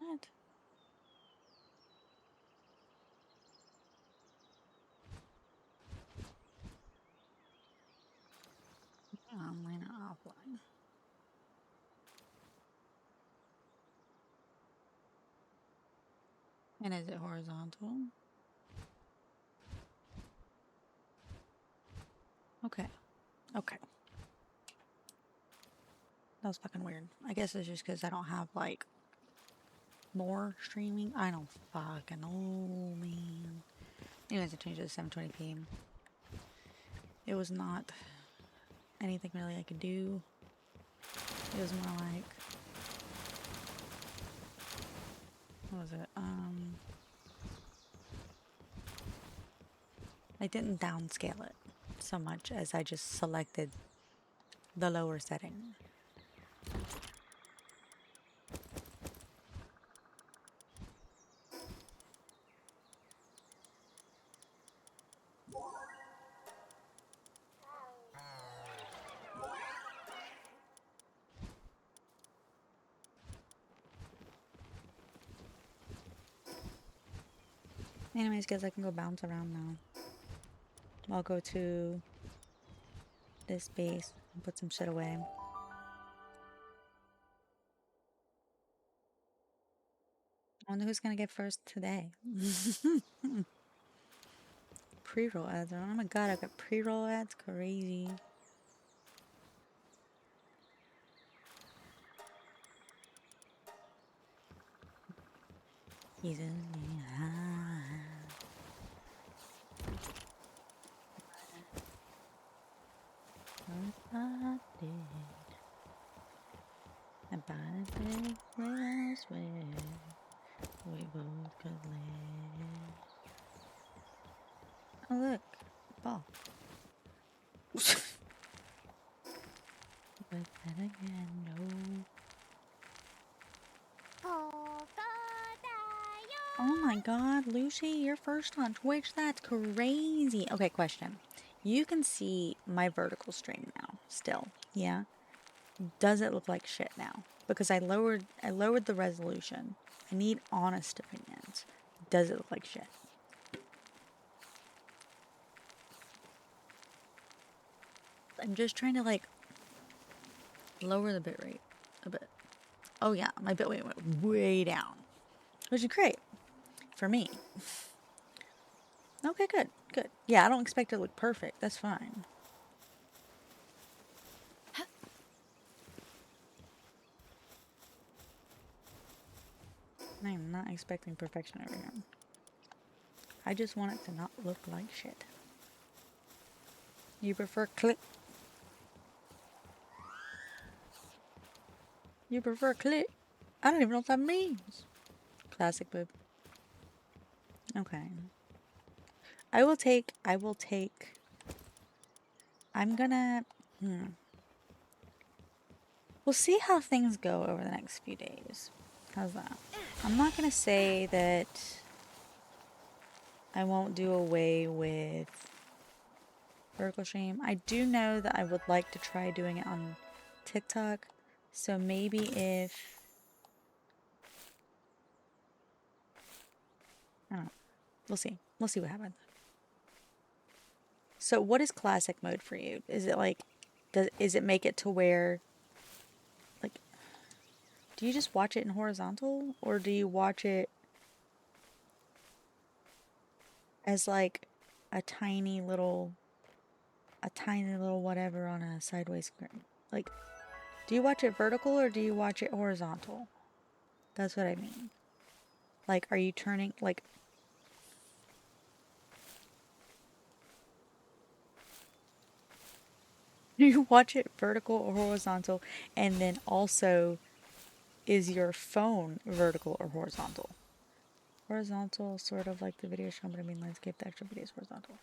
What? Online or offline? And is it horizontal? Okay. Okay. That was fucking weird. I guess it's just because I don't have, like, more streaming. I don't fucking know, man. Anyways, I changed it to 720p. It was not anything really I could do. It was more like... What was it? I didn't downscale it so much as I just selected the lower setting. Anyways, guys, I can go bounce around now. I'll go to this base and put some shit away. I wonder who's gonna get first today. Pre-roll ads. Oh my god, I've got pre-roll ads. Crazy. He's in me high. I did. I bought a big house where we both could live. Oh look, ball. But then again, no. Oh my god, Lucy, you're first on Twitch? That's crazy. Okay, question. You can see my vertical stream now, still, yeah? Does it look like shit now? Because I lowered the resolution. I need honest opinions. Does it look like shit? I'm just trying to, like, lower the bitrate a bit. Oh yeah, my bitrate went way down, which is great for me. Okay, good, good. Yeah, I don't expect it to look perfect. That's fine. I am not expecting perfection over here. I just want it to not look like shit. You prefer click? You prefer click? I don't even know what that means. Classic boob. Okay. I will take, I'm gonna, we'll see how things go over the next few days. How's that? I'm not gonna say that I won't do away with vertical stream. I do know that I would like to try doing it on TikTok. So maybe if, I don't know. We'll see. We'll see what happens. So what is classic mode for you? Is it like, is it make it to where, like, do you just watch it in horizontal? Or do you watch it as like a tiny little whatever on a sideways screen? Like, do you watch it vertical or do you watch it horizontal? That's what I mean. Like, are you turning, like, do you watch it vertical or horizontal? And then also, is your phone vertical or horizontal? Horizontal, sort of like the video show, but I mean landscape, the actual video is horizontal.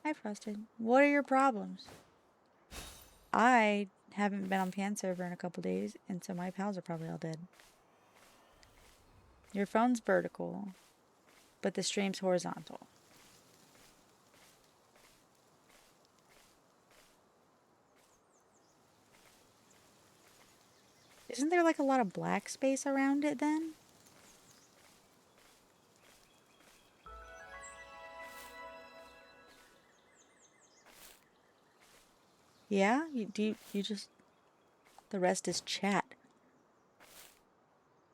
Hi, Frosted. What are your problems? I haven't been on fan server in a couple days, and so my pals are probably all dead. Your phone's vertical, but the stream's horizontal. Isn't there like a lot of black space around it then? Yeah? You just, the rest is chat.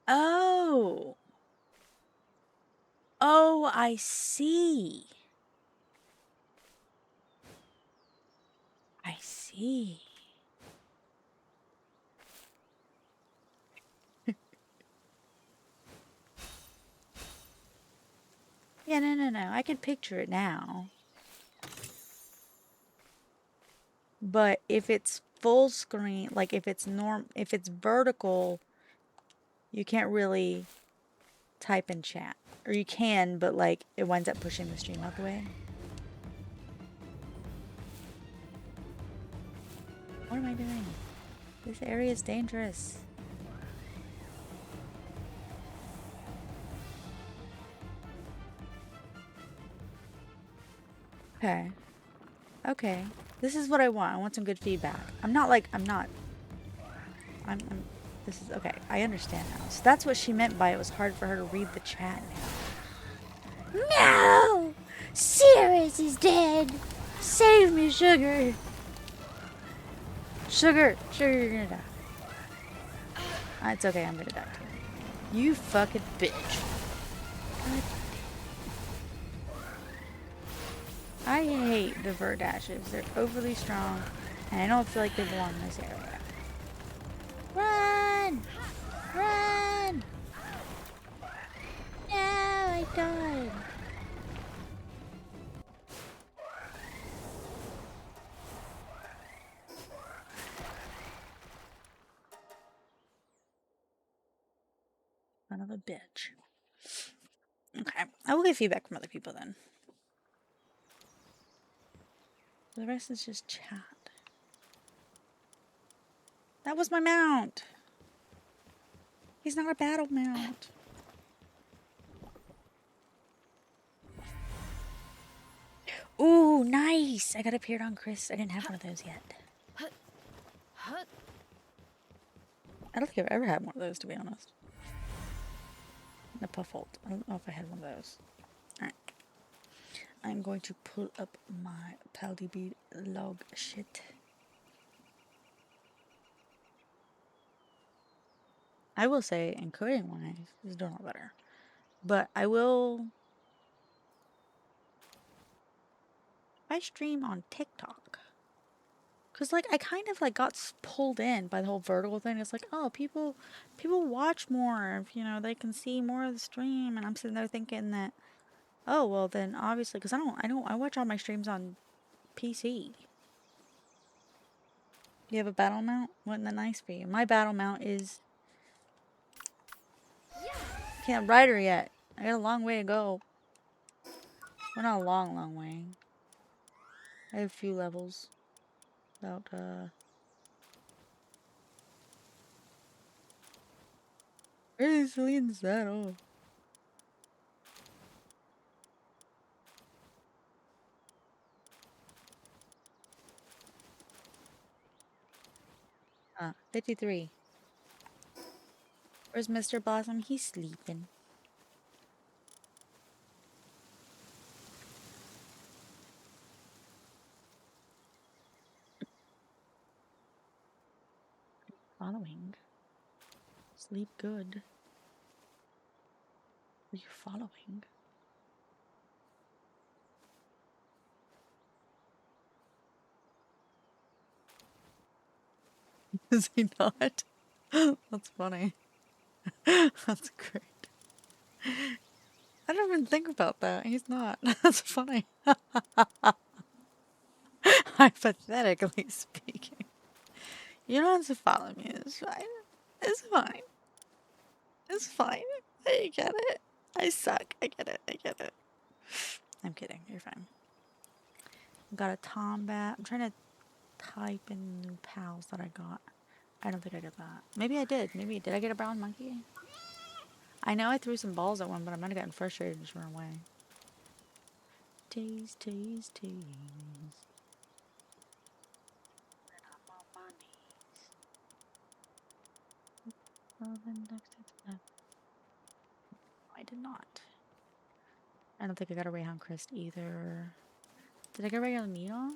Oh! Oh, I see. I see. Yeah, no. I can picture it now. But if it's full screen, like if it's vertical, you can't really type in chat. Or you can, but like it winds up pushing the stream out the way. What am I doing? This area is dangerous. Okay. Okay. This is what I want. I want some good feedback. This is, okay. I understand now. So that's what she meant by it was hard for her to read the chat now. No! Sirius is dead! Save me, Sugar! Sugar, you're gonna die. It's okay, I'm gonna die too. You fucking bitch. God. I hate the Verdashes. They're overly strong, and I don't feel like they belong in this area. Run! Run! No, I died. Son of a bitch. Okay, I will get feedback from other people then. The rest is just chat. That was my mount. He's not a battle mount. Ooh, nice! I got appeared on Chris. I didn't have one of those yet. I don't think I've ever had one of those, to be honest. The Puffold. I don't know if I had one of those. Alright. I'm going to pull up my PalDB log shit. I will say, encoding wise, is doing a lot better. But I will... I stream on TikTok. Because, like, I kind of, like, got pulled in by the whole vertical thing. It's like, oh, people watch more if, you know, they can see more of the stream. And I'm sitting there thinking that, oh, well, then, obviously, because I watch all my streams on PC. You have a battle mount? Wasn't that nice for you? My battle mount is... Can't ride her yet. I got a long way to go. Well, not a long way. I have a few levels. About, where is Celine's saddle? 53. Where's Mr. Blossom? He's sleeping. Following. Sleep good. Are you following? Is he not? That's funny. That's great. I don't even think about that. He's not. That's funny. Hypothetically speaking. You don't have to follow me. It's fine. It's fine. It's fine. I get it. I suck. I get it. I get it. I'm kidding. You're fine. Got a Tombat. I'm trying to type in new pals that I got. I don't think I got that. Maybe I did. Maybe. Did I get a brown monkey? I know I threw some balls at one, but I might have gotten frustrated and just run away. Tease. I did not. I don't think I got a Rayhan Crest either. Did I get a regular needle?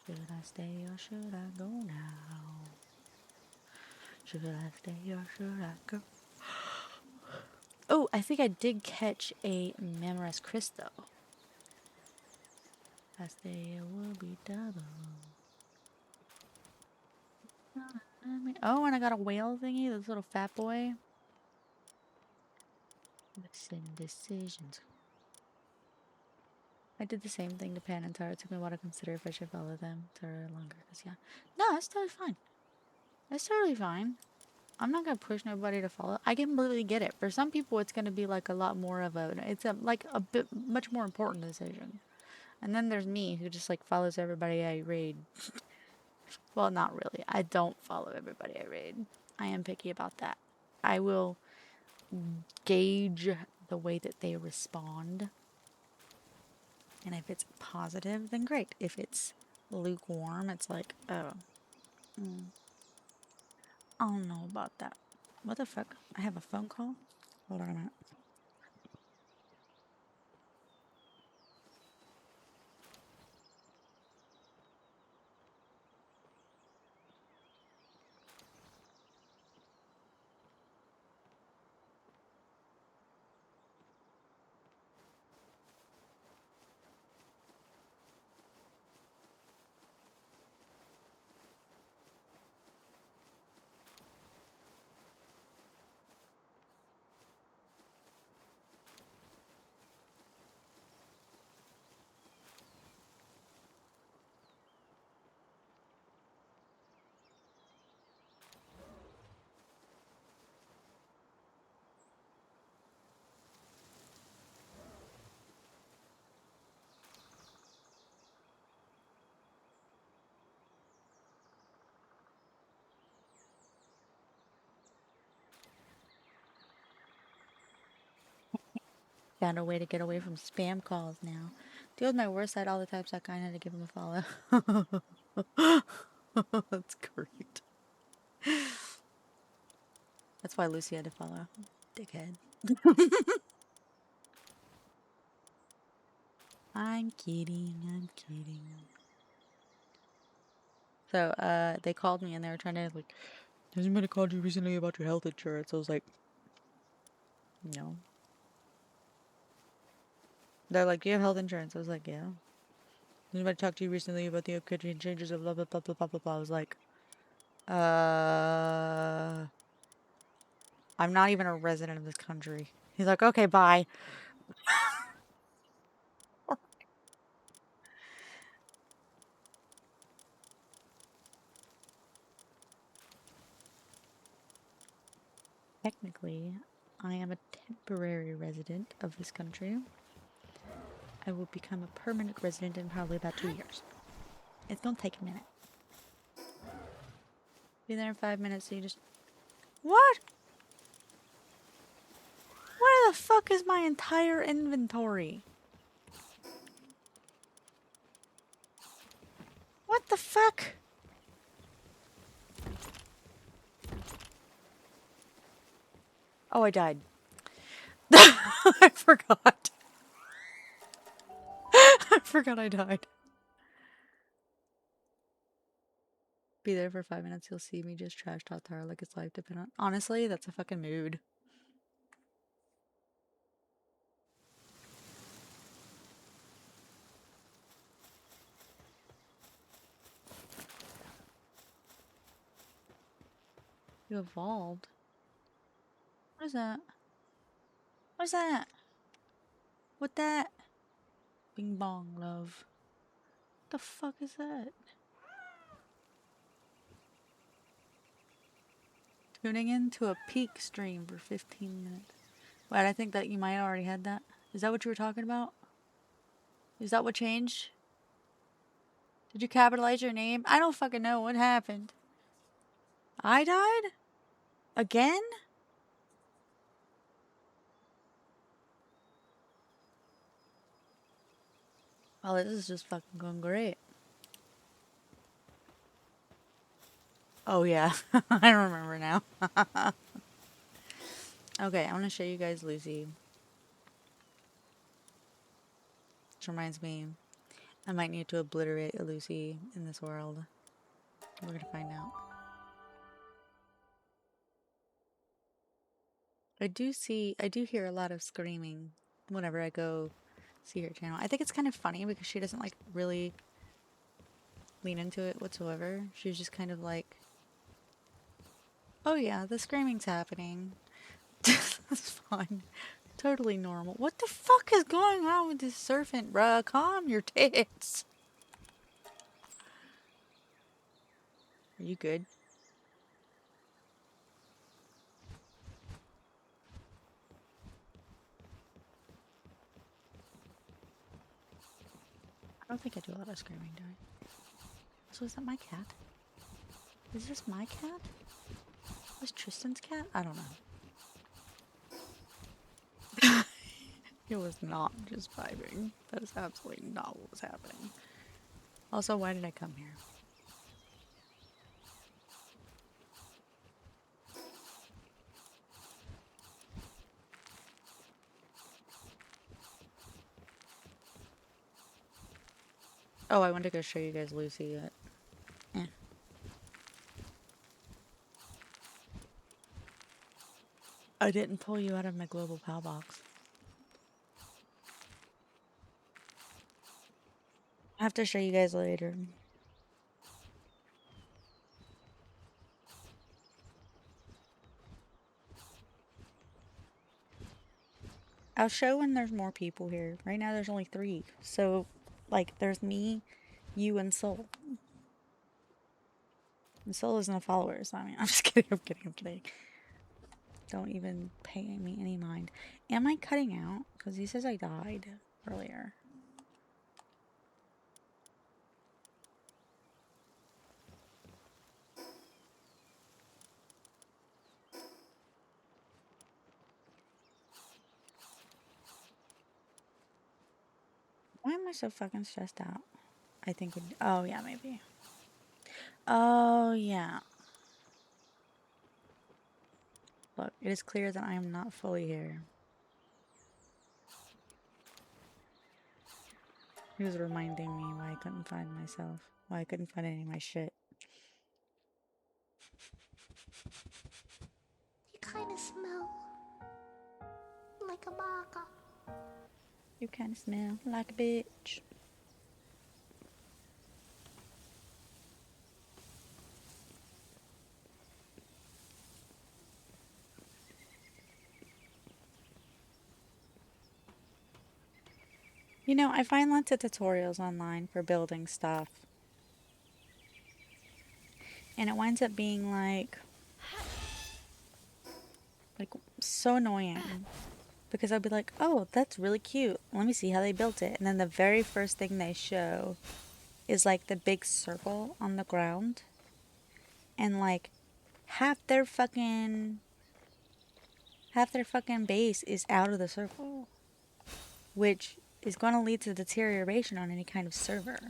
Should I stay or should I go now? Should I stay or should I go? Oh, I think I did catch a Memorized Crystal. If I stay, it will be double. Oh, and I got a whale thingy, this little fat boy. Listen, decisions. I did the same thing to Pan and Tara. It took me a while to consider if I should follow them. Tara longer, because yeah. No, that's totally fine. That's totally fine. I'm not gonna push nobody to follow. I completely get it. For some people, it's gonna be like a lot more of a, it's a like a bit much more important decision. And then there's me who just like follows everybody I raid. Well, not really. I don't follow everybody I raid. I am picky about that. I will gauge the way that they respond. And if it's positive, then great. If it's lukewarm, it's like, oh, I don't know about that. What the fuck? I have a phone call? Hold on a minute. Found a way to get away from spam calls now. Deal with my worst side all the time, so I kind of had to give him a follow. That's great. That's why Lucy had to follow. Dickhead. I'm kidding. I'm kidding. So, they called me and they were trying to, like, has anybody called you recently about your health insurance? I was like, no. They're like, do you have health insurance? I was like, yeah. Has anybody talked to you recently about the upcoming changes of blah, blah, blah, blah, blah, blah, blah? I was like, I'm not even a resident of this country. He's like, okay, bye. Technically, I am a temporary resident of this country. I will become a permanent resident in probably about 2 years. It's gonna take a minute. Be there in 5 minutes, so you just... What? Where the fuck is my entire inventory? What the fuck? Oh, I died. I forgot. I forgot I died. Be there for 5 minutes, you'll see me just trash talk Tara like it's life dependent. Honestly, that's a fucking mood. You evolved? What is that? What is that? What that? Bing bong, love. What the fuck is that? Tuning in to a peak stream for 15 minutes. Wait, I think that you might already had that. Is that what you were talking about? Is that what changed? Did you capitalize your name? I don't fucking know what happened. I died? Again? Well, this is just fucking going great. Oh yeah, I remember now. Okay, I want to show you guys Lucy. Which reminds me, I might need to obliterate a Lucy in this world. We're gonna find out. I do hear a lot of screaming whenever I go see her channel. I think it's kind of funny because she doesn't like really lean into it whatsoever. She's just kind of like, oh yeah, the screaming's happening. That's fine. Totally normal. What the fuck is going on with this serpent, bruh? Calm your tits. Are you good? I don't think I do a lot of screaming, do I? So is that my cat? Is this my cat? Was Tristan's cat? I don't know. It was not just vibing. That is absolutely not what was happening. Also, why did I come here? Oh, I wanted to go show you guys Lucy. I didn't pull you out of my global pal box. I have to show you guys later. I'll show when there's more people here. Right now there's only 3. So, like, there's me, you, and Soul. And Soul isn't a follower, so I mean, I'm just kidding, I'm kidding. Don't even pay me any mind. Am I cutting out? Because he says I died earlier. Why am I so fucking stressed out? I think oh yeah, maybe. Oh yeah. Look, it is clear that I am not fully here. He was reminding me why I couldn't find myself. Why I couldn't find any of my shit. You kind of smell like a baka. You kind of smell like a bitch. You know, I find lots of tutorials online for building stuff. And it winds up being like so annoying. Because I'll be like, oh, that's really cute. Let me see how they built it. And then the very first thing they show is like the big circle on the ground. And like half their fucking base is out of the circle. Which is going to lead to deterioration on any kind of server.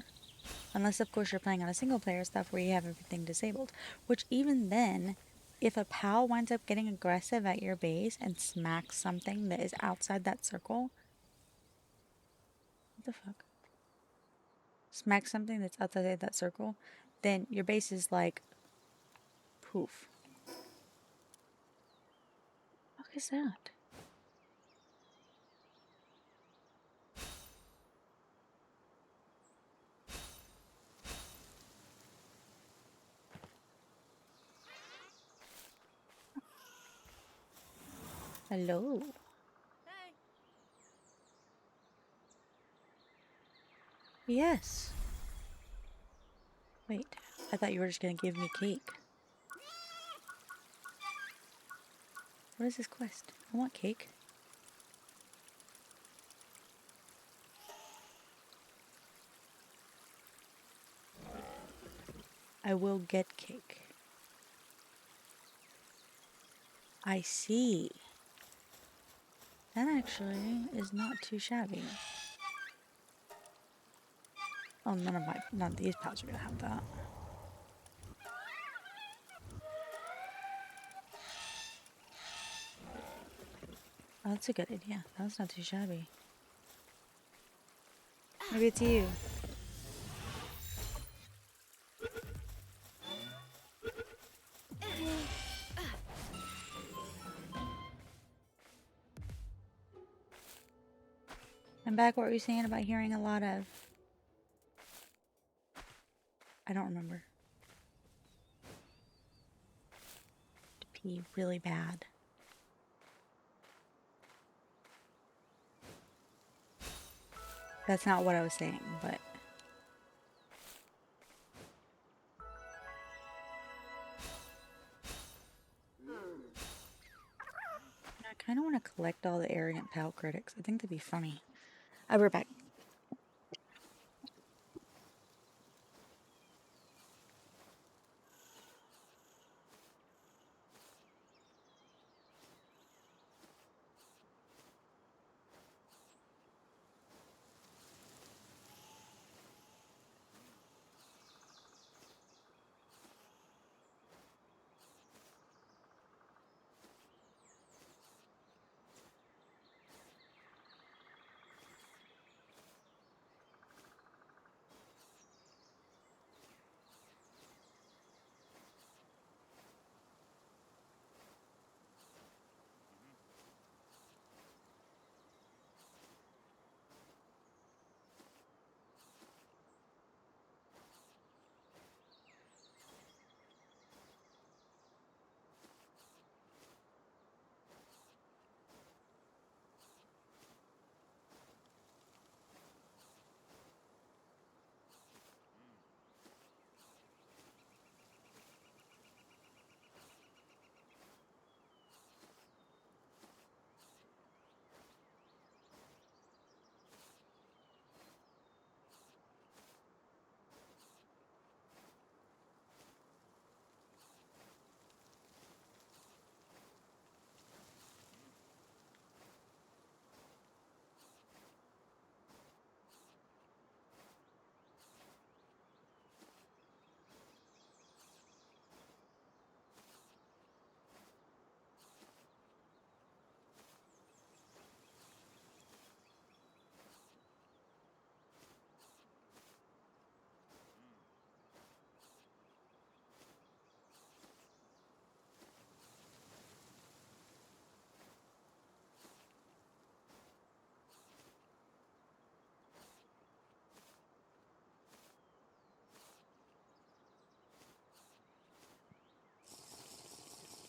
Unless, of course, you're playing on a single player stuff where you have everything disabled. Which even then, if a pal winds up getting aggressive at your base and smacks something that is outside that circle. What the fuck? Smack something that's outside that circle, then your base is like poof. What is that? Hello. Hey. Yes. Wait, I thought you were just gonna give me cake. What is this quest? I want cake. I will get cake. I see. That actually is not too shabby. Oh, none of these pouches are gonna have that. Oh, that's a good idea. That's not too shabby. Maybe it's you. I'm back. What were you saying about hearing a lot of? I don't remember. To pee really bad. That's not what I was saying, but I kind of want to collect all the arrogant pal critics. I think that'd be funny. I'll be right back.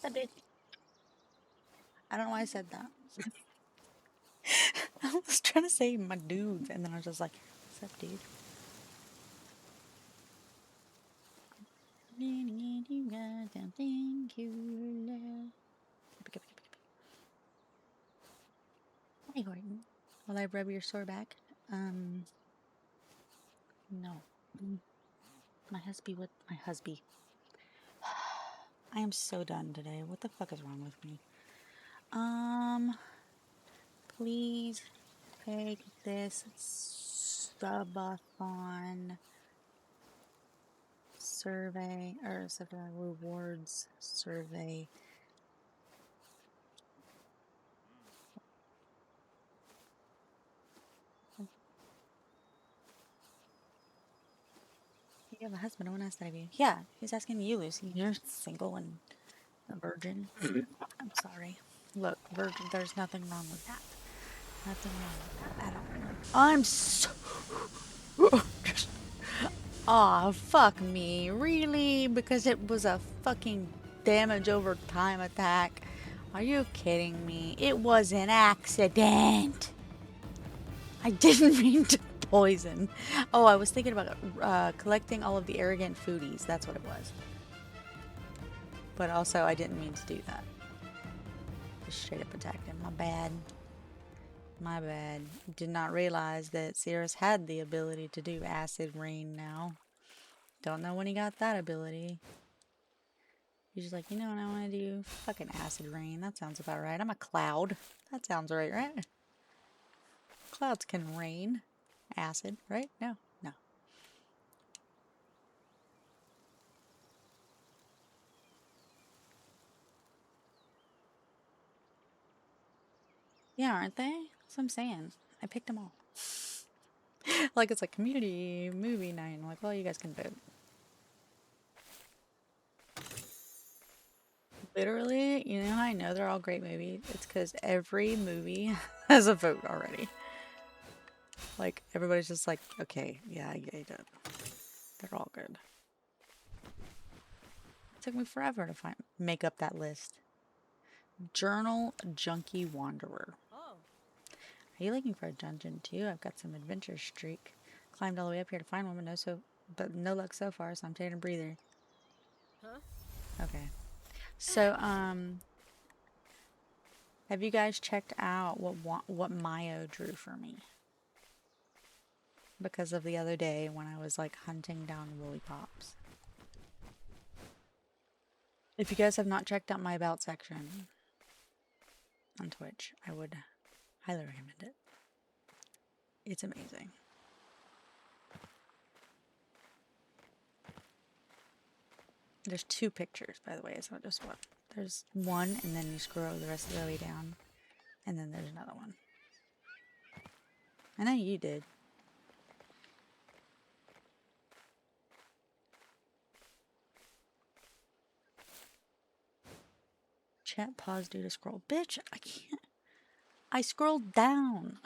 I did. I don't know why I said that. I was trying to say my dudes, and then I was just like, what's up, dude? Thank you. Hey, Gordon. Will I rub your sore back? No. My husband with my husband. I am so done today. What the fuck is wrong with me? Please take this subathon survey or rewards survey. You have a husband. No one asked that of you. Yeah, he's asking you, Lucy. You're single and a virgin. I'm sorry. Look, virgin. There's nothing wrong with that. Nothing wrong with that at all. I'm so. Aw, fuck me. Really? Because it was a fucking damage over time attack. Are you kidding me? It was an accident. I didn't mean to poison. Oh, I was thinking about collecting all of the arrogant foodies. That's what it was. But also, I didn't mean to do that. Just straight up attacked him. My bad. My bad. Did not realize that Cirrus had the ability to do acid rain now. Don't know when he got that ability. He's just like, you know what I want to do? Fucking acid rain. That sounds about right. I'm a cloud. That sounds right, right? Clouds can rain acid, right? No, no. Yeah, aren't they? That's what I'm saying. I picked them all. Like it's like community movie night. I'm like, well, you guys can vote. Literally, you know how I know they're all great movies? It's because every movie has a vote already. Like, everybody's just like, okay, yeah, I get it. They're all good. It took me forever to make up that list. Journal Junkie Wanderer. Are you looking for a dungeon too? I've got some adventure streak. Climbed all the way up here to find one, but no luck so far, so I'm taking a breather. Okay. So, have you guys checked out what Mayo drew for me? Because of the other day when I was like hunting down woolly pops. If you guys have not checked out my about section on Twitch, I would highly recommend it. It's amazing. There's 2 pictures, by the way. It's not just one. There's one, and then you scroll the rest of the way down, and then there's another one. I know you did. Chat pause due to scroll. Bitch, I can't. I scrolled down.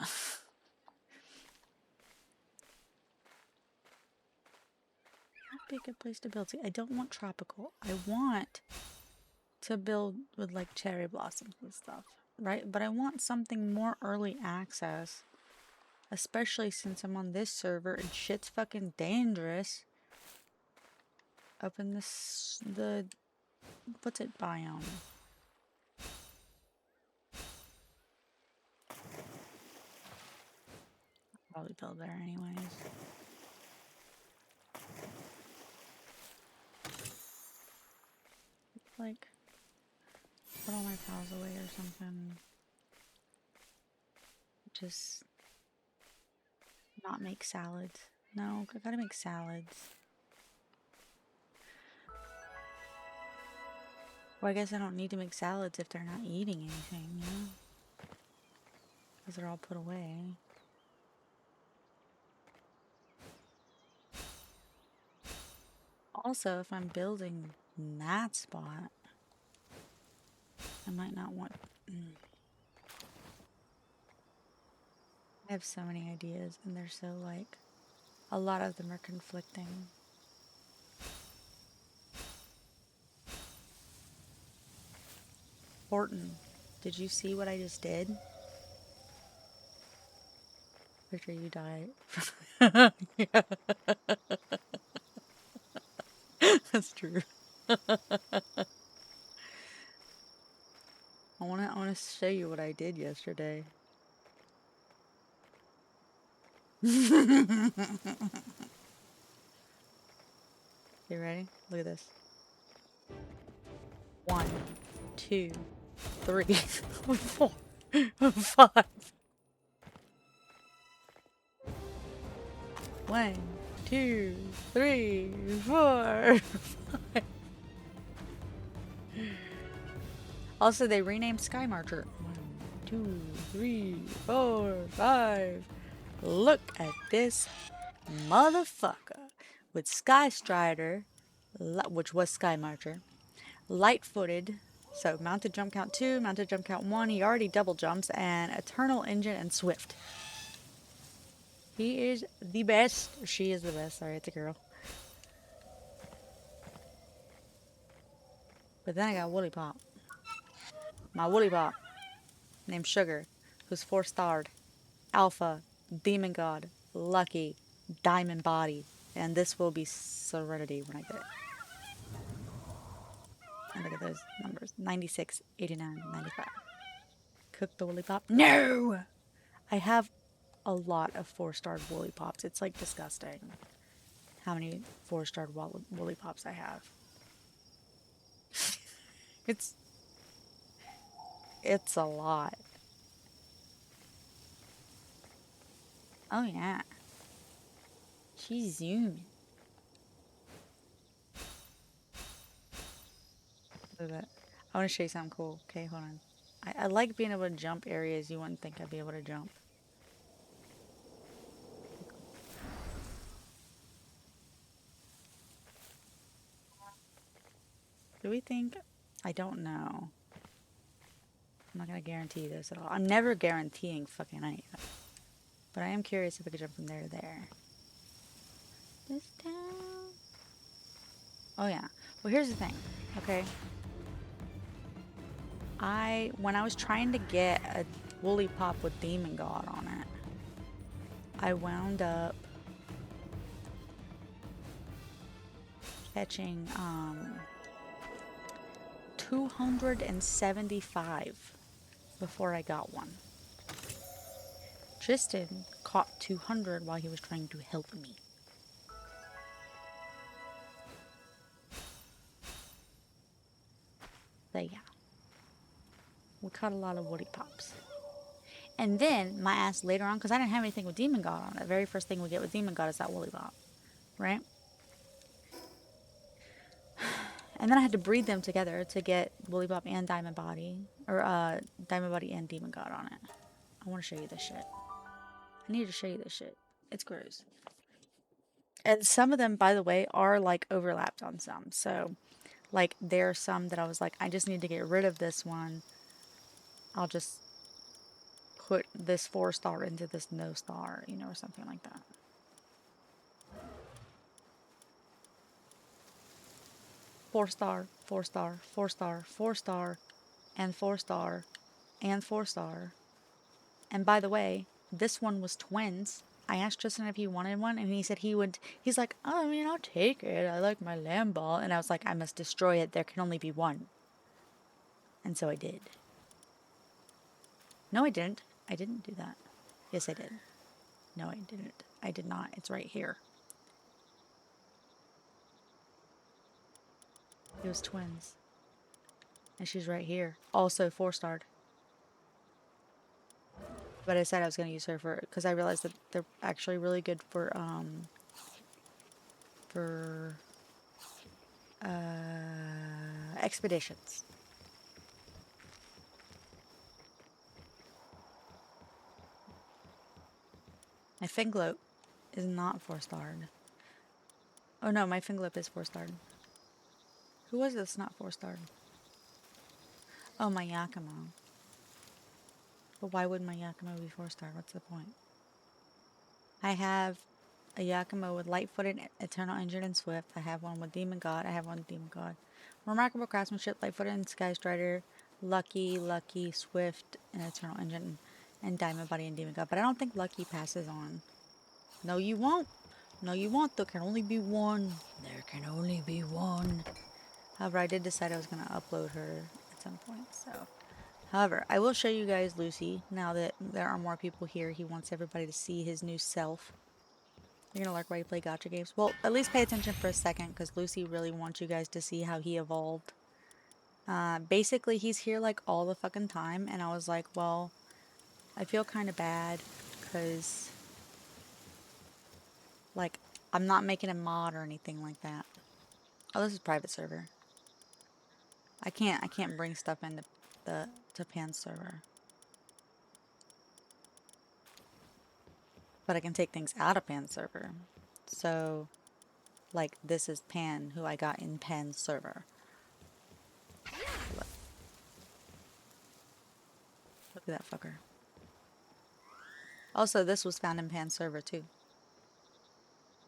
That'd be a good place to build. See, I don't want tropical. I want to build with like cherry blossoms and stuff, right? But I want something more early access, especially since I'm on this server and shit's fucking dangerous. Open the what's it biome? Probably build there anyways. Like put all my pals away or something. Just not make salads. No, I gotta make salads. Well, I guess I don't need to make salads if they're not eating anything, you know? Because they're all put away. Also, if I'm building that spot, I might not want... I have so many ideas, and they're so, like... A lot of them are conflicting. Horton, did you see what I just did? After you die. Yeah. That's true. I wanna show you what I did yesterday. You ready? Look at this. 1, 2, 3, 4, 5. 1, 2, 3, 4, 5. Also, they renamed Sky Marcher. 1, 2, 3, 4, 5. Look at this motherfucker with Sky Strider, which was Sky Marcher, light-footed, so mounted jump count 2, mounted jump count 1, he already double jumps, and Eternal Engine and Swift. He is the best. She is the best. Sorry, it's a girl. But then I got Woolly Pop. My Woolly Pop, named Sugar, who's 4-starred. Alpha, Demon God, Lucky, Diamond Body, and this will be Serenity when I get it. And look at those numbers. 96, 89, 95. Cook the Woolly Pop? No! I have a lot of 4-starred Woolly Pops. It's like disgusting how many 4-starred Woolly Pops I have. It's a lot. Oh yeah. She's zooming. Look at that. I want to show you something cool. Okay, hold on. I like being able to jump areas you wouldn't think I'd be able to jump. Do we think? I don't know. I'm not gonna guarantee this at all. I'm never guaranteeing fucking anything. But I am curious if I could jump from there to there. This town. Oh yeah. Well, here's the thing. Okay. When I was trying to get a woolly pop with Demon God on it, I wound up catching 275 before I got one. Tristan caught 200 while he was trying to help me. But yeah, we caught a lot of woolly pops. And then my ass later on, because I didn't have anything with Demon God on it, the very first thing we get with Demon God is that woolly pop, right? And then I had to breed them together to get woolly pop and diamond body, or diamond body and Demon God on it. I want to show you this shit. I need to show you this shit. It's gross. And some of them, by the way, are like overlapped on some. So, like, there are some that I was like, I just need to get rid of this one. I'll just put this 4-star into this no star, you know, or something like that. Four star, 4-star, 4-star, 4-star, and 4-star, and 4-star. And by the way, this one was twins. I asked Tristan if he wanted one, and he said he would. He's like, oh, I mean, I'll take it. I like my lamb ball. And I was like, I must destroy it. There can only be one. And so I did. No, I didn't. I didn't do that. Yes, I did. No, I didn't. I did not. It's right here. It was twins. And she's right here. Also 4-starred. But I said I was going to use her for, because I realized that they're actually really good for expeditions. My Finglope is not 4-starred. Oh no, my Finglope is 4-starred. Who was this not 4-starred? Oh, my Yakimo. But why would my Yakimo be 4-starred? What's the point? I have a Yakimo with Light-footed, Eternal Engine, and Swift. I have one with Demon God. I have one with Demon God. Remarkable Craftsmanship, Light-footed, and Sky Strider. Lucky, Swift, and Eternal Engine, and Diamond Body and Demon God. But I don't think Lucky passes on. No, you won't. No, you won't. There can only be one. There can only be one. However, I did decide I was going to upload her at some point, so. However, I will show you guys Lucy now that there are more people here. He wants everybody to see his new self. You're going to like why you play gacha games? Well, at least pay attention for a second, because Lucy really wants you guys to see how he evolved. Basically, he's here like all the fucking time, and I was like, well, I feel kind of bad, because, like, I'm not making a mod or anything like that. Oh, this is private server. I can't bring stuff into the Pan server. But I can take things out of Pan server. So, like, this is Pan, who I got in Pan server. Look at that fucker. Also, this was found in Pan server, too.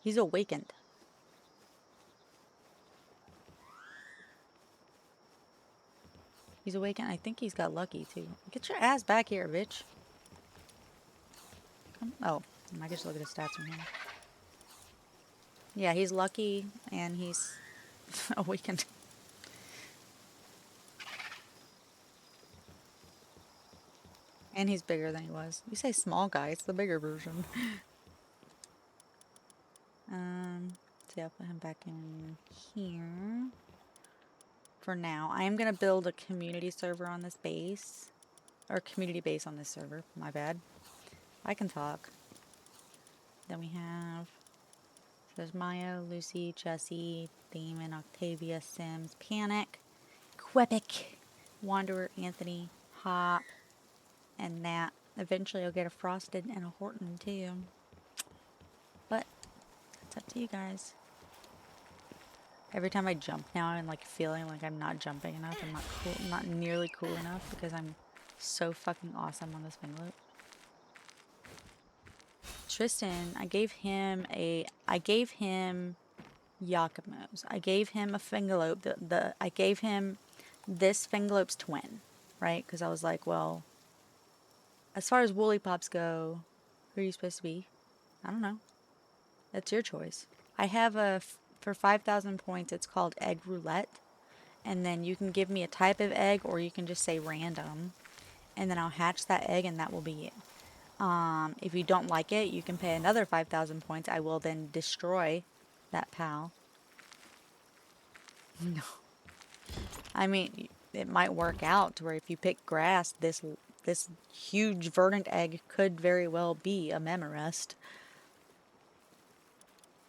He's awakened. He's awakened. I think he's got lucky, too. Get your ass back here, bitch. Oh, I can just look at his stats from here. Yeah, he's lucky, and he's awakened. And he's bigger than he was. You say small guy, it's the bigger version. So yeah, I'll put him back in here. For now, I am going to build a community server on this base. Or community base on this server. My bad. I can talk. Then we have... So there's Maya, Lucy, Jessie, Damon, Octavia, Sims, Panic, Quebec, Wanderer, Anthony, pop and that. Eventually I'll get a frosted and a Horton too. But it's up to you guys. Every time I jump now, I'm like feeling like I'm not jumping enough. I'm not cool, not nearly cool enough because I'm so fucking awesome on this wing loop. Tristan, I gave him Yakimo's. I gave him a Fingerlope. I gave him this Fingerlope's twin, right? Because I was like, well, as far as Woolly Pops go, who are you supposed to be? I don't know. That's your choice. I have for 5,000 points, it's called Egg Roulette. And then you can give me a type of egg or you can just say random. And then I'll hatch that egg and that will be it. If you don't like it, you can pay another 5,000 points. I will then destroy that pal. No. I mean, it might work out to where if you pick grass, this huge verdant egg could very well be a Memorest.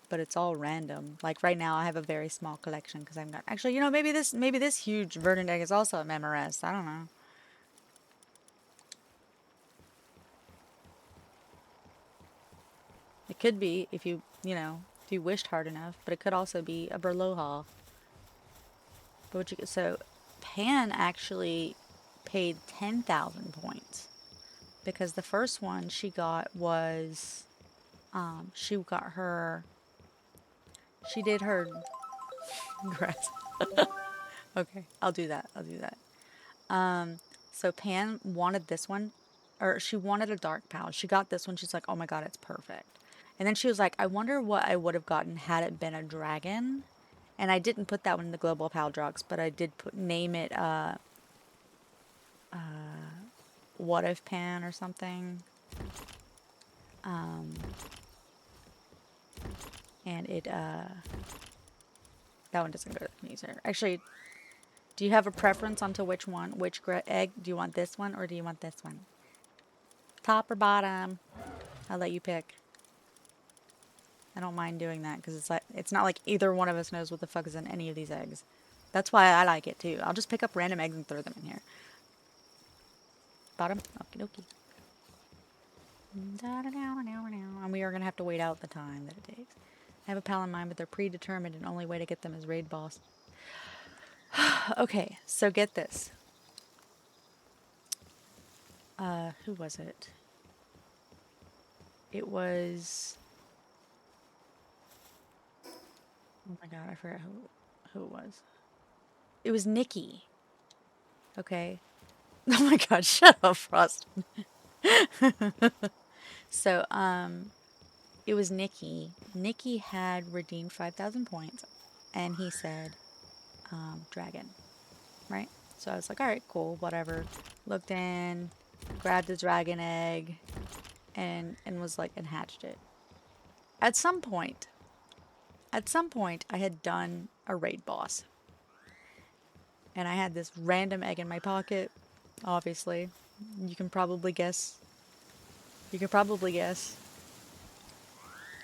But it's all random. Like right now, I have a very small collection because I've got. Actually, you know, maybe this huge verdant egg is also a Memorest. I don't know. It could be if you wished hard enough, but it could also be a Berloha. But so Pan actually paid 10,000 points because the first one she got was she did her grass. Okay, I'll do that. So Pan wanted this one, or she wanted a dark pal. She got this one. She's like, oh my god, it's perfect. And then she was like, I wonder what I would have gotten had it been a dragon. And I didn't put that one in the global pal drops, but I did name it what if Pan or something. And it that one doesn't go to the user. Actually, do you have a preference onto which egg? Do you want this one or do you want this one? Top or bottom? I'll let you pick. I don't mind doing that because it's not like either one of us knows what the fuck is in any of these eggs. That's why I like it too. I'll just pick up random eggs and throw them in here. Bottom? Okie dokie. And we are going to have to wait out the time that it takes. I have a pal in mind, but they're predetermined and the only way to get them is raid boss. Okay, so get this. Who was it? It was... Oh my god, I forgot who it was. It was Nikki. Okay. Oh my god, shut up, Frost. So, it was Nikki. Nikki had redeemed 5,000 points, and he said, dragon, right? So I was like, alright, cool, whatever. Looked in, grabbed the dragon egg, and was like, and hatched it. At some point, I had done a raid boss. And I had this random egg in my pocket, obviously. You can probably guess.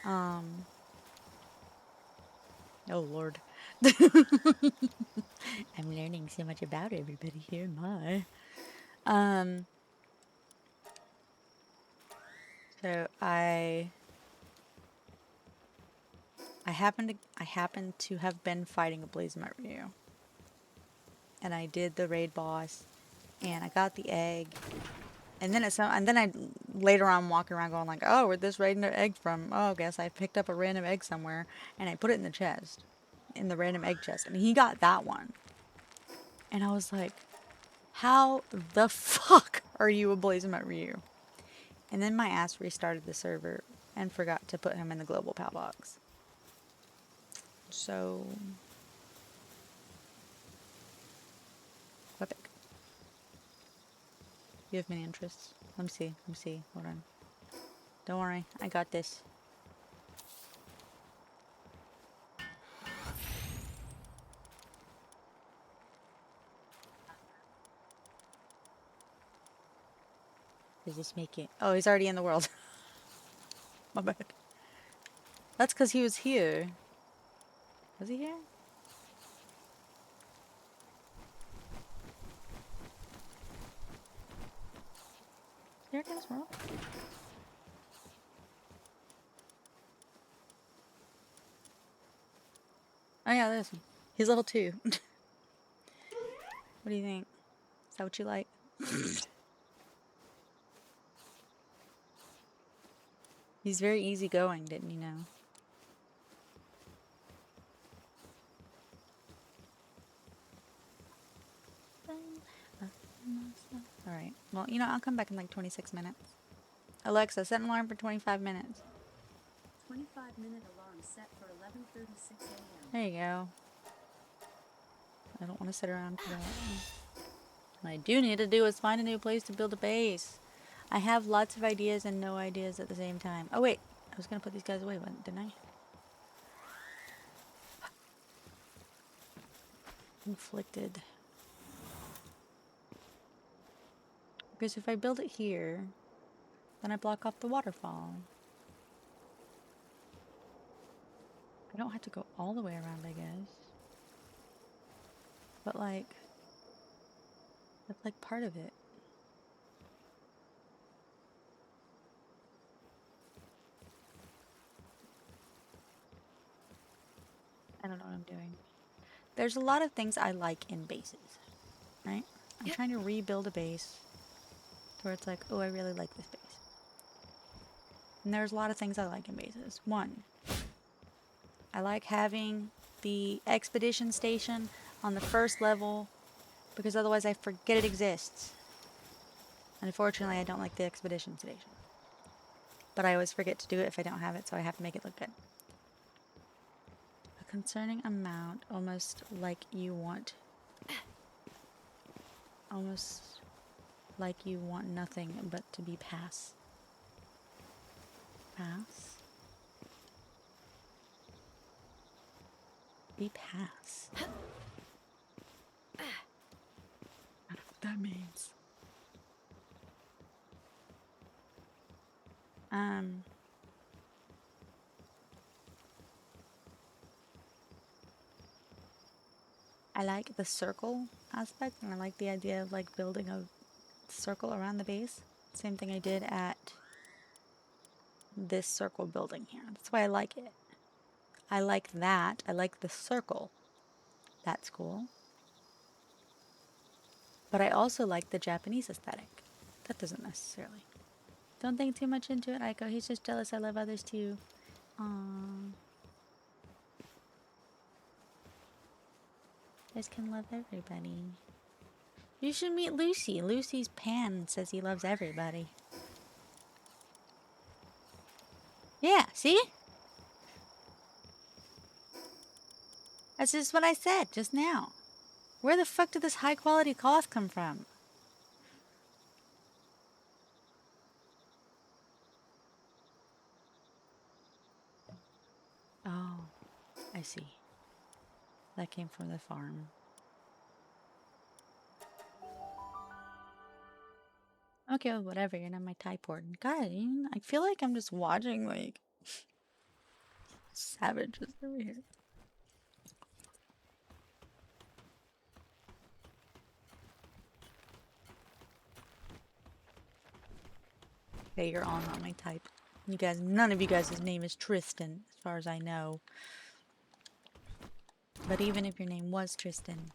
Oh lord. I'm learning so much about everybody here, my. So I happened to have been fighting a Blazemat Ryu. And I did the raid boss, and I got the egg. And then I later on walking around going like, oh, where'd this random egg from? Oh, I guess I picked up a random egg somewhere, and I put it in the chest, in the random egg chest, and he got that one. And I was like, how the fuck are you a Blazemat Ryu? And then my ass restarted the server and forgot to put him in the global pal box. So, epic. You have many interests. Let me see. Hold on. Don't worry, I got this. Does this make it? Oh, he's already in the world. My bad. That's because he was here. Was he here? There it is, bro. Oh yeah, this one. He's level 2. What do you think? Is that what you like? He's very easygoing, didn't you know? Alright. Well, you know, I'll come back in like 26 minutes. Alexa, set an alarm for 25 minutes. 25-minute alarm set for 11:36 a.m. There you go. I don't want to sit around for that. What I do need to do is find a new place to build a base. I have lots of ideas and no ideas at the same time. Oh wait, I was gonna put these guys away, didn't I? Inflicted. Because if I build it here, then I block off the waterfall. I don't have to go all the way around, I guess. But like, that's like part of it. I don't know what I'm doing. There's a lot of things I like in bases, right? I'm trying to rebuild a base where it's like, oh, I really like this base. And there's a lot of things I like in bases. One, I like having the expedition station on the first level because otherwise I forget it exists. And unfortunately, I don't like the expedition station. But I always forget to do it if I don't have it, so I have to make it look good. A concerning amount, almost like you want nothing but to be pass. Pass? Be pass. I don't know what that means. I like the circle aspect, and I like the idea of like building a circle around the base. Same thing I did at this circle building here. That's why I like it. I like that. I like the circle. That's cool. But I also like the Japanese aesthetic. That doesn't necessarily. Don't think too much into it, Aiko. He's just jealous I love others too. Aww. You guys can love everybody. You should meet Lucy. Lucy's pan says he loves everybody. Yeah, see? That's just what I said just now. Where the fuck did this high quality cloth come from? Oh, I see. That came from the farm. Okay, well, whatever. You're not my type port. God, I feel like I'm just watching like savages over here. Okay, you're all not my type. You guys, none of you guys' name is Tristan, as far as I know. But even if your name was Tristan,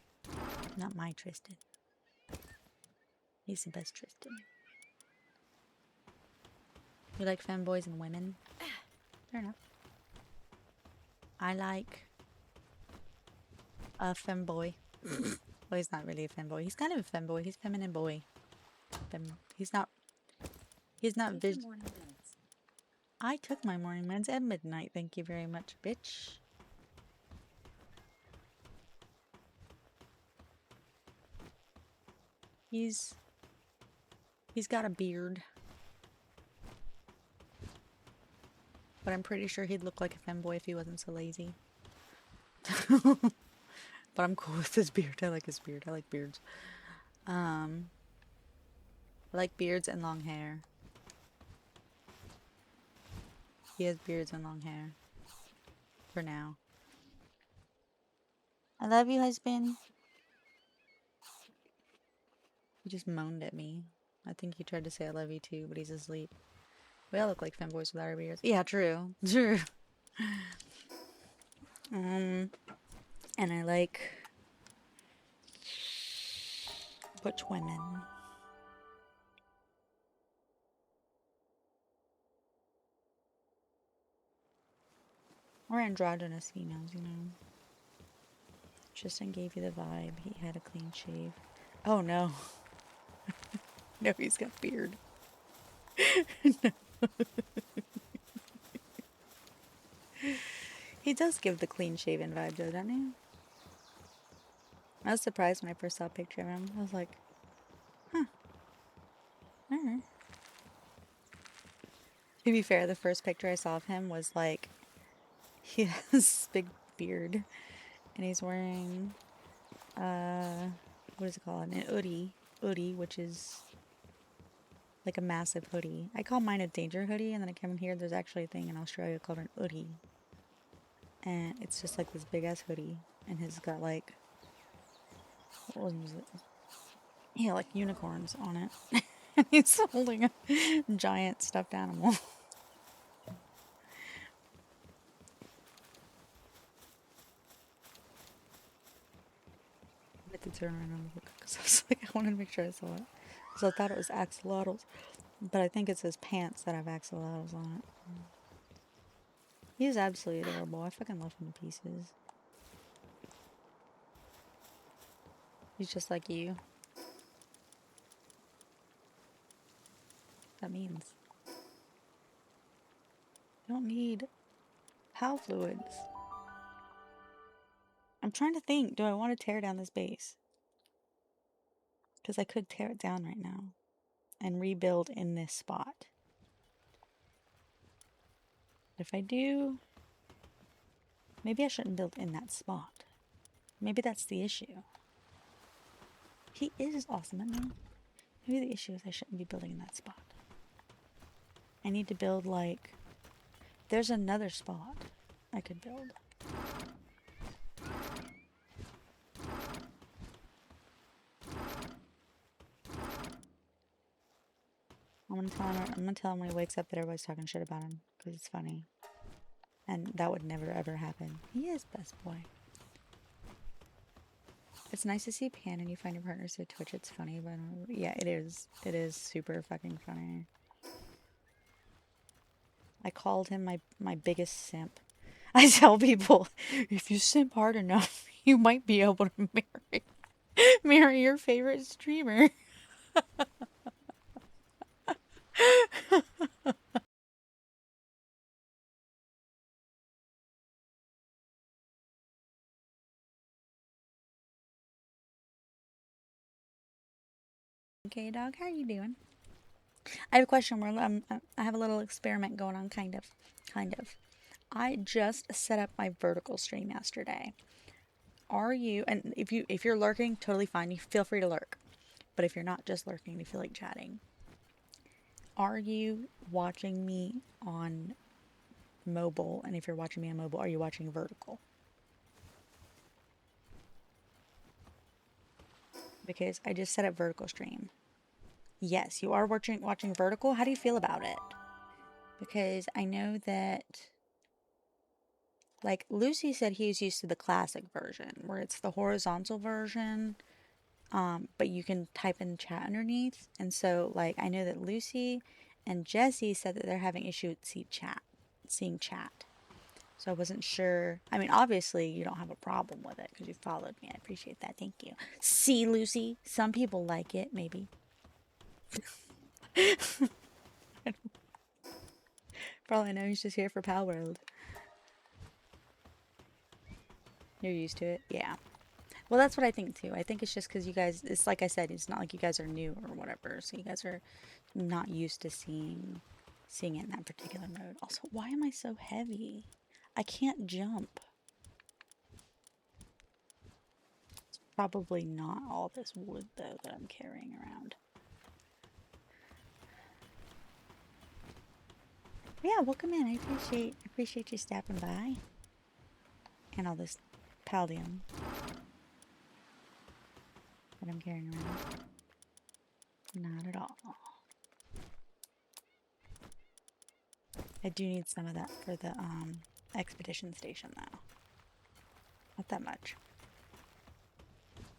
not my Tristan. He's the best Tristan. You like femboys and women? Fair enough. I like a femboy. Well, he's not really a femboy. He's kind of a femboy. He's feminine boy. He's not I took my morning meds at midnight. Thank you very much, bitch. He's got a beard. But I'm pretty sure he'd look like a femboy if he wasn't so lazy. But I'm cool with his beard. I like his beard. I like beards. I like beards and long hair. He has beards and long hair. For now. I love you, husband. He just moaned at me. I think he tried to say I love you too, but he's asleep. We all look like femboys without our beards. Yeah, true. True. And I like butch women. Or androgynous females, you know. Tristan gave you the vibe. He had a clean shave. Oh no. No, he's got beard. No. He does give the clean shaven vibe though, doesn't he? I was surprised when I first saw a picture of him. I was like, huh. Alright. To be fair, the first picture I saw of him was like, he has this big beard. And he's wearing, what is it called? An hoodie, which is like a massive hoodie. I call mine a danger hoodie, and then I came in here, there's actually a thing in Australia called an hoodie. And it's just like this big ass hoodie. And he's got like, what was it? Yeah, like unicorns on it. And he's holding a giant stuffed animal. I had to turn around and look because I was like, I wanted to make sure I saw it. So I thought it was axolotls. But I think it's his pants that have axolotls on it. He's absolutely adorable. I fucking love him to pieces. He's just like you. That means you don't need PAL fluids. I'm trying to think, do I want to tear down this base? Because I could tear it down right now and rebuild in this spot. If I do, maybe I shouldn't build in that spot. Maybe that's the issue. He is awesome at me. Maybe the issue is I shouldn't be building in that spot. I need to build like... There's another spot I could build. I'm gonna tell him when he wakes up that everybody's talking shit about him. Because it's funny. And that would never ever happen. He is best boy. It's nice to see Pan and you find your partners through Twitch. It's funny, but yeah, it is. It is super fucking funny. I called him my biggest simp. I tell people, if you simp hard enough, you might be able to marry your favorite streamer. Okay, dog, how are you doing? I have a question. I have a little experiment going on, kind of. I just set up my vertical stream yesterday. Are you? And if you're lurking, totally fine. You feel free to lurk. But if you're not just lurking, you feel like chatting. Are you watching me on mobile? And if you're watching me on mobile, are you watching vertical? Because I just set up vertical stream. Yes, you are watching vertical. How do you feel about it? Because I know that, like, Lucy said he was used to the classic version, where it's the horizontal version, but you can type in chat underneath. And so, like, I know that Lucy and Jessie said that they're having issue with seeing chat. So I wasn't sure. I mean, obviously, you don't have a problem with it because you followed me. I appreciate that. Thank you. See, Lucy, some people like it, maybe. For all I know, he's just here for Palworld. You're used to it? Yeah. Well, that's what I think, too. I think it's just because you guys, it's like I said, it's not like you guys are new or whatever. So you guys are not used to seeing it in that particular mode. Also, why am I so heavy? I can't jump. It's probably not all this wood, though, that I'm carrying around. Yeah, welcome in. I appreciate you stopping by. And all this paldium that I'm carrying around. Not at all. I do need some of that for the expedition station though. Not that much.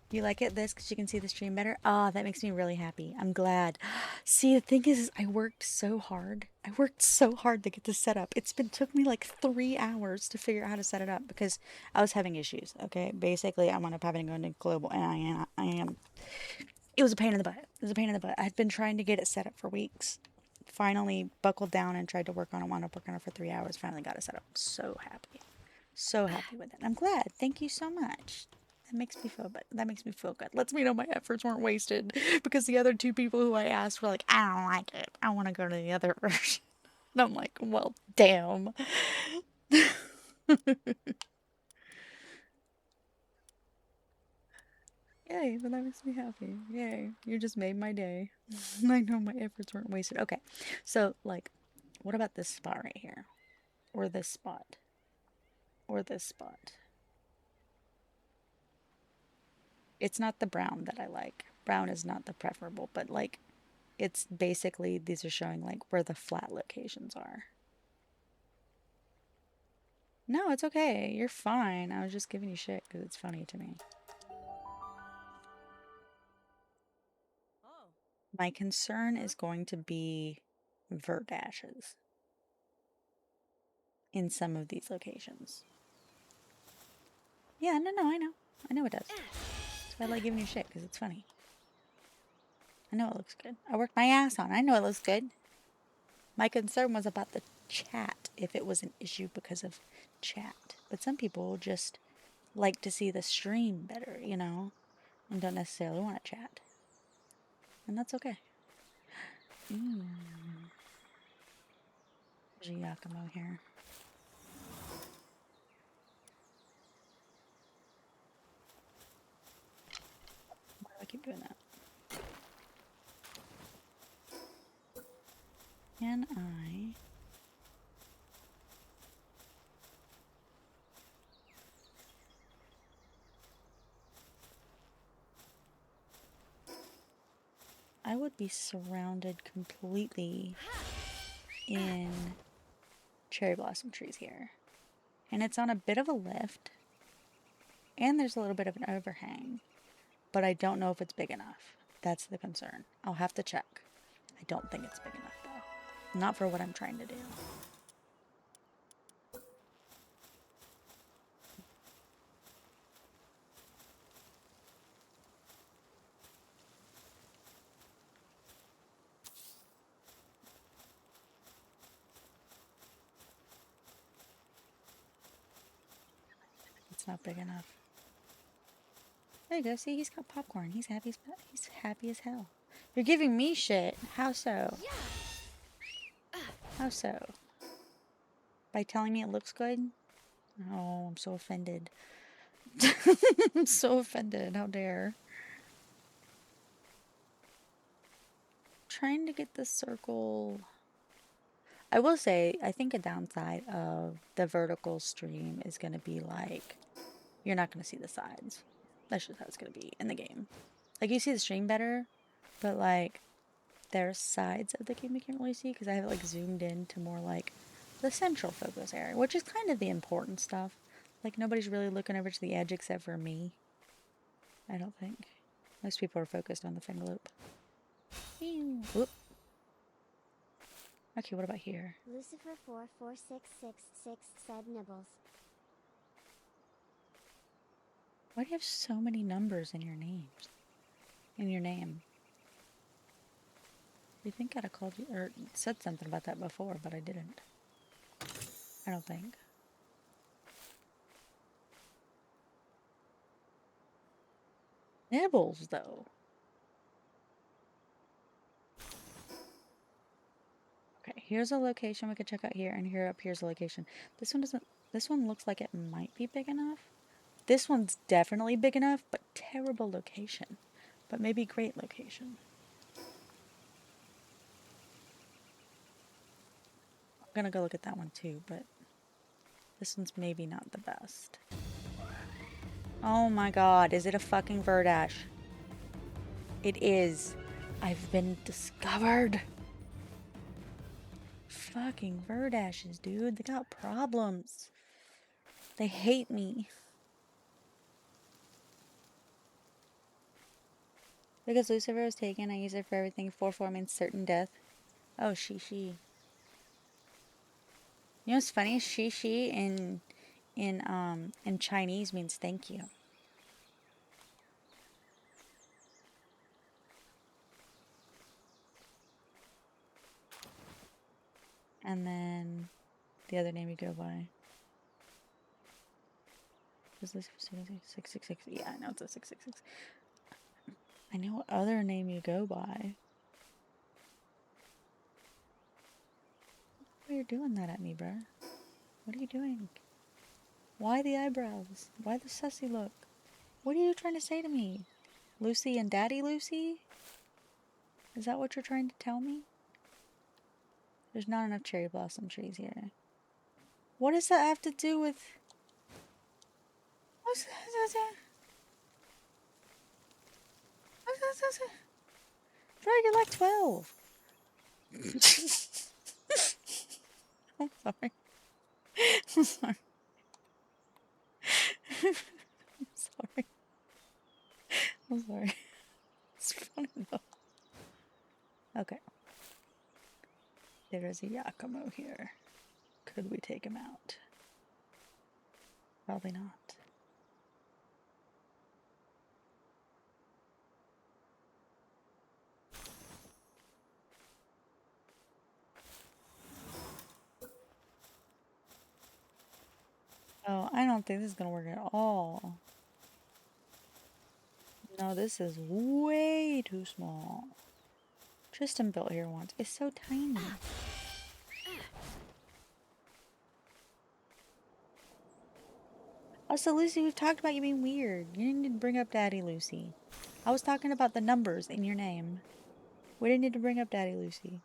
You like it this because you can see the stream better? Oh, that makes me really happy. I'm glad. See, the thing is I worked so hard. I worked so hard to get this set up. Took me like 3 hours to figure out how to set it up because I was having issues. Okay, basically I wound up having to go into global, and I am. It was a pain in the butt. It was a pain in the butt. I had been trying to get it set up for weeks. Finally buckled down and tried to work on it. Wound up working on it for 3 hours. Finally got it set up. So happy. So happy with it. I'm glad. Thank you so much. That makes me feel good. That makes me feel good. Lets me know my efforts weren't wasted. Because the other 2 people who I asked were like, I don't like it. I want to go to the other version. And I'm like, well, damn. Yay, but that makes me happy. Yay. You just made my day. I know my efforts weren't wasted. Okay. So, like, what about this spot right here? Or this spot? Or this spot? It's not the brown that I like. Brown is not the preferable, but like it's basically these are showing like where the flat locations are. No, it's okay. You're fine. I was just giving you shit because it's funny to me. My concern is going to be Verdashes in some of these locations. Yeah, no, I know. I know it does. That's why I like giving you shit because it's funny. I know it looks good. I worked my ass on it. I know it looks good. My concern was about the chat, if it was an issue because of chat. But some people just like to see the stream better, you know, and don't necessarily want to chat. And that's okay. There's a Yakumo here. Why do I keep doing that? Can I would be surrounded completely in cherry blossom trees here. And it's on a bit of a lift. And there's a little bit of an overhang. But I don't know if it's big enough. That's the concern. I'll have to check. I don't think it's big enough though. Not for what I'm trying to do. It's not big enough. There you go. See, he's got popcorn. He's happy as hell. You're giving me shit. How so? How so? By telling me it looks good? Oh, I'm so offended. I'm so offended. How dare. Trying to get the circle. I will say, I think a downside of the vertical stream is going to be like, you're not going to see the sides. That's just how it's going to be in the game. Like, you see the stream better, but like, there's sides of the game you can't really see because I have it like zoomed in to more like the central focus area, which is kind of the important stuff. Like, nobody's really looking over to the edge except for me. I don't think. Most people are focused on the finger loop. Whoop. Okay, what about here? Lucifer 44666 said nibbles. Why do you have so many numbers in your names? In your name? You think I'd have called you or said something about that before, but I didn't. I don't think. Nibbles, though. Okay, here's a location we could check out here, and here's a location. This one doesn't. This one looks like it might be big enough. This one's definitely big enough, but terrible location. But maybe great location. I'm gonna go look at that one too, but this one's maybe not the best. Oh my god, is it a fucking Verdash? It is. I've been discovered. Fucking Verdashes, dude. They got problems. They hate me. Because Lucifer was taken, I use it for everything. 4-4 means certain death. Oh, she. You know what's funny? She in Chinese means thank you. And then the other name you go by. Is this 666? Yeah, I know it's a 666. I know what other name you go by. Why are you doing that at me, bruh? What are you doing? Why the eyebrows? Why the sussy look? What are you trying to say to me? Lucy and Daddy Lucy? Is that what you're trying to tell me? There's not enough cherry blossom trees here. What does that have to do with... Bro, you're like 12. I'm sorry. I'm sorry. I'm sorry. I'm sorry. It's funny though. Okay. There is a Yakumo here. Could we take him out? Probably not. Oh, I don't think this is gonna work at all. No, this is way too small. Tristan built here once. It's so tiny. Also, Lucy, we've talked about you being weird. You didn't need to bring up Daddy Lucy. I was talking about the numbers in your name. We didn't need to bring up Daddy Lucy.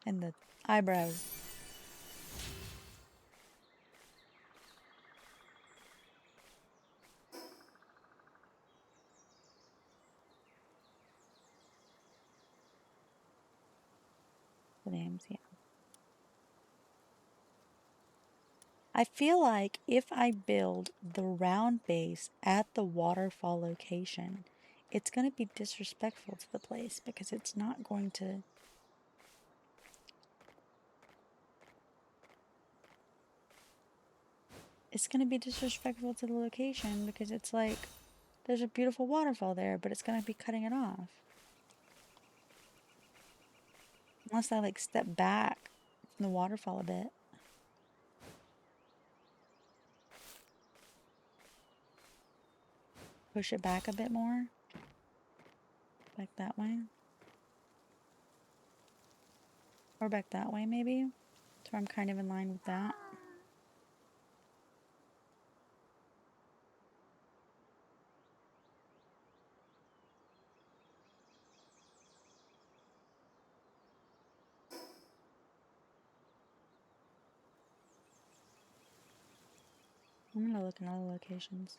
And the eyebrows. The names, yeah. I feel like if I build the round base at the waterfall location, it's going to be disrespectful to the place because it's not going to... It's going to be disrespectful to the location because it's like, there's a beautiful waterfall there, but it's going to be cutting it off. Unless I like step back from the waterfall a bit. Push it back a bit more. Back that way. Or back that way maybe. So I'm kind of in line with that. I'm gonna look in all the locations.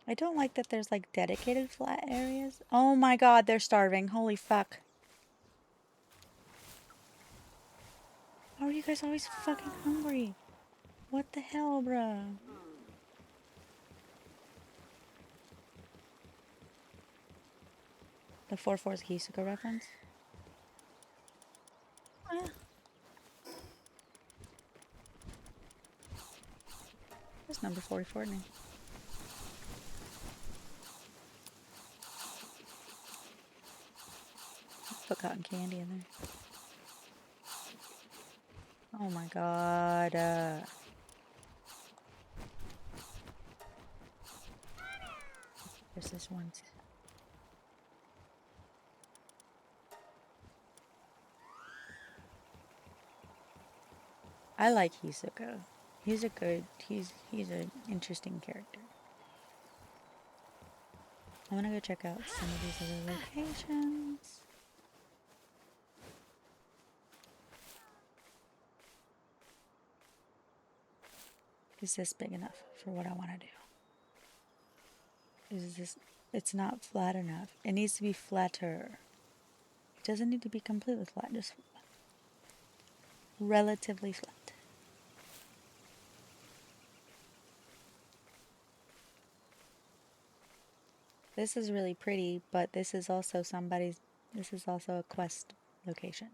I don't like that there's like dedicated flat areas. Oh my god, they're starving. Holy fuck. How are you guys always fucking hungry? What the hell, bruh? The 4-4 is a Hisuka reference? Oh, yeah. There's number 44 now. Let's put cotton candy in there. Oh my god. There's this one. I like Hisuka. He's an interesting character. I'm gonna go check out some of these other locations. Is this big enough for what I want to do? Is this... It's not flat enough. It needs to be flatter. doesn't need to be completely flat, just relatively flat. This is really pretty, but this is also a quest location.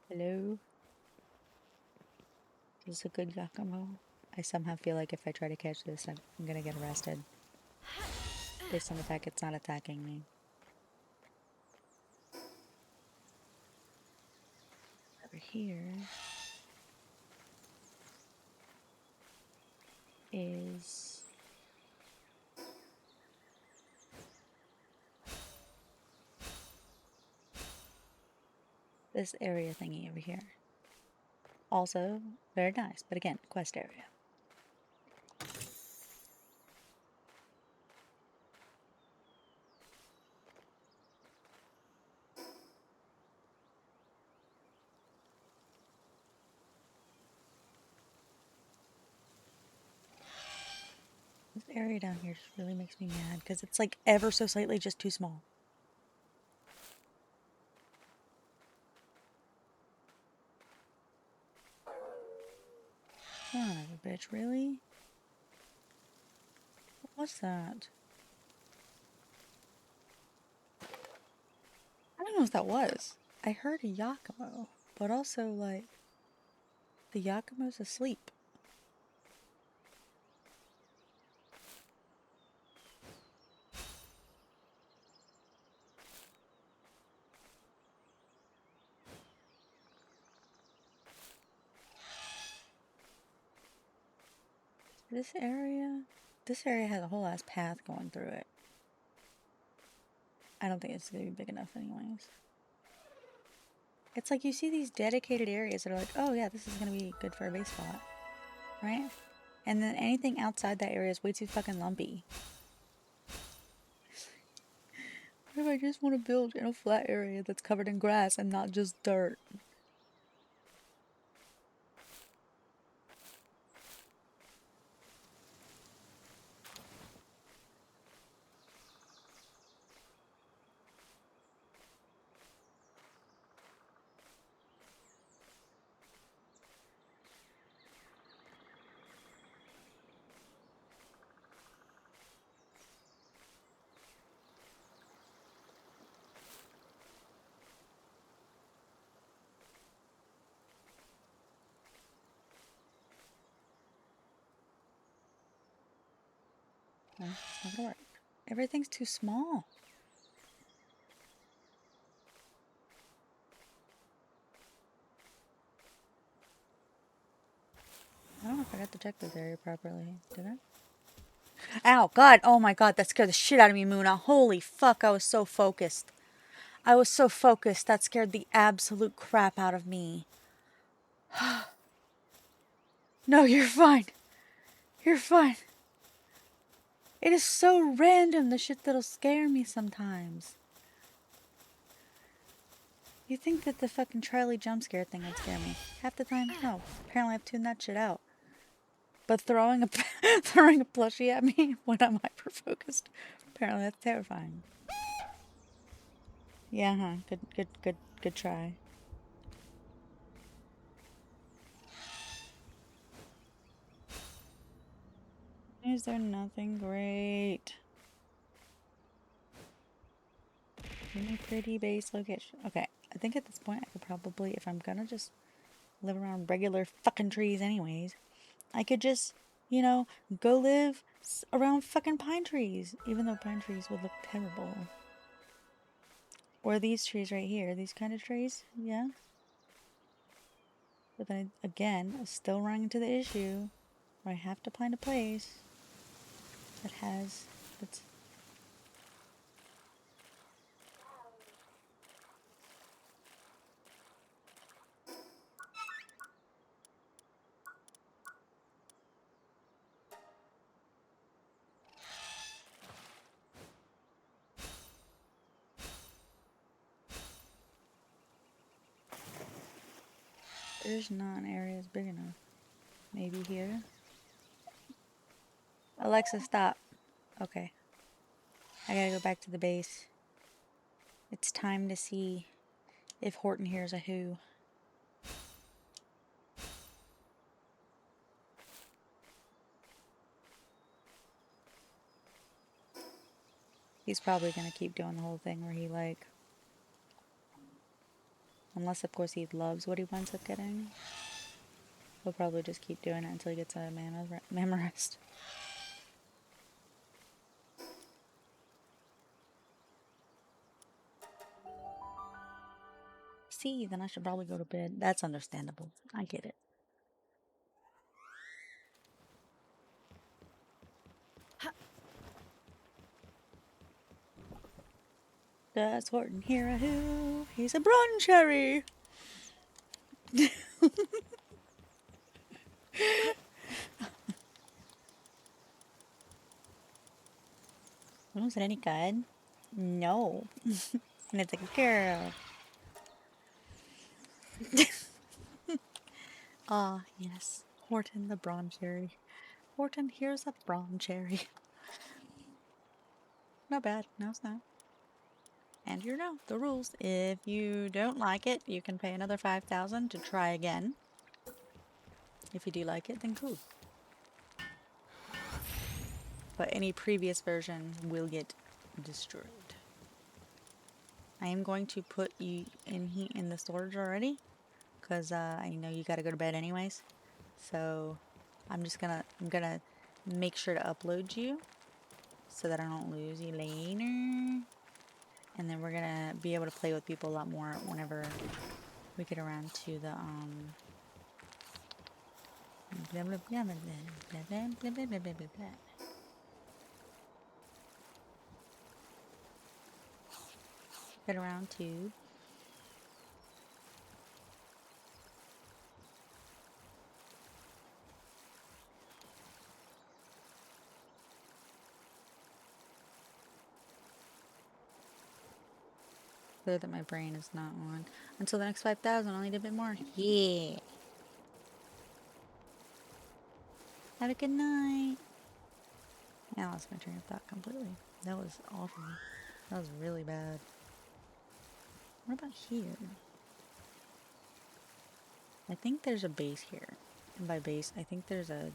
Hello? Is this a good Yakumo? I somehow feel like if I try to catch this, I'm gonna get arrested. Based on the fact it's not attacking me. Over here is this area thingy over here. Also very nice, but again, quest area. This area down here just really makes me mad because it's like ever so slightly just too small. Son of a bitch, really? What's that? I don't know what that was. I heard a Yakumo, but also like the Yakumo's asleep. This area has a whole ass path going through it. I don't think it's gonna be big enough anyways. It's like you see these dedicated areas that are like, oh yeah, this is gonna be good for a base spot, right? And then anything outside that area is way too fucking lumpy. What if I just want to build in a flat area that's covered in grass and not just dirt? No, it's not gonna work. Everything's too small. I don't know if I got to check this area properly. Did I? Ow, God. Oh my God, that scared the shit out of me, Muna. Holy fuck, I was so focused. I was so focused, that scared the absolute crap out of me. No, you're fine. You're fine. It is so random, the shit that'll scare me sometimes. You think that the fucking Charlie jump scare thing would scare me? Half the time, no. Apparently I've tuned that shit out. But throwing a plushie at me when I'm hyper focused, apparently that's terrifying. Yeah, huh? Good try. Is there nothing great? Any pretty base location? Okay, I think at this point I could probably, if I'm gonna just live around regular fucking trees anyways, I could just, you know, go live around fucking pine trees, even though pine trees would look terrible. Or these trees right here, these kind of trees, yeah. But then again, I'm still running into the issue where I have to find a place that that's. There's not an area big enough. Maybe here. Alexa, stop. Okay. I gotta go back to the base. It's time to see if Horton hears a who. He's probably gonna keep doing the whole thing where he like... Unless of course he loves what he winds up getting. He'll probably just keep doing it until he gets a mana rest. See, then I should probably go to bed. That's understandable. I get it. Does Horton hear a who? He's a broncherry. Was it any good? No. And it's like, girl. Ah, yes. Horton the broncherry. Horton, here's a broncherry. Not bad. No, it's not. And you know the rules. If you don't like it, you can pay another 5,000 to try again. If you do like it, then cool. But any previous version will get destroyed. I am going to put you in the storage already, because I know you gotta go to bed anyways. So I'm gonna make sure to upload you so that I don't lose you later. And then we're gonna be able to play with people a lot more whenever we get around to the blah blah blah blah blah blah blah blah blah blah blah blah. Get around to clear that my brain is not on until the next 5,000. Only did a bit more. Yeah. Have a good night. Yeah, I lost my train of thought completely. That was awful. That was really bad. What about here? I think there's a base here. And by base, I think there's a...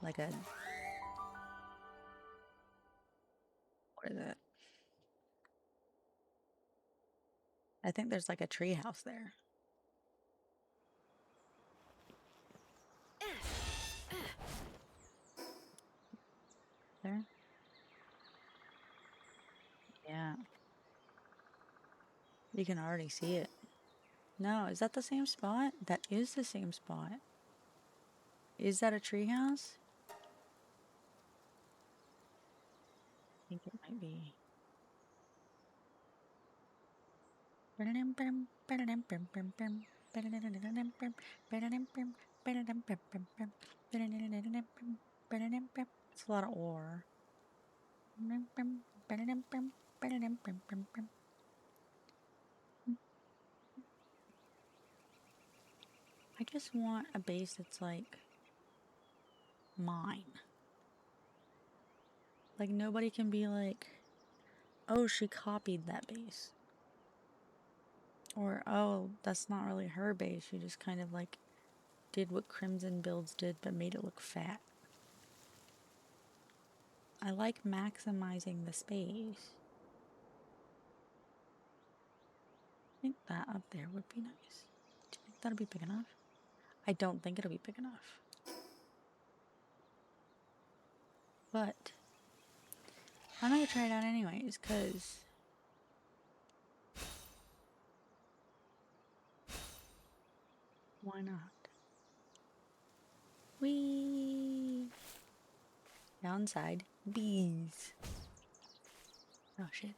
Like a... What is it? I think there's like a tree house there. There? Yeah. You can already see it. No, is that the same spot? That is the same spot. Is that a tree house? I think it might be. It's a lot of ore. I just want a base that's like mine. Like nobody can be like, oh, she copied that base. Or, oh, that's not really her base. She just kind of like did what Crimson Builds did but made it look fat. I like maximizing the space. I think that up there would be nice. Do you think that'll be big enough? I don't think it'll be big enough. But I'm gonna try it out anyways, because why not? Whee! Downside, bees. Oh shit.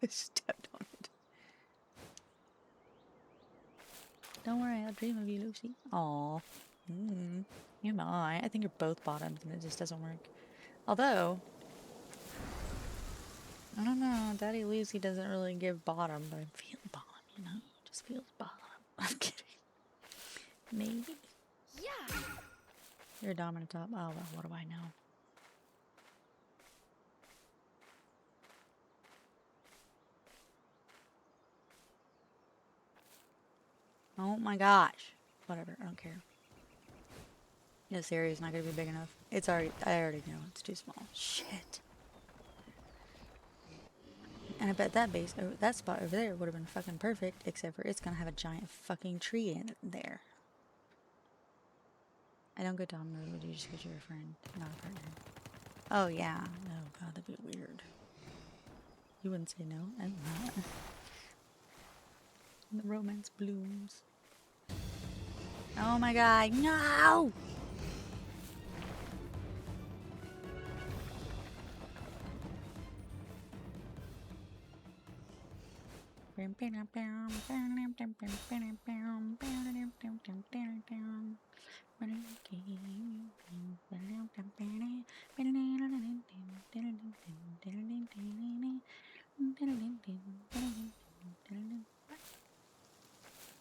I stepped on it. Don't worry, I'll dream of you, Lucy. Aw. You know, I think you're both bottoms and it just doesn't work. Although, I don't know, Daddy Lucy doesn't really give bottom, but I feel bottom, you know? Just feels bottom. I'm kidding. Maybe. Yeah. You're a dominant top. Oh, well, what do I know? Oh my gosh. Whatever, I don't care. This area is not going to be big enough. It's already, I already know it's too small. Shit. And I bet that base, that spot over there would have been fucking perfect, except for it's going to have a giant fucking tree in there. I don't go down the road, you just because you're a friend, not a partner. Oh yeah. Oh god, that'd be weird. You wouldn't say no. I'm not. The romance blooms. Oh my god, no!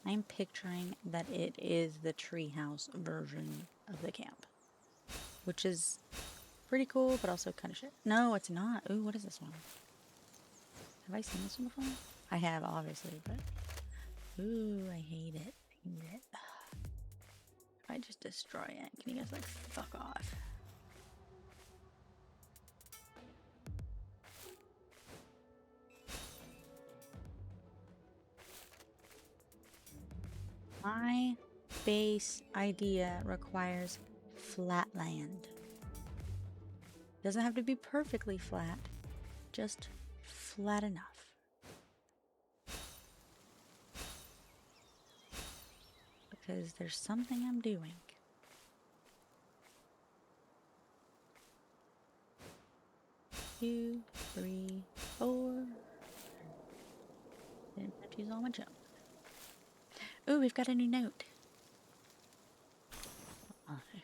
I'm picturing that it is the treehouse version of the camp, which is pretty cool, but also kind of shit. No, it's not. Ooh, what is this one? Have I seen this one before? I have, obviously, but ooh, I hate it. I hate it. If I just destroy it, can you guys like fuck off? My base idea requires flat land. Doesn't have to be perfectly flat, just flat enough. Because there's something I'm doing. Two, three, four. Didn't have to use all my jump. Ooh, we've got a new note. Okay.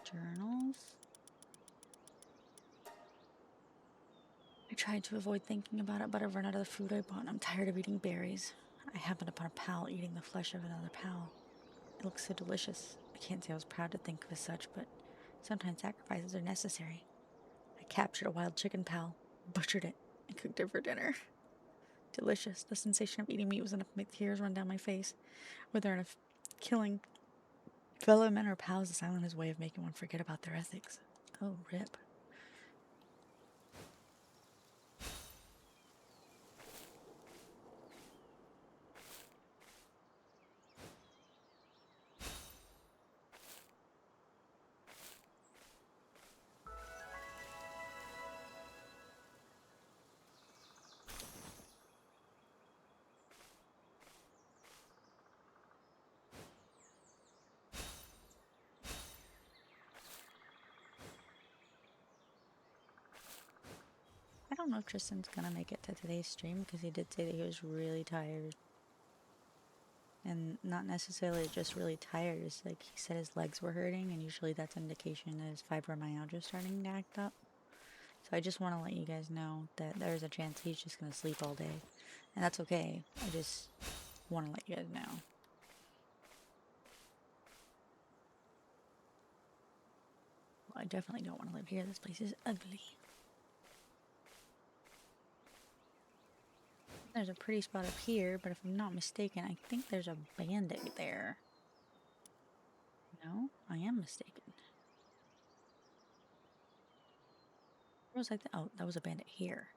Journals. I tried to avoid thinking about it, but I've run out of the food I bought and I'm tired of eating berries. I happened upon a pal eating the flesh of another pal. It looks so delicious. I can't say I was proud to think of as such, but sometimes sacrifices are necessary. I captured a wild chicken pal, butchered it, and cooked it for dinner. Delicious. The sensation of eating meat was enough to make tears run down my face. Whether enough killing fellow men or pals, the silent is a way of making one forget about their ethics. Oh, rip. I don't know if Tristan's gonna make it to today's stream because he did say that he was really tired. And not necessarily just really tired, it's like he said his legs were hurting, and usually that's an indication that his fibromyalgia is starting to act up. So I just want to let you guys know that there's a chance he's just gonna sleep all day. And that's okay. I just want to let you guys know. Well, I definitely don't want to live here. This place is ugly. There's a pretty spot up here, but if I'm not mistaken, I think there's a bandit there. No, I am mistaken. Where was I? Oh, that was a bandit here.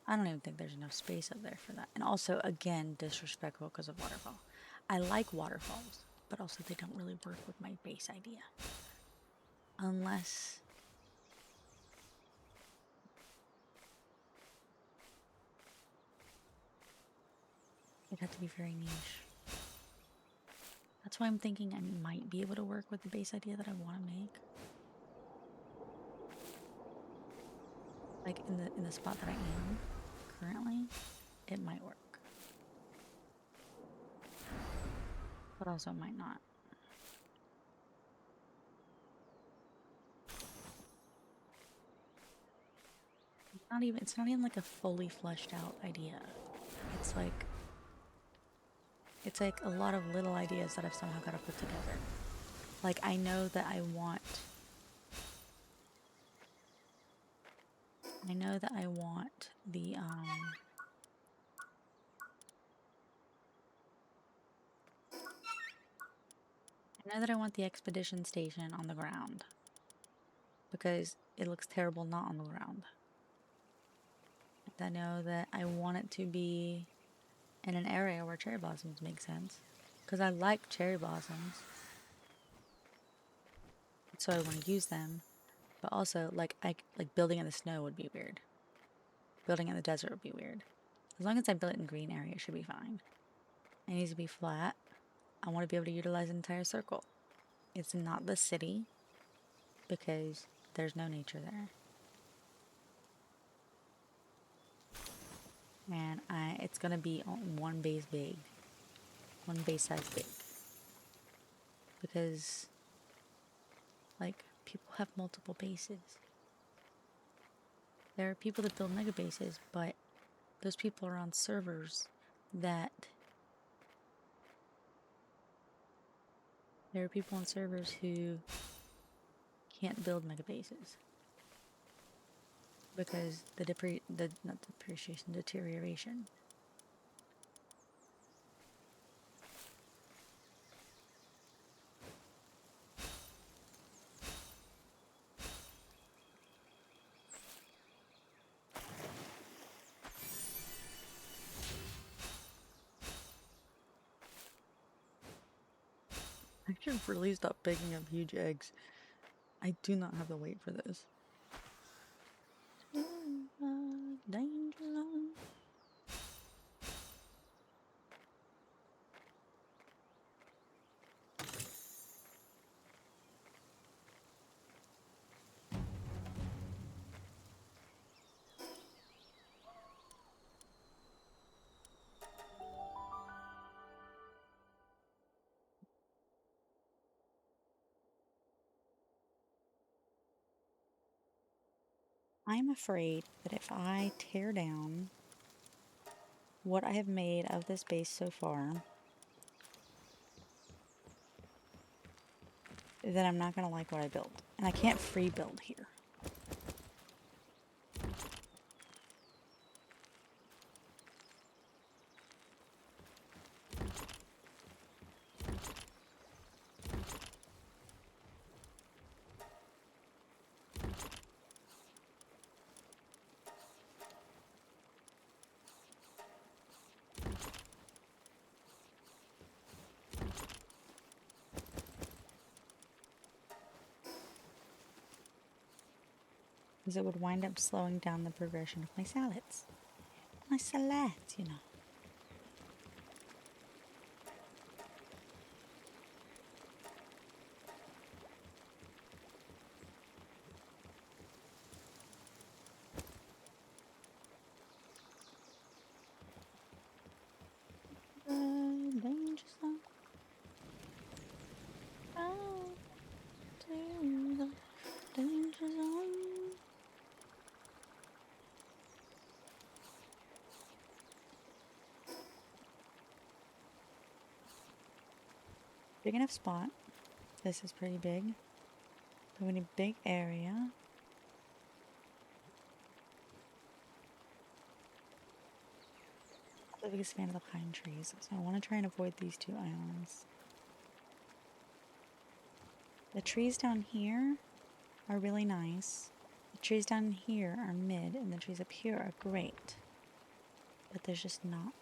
I don't even think there's enough space up there for that. And also, again, disrespectful because of waterfall. I like waterfalls, but also they don't really work with my base idea. Unless... it'd have to be very niche. That's why I'm thinking I might be able to work with the base idea that I want to make. Like in the spot that I am currently, it might work. But also it might not. It's not even like a fully fleshed out idea. It's like a lot of little ideas that I've somehow got to put together. Like I know that I want the I know that I want the expedition station on the ground because it looks terrible not on the ground. And I know that I want it to be in an area where cherry blossoms make sense because I like cherry blossoms. So I want to use them, but also like building in the snow would be weird. Building in the desert would be weird. As long as I build it in green area, it should be fine. It needs to be flat. I want to be able to utilize an entire circle. It's not the city because there's no nature there. And it's gonna be on one base big. One base size big. Because like people have multiple bases. There are people that build mega bases, but those people are on servers that there are people on servers who can't build mega bases because deterioration. I should really stop picking up huge eggs. I do not have the weight for this. Danger zone. I'm afraid that if I tear down what I have made of this base so far, then I'm not going to like what I built. And I can't free build here. Because it would wind up slowing down the progression of my salads. My salads, you know. Danger zone. Oh, to the danger zone. Big enough spot. This is pretty big. But we need a big area. I'm the biggest fan of the pine trees, so I want to try and avoid these two islands. The trees down here are really nice. The trees down here are mid, and the trees up here are great. But there's just not.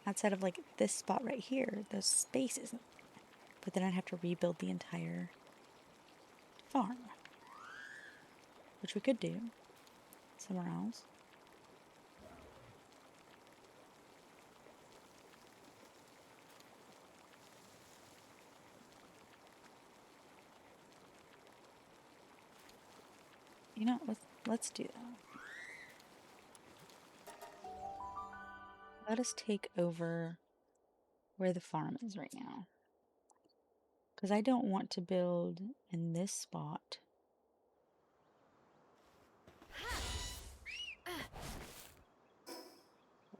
Outside of like this spot right here, the space isn't. But then I'd have to rebuild the entire farm. Which we could do somewhere else. You know, let's do that. Let us take over where the farm is right now. Because I don't want to build in this spot.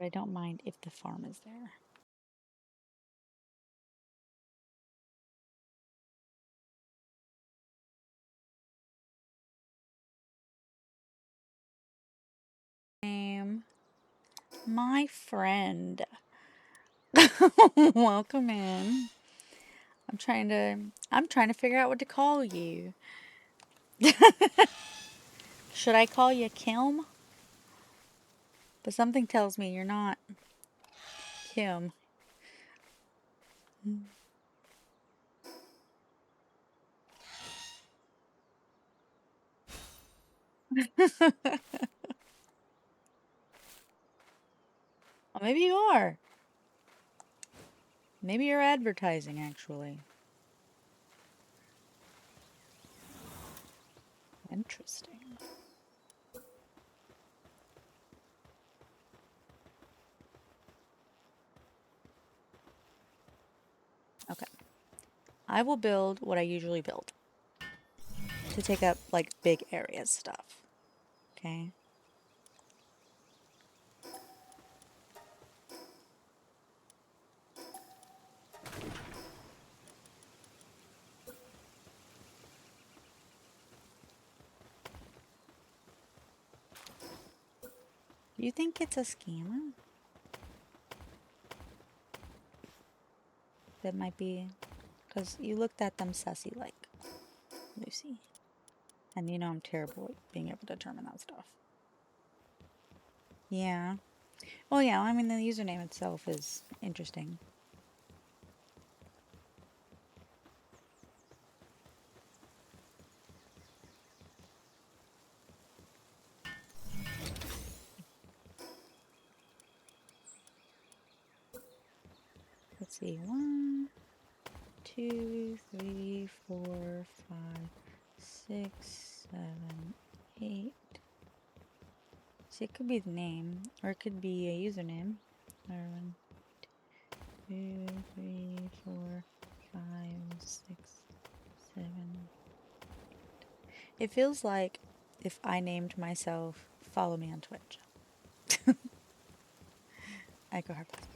But I don't mind if the farm is there. My friend. Welcome in. I'm trying to figure out what to call you. Should I call you Kim? But something tells me you're not Kim. Well, maybe you are. Maybe you're advertising, actually. Interesting. Okay. I will build what I usually build to take up, like, big areas stuff. Okay? Do you think it's a scammer? That might be... Because you looked at them sussy like, Lucy. And you know I'm terrible at being able to determine that stuff. Yeah. Well, yeah, I mean, the username itself is interesting. Let's see. 1, 2, 3, 4, 5, 6, 7, 8. See, it could be the name, or it could be a username. 1, 2, 3, 4, 5, 6, 7. It feels like if I named myself, follow me on Twitch. Aiko Heartblossom.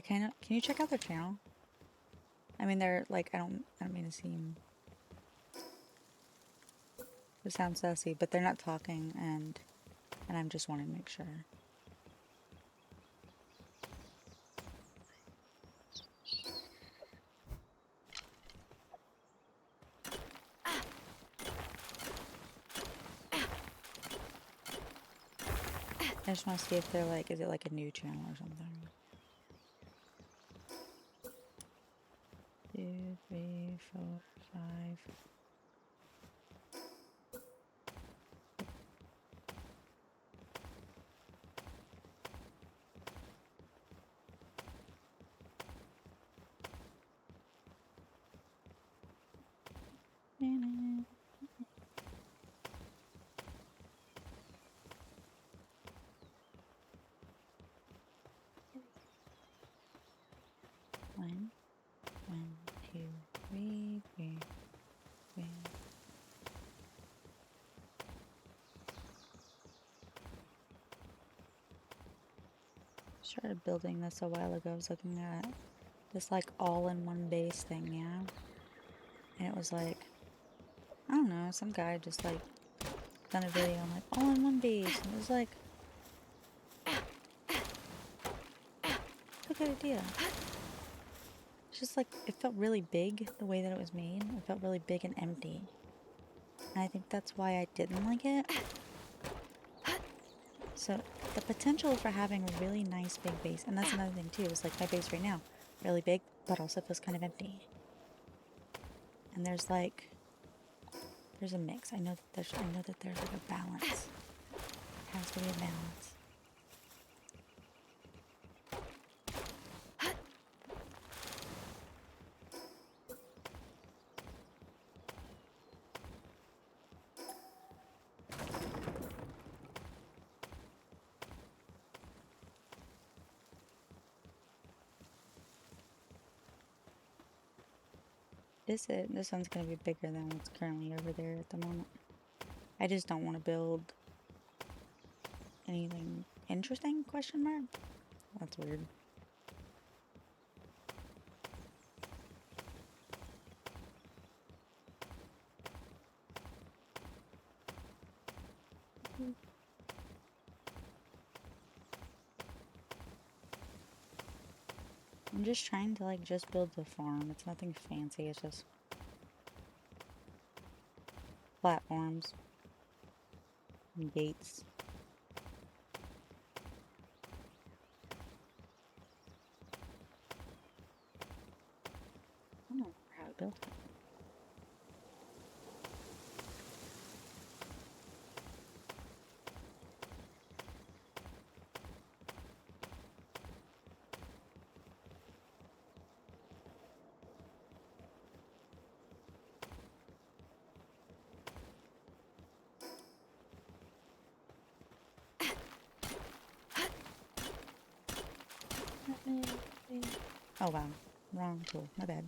Can you check out their channel? I mean, they're like, I don't mean to seem, it sounds sassy, but they're not talking, and I'm just wanting to make sure. I just want to see if they're like, is it like a new channel or something? 2, 3, 4, 5. One, 2, 3, 3, 3. Started building this a while ago. I was looking at this like all-in-one base thing, yeah. And it was like, I don't know, some guy just like done a video on like all-in-one base, and it was like a good idea. It's just like it felt really big the way that it was made. It felt really big and empty. And I think that's why I didn't like it. So the potential for having a really nice big base, and that's another thing too, is like my base right now, really big, but also feels kind of empty. And there's like, there's a mix. I know that there's like a balance. It has to be a balance. this one's gonna be bigger than what's currently over there at the moment. I just don't want to build anything interesting, question mark? That's weird. I'm just trying to like just build the farm. It's nothing fancy, it's just platforms and gates. I don't remember how I built it. Oh wow, wrong tool, my bad.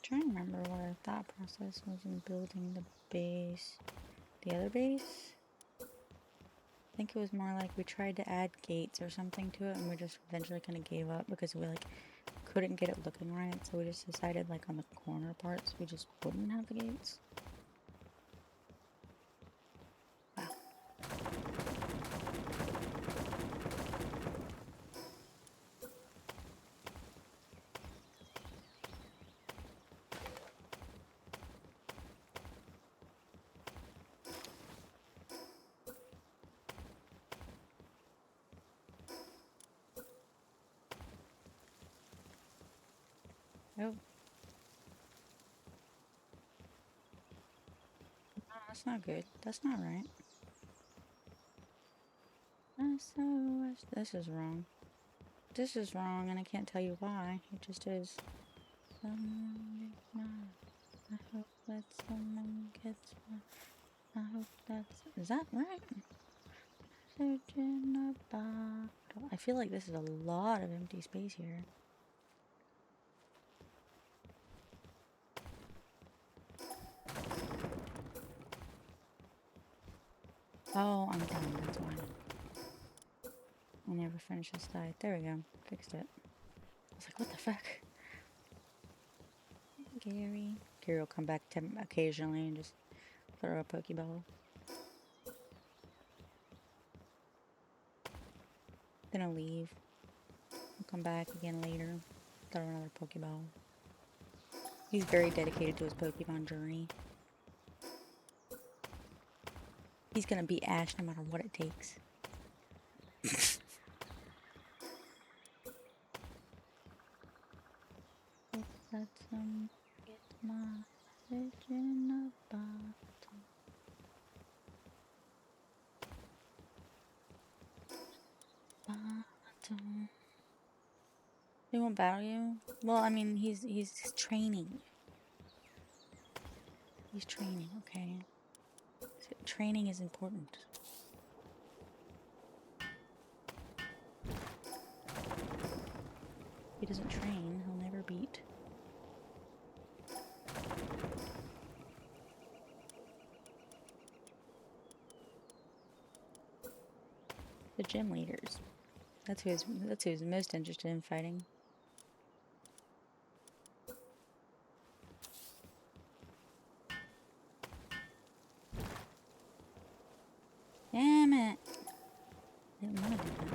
Trying to remember what our thought process was in building the base. The other base? I think it was more like we tried to add gates or something to it and we just eventually kind of gave up because we like couldn't get it looking right, so we just decided like on the corner parts we just wouldn't have the gates. Wow. Oh. No, that's not good. That's not right. This is wrong. This is wrong and I can't tell you why. It just is. I hope that someone gets my... I hope that's... Is that right? Searching a bottle. I feel like this is a lot of empty space here. Oh, I'm done. That's why. I never finished this side. There we go. Fixed it. I was like, what the fuck? Gary. Gary will come back occasionally and just throw a Pokeball. Then I'll leave. I'll come back again later. Throw another Pokeball. He's very dedicated to his Pokemon journey. He's gonna beat Ash no matter what it takes. Hope that someone gets my message in a bottle. Bottle. They won't battle you? Well, I mean, he's training. He's training, okay. So training is important. If he doesn't train, he'll never beat. gym leaders. That's who's most interested in fighting. Damn it! Didn't want to do that.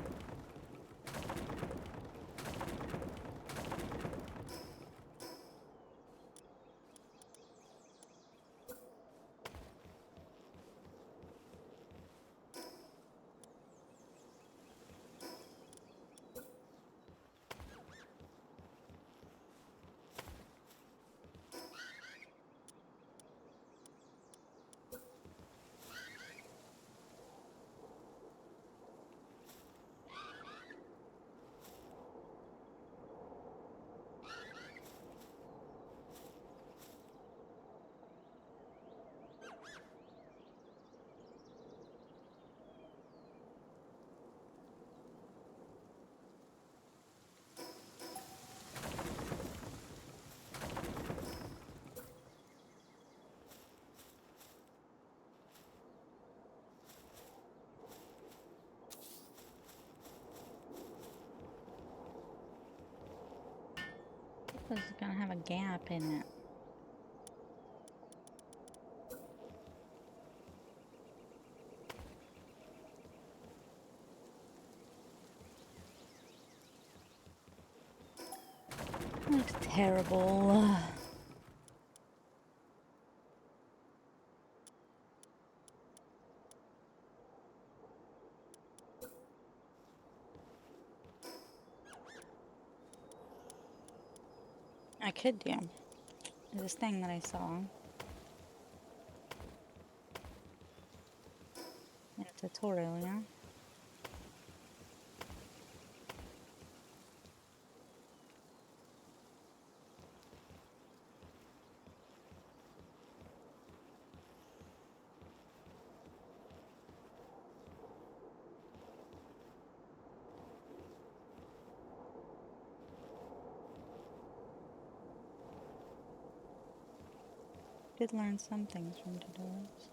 This is gonna have a gap in it. Looks terrible. I could do this thing that I saw in a tutorial, yeah? Did learn some things from tutorials.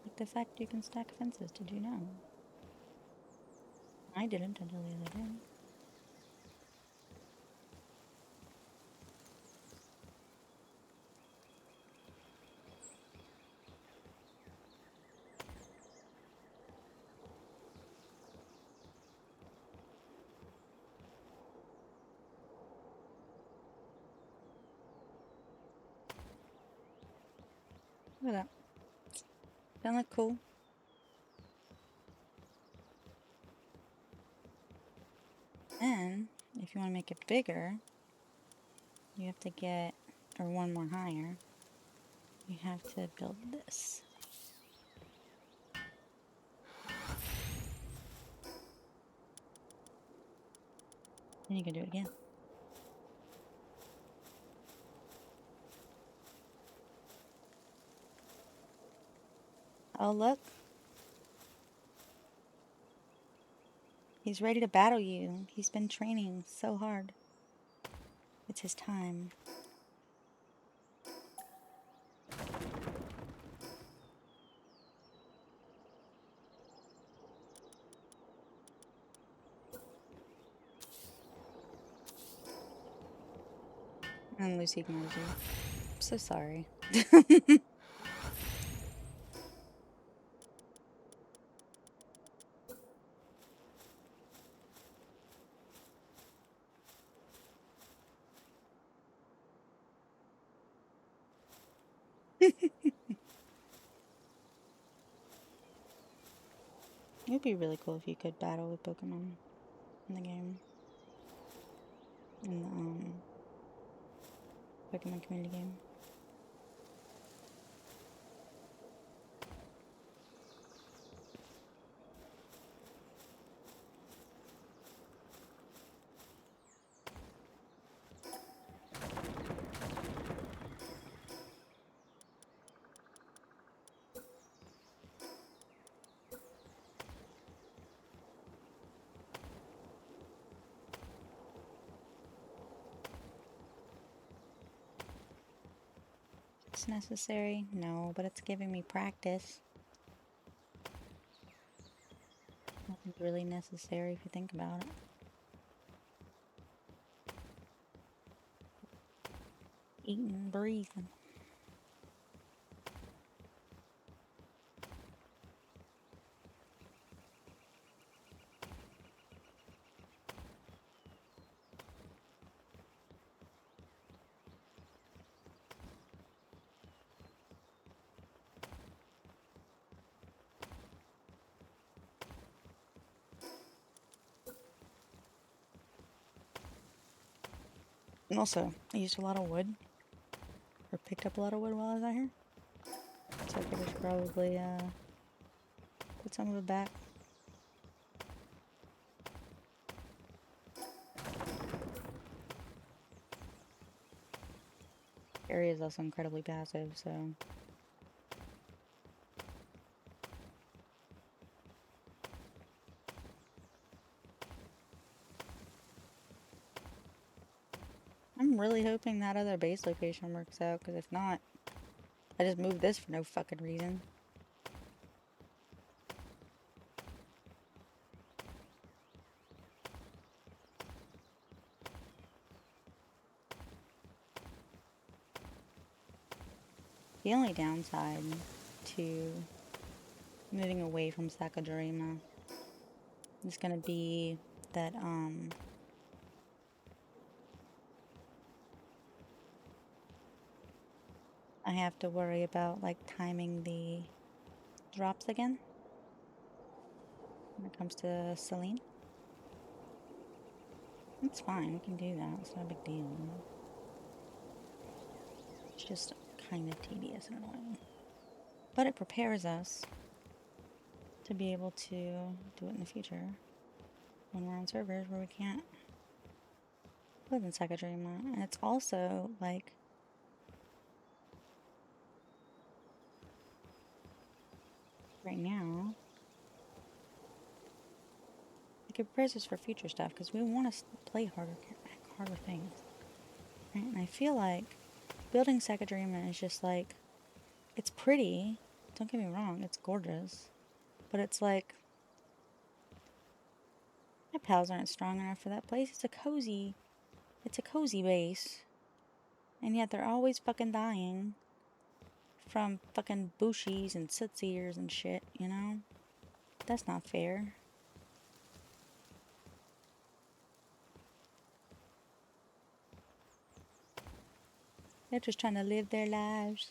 Like the fact you can stack fences, did you know? I didn't until the other day. Look at that. Doesn't that look cool? And if you want to make it bigger, you have to get, or one more higher, you have to build this. Then you can do it again. Oh, look. He's ready to battle you. He's been training so hard. It's his time. And Lucy ignores you. I'm so sorry. It would be really cool if you could battle with Pokemon in the game. In the Pokemon community game. It's necessary? No, but it's giving me practice. Nothing really necessary if you think about it. Eating, breathing. And also, I used a lot of wood, or picked up a lot of wood while I was out here. So I think I should probably put some of it back. Area is also incredibly passive, so I'm really hoping that other base location works out, because if not, I just moved this for no fucking reason. The only downside to moving away from Sakajurima is gonna be that, I have to worry about, like, timing the drops again when it comes to Celine. It's fine, we can do that, it's not a big deal. It's just kind of tedious and annoying. But it prepares us to be able to do it in the future when we're on servers where we can't live in Sakajurima. And it's also, like, right now, like, it prepares us for future stuff, because we want to play harder things. Right? And I feel like building Sakajurima is just, like, it's pretty, don't get me wrong, it's gorgeous, but it's like, my pals aren't strong enough for that place. It's a cozy base, and yet they're always fucking dying from fucking bushies and sootsiers and shit, you know? That's not fair. They're just trying to live their lives,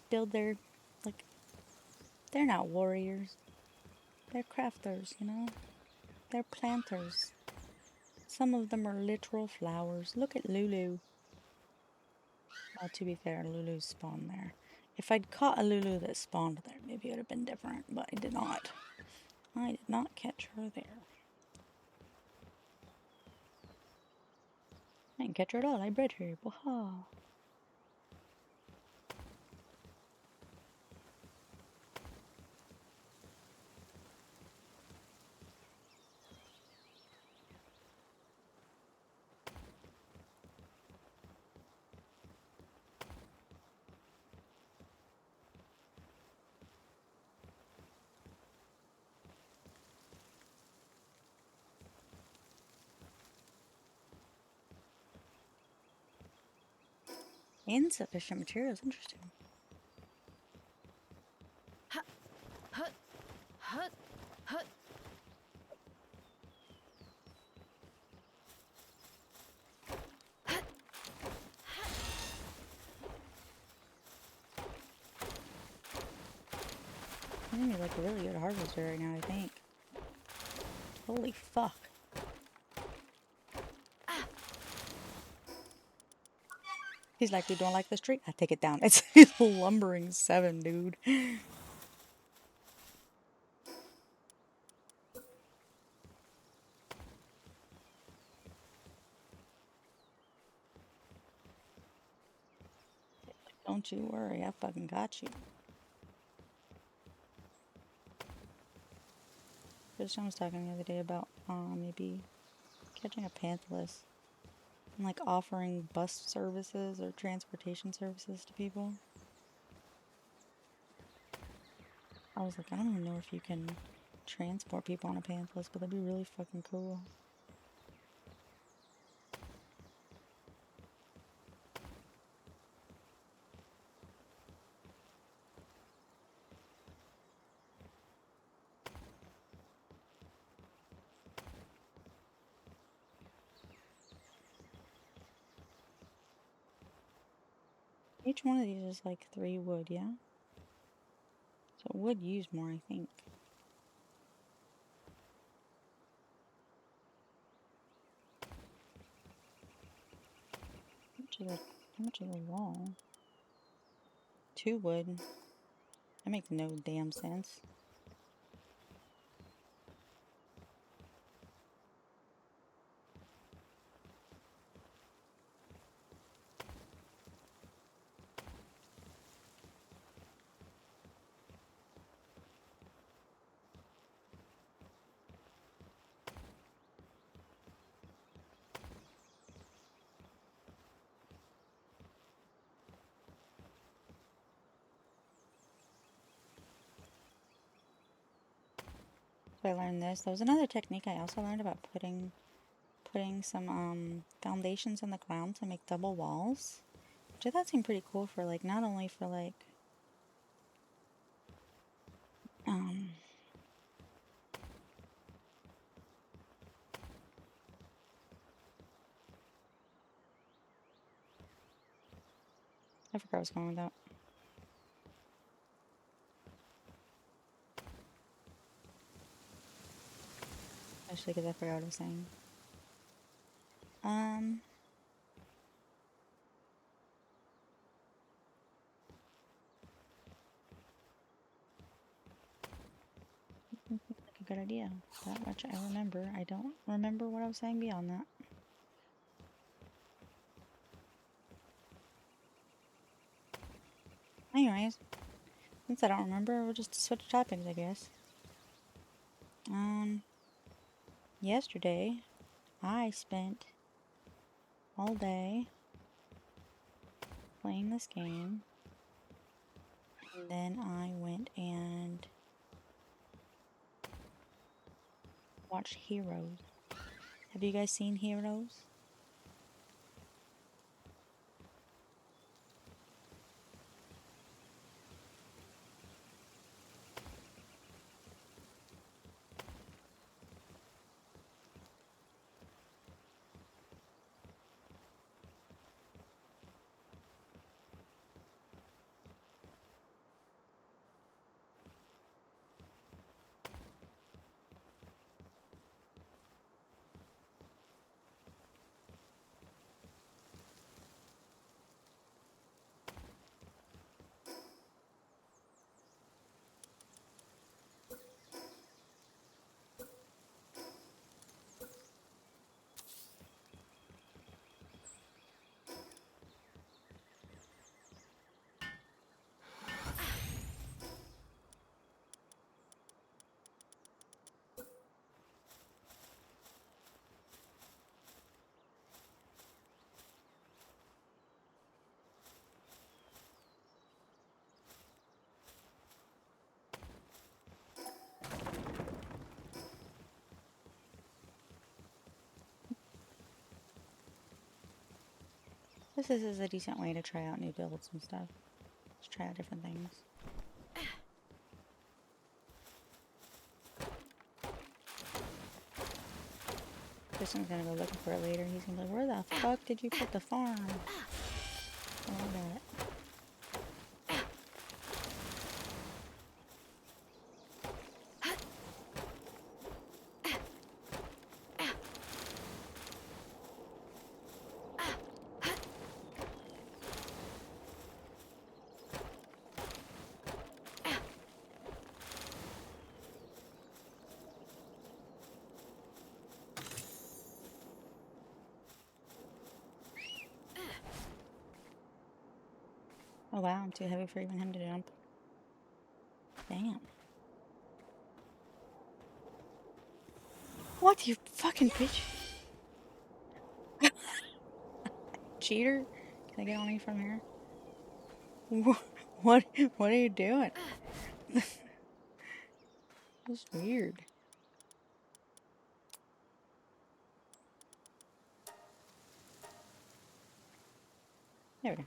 build their, like, they're not warriors. They're crafters, you know? They're planters. Some of them are literal flowers. Look at Lulu. Well, to be fair, Lulu spawned there. If I'd caught a Lulu that spawned there, maybe it would have been different, but I did not. I did not catch her there. I didn't catch her at all. I bred her. Waha. Insufficient materials. Interesting. I'm gonna be like a really good harvester right now, I think. Holy fuck. He's like, you don't like this tree? I take it down. It's lumbering 7, dude. Don't you worry, I fucking got you. Tristan was talking the other day about maybe catching a panthalus and like offering bus services or transportation services to people. I was like, I don't even know if you can transport people on a panthless, but that'd be really fucking cool. Each one of these is like 3 wood, yeah? So it would use more, I think. How much is a wall? 2 wood. That makes no damn sense. So I learned this. There was another technique I also learned about putting some foundations in the ground to make double walls. Which I thought seemed pretty cool for like not only for like I forgot what I was going with that. Actually, because I forgot what I was saying. Like a good idea. That much I remember. I don't remember what I was saying beyond that. Anyways, since I don't remember, we'll just switch topics, I guess. Yesterday, I spent all day playing this game, and then I went and watched Heroes. Have you guys seen Heroes? This is a decent way to try out new builds and stuff. Just try out different things. Tristan's gonna go looking for it later. He's gonna be like, where the fuck did you put the farm? Oh, I got it. Oh wow, I'm too heavy for even him to jump. Damn. What, you fucking bitch? Cheater? Can I get on you from here? What are you doing? It's weird. There we go.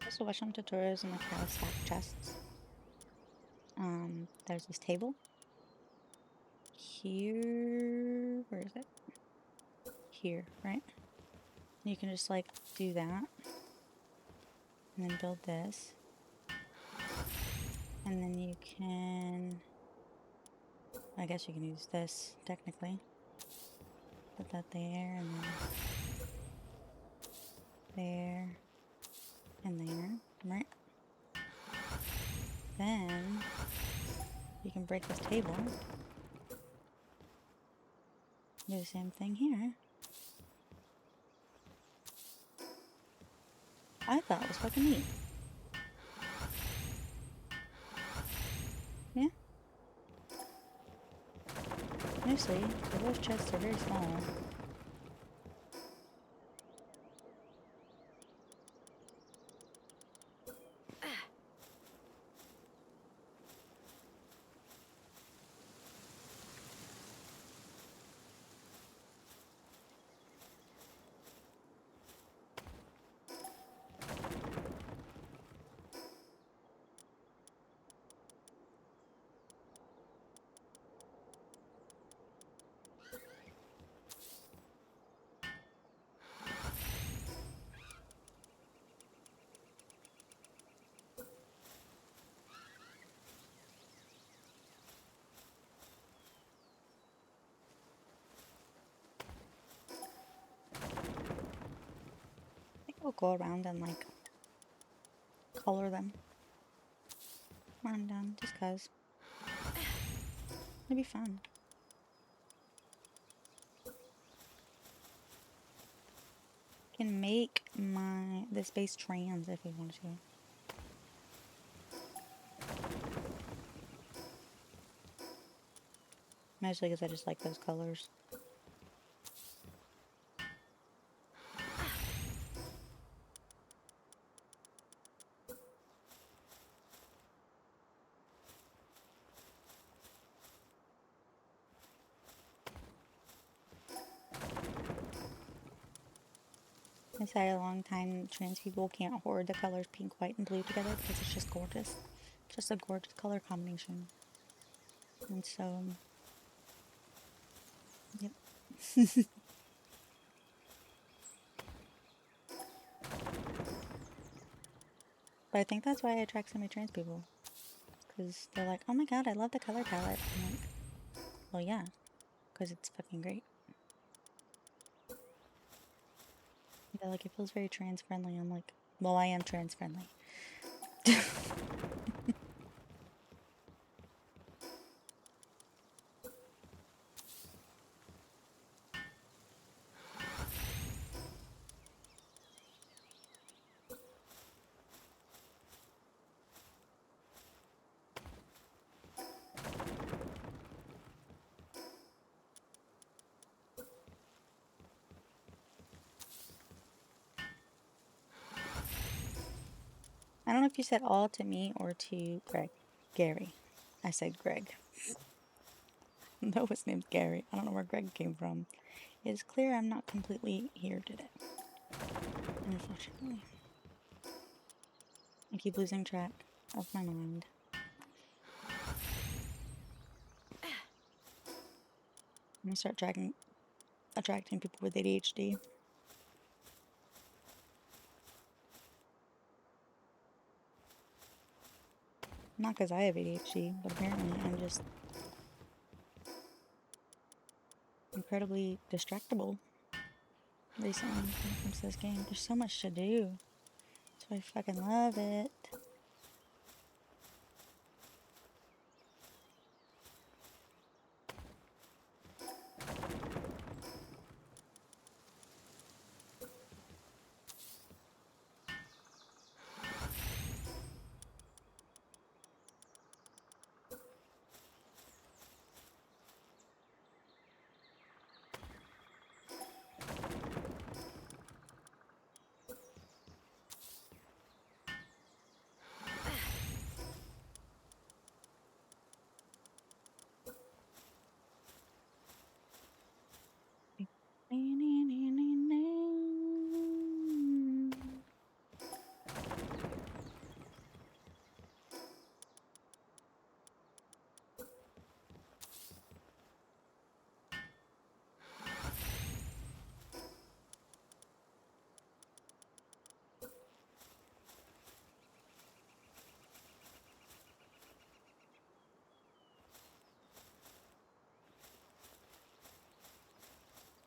Also watch some tutorials on like how to stack chests. There's this table. Here, where is it? Here, right? You can just like do that. And then build this. And then you can, I guess you can use this technically. Put that there and then there and there, right? Then you can break this table. Do the same thing here. I thought it was fucking neat. Yeah. Mostly, those chests are very small. I think we'll go around and like color them. Run down, just cause. It'd be fun. Can make this base trans if we want to. Mostly because I just like those colors. I decided a long time trans people can't hoard the colors pink, white, and blue together because it's just gorgeous. Just a gorgeous color combination. And so, yep. But I think that's why I attract so many trans people. Because they're like, oh my god, I love the color palette. I'm like, well, yeah. Because it's fucking great. Yeah, like, it feels very trans friendly. I'm like, well, I am trans friendly. I don't know if you said all to me or to Gary. I said Greg. No, his name's Gary. I don't know where Greg came from. It is clear I'm not completely here today. Unfortunately. I keep losing track of my mind. I'm gonna start attracting people with ADHD. Not because I have ADHD, but apparently I'm just incredibly distractible recently when it comes to this game. There's so much to do. That's why I fucking love it.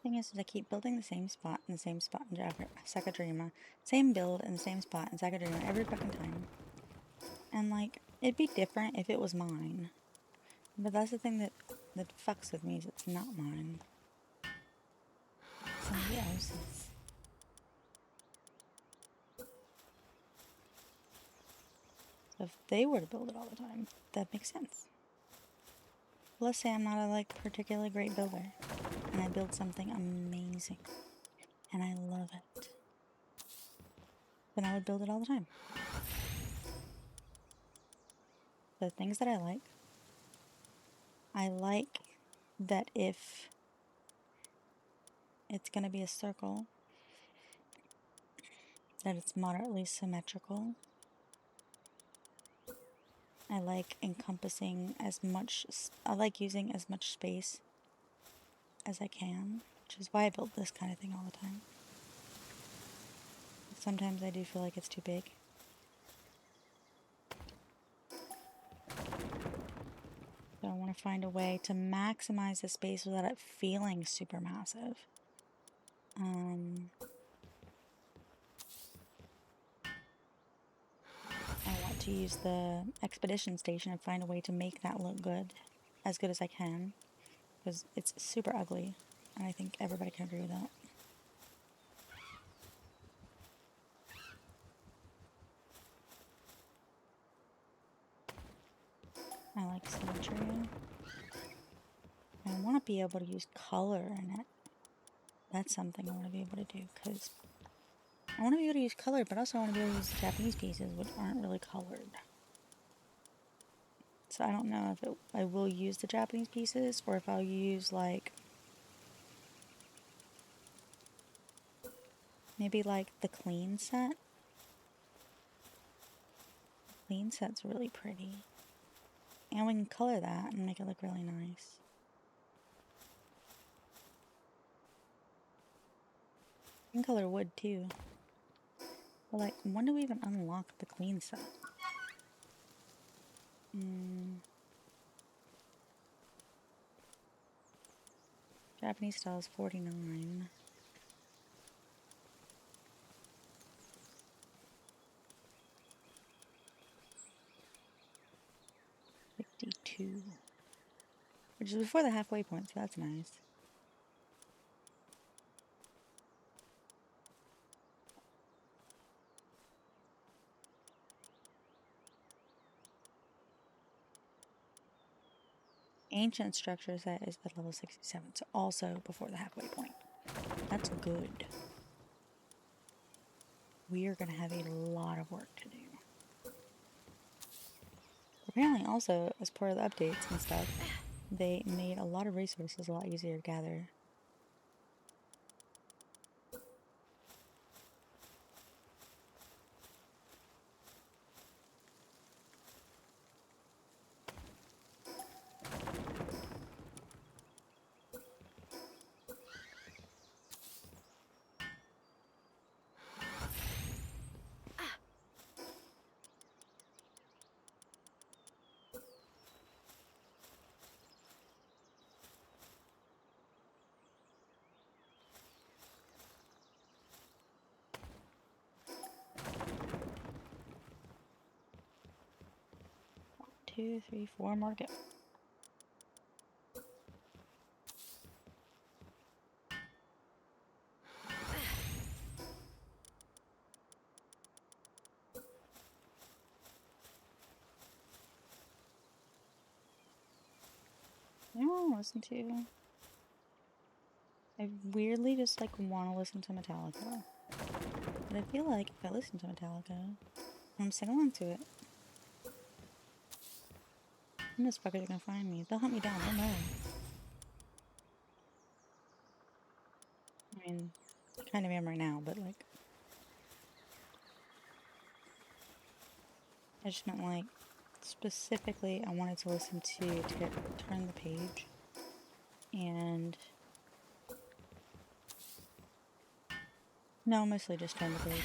Thing is, I keep building the same spot in the same spot in Sakadrima. Same build in the same spot in Sakadrima every fucking time. And like, it'd be different if it was mine. But that's the thing that fucks with me, is it's not mine. It's somebody else's. So if they were to build it all the time, that makes sense. Let's say I'm not a like particularly great builder, and I build something amazing, and I love it. Then I would build it all the time. The things that I like that if it's gonna be a circle, that it's moderately symmetrical. I like encompassing as much, I like using as much space as I can, which is why I build this kind of thing all the time. Sometimes I do feel like it's too big. So I want to find a way to maximize the space without it feeling super massive. I want to use the expedition station and find a way to make that look good, as good as I can, because it's super ugly, and I think everybody can agree with that. I like symmetry. I want to be able to use color in it. That's something I want to be able to do, because I want to be able to use color, but also I want to be able to use the Japanese pieces, which aren't really colored. So I don't know if I will use the Japanese pieces, or if I'll use like maybe like the clean set. The clean set's really pretty, and we can color that and make it look really nice. We can color wood too. But like, when do we even unlock the clean set? Japanese style is 49. $52. Which is before the halfway point, so that's nice. Ancient structure set is at level 67, so also before the halfway point. That's good. We are going to have a lot of work to do. Apparently also, as part of the updates and stuff, they made a lot of resources a lot easier to gather. 2, 3, 4 more to go. I don't want to listen to. I weirdly just like want to listen to Metallica. But I feel like if I listen to Metallica, I'm sing along to it. And those fuckers are gonna find me. They'll hunt me down. They'll know. I mean, I kind of am right now, but like, I just meant like, specifically, I wanted to listen to Turn the Page. And no, mostly just Turn the Page.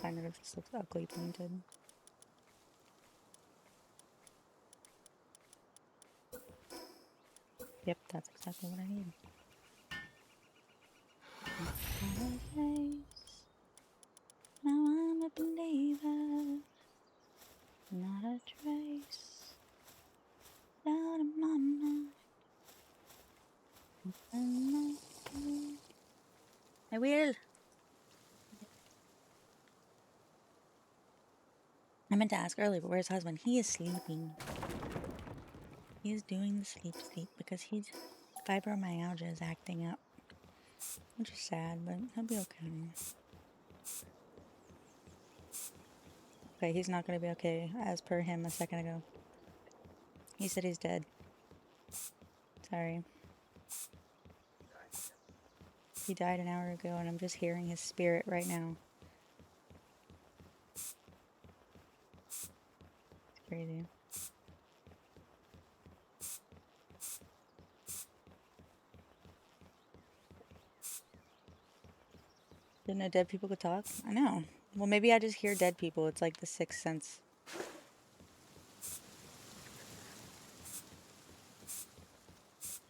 I know this looks ugly painted. Yep, that's exactly what I need. Now I'm a believer, not a trace out of my mind. I will. I meant to ask earlier, but where's husband? He is sleeping. He is doing the sleep because his fibromyalgia is acting up. Which is sad, but he'll be okay. Okay, he's not gonna be okay, as per him a second ago. He said he's dead. Sorry. He died an hour ago, and I'm just hearing his spirit right now. It's crazy. Didn't know dead people could talk? I know. Well, maybe I just hear dead people. It's like the sixth sense.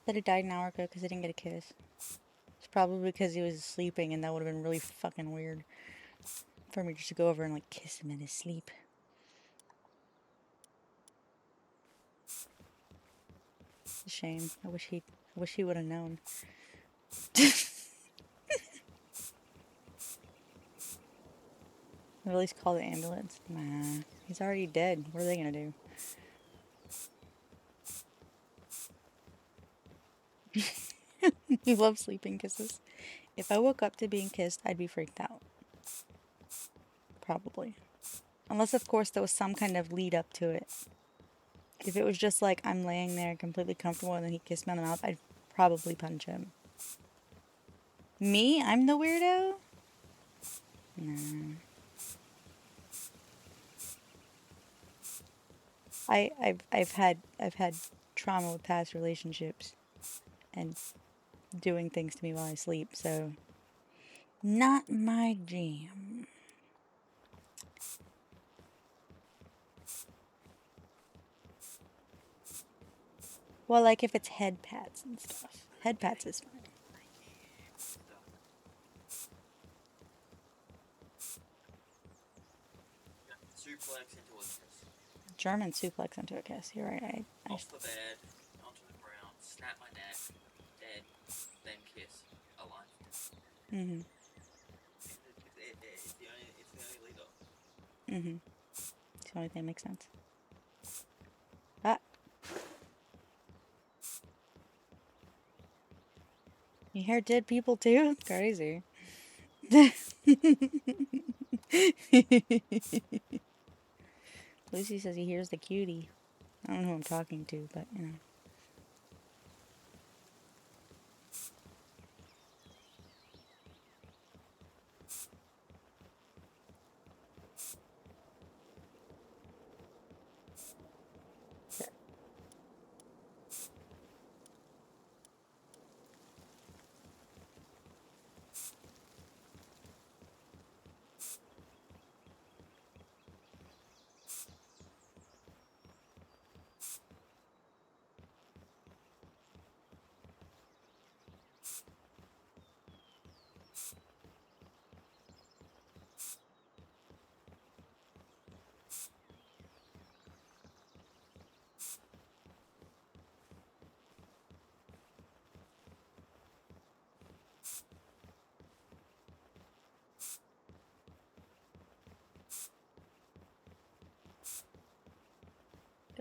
Said he died an hour ago because he didn't get a kiss. It's probably because he was sleeping, and that would have been really fucking weird for me just to go over and like kiss him in his sleep. It's a shame. I wish he would have known. At least call the ambulance. Nah, he's already dead. What are they gonna do? You love sleeping kisses. If I woke up to being kissed, I'd be freaked out. Probably. Unless, of course, there was some kind of lead up to it. If it was just like I'm laying there completely comfortable and then he kissed me on the mouth, I'd probably punch him. Me? I'm the weirdo? No. I've had trauma with past relationships and doing things to me while I sleep, so not my jam. Well, like if it's head pats and stuff. Head pats is fine. Suplex into a kiss. German suplex into a kiss. You're right. Off the bed, onto the ground, snap my neck, dead, then kiss, alive. Mm-hmm. It's the only lead up. Mm-hmm. It's the only thing that makes sense. Ah. You hear dead people too? Crazy. Lucy says he hears the cutie. I don't know who I'm talking to, but you know.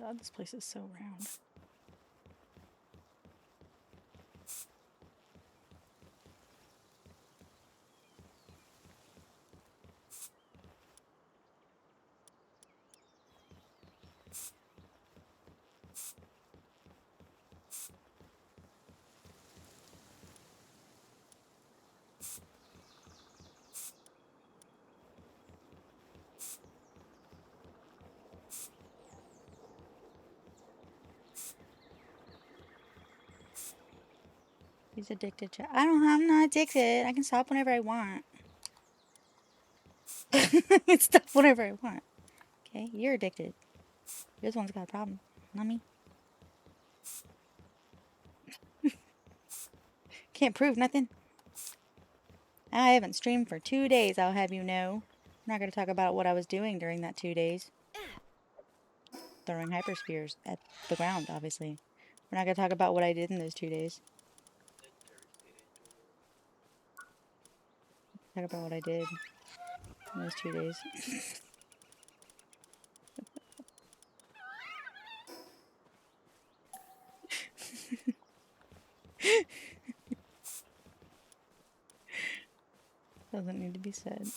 God, this place is so round. He's addicted to. I'm not addicted. I can stop whenever I want. I can stop whenever I want. Okay, you're addicted. You're the one's got a problem, not me. Can't prove nothing. I haven't streamed for 2 days, I'll have you know. I'm not going to talk about what I was doing during that 2 days. Throwing hyperspheres at the ground, obviously. We're not going to talk about what I did in those 2 days. Talk about what I did in those 2 days. Doesn't need to be said.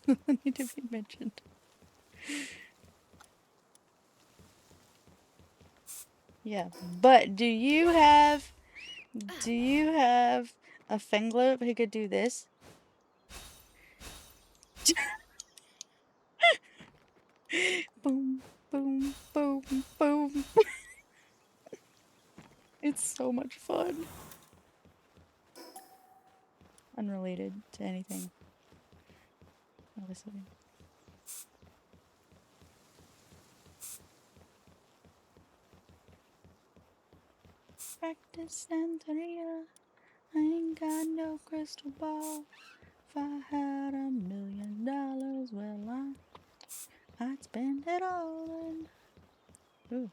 Doesn't need to be mentioned. Yeah, but do you have a Fenglobe who could do this? Boom, boom, boom, boom. It's so much fun. Unrelated to anything. Obviously. Practice Santeria. I ain't got no crystal ball. If I had $1 million, well, I'd spend it all in. Ooh.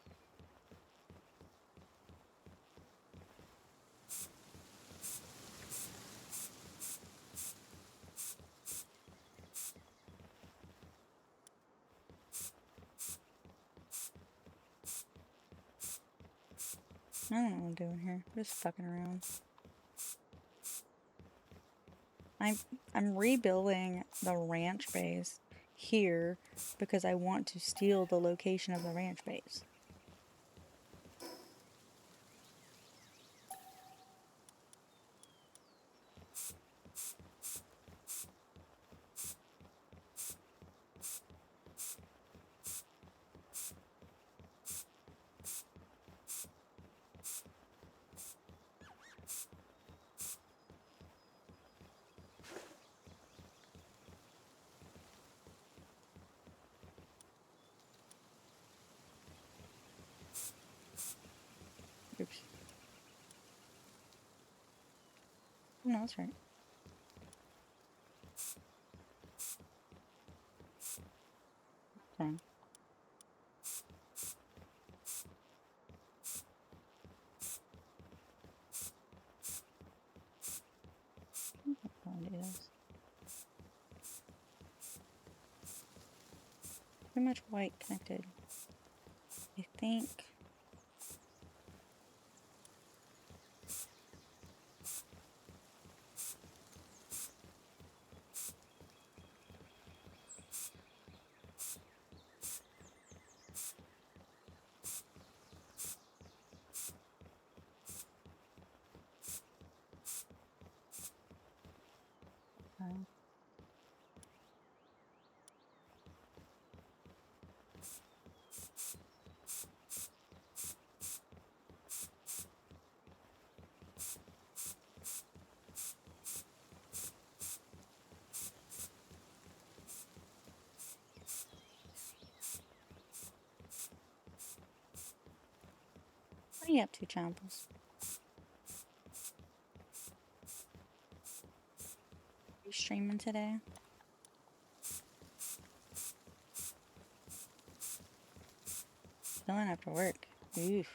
I don't know what I'm doing here. I'm just fucking around. I'm rebuilding the ranch base here because I want to steal the location of the ranch base. Oops. No, that's right. Wrong. I'll do this. Pretty much white connected. I think. What are you up to, Champles? Are you streaming today? Chilling after work. Oof.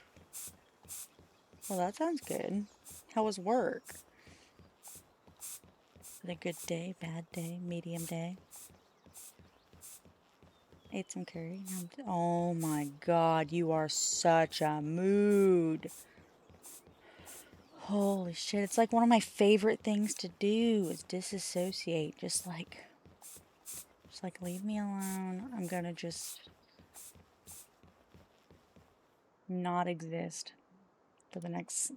Well, that sounds good. How was work? Was it a good day, bad day, medium day? Ate some curry. Oh my god, you are such a mood. Holy shit, it's like one of my favorite things to do is disassociate. Just like leave me alone. I'm gonna just not exist for the next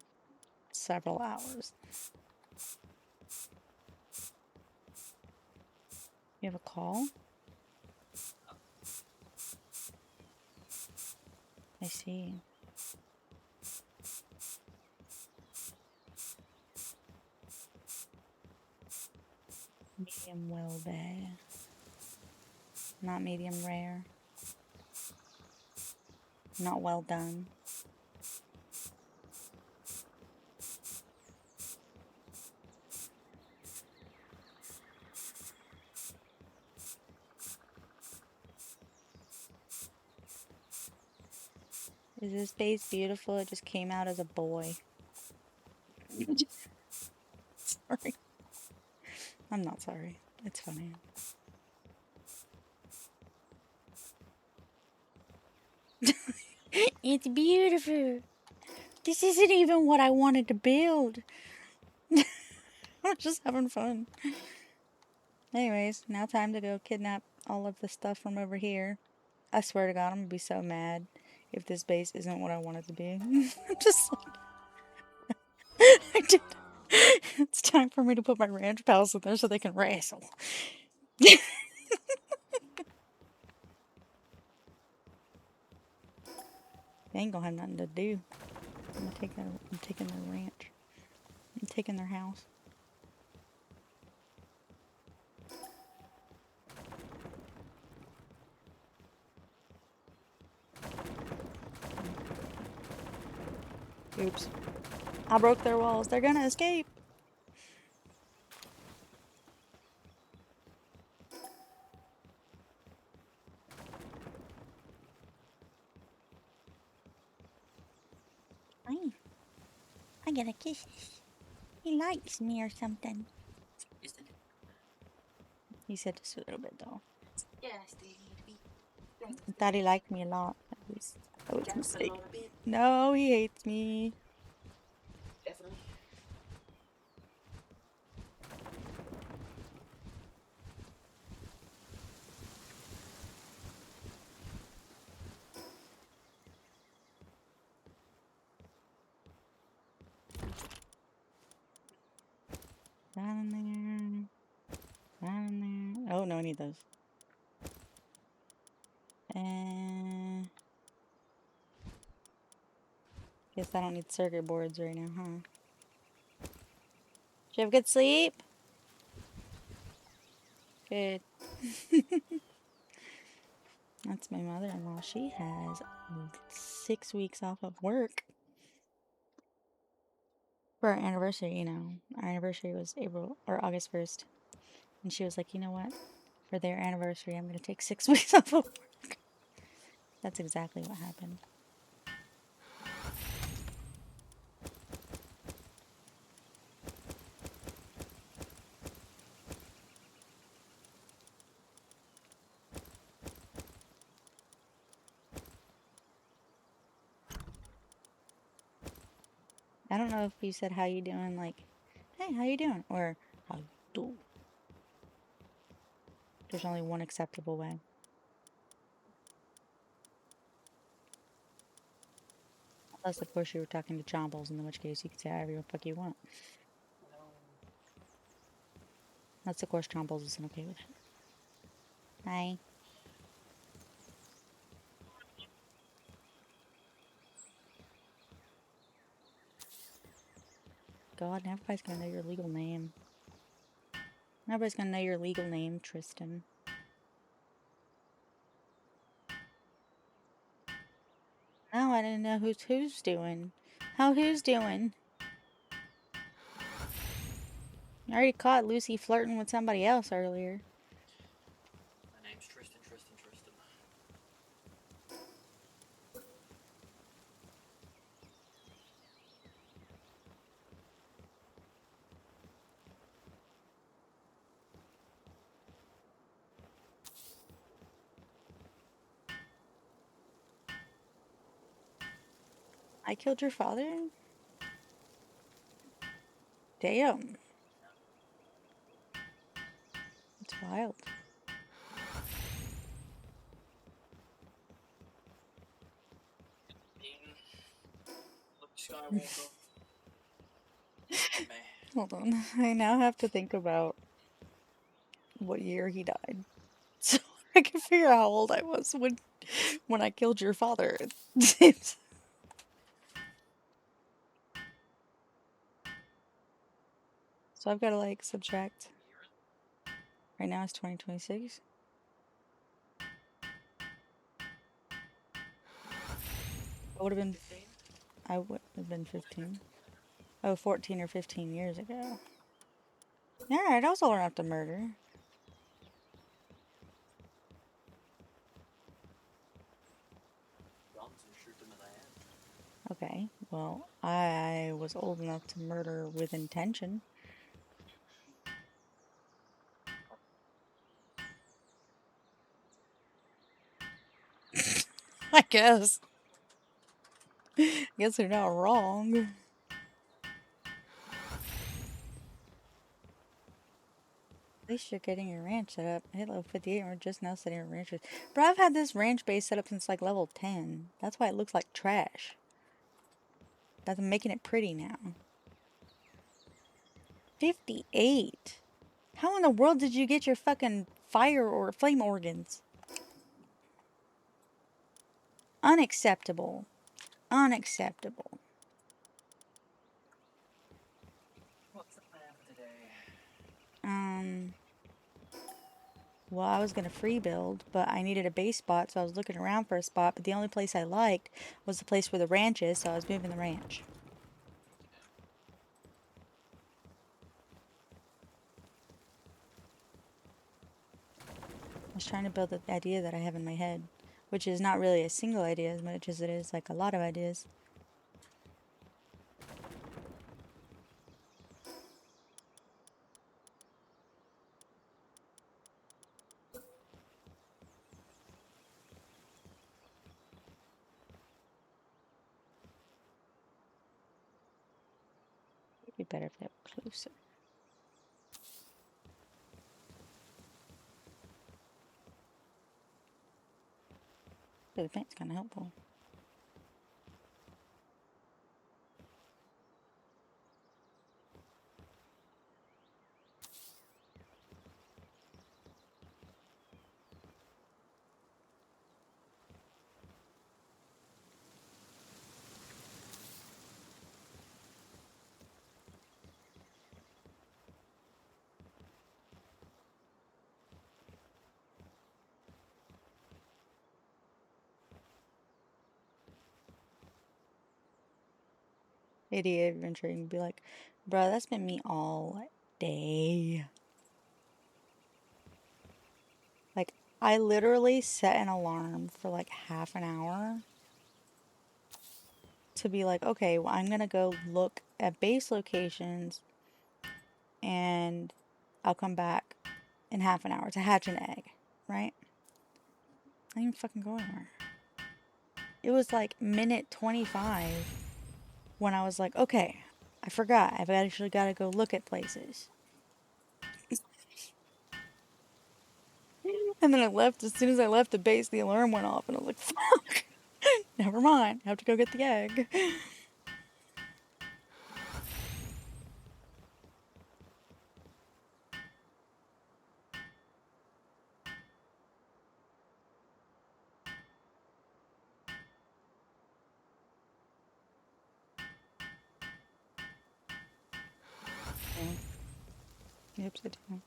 several hours. You have a call? I see. Medium well done. Not medium rare. Not well done. Is this face beautiful? It just came out as a boy. Sorry. I'm not sorry. It's funny. It's beautiful. This isn't even what I wanted to build. I'm just having fun. Anyways, now time to go kidnap all of the stuff from over here. I swear to God, I'm gonna be so mad if this base isn't what I want it to be. I'm just like, it's time for me to put my ranch pals in there so they can wrestle. They ain't gonna have nothing to do. I'm taking their ranch. I'm taking their house. Oops. I broke their walls. They're gonna escape. I get a kiss. He likes me or something. Isn't it? He said just a little bit though. Yes, they need to be. I thought he liked me a lot. I was Just a mistaken. little bit. No, he hates me. Definitely. Down in there. Down in there. Oh no, I need those. And guess I don't need circuit boards right now, huh? Did you have good sleep? Good. That's my mother-in-law. She has 6 weeks off of work. For our anniversary, you know. Our anniversary was April or August 1st. And she was like, you know what? For their anniversary, I'm going to take 6 weeks off of work. That's exactly what happened. I don't know if you said how you doing, like, hey, how you doing? Or how you do. There's only one acceptable way. Unless, of course, you were talking to Chombles, in which case you could say however the fuck you want. Unless, of course, Chombles isn't okay with it. Hi. God, now everybody's gonna know your legal name. Everybody's gonna know your legal name, Tristan. No, I didn't know who's doing. How who's doing? I already caught Lucy flirting with somebody else earlier. My name's Tristan. I killed your father? Damn. It's wild. Being Luke Skywalker. Man. Hold on. I now have to think about what year he died. So I can figure out how old I was when I killed your father. So I've got to like subtract. Right now it's 2026. I would have been. I would have been 15. Oh, 14 or 15 years ago. Alright, I was old enough to murder. Guns and shoot them in the head. Okay, well, I was old enough to murder with intention. I guess. I guess they're not wrong. At least you're getting your ranch set up. Hit level 58 and we're just now setting our ranches. But I've had this ranch base set up since like level 10. That's why it looks like trash. That's making it pretty now. 58? How in the world did you get your fucking fire or flame organs? Unacceptable. Unacceptable. What's the plan for today? Well, I was going to free build, but I needed a base spot, so I was looking around for a spot, but the only place I liked was the place where the ranch is, so I was moving the ranch. I was trying to build the idea that I have in my head, which is not really a single idea as much as it is like a lot of ideas. It'd be better if they were closer. But the paint's kind of helpful. Idiot adventure, you'd be like, bro, that's been me all day. Like, I literally set an alarm for like half an hour to be like, okay, well, I'm gonna go look at base locations and I'll come back in half an hour to hatch an egg, right? I didn't even fucking go anywhere. It was like minute 25 when I was like, okay, I forgot. I've actually got to go look at places. And then I left. As soon as I left the base, the alarm went off, and I was like, fuck. Never mind. I have to go get the egg. Yep, I do.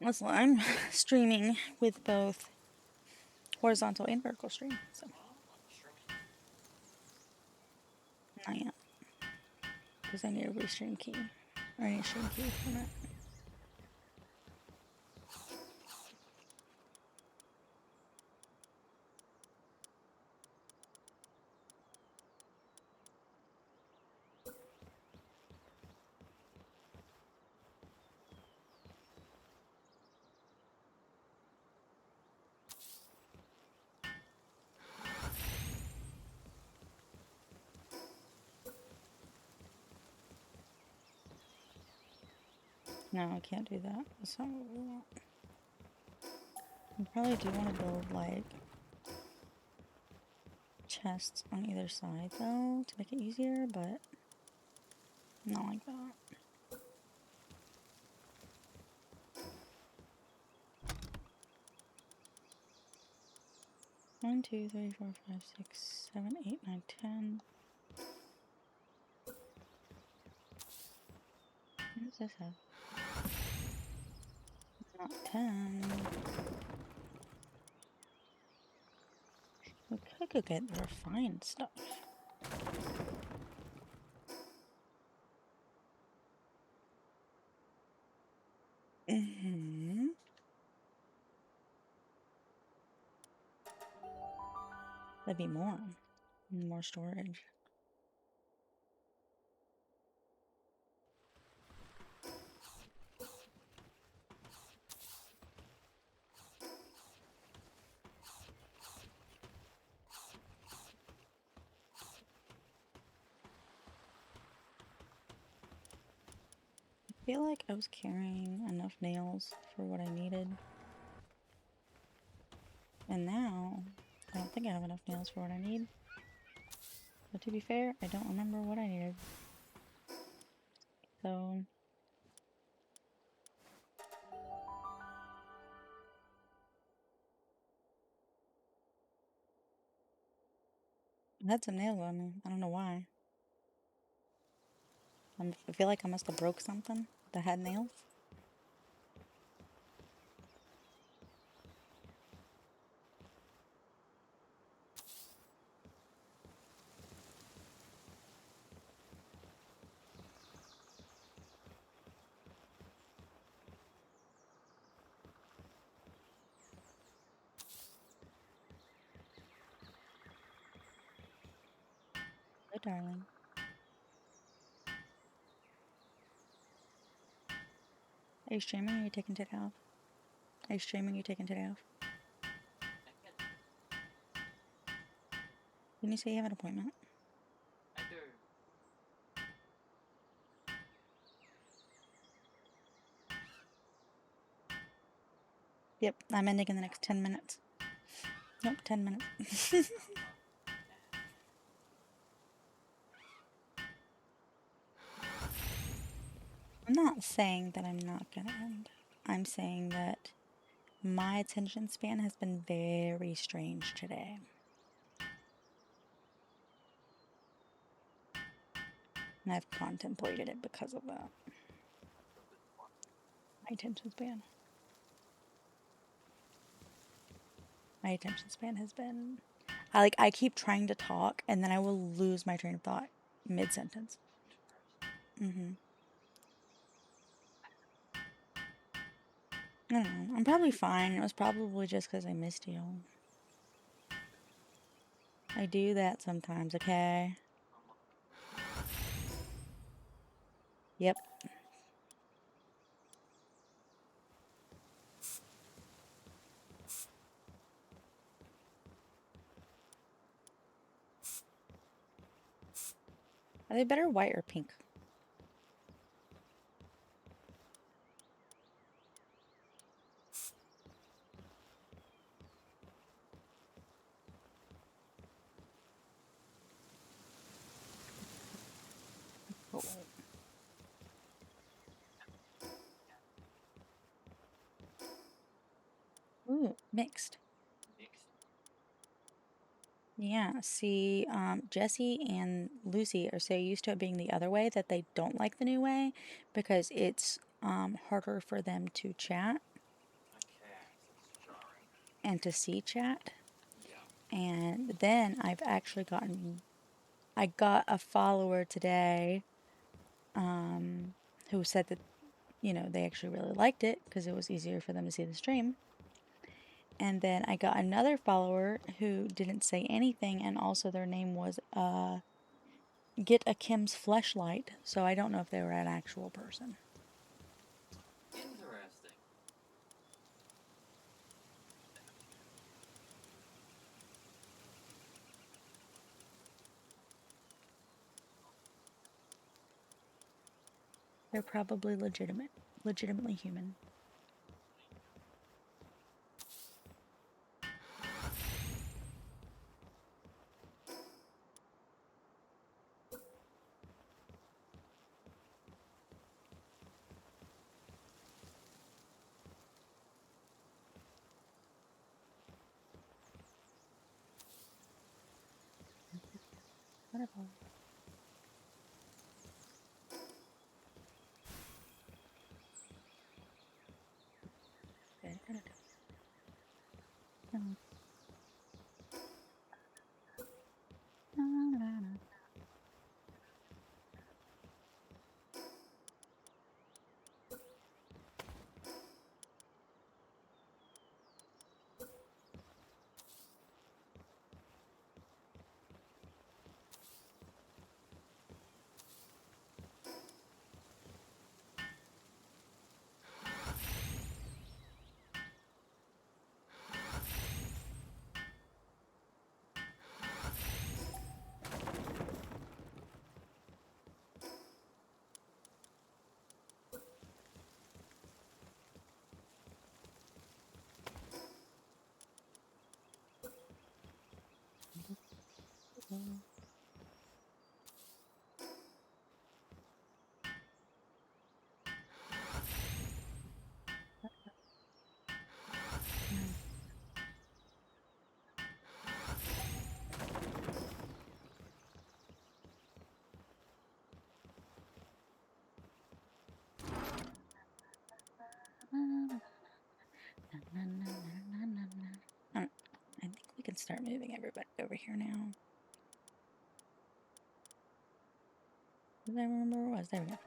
Also, I'm streaming with both horizontal and vertical stream, so not yet. Because I need a restream key. Or I need a stream key for that. No, I can't do that. That's not what we want. I probably do want to build, like, chests on either side, though, to make it easier, but not like that. 1, 2, 3, 4, 5, 6, 7, 8, 9, 10. What does this have? Not 10. We could go get the refined stuff. Mm-hmm. That'd be more. More storage. I feel like I was carrying enough nails for what I needed. And now, I don't think I have enough nails for what I need. But to be fair, I don't remember what I needed. So... I had some nails on me. I don't know why. I feel like I must have broke something that had nails. Good, darling. Are you streaming or are you taking today off? Are you streaming or are you taking today off? Didn't you say you have an appointment? I do. Yep, I'm ending in the next 10 minutes. Nope, 10 minutes. I'm not saying that I'm not gonna end. I'm saying that my attention span has been very strange today. And I've contemplated it because of that. My attention span. My attention span has been... I keep trying to talk and then I will lose my train of thought mid-sentence. Mm-hmm. I don't know. I'm probably fine. It was probably just because I missed you. I do that sometimes, okay? Yep. Are they better white or pink? Oh. Ooh, mixed. Mixed. Yeah, see, Jesse and Lucy are so used to it being the other way that they don't like the new way because it's harder for them to chat Okay, so it's jarring. and to see chat. Yeah. And then I got a follower today who said that, they actually really liked it because it was easier for them to see the stream. And then I got another follower who didn't say anything, and also their name was Get a Kim's Fleshlight, so I don't know if they were an actual person. Interesting. They're probably legitimately human. Whatever. I think we can start moving everybody over here now. Did I remember where it was? There we go.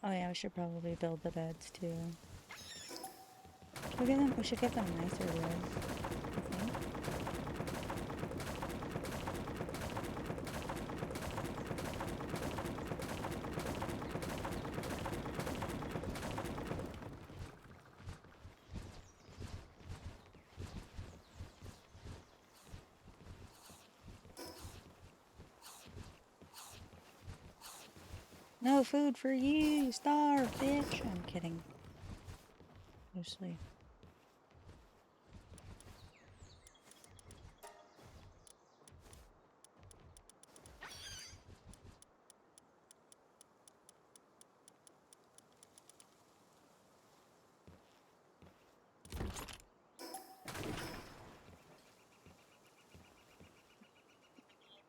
Oh yeah, we should probably build the beds too. We should get them nicer beds, I think. No food for you, starve, bitch. I'm kidding. Mostly.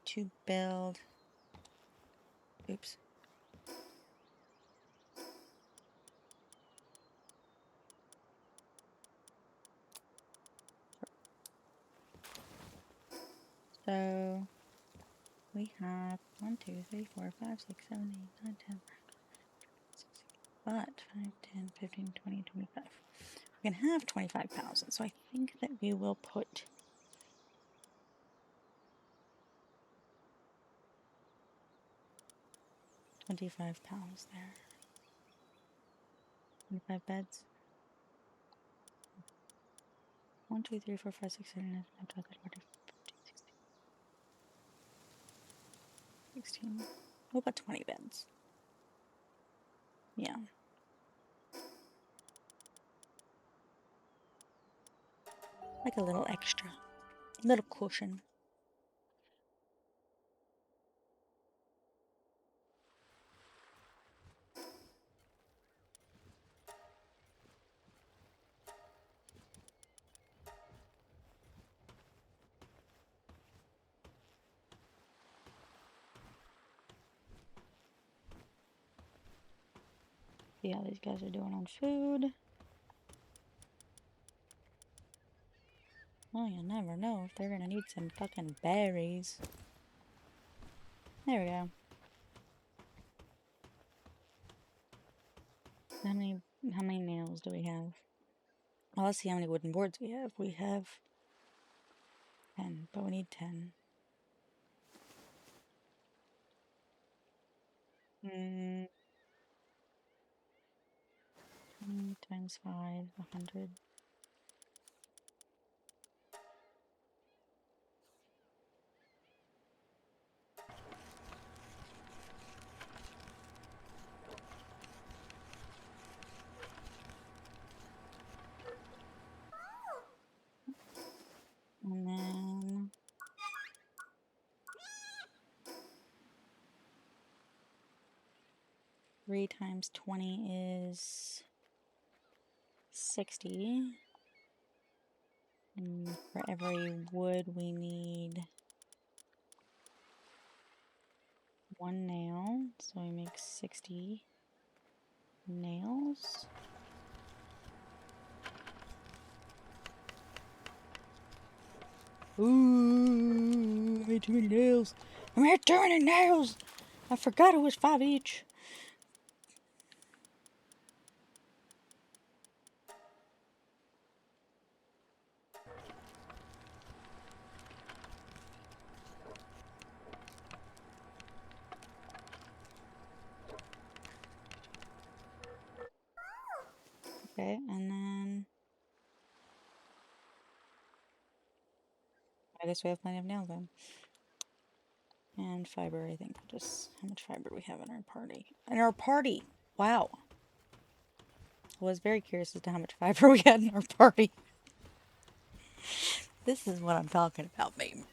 To build. Oops. So we have 1, 2, 3, 4, 5, 6, 7, 8, 9, 10, 5, 10, 15, 20, 25. We can have 25,000. So I think that we will put 25 pounds there. 25 beds. 1, 2, 3, 4, 5, 6, 7, 8, 9, 10, 12, 13, 14, 15, 16. We'll put 20 beds. Yeah. Like a little extra. A little cushion. See how these guys are doing on food. Oh, you'll never know if they're gonna need some fucking berries. There we go. How many nails do we have? Well, let's see how many wooden boards we have. We have 10, but we need 10. times 5, 100. And then 3 times 20 is 60. And for every wood, we need 1 nail. So we make 60 nails. Ooh, I made too many nails. I made too many nails. I forgot it was 5 each. Okay, and then I guess we have plenty of nails then. And fiber, I think. Just how much fiber we have in our party. In our party! Wow. I was very curious as to how much fiber we had in our party. This is what I'm talking about, babe.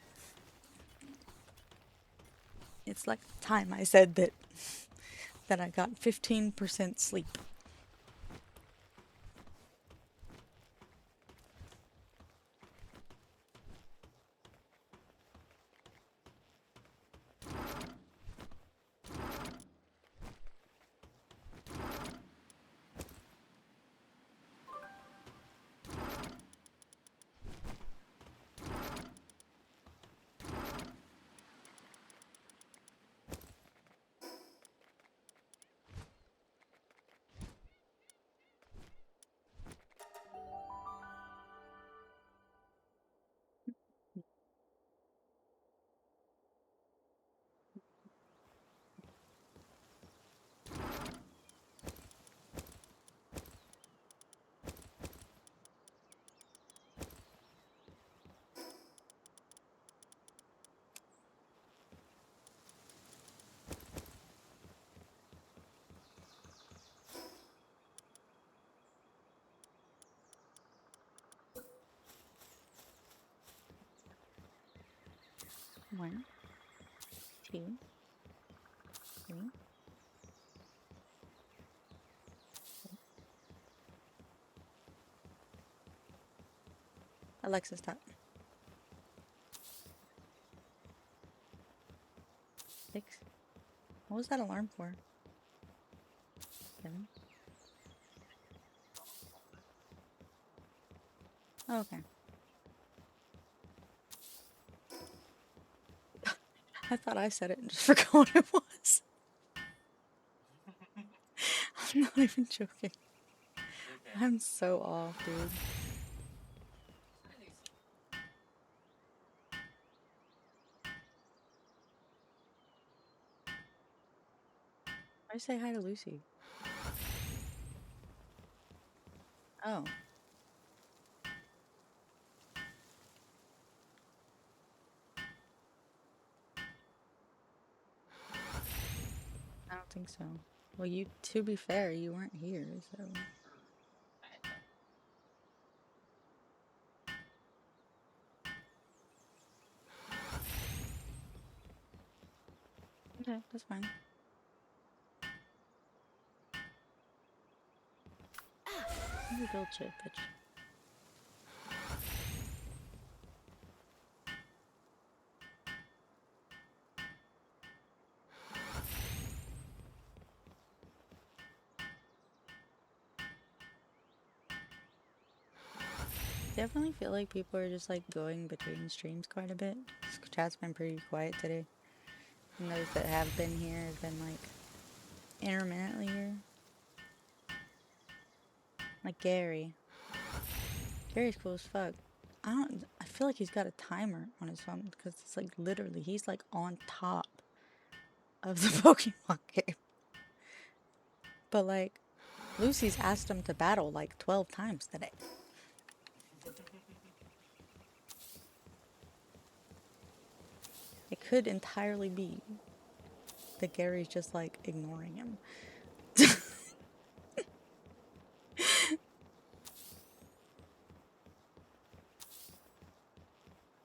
It's like the time I said that I got 15% sleep. One, two, three. Alexa, stop. 6. What was that alarm for? 7. Oh, okay. I thought I said it and just forgot what it was. I'm not even joking. Okay. I'm so off, dude. I say hi to Lucy. Oh. I don't think so. Well, you, to be fair, you weren't here, so. Okay, that's fine. You build shit, bitch. Definitely feel like people are just like going between streams quite a bit. Chat's been pretty quiet today. And those that have been here have been like intermittently here. Like Gary. Gary's cool as fuck. I feel like he's got a timer on his phone because it's like literally he's like on top of the Pokemon game. But like Lucy's asked him to battle like 12 times today. It could entirely be that Gary's just like ignoring him.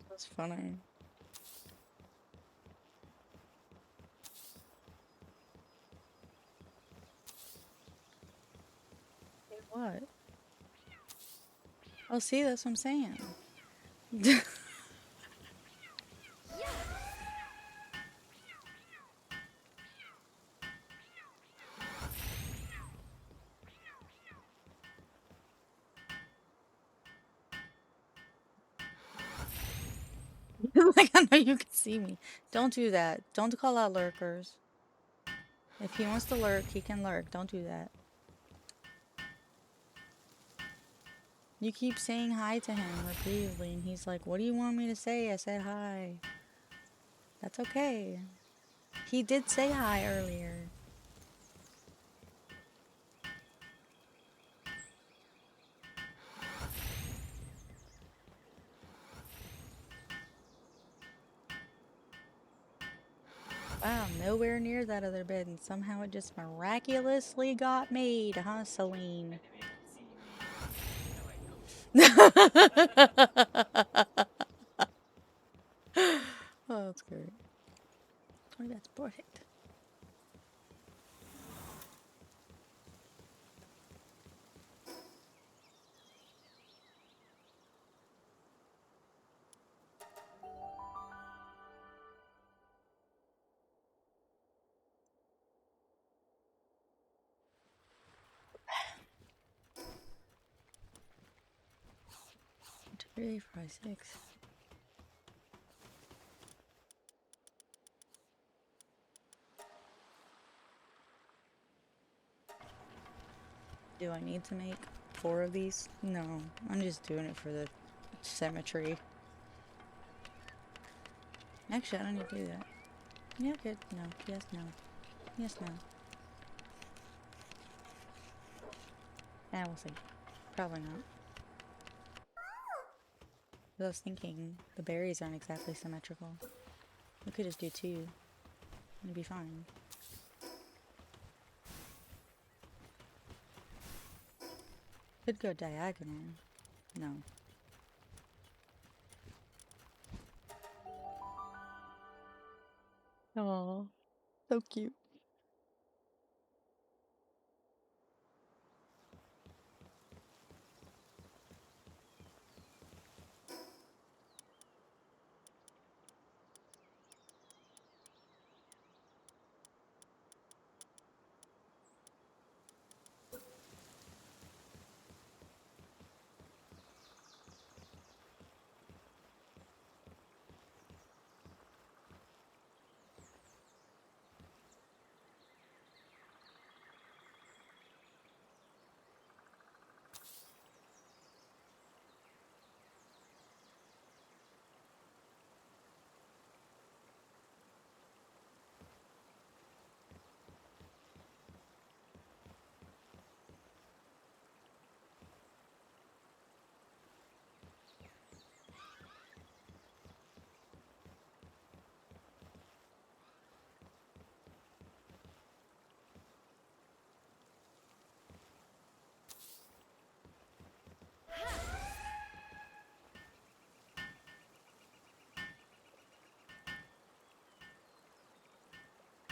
That's funny. Hey, what? Oh, see, that's what I'm saying. Like, I know you can see me. Don't do that. Don't call out lurkers. If he wants to lurk, he can lurk. Don't do that. You keep saying hi to him repeatedly, and he's like, what do you want me to say? I said hi. That's okay. He did say hi earlier. Wow, nowhere near that other bed, and somehow it just miraculously got made, huh, Celine? Oh, that's great. Oh, that's perfect. Three, five, six. Do I need to make 4 of these? No, I'm just doing it for the symmetry. Actually, I don't need to do that. Yeah, good. No. Yes, no. Yes, no. Yeah, we'll see. Probably not. But I was thinking, the berries aren't exactly symmetrical. We could just do 2. And it'd be fine. Could go diagonal. No. Oh, so cute.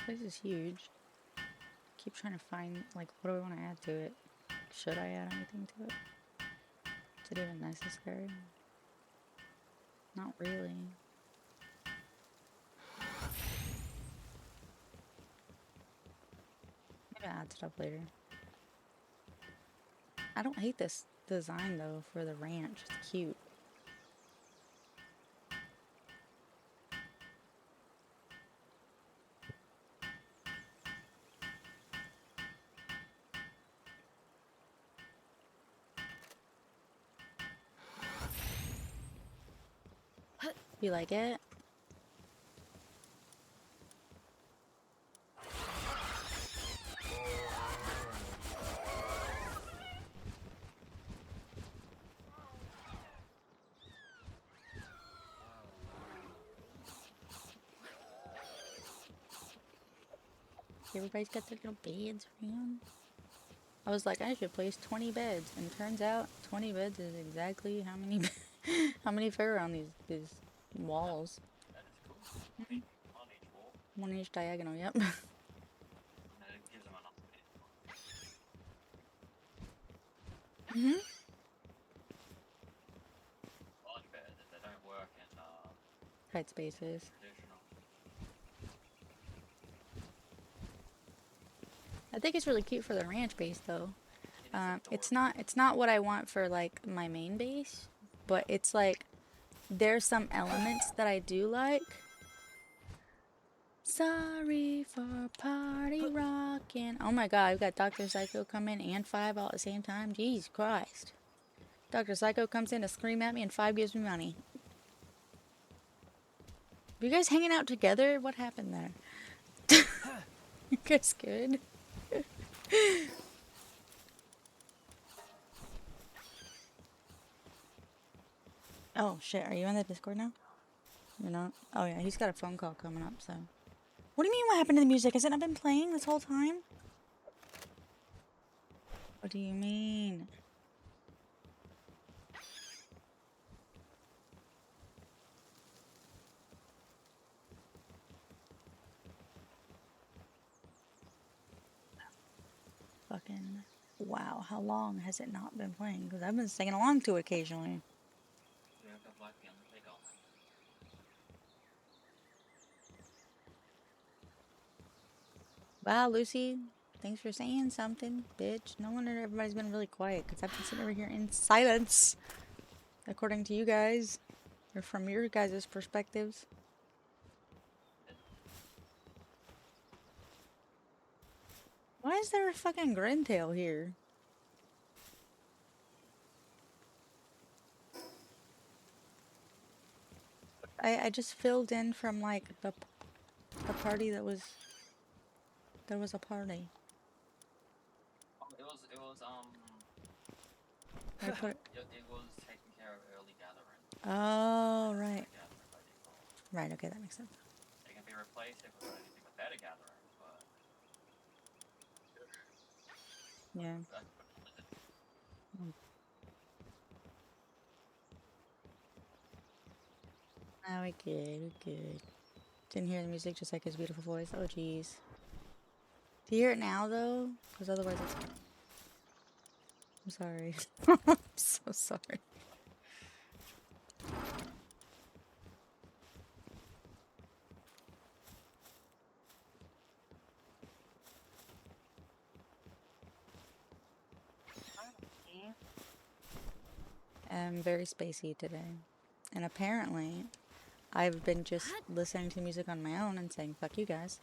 This is huge. Keep trying to find, like, what do I want to add to it? Should I add anything to it? Is it even necessary? Not really. Maybe I'll add stuff later. I don't hate this design, though, for the ranch. It's cute. You like it? Everybody's got their little beds around. I was like, I should place 20 beds, and turns out 20 beds is exactly how many how many fit around these walls. That is cool. On each wall. One each diagonal. Yep. And it gives them enough space. Mhm. Large beds, they don't work in Tight spaces. traditional. I think it's really cute for the ranch base though. It is It's adorable. not what I want for like my main base, but it's like there's some elements that I do like. Sorry for party rocking. Oh my god, we've got Dr. Psycho come in and 5 all at the same time. Jesus Christ. Dr. Psycho comes in to scream at me and 5 gives me money. Are you guys hanging out together? What happened there? You guys good? Oh shit, are you in the Discord now? You're not? Oh yeah, he's got a phone call coming up, so. What do you mean what happened to the music? Has it not been playing this whole time? What do you mean? Fucking wow, how long has it not been playing? Because I've been singing along to it occasionally. We have got Black on the big on. Wow, Lucy, thanks for saying something, bitch. No wonder everybody's been really quiet, because I've been sitting over here in silence. According to you guys, or from your guys' perspectives. Why is there a fucking Grintail here? I just filled in from like the party that was. There was a party. Oh, it was I put. it was taking care of early gathering. Oh right, Gathering by default. right. Okay, that makes sense. They can be replaced if we've got anything with better gathering, but Yeah. that's Oh, we good, we good. Didn't hear the music, just like his beautiful voice. Oh, jeez. Do you hear it now, though? Because otherwise it's... I'm sorry. I'm so sorry. I'm very spacey today. And apparently, I've been just listening to music on my own and saying, fuck you guys.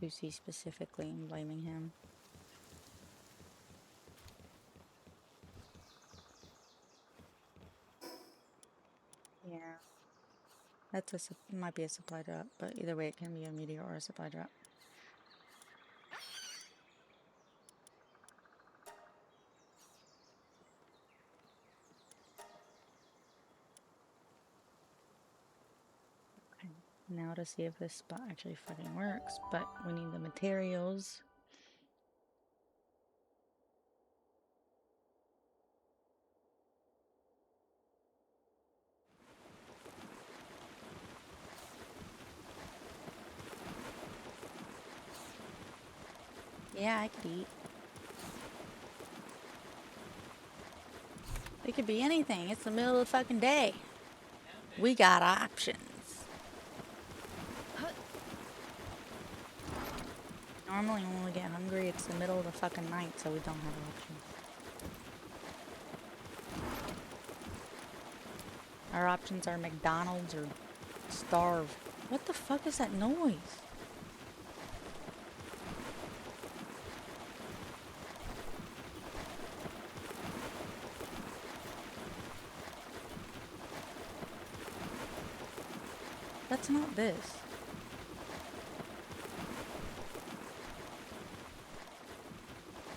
Lucy specifically, and blaming him. Yeah. That's might be a supply drop, but either way it can be a meteor or a supply drop. Okay. Now to see if this spot actually fucking works, but we need the materials. Yeah, I could eat. It could be anything. It's the middle of the fucking day. We got options. Normally when we get hungry, it's the middle of the fucking night, so we don't have options. Our options are McDonald's or starve. What the fuck is that noise? That's not this.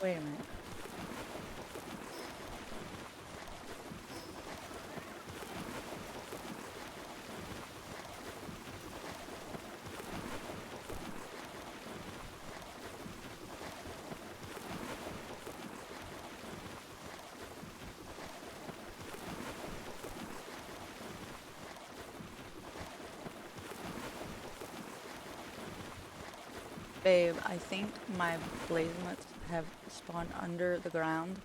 Wait a minute. Babe, I think my blazenuts have spawned under the ground,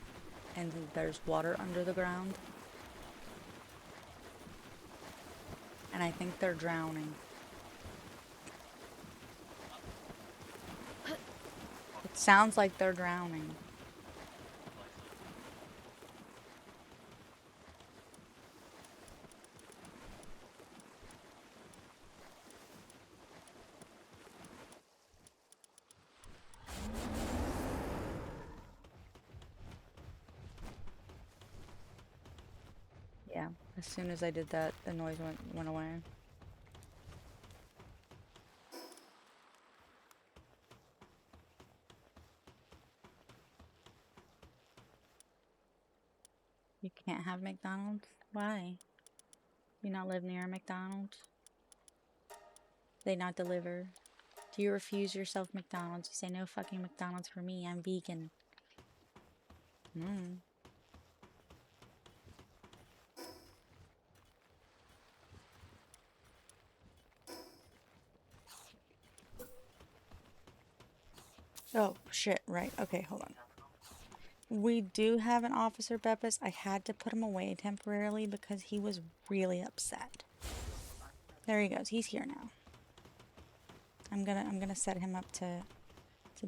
and there's water under the ground. And I think they're drowning. It sounds like they're drowning. Yeah, as soon as I did that, the noise went away. You can't have McDonald's? Why? You not live near a McDonald's? They not deliver? Do you refuse yourself McDonald's? You say no fucking McDonald's for me, I'm vegan. Oh, shit, right. Okay, hold on. We do have an Officer Beppis. I had to put him away temporarily because he was really upset. There he goes. He's here now. I'm gonna set him up to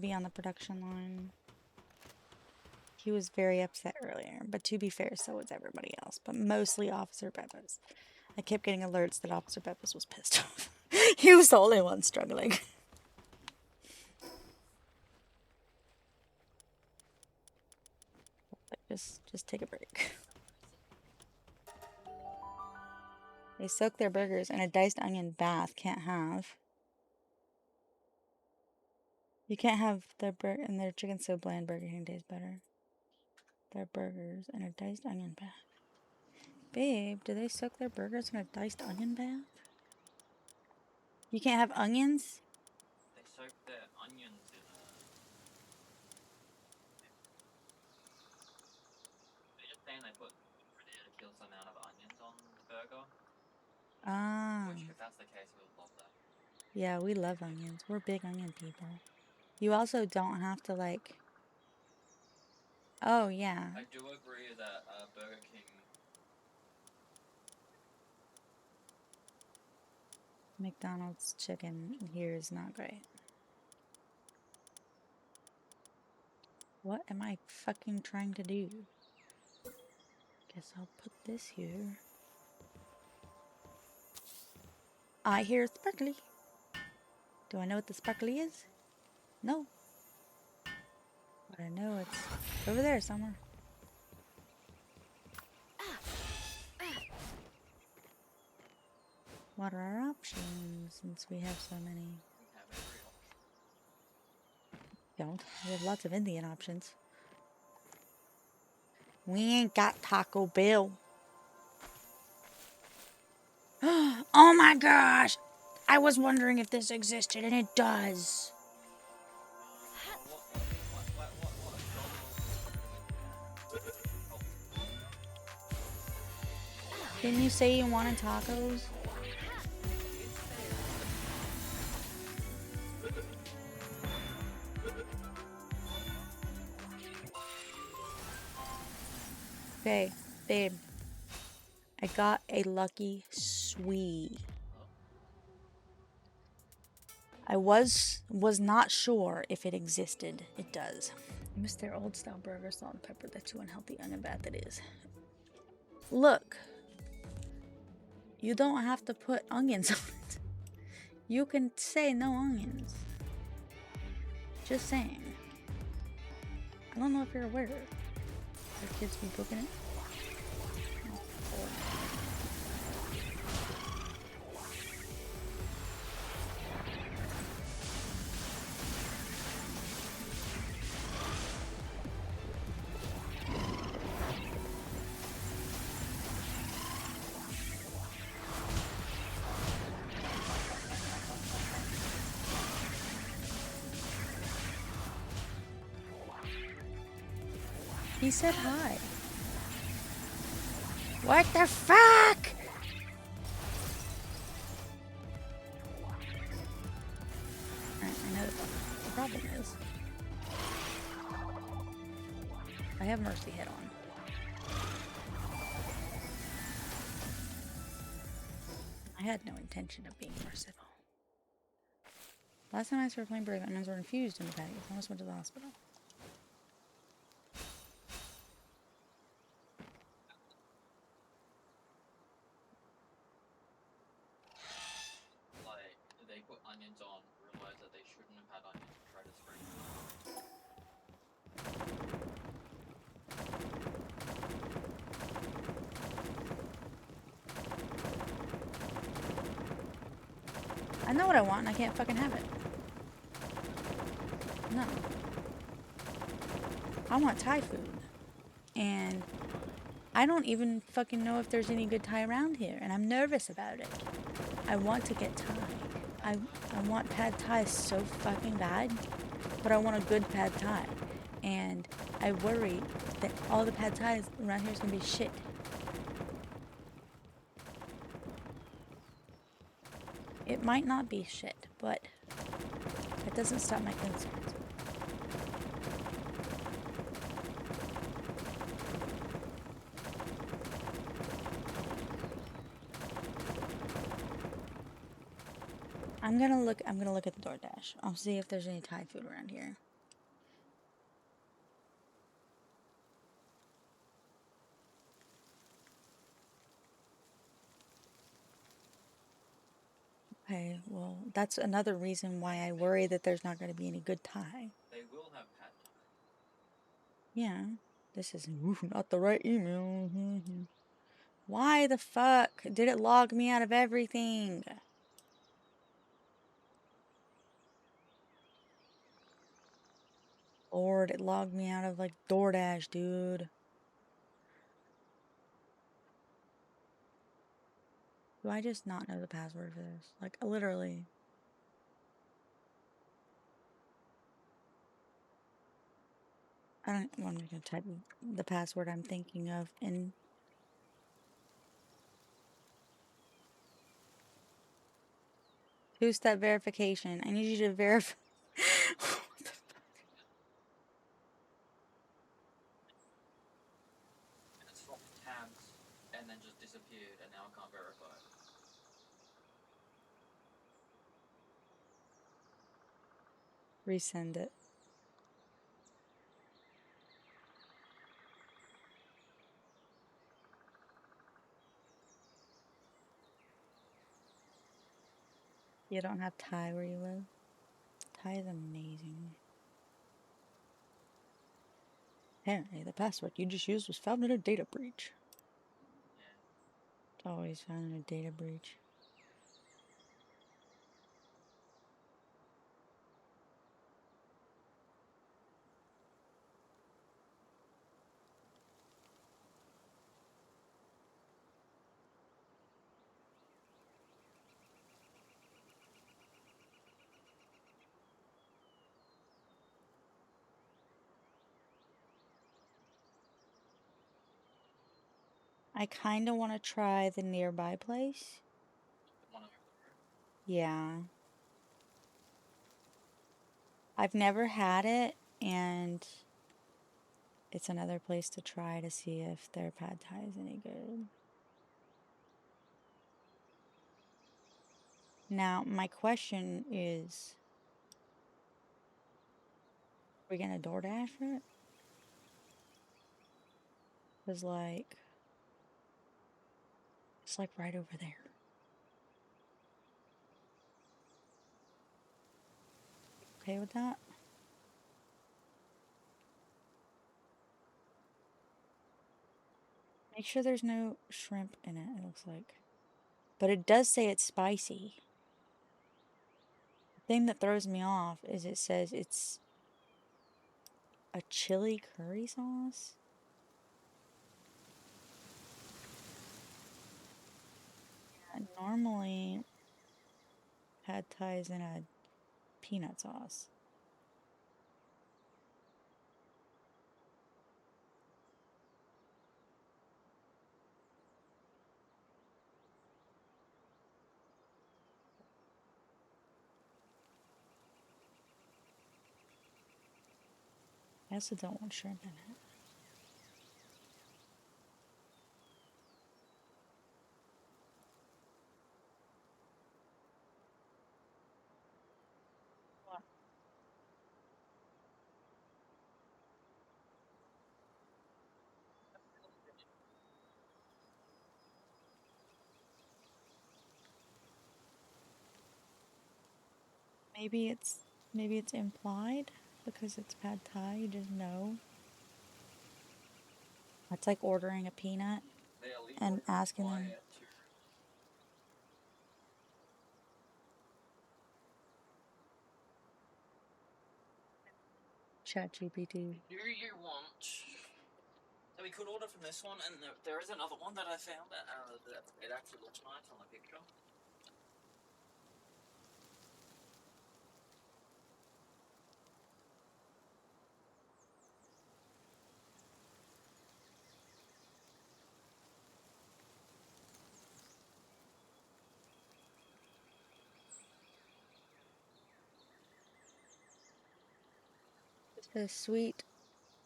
be on the production line. He was very upset earlier, but to be fair, so was everybody else. But mostly Officer Beppis. I kept getting alerts that Officer Beppis was pissed off. He was the only one struggling. Just take a break. They soak their burgers in a diced onion bath. Can't have. You can't have their burger and their chicken so bland. Burger King tastes better. Their burgers in a diced onion bath. Babe, do they soak their burgers in a diced onion bath? You can't have onions? They soak their onions in a... They're just saying they put a ridiculous amount of onions on the burger. Ah. Which, if that's the case, we'll love that. Yeah, we love onions. We're big onion people. You also don't have to, like... Oh, yeah. I do agree that Burger King... McDonald's chicken here is not great. What am I fucking trying to do? Guess I'll put this here. I hear sparkly. Do I know what the sparkly is? No. But I know it's over there somewhere. What are our options since we have so many? We have every option. Don't. We have lots of Indian options. We ain't got Taco Bell. Oh my gosh! I was wondering if this existed, and it does. Didn't you say you wanted tacos? Okay, babe. I got a lucky sweet. I was not sure if it existed. It does. I miss their old style burger, salt and pepper. That's too unhealthy and bad that is. Look. You don't have to put onions on it. You can say no onions. Just saying. I don't know if you're aware. Our kids be cooking it. He said hi. What the fuck? Alright, I know that. problem is. I have Mercy Hit on. I had no intention of being merciful. Last time I started playing Brave, onions were infused in the patties. I almost went to the hospital. Like, they put onions on, realized that they shouldn't have had onions, and tried to spring them. I know what I want and I can't fucking have it. No. I want Thai food. And I don't even fucking know if there's any good Thai around here. And I'm nervous about it. I want to get Thai. I want pad Thai so fucking bad. But I want a good pad Thai. And I worry that all the pad Thais around here is going to be shit. It might not be shit, but it doesn't stop my concerns. I'm gonna look at the DoorDash. I'll see if there's any Thai food around here. Okay, well, that's another reason why I worry that there's not going to be any good Thai. They will have pad thai. Yeah, this is not the right email. Why the fuck did it log me out of everything? Lord, it logged me out of like DoorDash, dude. Do I just not know the password for this? Like, literally. I'm just gonna type the password I'm thinking of in. Two-step verification. I need you to verify. What the fuck? And it swapped tabs, and then just disappeared, and now I can't verify it. Resend it. You don't have Thai where you live? Thai is amazing. Apparently, the password you just used was found in a data breach. Yeah. It's always found in a data breach. I kind of want to try the nearby place. The one over the road. Yeah. I've never had it, and it's another place to try to see if their pad thai is any good. Now, my question is, are we gonna DoorDash it? Because, like, it's like right over there. Okay with that? Make sure there's no shrimp in it, it looks like. But it does say it's spicy. The thing that throws me off is it says it's a chili curry sauce. Yeah, normally, pad thai is in a peanut sauce. also don't want shrimp in it. Maybe it's implied because it's pad thai, you just know. It's like ordering a peanut and asking them. ChatGPT. Do you want? So we could order from this one, and there is another one that I found that it actually looks nice on the picture. It says sweet,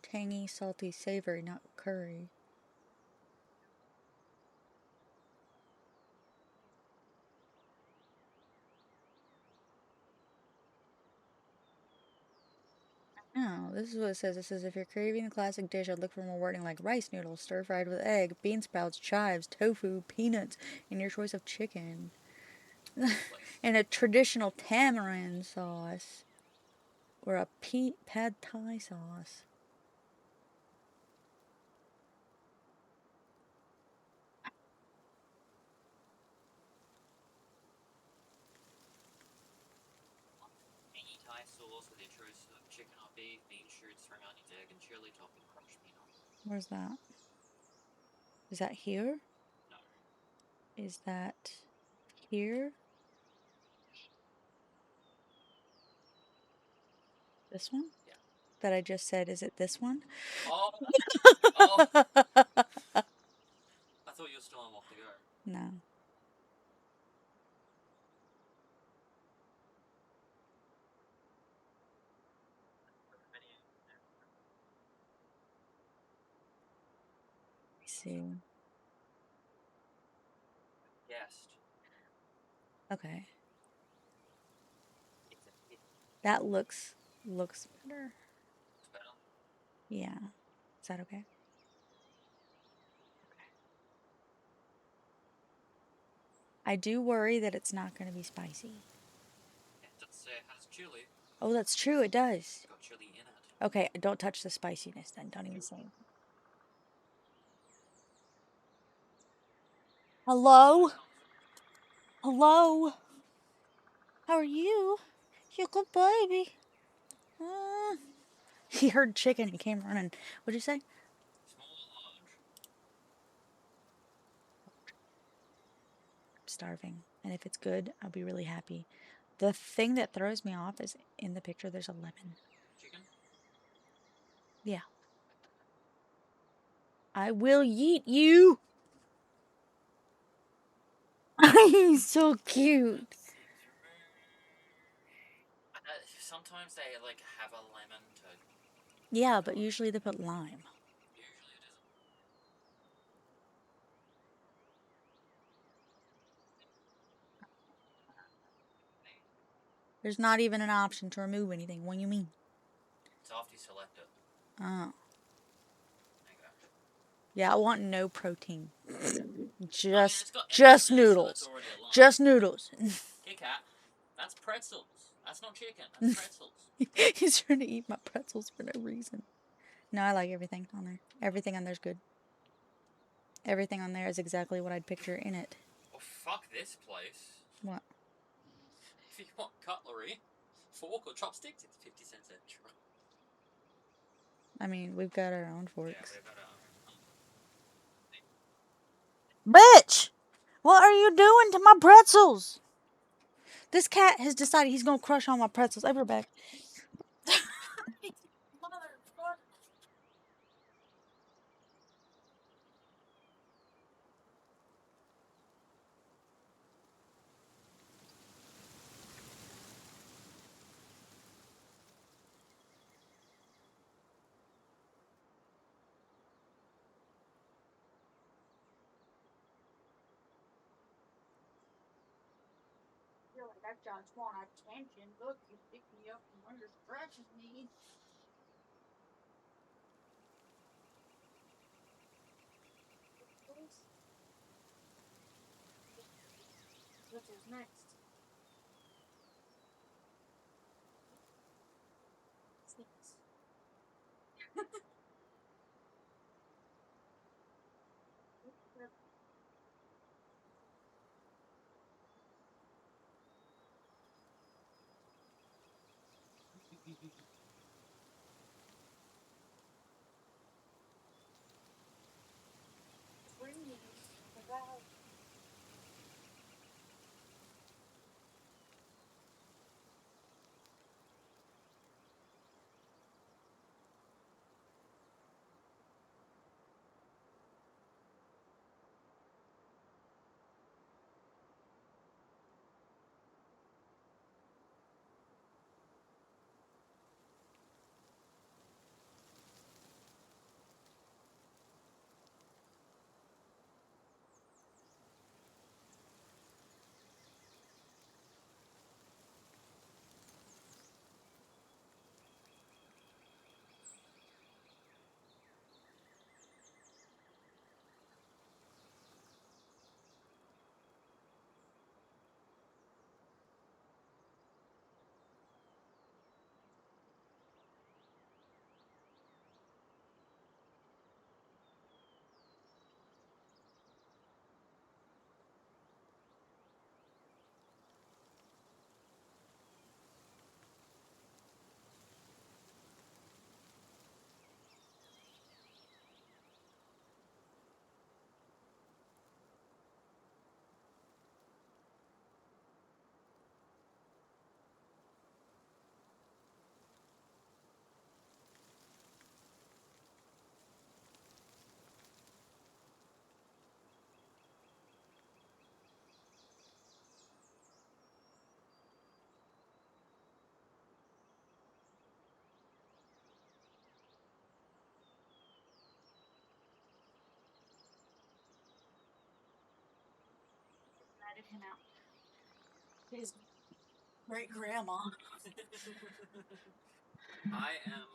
tangy, salty, savory, not curry. No, this is what it says. It says if you're craving the classic dish, I'd look for more wording like rice noodles, stir fried with egg, bean sprouts, chives, tofu, peanuts, and your choice of chicken. And a traditional tamarind sauce. Or a pad thai sauce. Tangy Thai sauce with your choice of chicken or beef, bean shoots, spring onions, egg, and chili topped with crushed peanuts. Where's that? Is that here? No. Is that here? This one? Yeah. That I just said, is it this one? Oh. Oh. I thought you were still on What to Go. No. Let me see. Guessed. Okay. It's a hit. That looks better. It's better. Yeah. Is that okay? I do worry that it's not going to be spicy. Yeah, it does say it has chili. Oh, that's true. It does. It's got chili in it. Okay, don't touch the spiciness then. Don't even say it. Hello? Hello? How are you? You good baby. He heard chicken. He came running. What'd you say? Small or large? I'm starving. And if it's good, I'll be really happy. The thing that throws me off is in the picture there's a lemon. Chicken? Yeah. I will yeet you. He's so cute. Sometimes they like have a lemon to. Yeah, but usually they put lime. Usually it isn't. There's not even an option to remove anything. What do you mean? It's after you select it. Oh. There you go. Yeah, I want no protein. It's got Just egg in it, so noodles. it's already a line. Just noodles. Kit Kat, that's pretzels. That's not chicken. That's pretzels. He's trying to eat my pretzels for no reason. No, I like everything on there. Everything on there's good. Everything on there is exactly what I'd picture in it. Well, fuck this place. What? If you want cutlery, fork or chopsticks, it's 50 cents extra. I mean, we've got our own Yeah, forks. we've got our own. Bitch! What are you doing to my pretzels? This cat has decided he's gonna crush on my pretzels. I'll be back. That just want attention. Look, you pick me up from under scratches me. What is next? Snakes. Trees. About. Ratted him out. His great grandma. I am,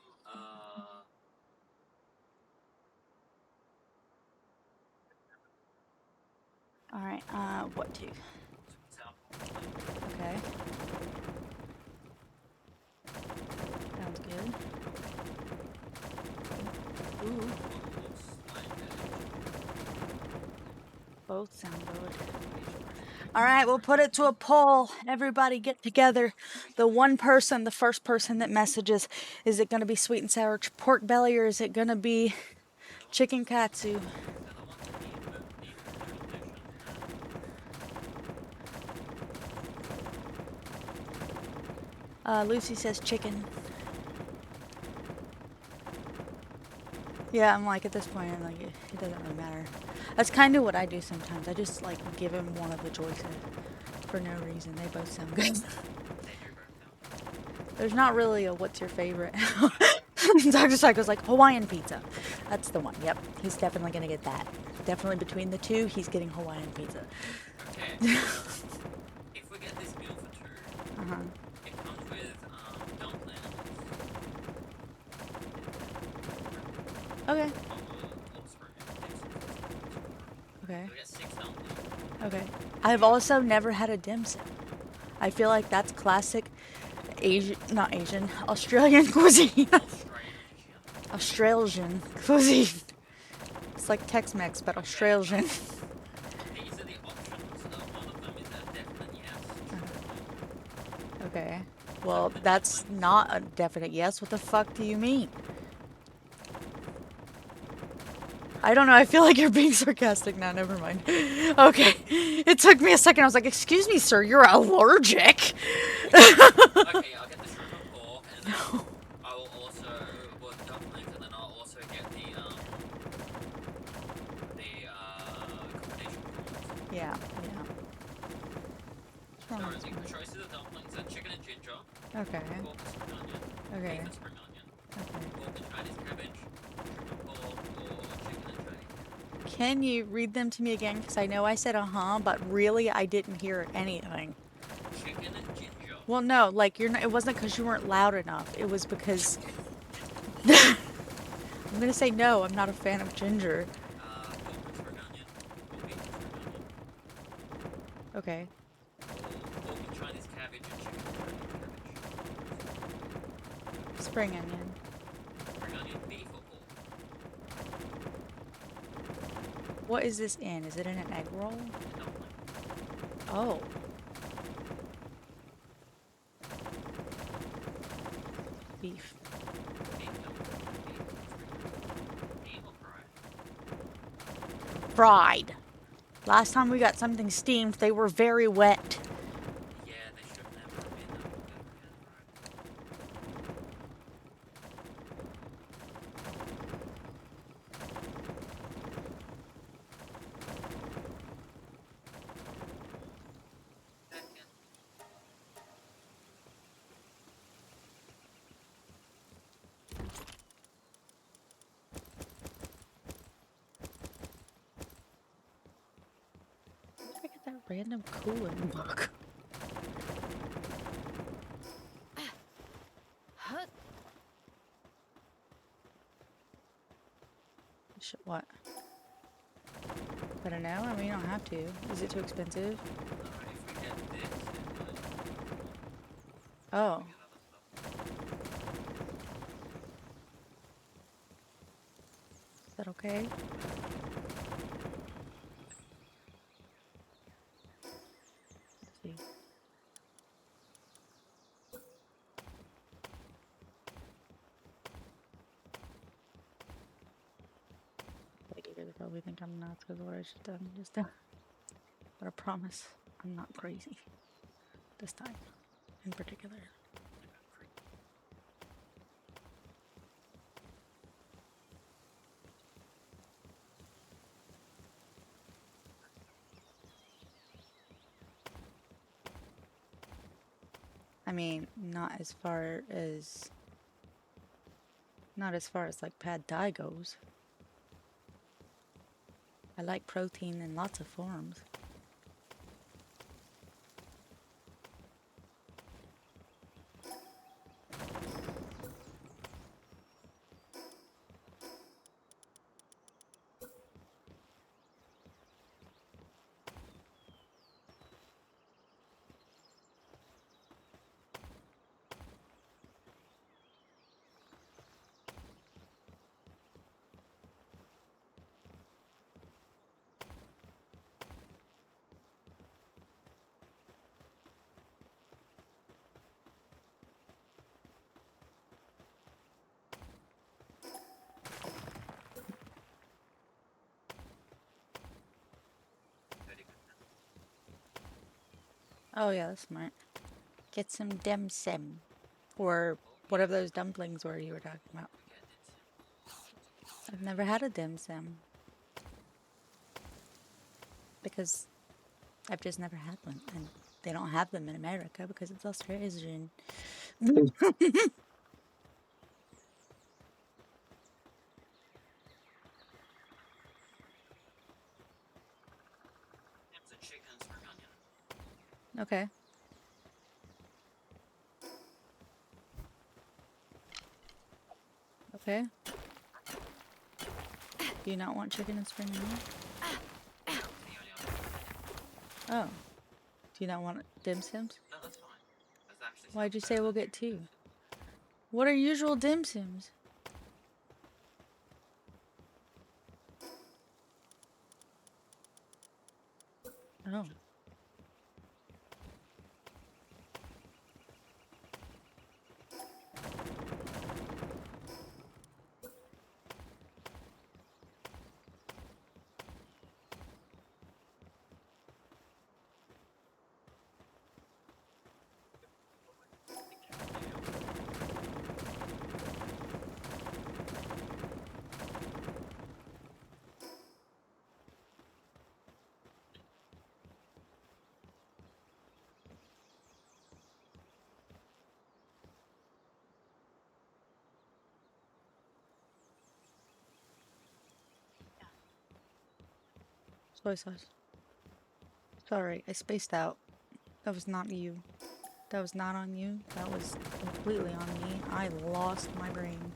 Alright, what to? Okay. Sounds good. Ooh, both sound good. Alright, we'll put it to a poll. Everybody get together. The first person that messages, is it going to be sweet and sour pork belly or is it going to be chicken katsu? Lucy says chicken. Yeah, I'm like, at this point, I'm like, it doesn't really matter. That's kind of what I do sometimes. I just, like, give him one of the choices for no reason. They both sound good. There's not really a what's your favorite. Dr. Psycho's like, Hawaiian pizza. That's the one. Yep, he's definitely going to get that. Definitely between the two, he's getting Hawaiian pizza. Okay, if we get this meal for two, Uh-huh. it comes with, dumplings. Okay. We Okay. get 6 dumplings. Okay. I've also never had a dim sum. I feel like that's classic Australian cuisine. Australian cuisine. It's like Tex-Mex, but Australian. These are the options. One of them is a definite yes. Okay. Well, that's not a definite yes. What the fuck do you mean? I don't know. I feel like you're being sarcastic now. Never mind. Okay. It took me a second. I was like, excuse me, sir. You're allergic. Okay, I'll get the shrimp and pork, and then I will also, well, dumplings, and then I'll also get the combination prawns. Yeah. So the choices of dumplings are chicken and ginger, Okay. pork and spring onion, Okay. beef and spring onion, Okay. pork and Chinese cabbage, shrimp and pork, or chicken and Chinese. Can you read them to me again? Because I know I said but really I didn't hear anything. Chicken and Well, no, like you're not. It wasn't because you weren't loud enough. It was because I'm gonna say no. I'm not a fan of ginger. Pork and spring onion, or beef and spring onion, Okay. or pork and Chinese cabbage and chicken and Chinese cabbage. Spring onion. Spring onion, beef or pork? What is this in? Is it in an egg roll? A dumpling. Oh. Beef. Beef dumpling, beef and spring onion. Steam or fried? Fried. Last time we got something steamed, they were very wet. Yeah, they should never have been that better again, right? Second. Where did I get that random cooling book? What? I don't know. I mean, you don't have to. Is it too expensive? If we get this, then like, Oh. we get other stuff. Is that okay? Let's see. Like, you guys probably think I'm nuts because of what I just done. But I promise I'm not crazy. This time, in particular. I mean, not as far as like pad thai goes. I like protein in lots of forms. Oh yeah, that's smart. Get some dim sim. Or whatever those dumplings were you were talking about. I've never had a dim sim. Because I've just never had one. And they don't have them in America because it's Australian. It's a chicken and spring onion. Okay. Okay. Do you not want chicken and spring onion? The only other. Oh. Do you not want dim sims? No, that's fine. That's actually Why'd you sounds say better we'll than get chicken two? and What are usual dim sims? Oh. Soy sauce. Sorry, I spaced out. That was not you. That was not on you. That was completely on me. I lost my brain.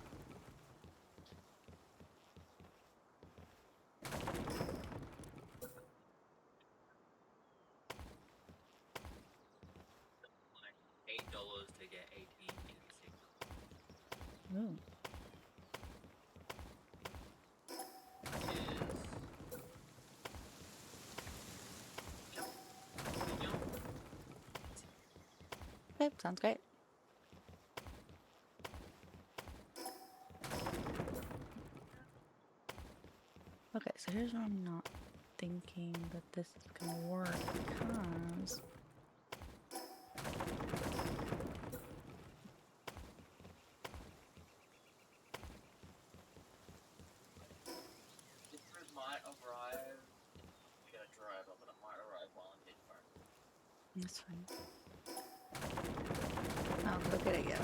$8 to get 1886. Ooh. Okay, sounds great. Okay, so here's where I'm not thinking that this is gonna work because It might arrive. We gotta drive up, but it might arrive while I'm midframe. that's fine. Oh, look at it go.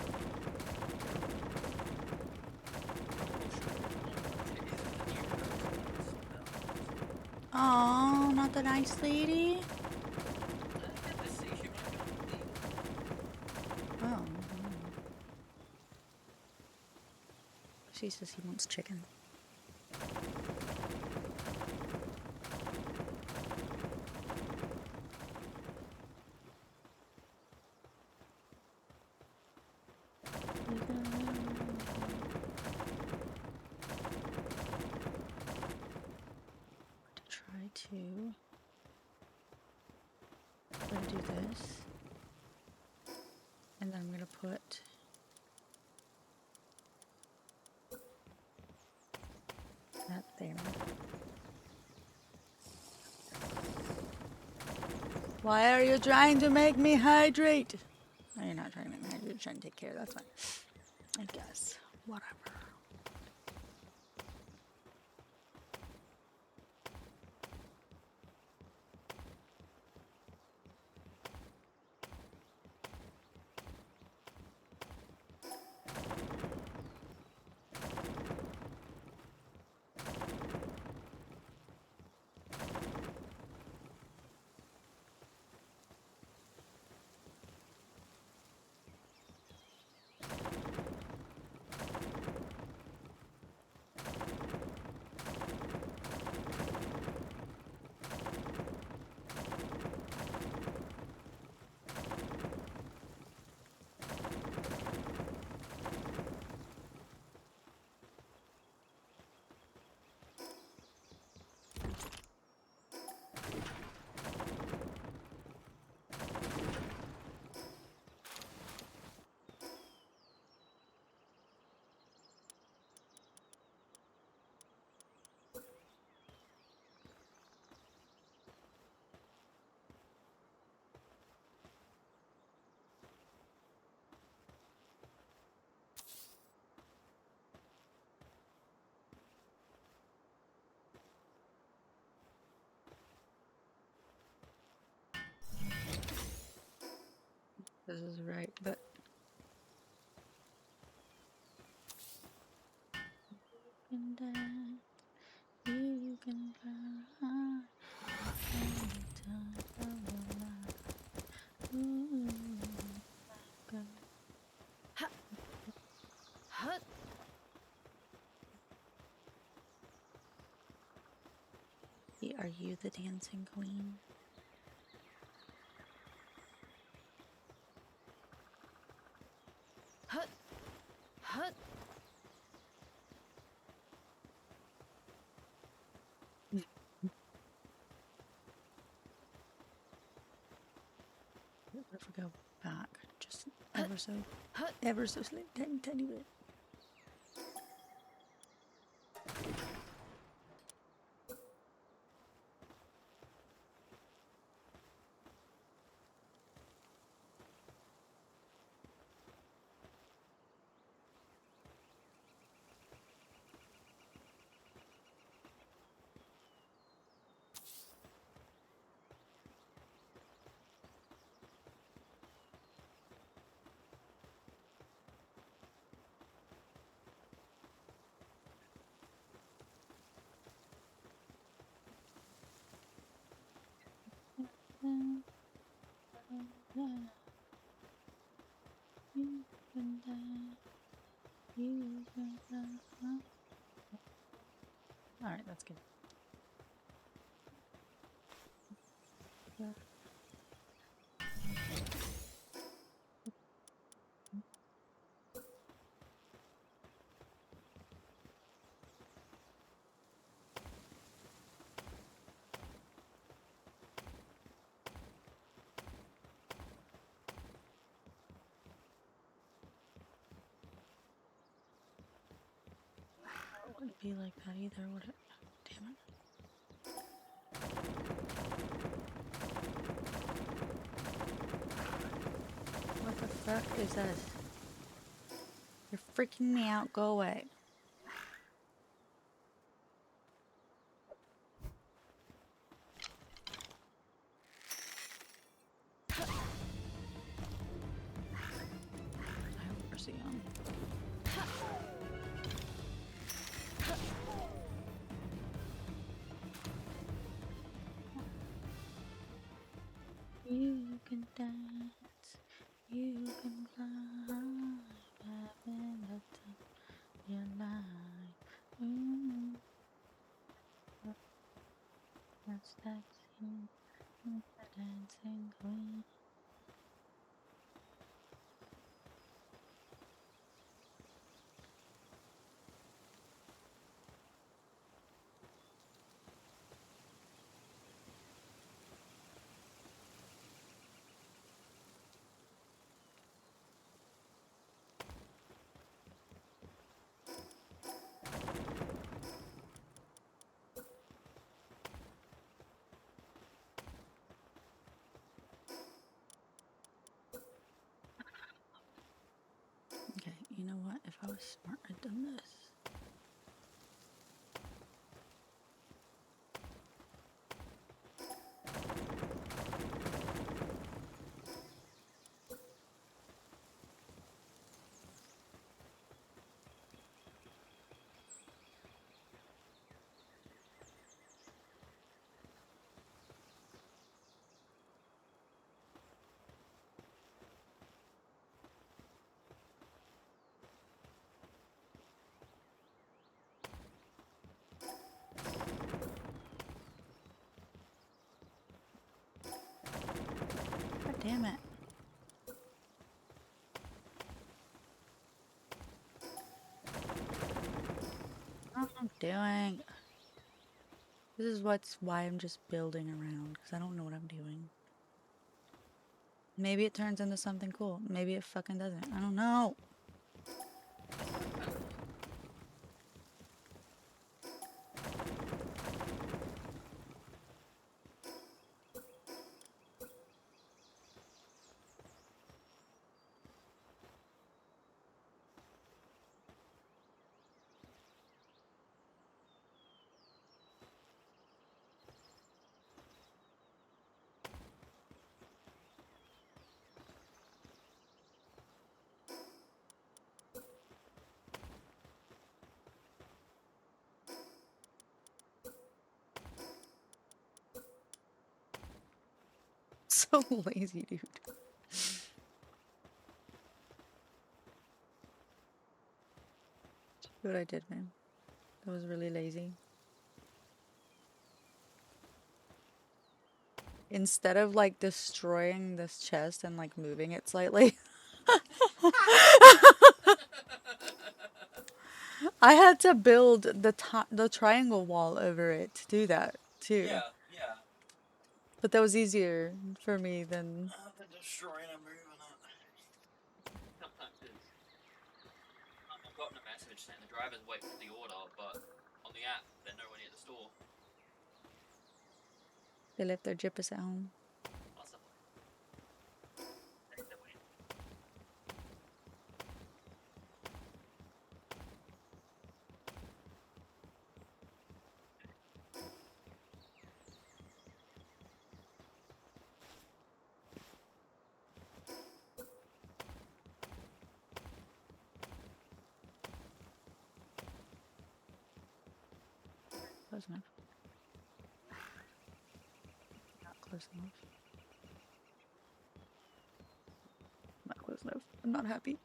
Oh, not the nice lady. Oh. She says he wants chicken. Try to do this, and then I'm gonna put that there. Why are you trying to make me hydrate? No, you're not trying to make me hydrate. You're trying to take care. That's fine. I guess. Whatever. This is right, but you can dance, you can cry anytime of your life. Ooh, girl. Are you the dancing queen? If we go back, just ever so slightly, tiny bit. That's good. Yeah. It wouldn't be like that either, would it? Damn it. What the fuck is this? You're freaking me out. Go away. I have mercy on. You can dance, you can fly, having the time of your life. That's that scene, the dancing queen. Okay, you know what? If I was smart, I'd done this. God damn it. What am I doing? This is why I'm just building around, because I don't know what I'm doing. Maybe it turns into something cool. Maybe it fucking doesn't. I don't know. So lazy, dude. See what I did, man. That was really lazy. Instead of like destroying this chest and like moving it slightly, I had to build the triangle wall over it to do that too. Yeah, yeah. But that was easier for me than. I've been destroying and moving it. Sometimes it's. I've gotten a message saying the driver's waiting for the order, but on the app, they're nowhere near the store. They left their jippers at home. Possibly. They're waiting. Close enough. Not close enough. Not close enough. I'm not happy.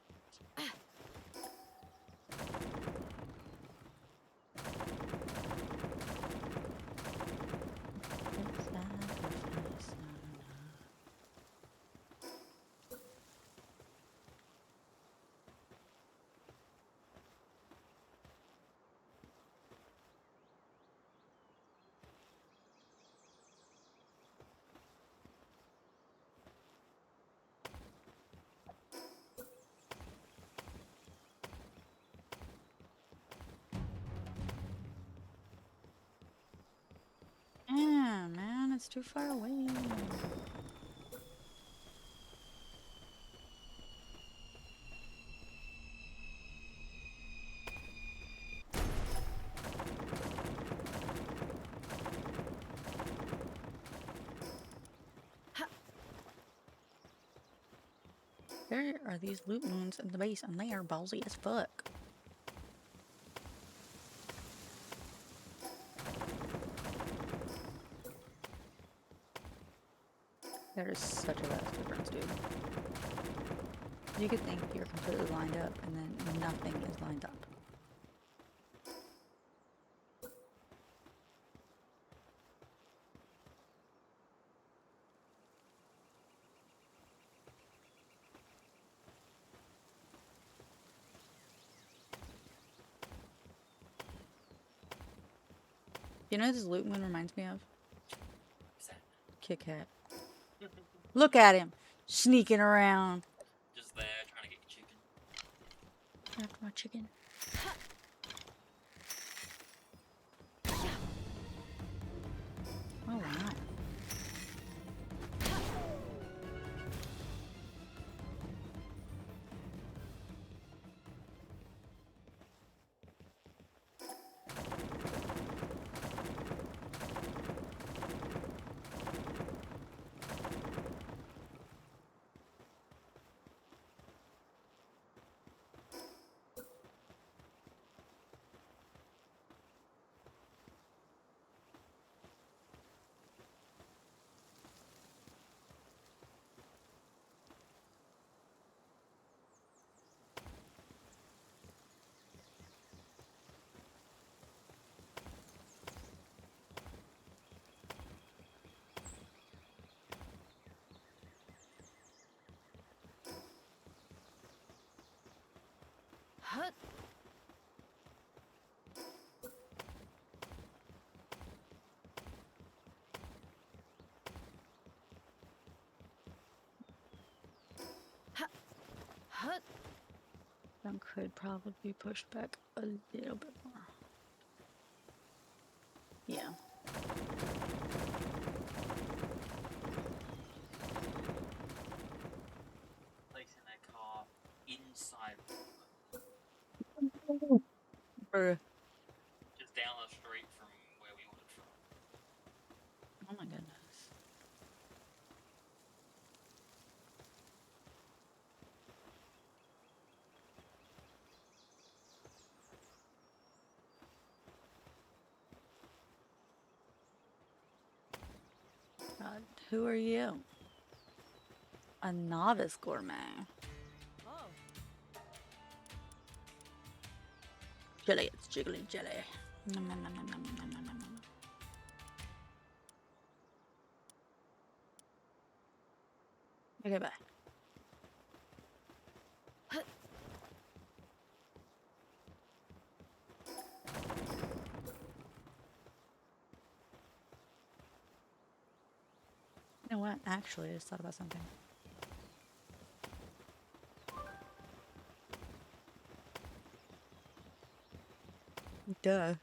It's too far away. There are these loot moons in the base, and they are ballsy as fuck. There is such a vast difference, dude. You could think you're completely lined up, and then nothing is lined up. You know what this loot moon reminds me of? What's that? Kit Kat. Look at him, sneaking around. Just there, trying to get your chicken. After my chicken. Oh wow. That could probably be pushed back a little bit more. Yeah. Placing their car inside, Bruh. just down the street from where we ordered from. Oh my goodness. God, who are you? A novice gourmet. Oh, Jelly, it's jiggly jelly. Nom, nom, nom, nom, nom, nom, nom, nom, nom. Okay, bye. You know what? Actually, I just thought about something. Duh.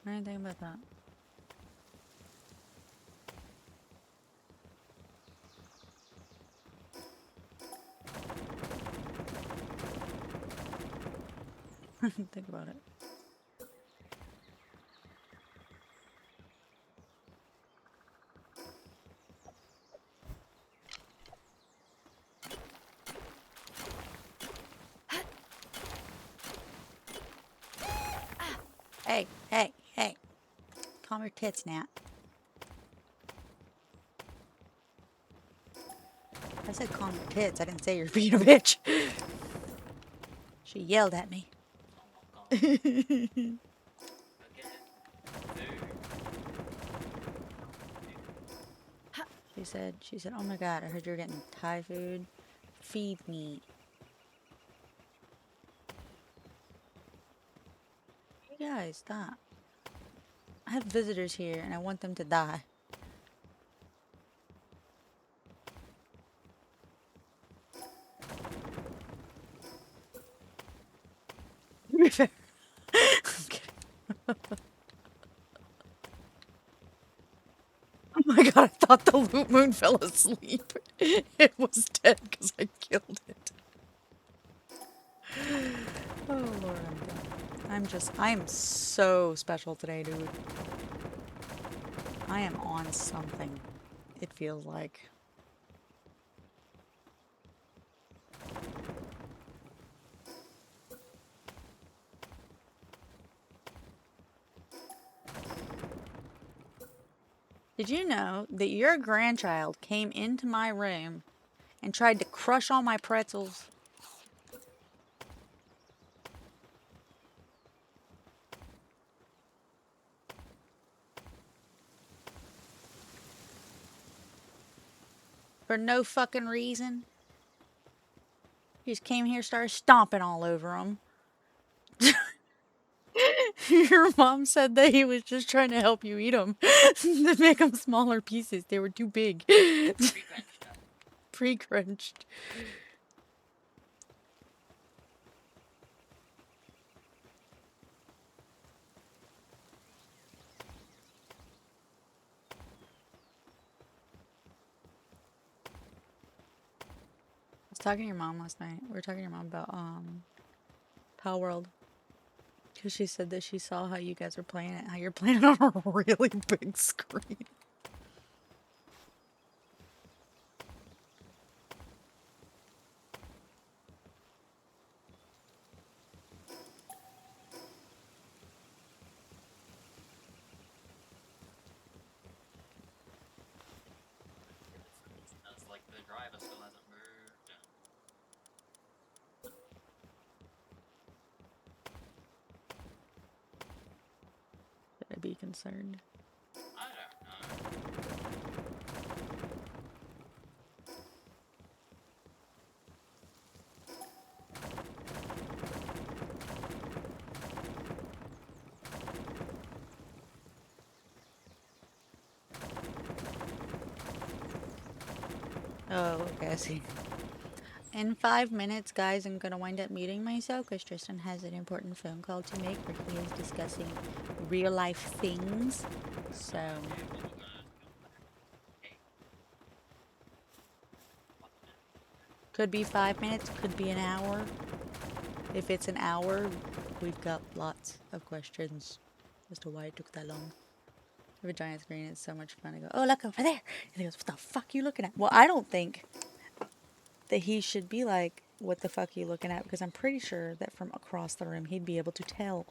I didn't think about that. I didn't think about it. Hey, hey, hey. Calm your tits, Nat. I said calm your tits. I didn't say you're being a bitch. She yelled at me. Oh my god. Again. Dude. She said, oh my god, I heard you're getting Thai food. Feed me. You guys, stop. I have visitors here and I want them to die. To be fair. I'm kidding. thought the loop moon fell asleep. It was dead because I killed it. Oh Lord, I'm done. I am so special today, dude. I am on something, it feels like. Did you know that your grandchild came into my room and tried to crush all my pretzels? For no fucking reason? He just came here, started stomping all over them. Your mom said that he was just trying to help you eat them to make them smaller pieces. They were too big. Pre-crunched. Pre-crunched. I was talking to your mom last night. We were talking to your mom about Palworld. Because she said that she saw how you guys were playing it. How you're playing it on a really big screen. It's like the driver still hasn't moved. Should I be concerned? I don't know. Oh, okay, I see. In 5 minutes, guys, I'm gonna wind up muting myself because Tristan has an important phone call to make where he is discussing real life things. So, could be 5 minutes, could be an hour. If it's an hour, we've got lots of questions as to why it took that long. I have a giant screen, it's so much fun. I go, oh, look over there. And he goes, what the fuck are you looking at? Well, I don't think that he should be like, what the fuck are you looking at? Because I'm pretty sure that from across the room, he'd be able to tell.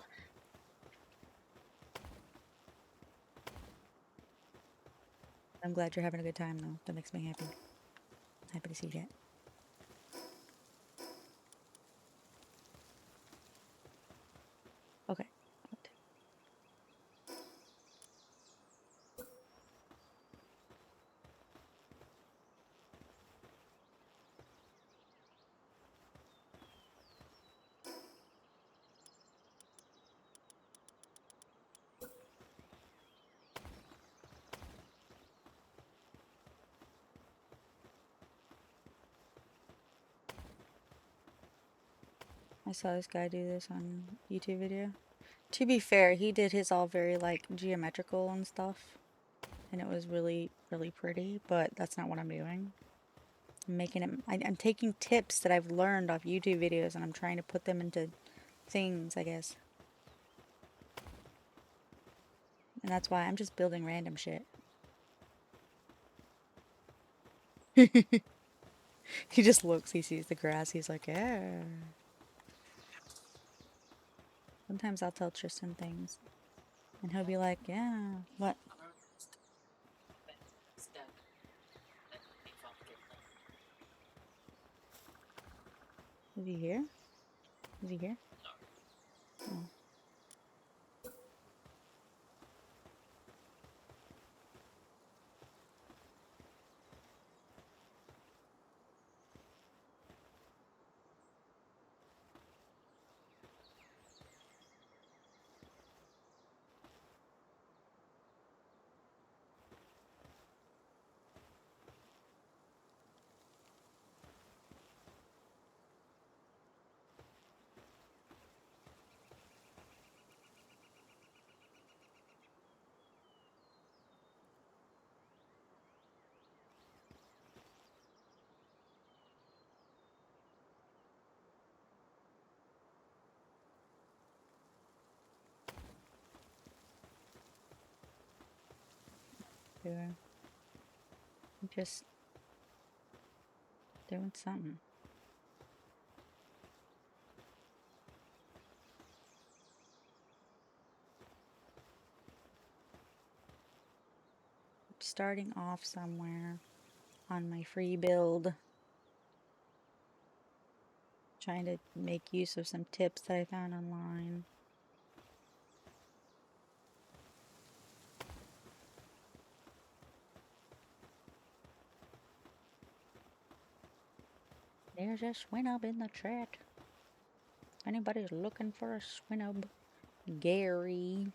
I'm glad you're having a good time, though. That makes me happy. Happy to see that. Okay. I saw this guy do this on YouTube video. To be fair, he did his all very, like, geometrical and stuff. And it was really, really pretty, but that's not what I'm doing. I'm making it, I'm taking tips that I've learned off YouTube videos and I'm trying to put them into things, I guess. And that's why I'm just building random shit. He just looks, he sees the grass, he's like, yeah. Sometimes I'll tell Tristan things. And he'll be like, yeah, what? Is he here? Is he here? Oh. to her. I'm just doing something. Starting off somewhere on my free build. Trying to make use of some tips that I found online. There's a swinub in the chat. If anybody's looking for a swinub, Gary.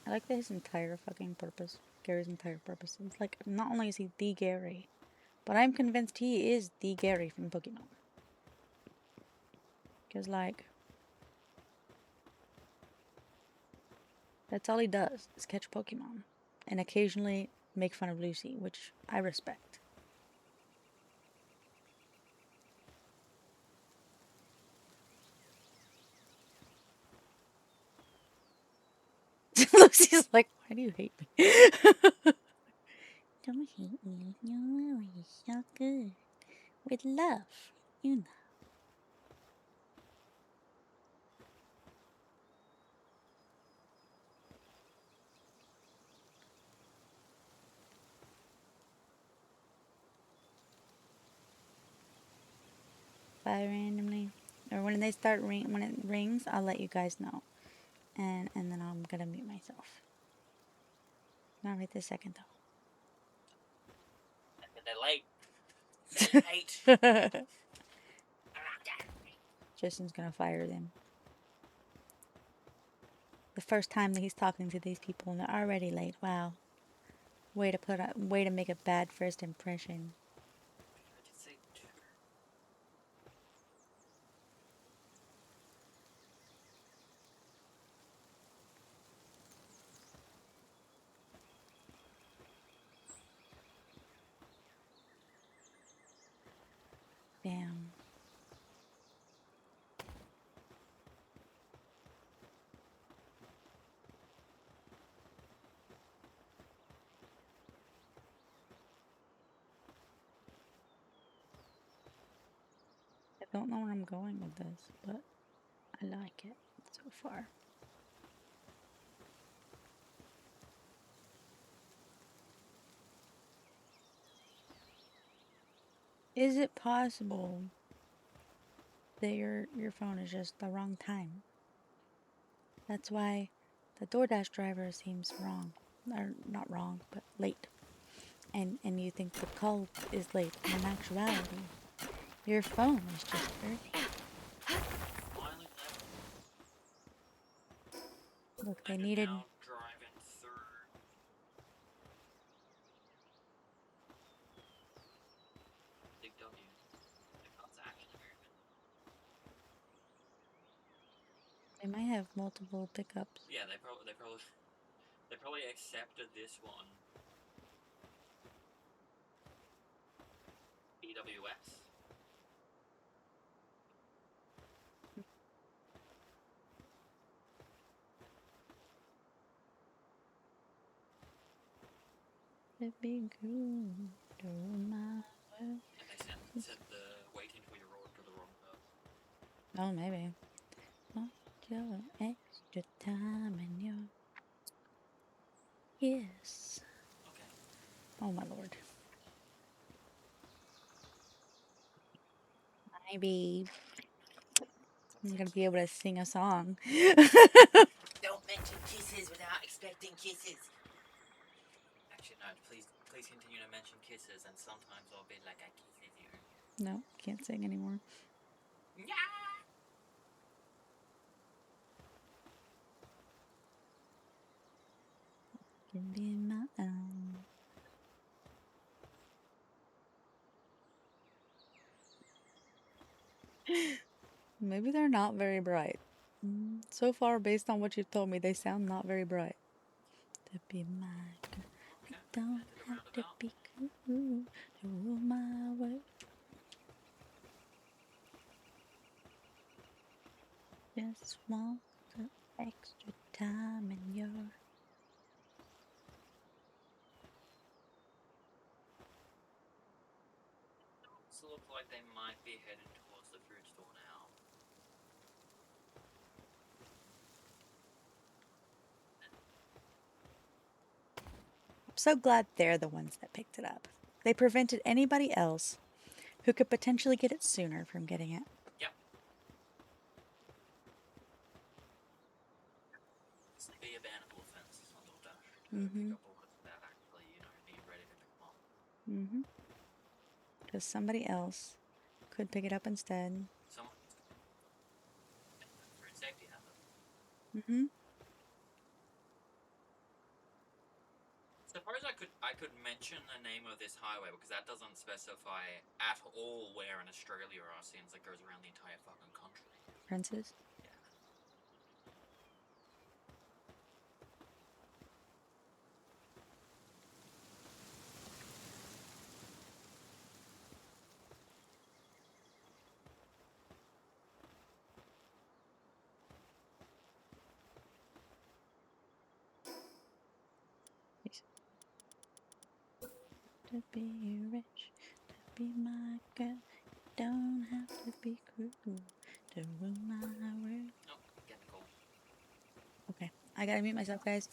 I like that his entire fucking purpose, Gary's entire purpose, is like, not only is he the Gary, but I'm convinced he is the Gary from Pokemon. Because, like, that's all he does, is catch Pokemon. And occasionally make fun of Lucy, which I respect. Lucy's like, why do you hate me? Don't hate me. You're always so good. With love, you know. If I randomly, or when they start when it rings, I'll let you guys know. And then I'm gonna mute myself. Not right this second, They're late. They hate. though. Tristan's gonna fire them. The first time that he's talking to these people and they're already late. Wow. Way to make a bad first impression. I did say two. Damn. I don't know where I'm going with this, but I like it so far. Is it possible that your phone is just the wrong time? That's why the DoorDash driver seems wrong. Or not wrong, but late. And you think the call is late. In actuality, your phone is just early. Finally left. Look, they And needed... now driving through. Big W. The car's actually moving. They might have multiple pickups. Yeah, they probably accepted this one. EWS. It'd be cool to my world. And they sent the waiting for your order to the wrong person. Oh, maybe. Want your extra time and your yes. Okay. Oh my lord. My babe. I'm gonna be able to sing a song. Don't mention kisses without expecting kisses. Actually, no. Please continue to mention kisses, and sometimes I'll be like, I kisses you. No, can't sing anymore. Yeah. Can be my own. Maybe they're not very bright. So far, based on what you've told me, they sound not very bright. To be my girl. Okay. Don't have to be cool to rule my world. Just want the extra time in your. So looks like they might be headed towards the food store now. I'm so glad they're the ones that picked it up. They prevented anybody else who could potentially get it sooner from getting it. Yep. This would be a bannable offense on DoorDash to pick up orders without actually, being ready to pick them up. Mm-hmm. Because somebody else could pick it up instead. Someone food safety hazard. Mm-hmm. Suppose I could mention the name of this highway because that doesn't specify at all where in Australia are scenes that goes around the entire fucking country. Princes. Yeah. To be rich, to be my girl, you don't have to be cruel to rule my world. Oh, getting a call. Okay, I gotta mute myself, guys.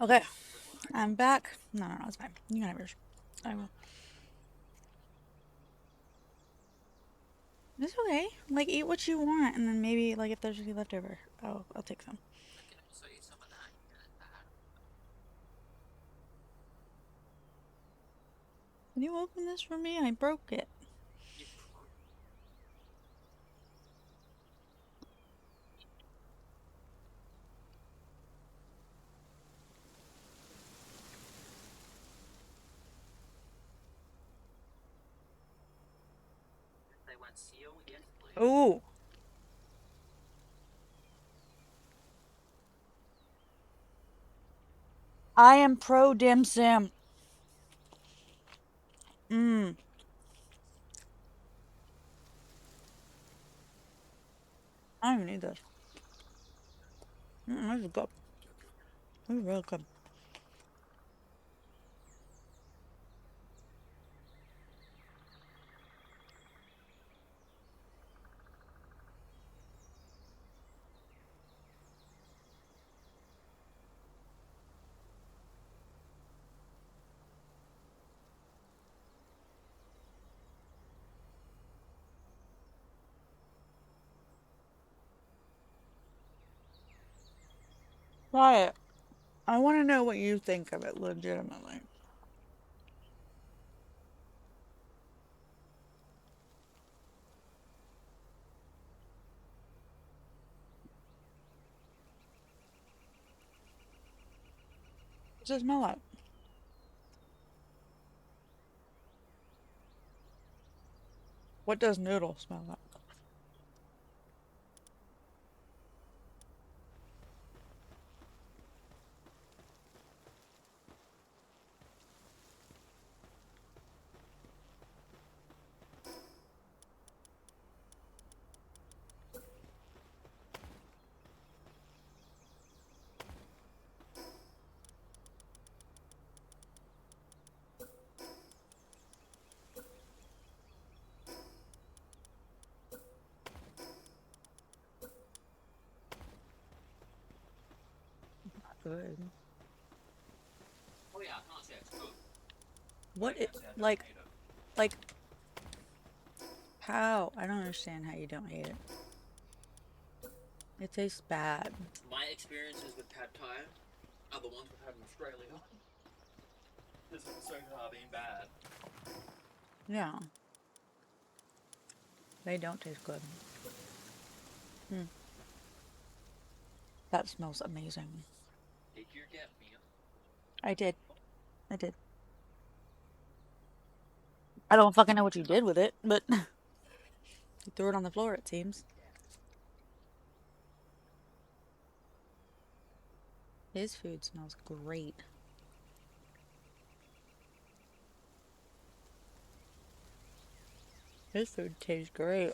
Okay, I'm back. No, it's fine. You can have yours. I will. It's okay. Like, eat what you want, and then maybe, like, if there's any left over, I'll take some. I can also eat some of that. Can you open this for me? I broke it. You They went seal, yes, please. Ooh. I am pro dim sim. Mmm. I don't even need this. This is good. This is really good. Try it. I want to know what you think of it legitimately. What does it smell like? What does noodle smell like? Good. Oh yeah, I can't say it's good. What I it can't say I don't like? hate it. Like how? I don't understand how you don't hate it. It tastes bad. My experiences with pad thai are the ones we've had in Australia. This is so far being bad. Yeah. They don't taste good. That smells amazing. Did you get meal? I did. I did. I don't fucking know what you did with it, but you threw it on the floor, it seems. His food smells great. His food tastes great.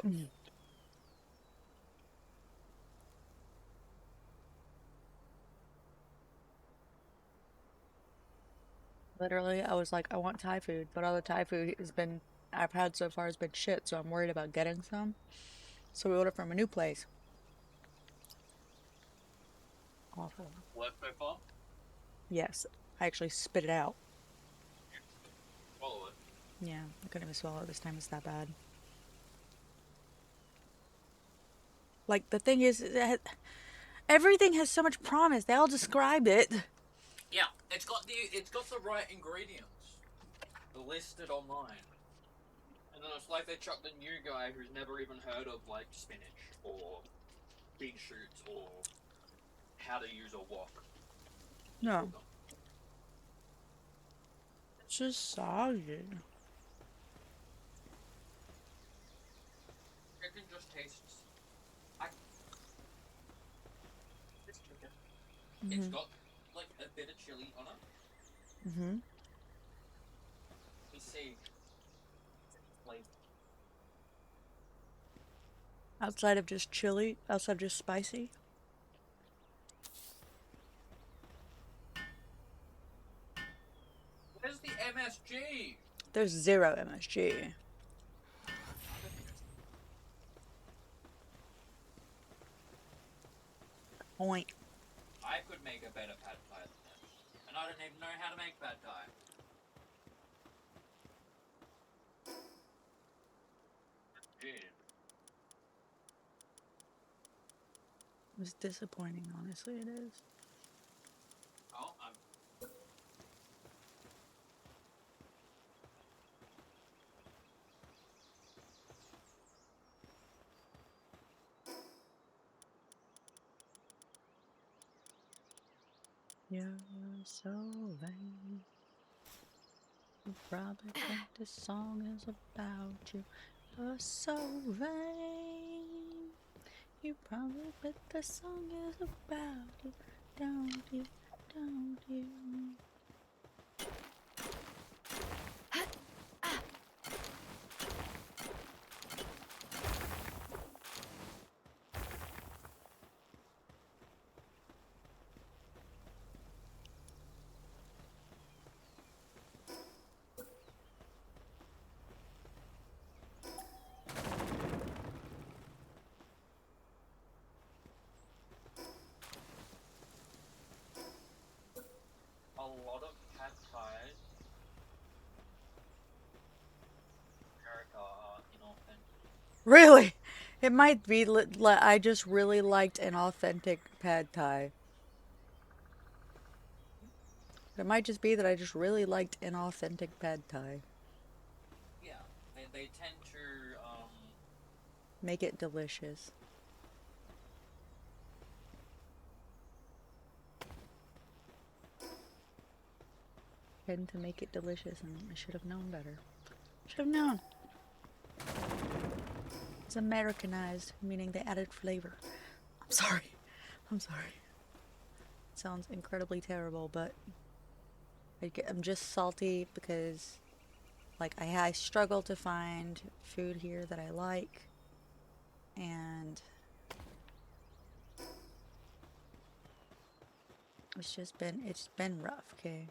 Literally, I was like, I want Thai food, but all the Thai food I've had so far has been shit, so I'm worried about getting some. So we ordered from a new place. Awful. Work so far? Yes, I actually spit it out. Follow it. Yeah, I couldn't even swallow it this time. It's that bad. Like, the thing is, everything has so much promise. They all described it. Yeah, it's got the right ingredients listed online. And then it's like they chucked the new guy who's never even heard of like spinach or bean shoots or how to use a wok. No, it's just soggy. Chicken just tastes. I this chicken. It's got like a bit of chili on it. Mm-hmm. Let's see. Flavor. Outside of just chili, outside of just spicy. Where's the MSG? There's zero MSG. Point. I could make a better pad thai than this. and I don't even know how to make pad thai. Yeah. It's disappointing, honestly, it is. Oh, You're so vain. You probably think this song is about you. You're so vain. You probably think this song is about you. Don't you? Don't you? a lot of pad thais America are inauthentic. Really? It might be I just really liked an authentic pad thai. It might just be that I just really liked an authentic pad thai. Yeah, they tend to Make it delicious. Tend to make it delicious, and I should have known better. Should have known. It's Americanized, meaning they added flavor. I'm sorry. I'm sorry. It sounds incredibly terrible, but I'm just salty because, like, I struggle to find food here that I like, and it's been rough, okay?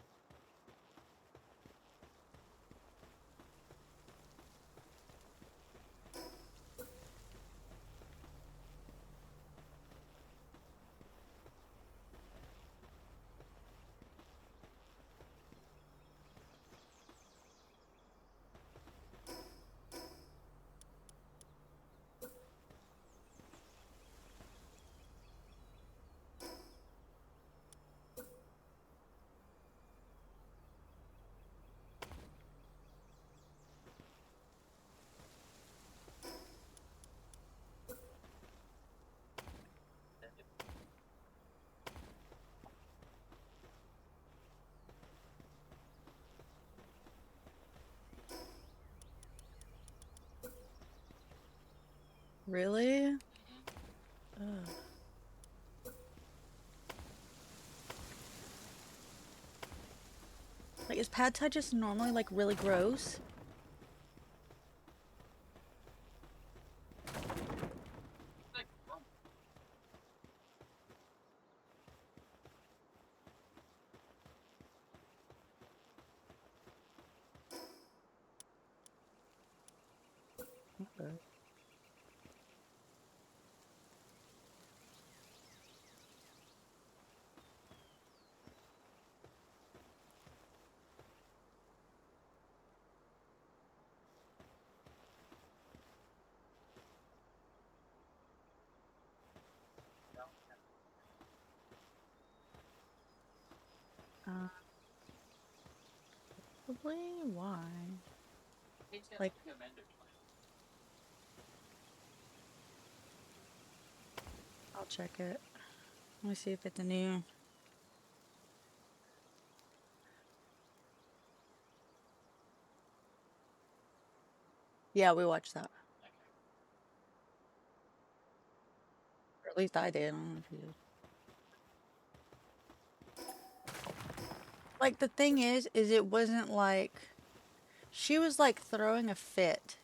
Really? Ugh. Like, is pad thai just normally, like, really gross? like Okay. Uh, Probably why? it's Like, recommended. I'll check it. Let me see if it's a new. Yeah, we watched that. Okay. Or at least I did. I don't know if you did. Like, the thing is it wasn't like she was like throwing a fit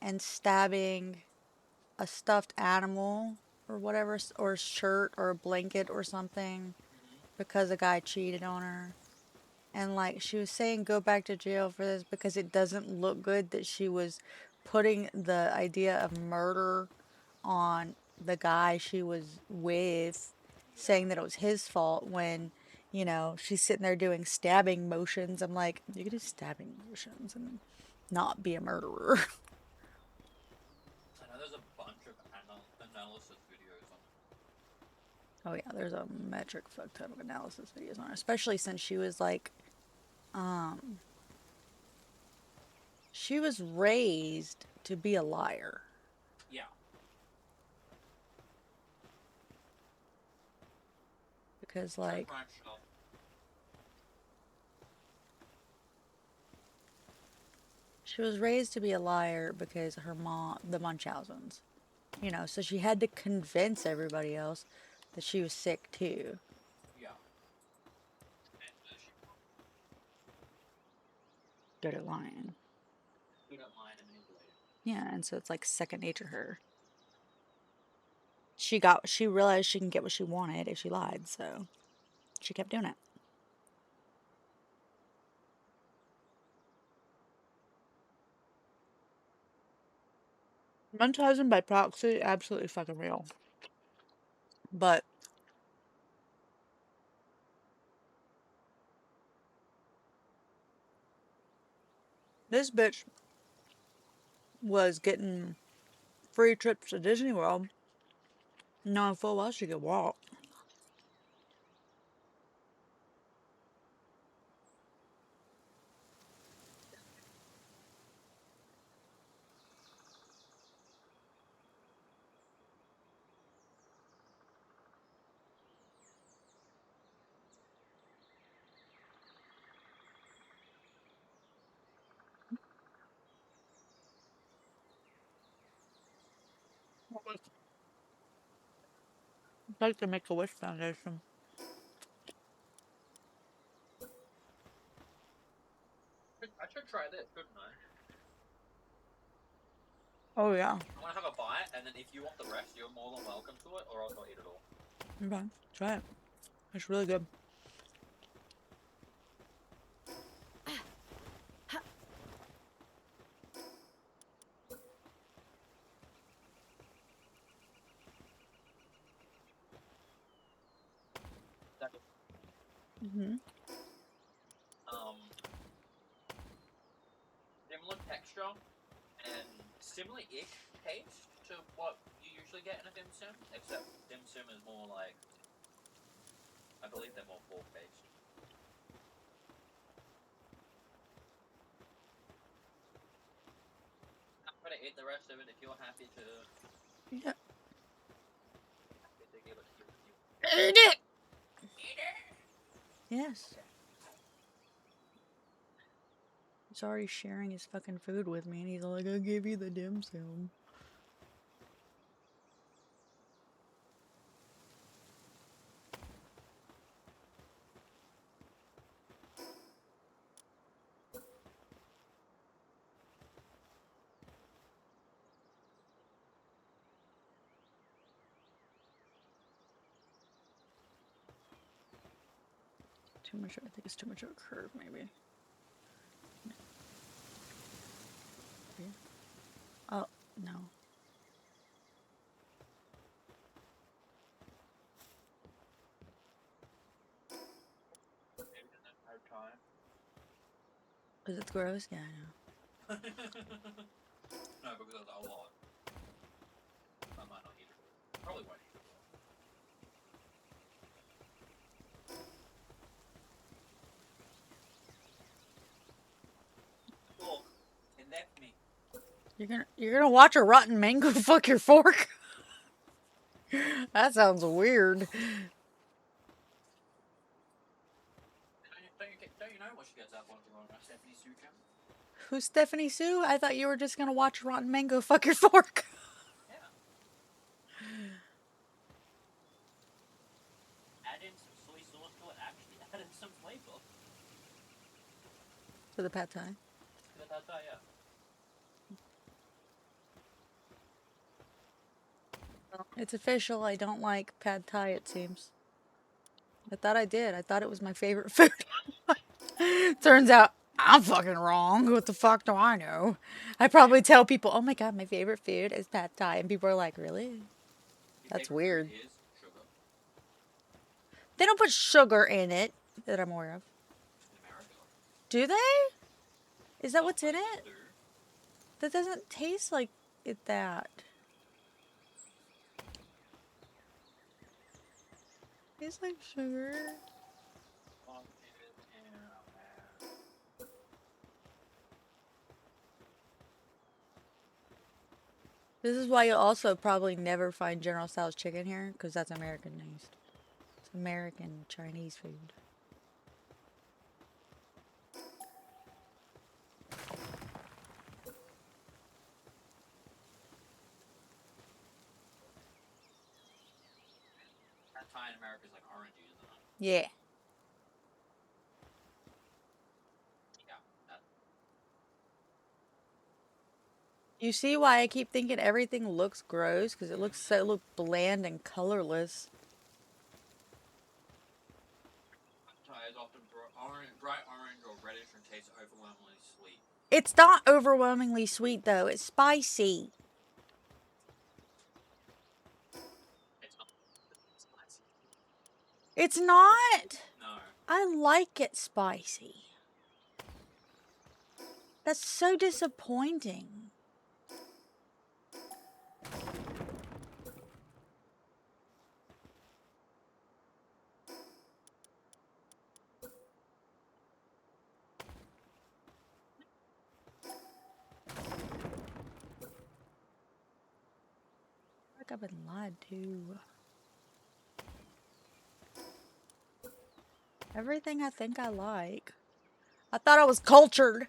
and stabbing a stuffed animal or whatever, or a shirt or a blanket or something because a guy cheated on her. And like she was saying, go back to jail for this because it doesn't look good that she was putting the idea of murder on the guy she was with, saying that it was his fault when you know, she's sitting there doing stabbing motions. I'm like, you could do stabbing motions and not be a murderer. I know there's a bunch of analysis videos on Oh yeah, there's a metric fuck ton of analysis videos on her, especially since she was like, she was raised to be a liar. Yeah. Because like, she was raised to be a liar because her mom, the Munchausens, you know, so she had to convince everybody else that she was sick too. Yeah. Good at lying. Good at lying and manipulating. Yeah, and so it's like second nature to her. She realized she can get what she wanted if she lied, so she kept doing it. Munchausen by proxy, absolutely fucking real. But this bitch was getting free trips to Disney World, knowing full well she could walk. I'd like to make a wish foundation. I should try this, shouldn't I? Oh yeah. I'm gonna have a bite, and then if you want the rest, you're more than welcome to it, or else I'll eat it all. Okay, try it. It's really good. Mm-hmm. Similar texture and similar-ish taste to what you usually get in a dim sum, except dim sum is more like, I believe they're more pork-based. I'm gonna eat the rest of it if you're happy to. Yeah. Happy to give it to you. Eat it! Eat it! Yes. He's already sharing his fucking food with me, and he's like, I'll give you the dim sum. Too much, I think it's too much of a curve, maybe. Yeah. Oh, no. Maybe doesn't have time. Is it gross? Yeah, I know. No, because there's a lot. I might not eat it all. Probably won't eat it all. Look, and that's me. You're gonna watch a rotten mango fuck your fork? That sounds weird. Don't you know what she gets up on Stephanie Sue channel? Who's Stephanie Sue? I thought you were just gonna watch a rotten mango fuck your fork. Yeah. Add in some soy sauce to it, actually add in some flavor. For the pad thai? For the pad thai, yeah. It's official, I don't like pad thai, it seems. I thought I did. I thought it was my favorite food. Turns out I'm fucking wrong. What the fuck do I know? I probably tell people, oh my god, my favorite food is pad thai. And people are like, really? That's weird. Is sugar. They don't put sugar in it that I'm aware of. In America. Do they? Is that Some what's in places it? do. That doesn't taste like it that. Tastes like sugar. Fuck it, yeah, man. This is why you'll also probably never find General Tso's chicken here, because that's American news. It's American Chinese food. That Thai in America is like orangey, isn't it? Yeah. Yeah. That, You see why I keep thinking everything looks gross? Because it looks so bland and colorless. Thai is often bright orange or reddish and tastes overwhelmingly sweet. It's not overwhelmingly sweet, though. It's spicy. It's not spicy. It's not. No. I like it spicy. That's so disappointing. Like I've been lied to. Everything I think I like. I thought I was cultured.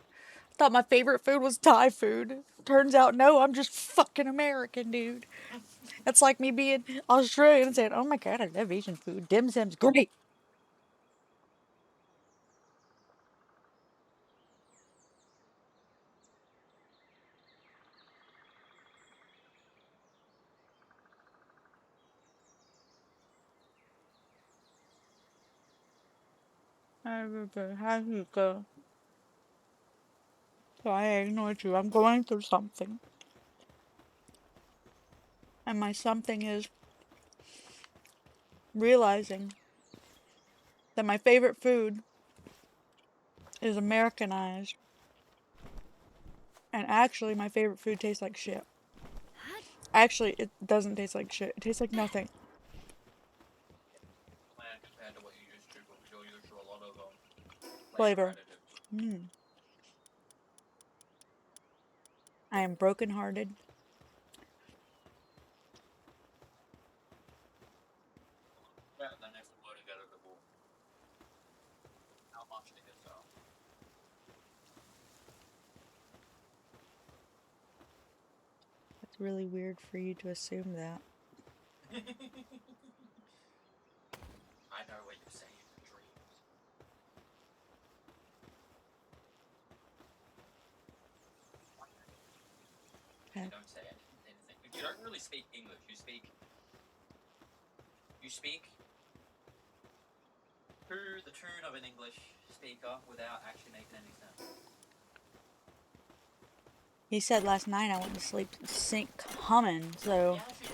I thought my favorite food was Thai food. Turns out, no, I'm just fucking American, dude. That's like me being Australian and saying, oh my god, I love Asian food. Dim Sum's great. How you go? So I ignored you. I'm going through something. And my something is realizing that my favorite food is Americanized. And actually, my favorite food tastes like shit. Actually, it doesn't taste like shit. It tastes like nothing. Bland compared to what you used to, but we do use a lot of Flavor. additives. I am brokenhearted. Better than exploding out of the wall. How much it is though. It's really weird for you to assume that. I know what you're saying in dreams. Okay. Don't say it. Anything. You don't really speak English. You speak to the tune of an English speaker without actually making any sense. He said last night I went to sleep sink humming, so... Yeah, she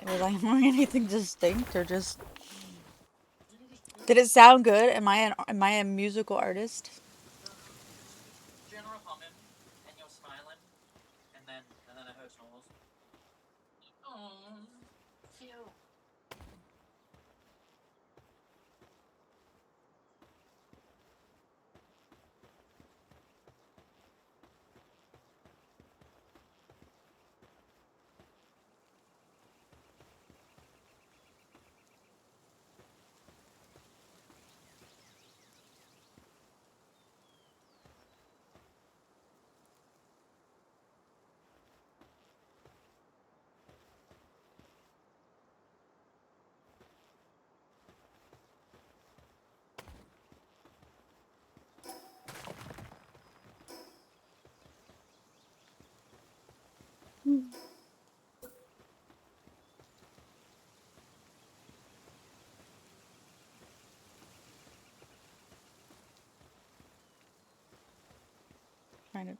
did. Was I hearing anything distinct or just... Did it sound good? Am I a musical artist? General humming, and you're smiling, and then I heard snores. Oh, cute. Trying to...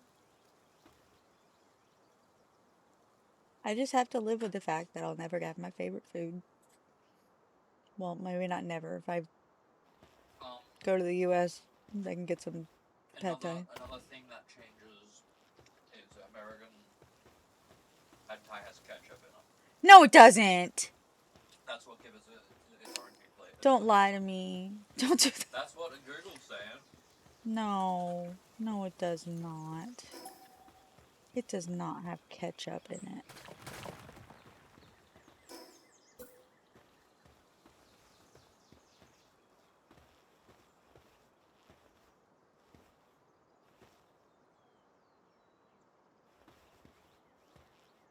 I just have to live with the fact that I'll never have my favorite food. Well, maybe not never. If I go to the U.S., I can get some pad thai. Another thing that changes is American pad thai has ketchup in it. No, it doesn't. That's what gives it its orangey flavor. Don't lie to me. Don't do that. That's what Google's saying. No. No, it does not. It does not have ketchup in it.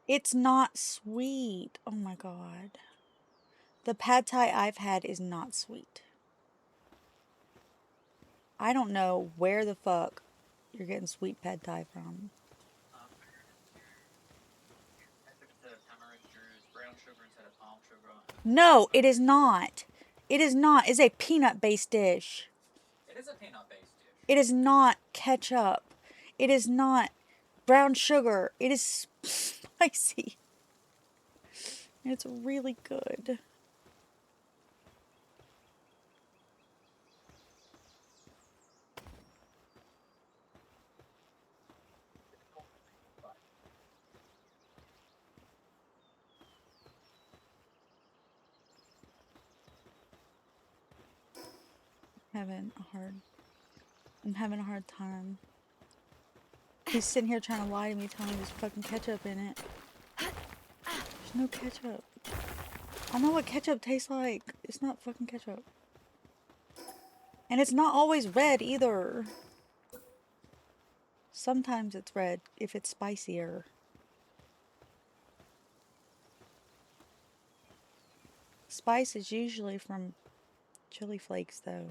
It's not sweet. Oh my god. The pad thai I've had is not sweet. I don't know where the fuck you're getting sweet pad thai from. Brown sugar instead of palm sugar. No, it is not. It is not. It's a peanut-based dish. It is a peanut-based dish. It is not ketchup. It is not brown sugar. It is spicy. It's really good. I'm having a hard time. He's sitting here trying to lie to me, telling me there's fucking ketchup in it. There's no ketchup. I know what ketchup tastes like. It's not fucking ketchup. And it's not always red either. Sometimes it's red if it's spicier. Spice is usually from chili flakes though.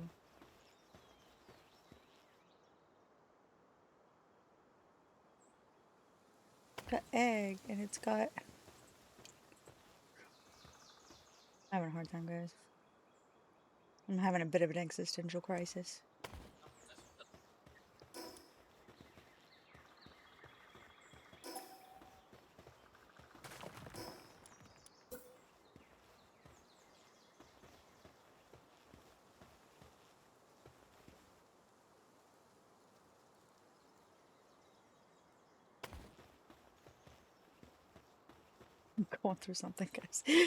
Got egg and it's got... I'm having a hard time, guys. I'm having a bit of an existential crisis. I'm going through something, guys. He's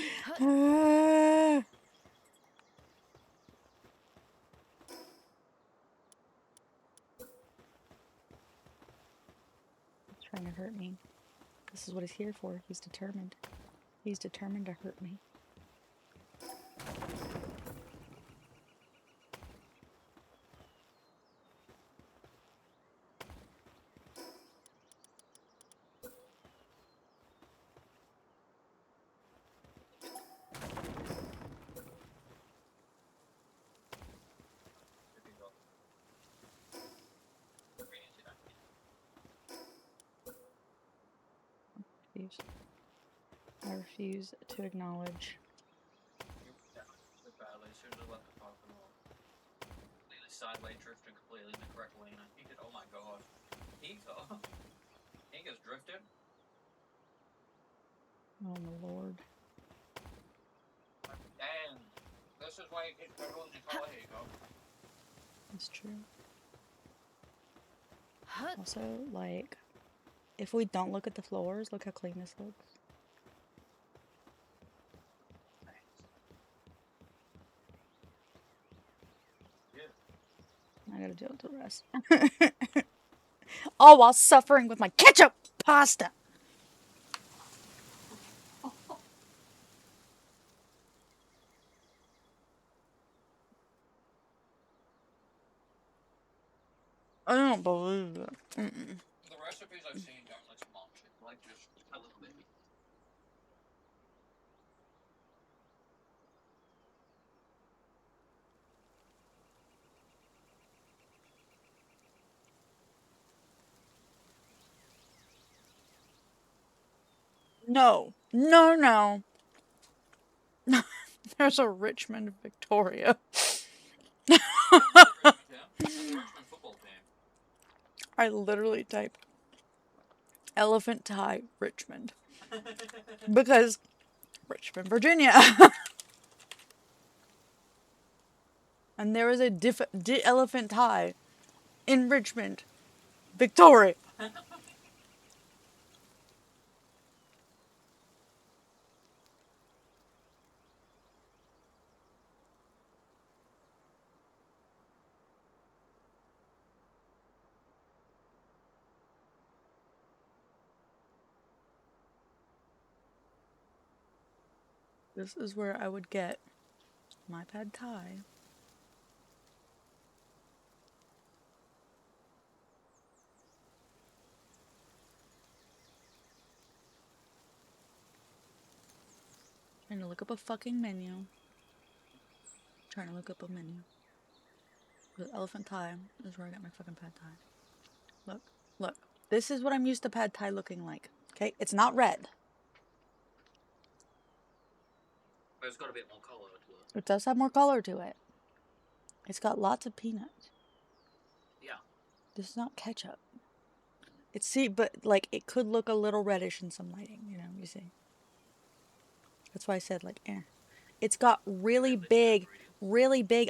trying to hurt me. This is what he's here for. He's determined. He's determined to hurt me. I refuse to acknowledge. Completely sideways drifted completely in the correct lane. I think it. Oh my god. He gets drifted. Oh my lord. And this is why you get control in your car. Here you go. That's true. Also, like, if we don't look at the floors, look how clean this looks. I gotta deal with the rest. All while suffering with my ketchup pasta. I don't believe it. The recipes I've seen don't list much. It's like just a little bit. No. No, no. There's a Richmond, Victoria. The Richmond football team. I literally typed Elephant Thai Richmond. Because Richmond, Virginia. And there is a elephant tie in Richmond, Victoria. This is where I would get my pad thai. Trying to look up a fucking menu. Trying to look up a menu. The elephant thai is where I get my fucking pad thai. Look, look. This is what I'm used to pad thai looking like. Okay, it's not red. But it's got a bit more colour to it. It does have more color to it. It's got lots of peanuts. Yeah. This is not ketchup. It's but like it could look a little reddish in some lighting, you know, you see. That's why I said like It's got really big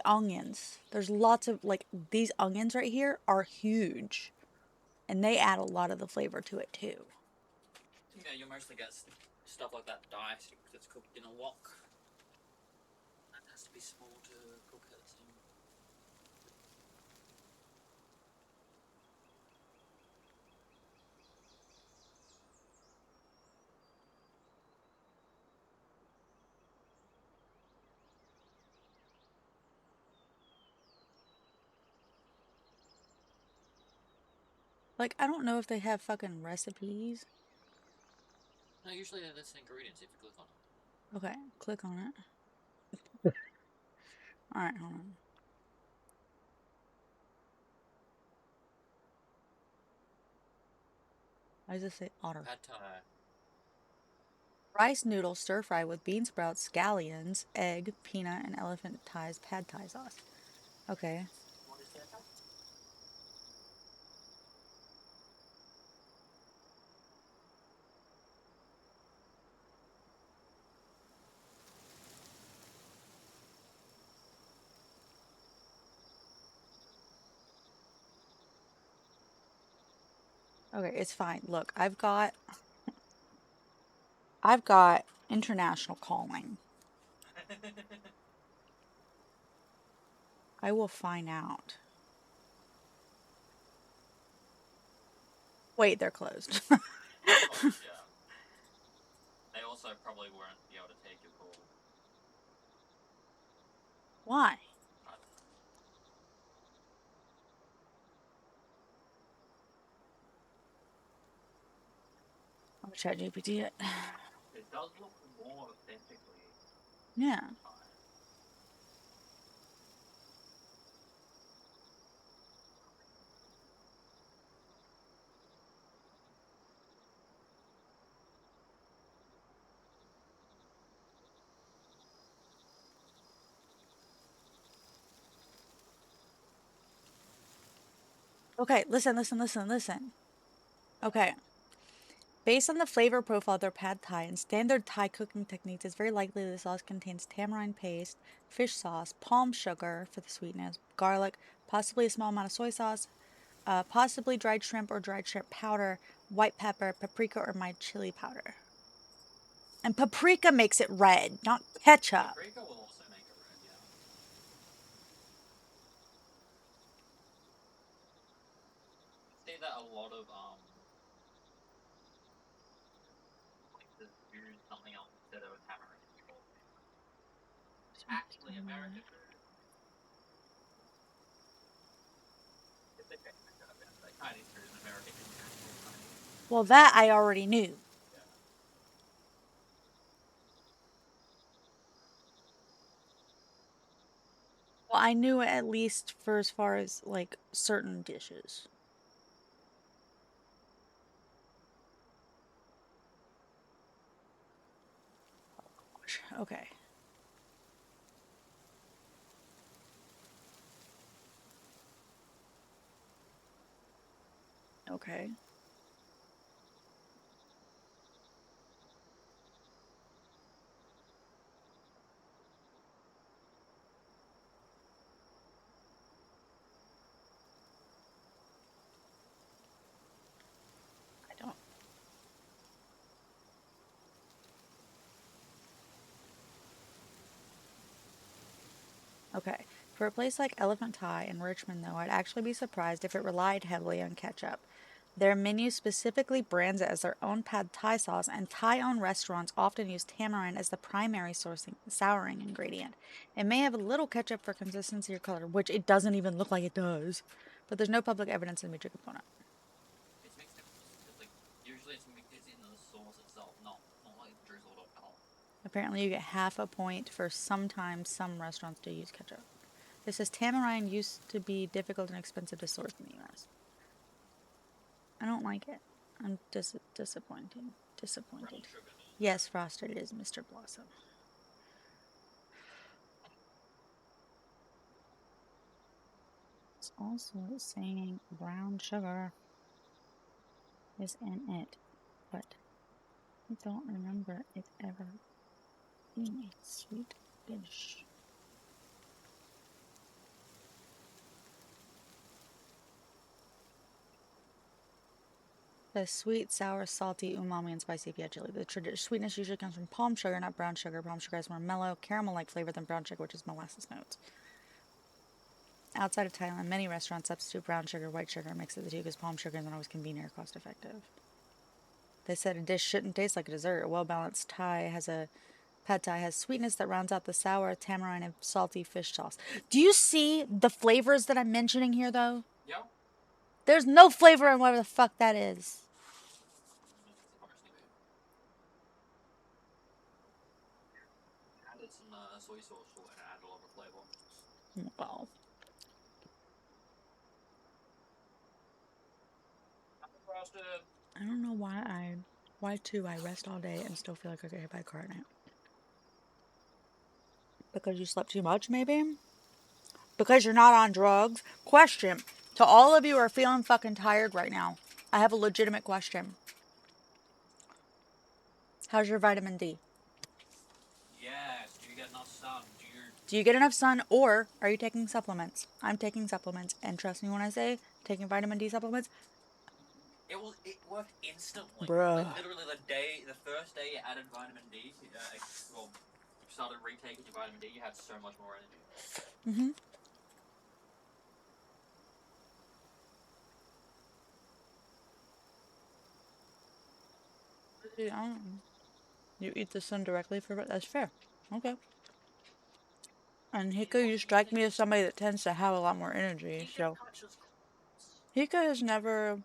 onions. There's lots of like these onions right here are huge. And they add a lot of the flavor to it too. Yeah, you mostly get stuff like that diced because it's cooked in a wok. That has to be small to cook it. Like, I don't know if they have fucking recipes. No, usually they're the ingredients if you click on it. Okay, click on it. Alright, hold on. Why does it say otter? Pad thai. Rice noodle stir fry with bean sprouts, scallions, egg, peanut, and elephant thai's pad thai sauce. Okay. What is that? Okay, it's fine. Look, I've got international calling. I will find out. Wait, they're closed. Oh, yeah. They also probably won't be able to take your call. Why? I'm gonna chat GPT it. It does look more authentically. Yeah. Okay, listen. Okay. Based on the flavor profile of their pad thai and standard Thai cooking techniques, it's very likely the sauce contains tamarind paste, fish sauce, palm sugar for the sweetness, garlic, possibly a small amount of soy sauce, possibly dried shrimp or dried shrimp powder, white pepper, paprika, or mild chili powder. And paprika makes it red, not ketchup. Paprika will also make it red, yeah. See that a lot of places use something else instead of tamarind. It's actually American food. If they check that out, like Chinese food is American international Chinese. Well, that I already knew. Yeah. Well, I knew it at least for as far as like certain dishes. Oh gosh. Okay. Okay. For a place like Elephant Thai in Richmond, though, I'd actually be surprised if it relied heavily on ketchup. Their menu specifically brands it as their own pad Thai sauce, and Thai-owned restaurants often use tamarind as the primary souring ingredient. It may have a little ketchup for consistency or color, which it doesn't even look like it does, but there's no public evidence in the major component. It's mixed in. It's like usually it's in the sauce itself, not like drizzled on top. Apparently, you get half a point for sometimes some restaurants do use ketchup. This says tamarind used to be difficult and expensive to source in the U.S. I don't like it. I'm disappointed. Brown sugar. Yes, frosted is Mr. Blossom. It's also saying brown sugar is in it, but I don't remember it ever being a sweet dish. The sweet, sour, salty, umami, and spicy if you add chili. The sweetness usually comes from palm sugar, not brown sugar. Palm sugar has more mellow, caramel-like flavor than brown sugar, which is molasses notes. Outside of Thailand, many restaurants substitute brown sugar, white sugar, and mix the two because palm sugar isn't always convenient or cost-effective. They said a dish shouldn't taste like a dessert. A well-balanced pad Thai has sweetness that rounds out the sour, tamarind, and salty fish sauce. Do you see the flavors that I'm mentioning here, though? Yeah. There's no flavor in whatever the fuck that is. Added some soy sauce to it and added a lot of flavor. Well, I don't know why too I rest all day and still feel like I get hit by a car at night. Because you slept too much, maybe? Because you're not on drugs? Question. To all of you who are feeling fucking tired right now, I have a legitimate question. How's your vitamin D? Yes. Do you get enough sun? Do you get enough sun, or are you taking supplements? I'm taking supplements, and trust me when I say taking vitamin D supplements. It worked instantly. Bruh. Like, literally the first day you added vitamin D, you started retaking your vitamin D, you had so much more energy. Mm-hmm. You eat the sun directly for it? That's fair. Okay. And Hika, you strike me as somebody that tends to have a lot more energy, so. Hika has never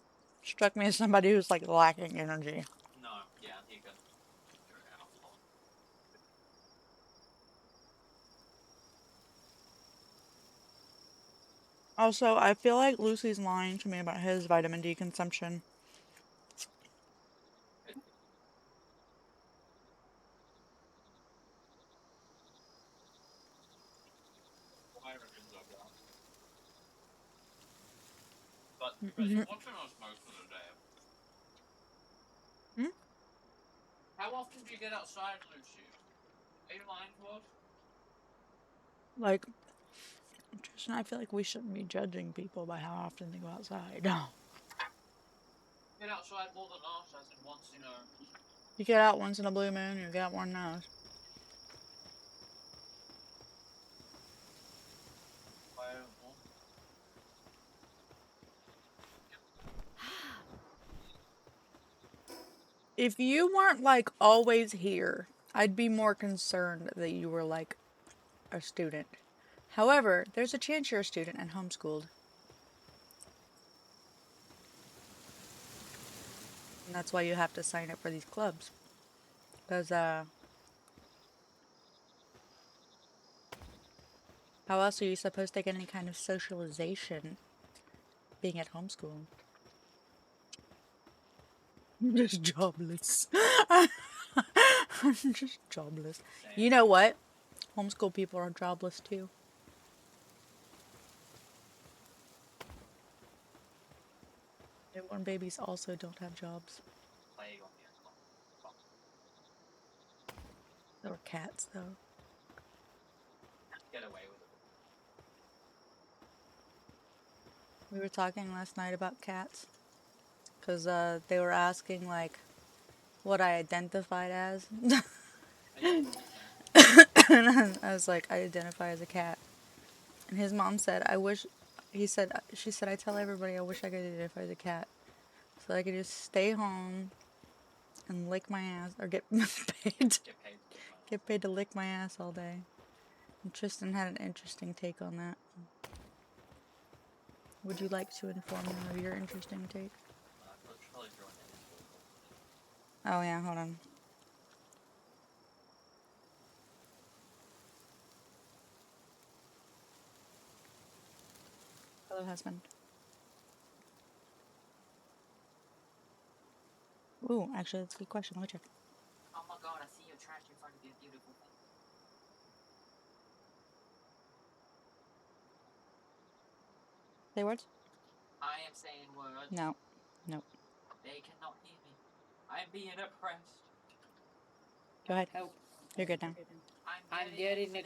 struck me as somebody who's like lacking energy. No, yeah, Hika. Also, I feel like Lucy's lying to me about his vitamin D consumption. But you're watching us most of the day. Hmm? How often do you get outside, Lucy? Are you lying to us? Like, Tristan, I feel like we shouldn't be judging people by how often they go outside. Get outside more than us, as in once, You get out once in a blue moon, you get out one nose. If you weren't like always here, I'd be more concerned that you were like a student. However, there's a chance you're a student and homeschooled. And that's why you have to sign up for these clubs. Because, how else are you supposed to get any kind of socialization being at homeschool? I'm just jobless. I'm just jobless. You know what? Homeschool people are jobless too. Newborn babies also don't have jobs. They were cats, though. Get away with it. We were talking last night about cats. Because they were asking, like, what I identified as. And I was like, I identify as a cat. And his mom said, "I wish." He said, "She said I tell everybody I wish I could do it if I was a cat, so I could just stay home and lick my ass or get paid, get paid to lick my ass all day." And Tristan had an interesting take on that. Would you like to inform me of your interesting take? Oh yeah, hold on. Hello, husband. Ooh, actually, that's a good question. Let me check. Oh my god, I see your trash in front of your beautiful thing. Say words? I am saying words. No. Nope. They cannot hear me. I am being oppressed. Go ahead. Help. You're good now. I'm getting it.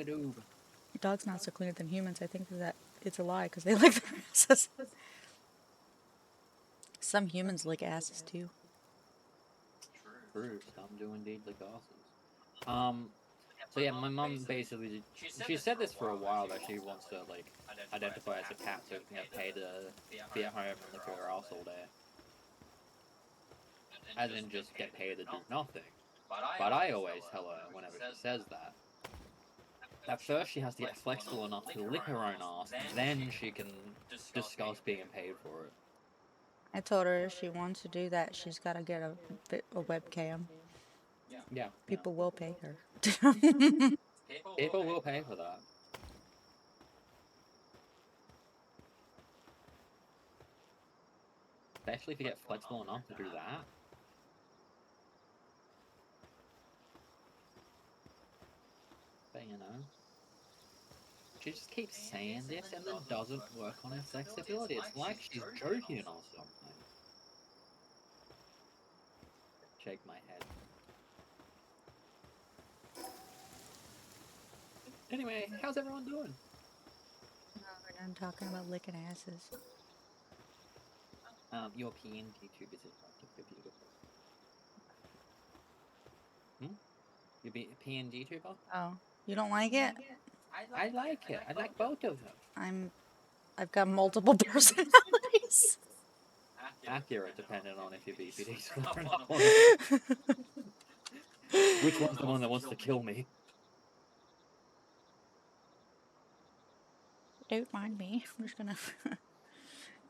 Your dog's not so cleaner than humans. I think that it's a lie because they lick their asses. Some humans lick asses too. True, some do indeed lick asses. So yeah, my mum basically, she said this for a while that she wants to like identify as a cat so she can get paid to be at home and lick her ass all day. As in just get paid to do nothing. But I always tell her whenever she says that, at first she has to get flexible enough to lick her own ass, then she can discuss being paid for it. I told her if she wants to do that, she's got to get a webcam. Yeah. People will pay her. People will pay for that. Especially if you get flexible enough to do that. But you know, she just keeps saying this and then doesn't work on her flexibility. It's like she's joking or something. Shake my head. Anyway, how's everyone doing? We're done talking about licking asses. Your PNG tube is beautiful. You be a PNG tuber? Oh, you don't like it? I like it. I like both of them. I've got multiple personalities. Accurate, depending on if you're BPD or not. Which one's the one that wants to kill me? Don't mind me. I'm just gonna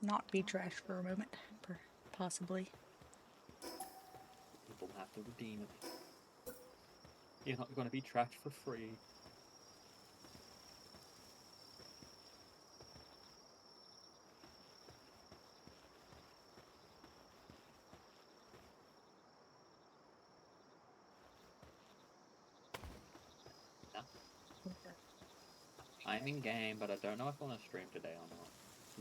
not be trash for a moment, possibly. People have to redeem it. You're not going to be trashed for free. I'm in game, but I don't know if I want to stream today or not.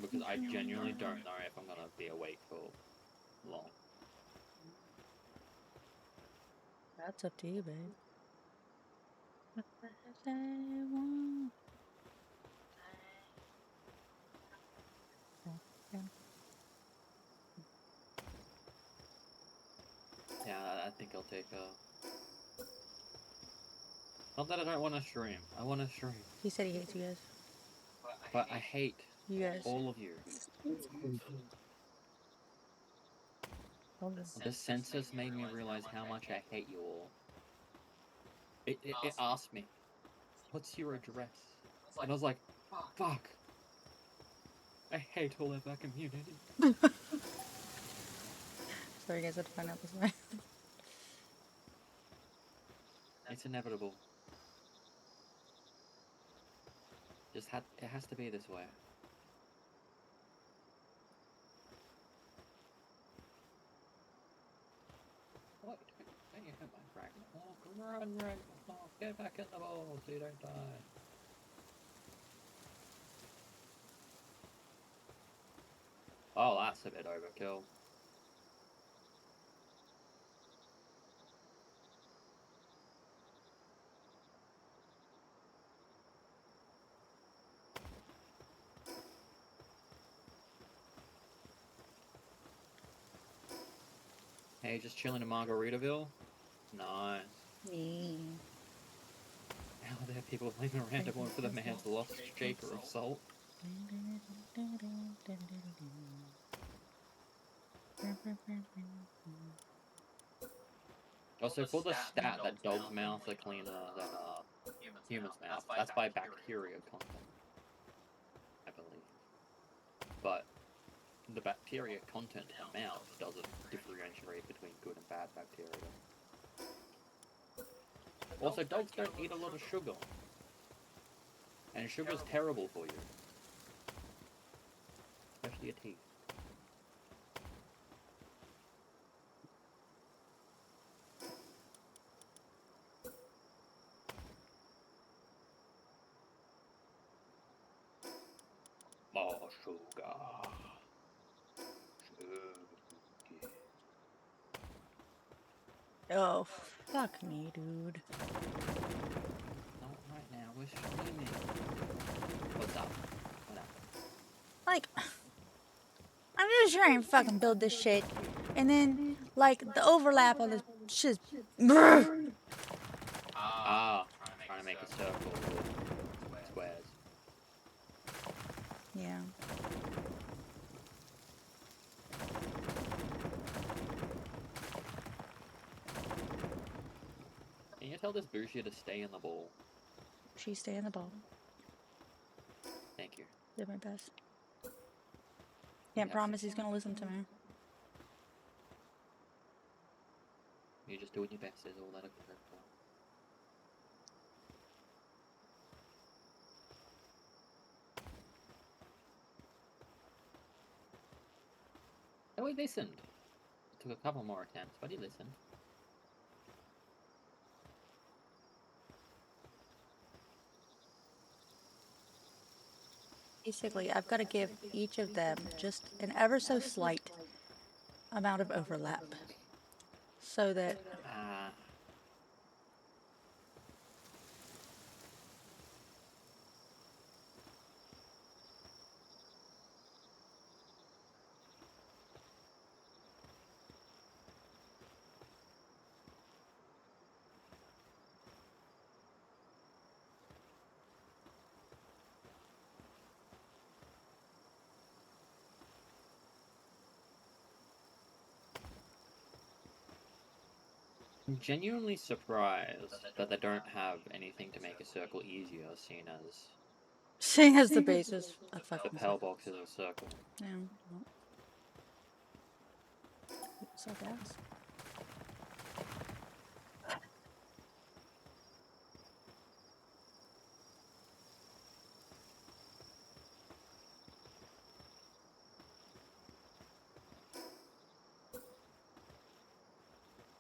Because I genuinely don't know if I'm going to be awake for long. That's up to you, babe. Yeah, I think I'll take a... Not that I don't want to stream. I want to stream. He said he hates you guys. But I hate You guys. all of you. The census made me realize how much I hate you all. It asked me, what's your address? And I was like, fuck. I hate all of our community. Sorry, you guys had to find out this way. It's inevitable. It has to be this way. What? Don't you hit my frag? Oh, run, oh, get back in the ball so you don't die. Oh, that's a bit overkill. Hey, just chilling in Margaritaville? Nice. Yeah. How there are people playing a random one for the man's lost shaker of salt. Also, for the stat that dog's mouths are cleaner than human's mouth, that's by bacteria content, I believe. But the bacteria content in the mouth doesn't differentiate between good and bad bacteria. Also, dogs don't eat a lot of sugar. And sugar's terrible for you. Especially your teeth. More sugar. Oh, fuck me, dude. Not right now, we're streaming. What's up? What up? Like, I'm just trying to fucking build this shit, and then, like, the overlap on this shit. Trying to make a circle with squares. Yeah. Can you tell this Bushi to stay in the ball? She stay in the ball. Thank you. Did my best. Can't promise he's gonna listen to me. You're just doing your best, is all that I can hope for. Oh, he listened. It took a couple more attempts, but he listened. Basically, I've got to give each of them just an ever so slight amount of overlap, so that I'm genuinely surprised that they don't have anything to make a circle easier, seeing as the basis of the fucking Pell box is a circle. yeah. Well. So gas.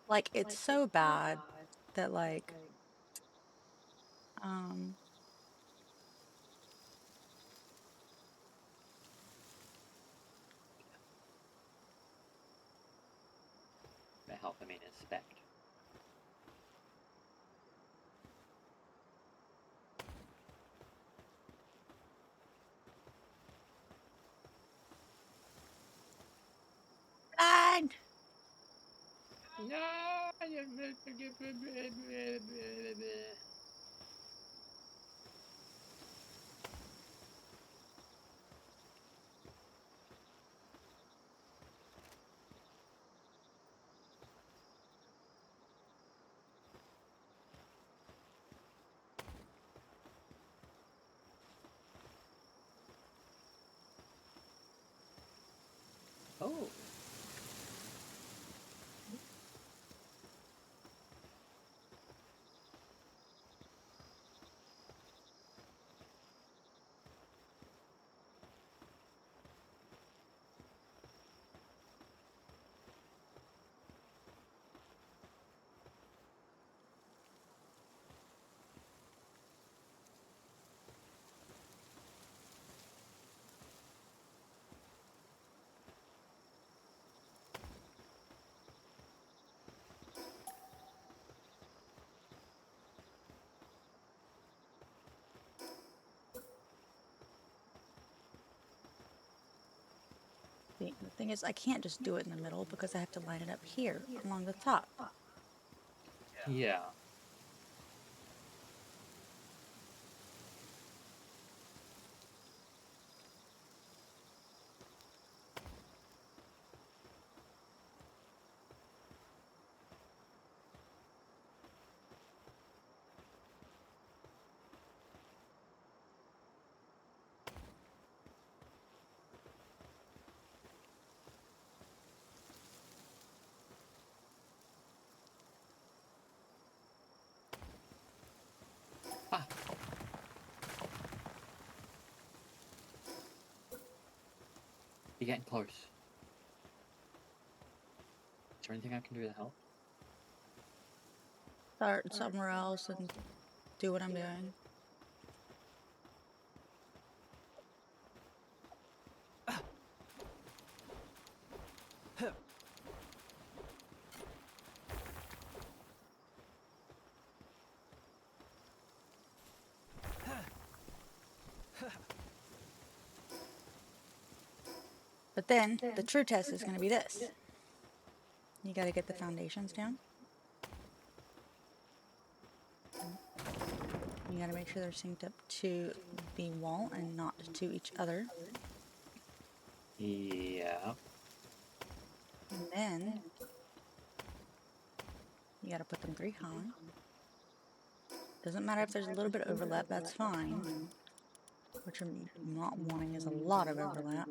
Like, it's so bad that, like, They help them inspect. and Oh. the thing is, I can't just do it in the middle because I have to line it up here along the top. Yeah. You're getting close. Is there anything I can do to help? Start somewhere else and do what I'm doing. But then the true test is going to be this. You got to get the foundations down. You got to make sure they're synced up to the wall and not to each other. Yeah. And then you got to put them 3 high. Doesn't matter if there's a little bit of overlap, that's fine. What you're not wanting is a lot of overlap.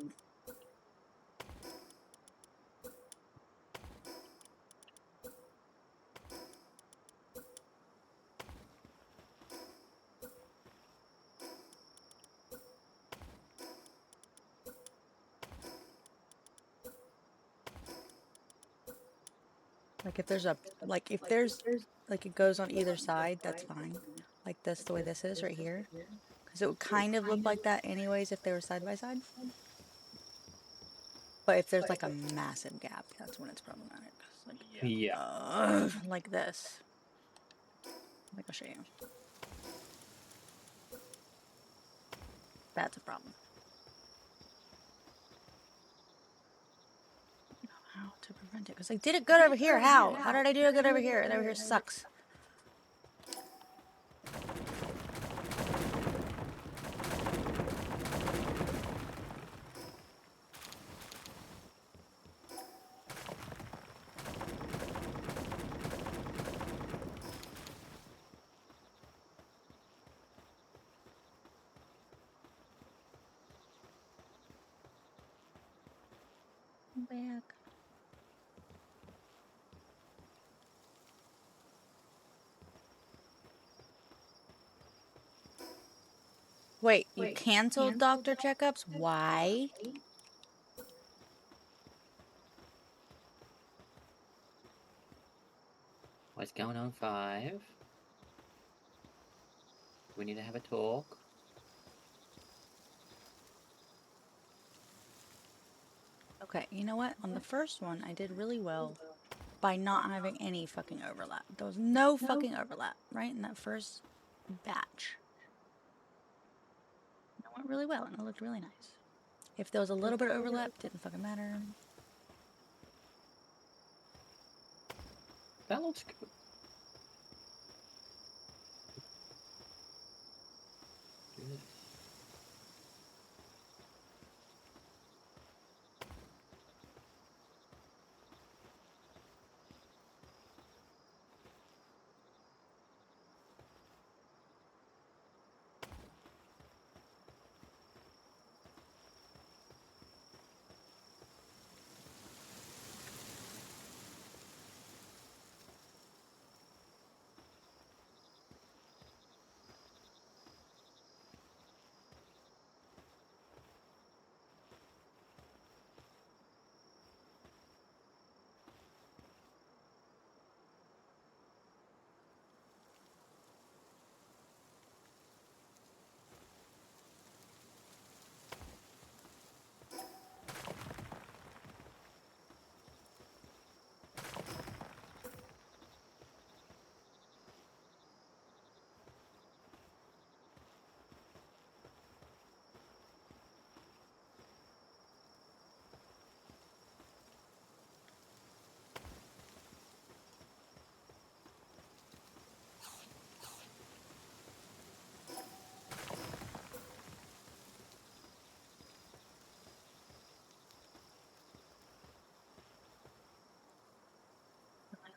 Like if there's like it goes on either side, that's fine. Like this, the way this is right here. Because it would kind of look like that anyways if they were side by side. But if there's like a massive gap, that's when it's problematic. Like this. Like I'll show you. That's a problem. How to prevent it? Because I did it good over here. How? How did I do it good over here? And over here sucks. Back. Wait, you canceled doctor checkups? Why? What's going on, 5? We need to have a talk. Okay, you know what? On the first one, I did really well by not having any fucking overlap. There was no fucking overlap, right? In that first batch. It went really well and it looked really nice. If there was a little bit of overlap, didn't fucking matter. That looks good. Do this.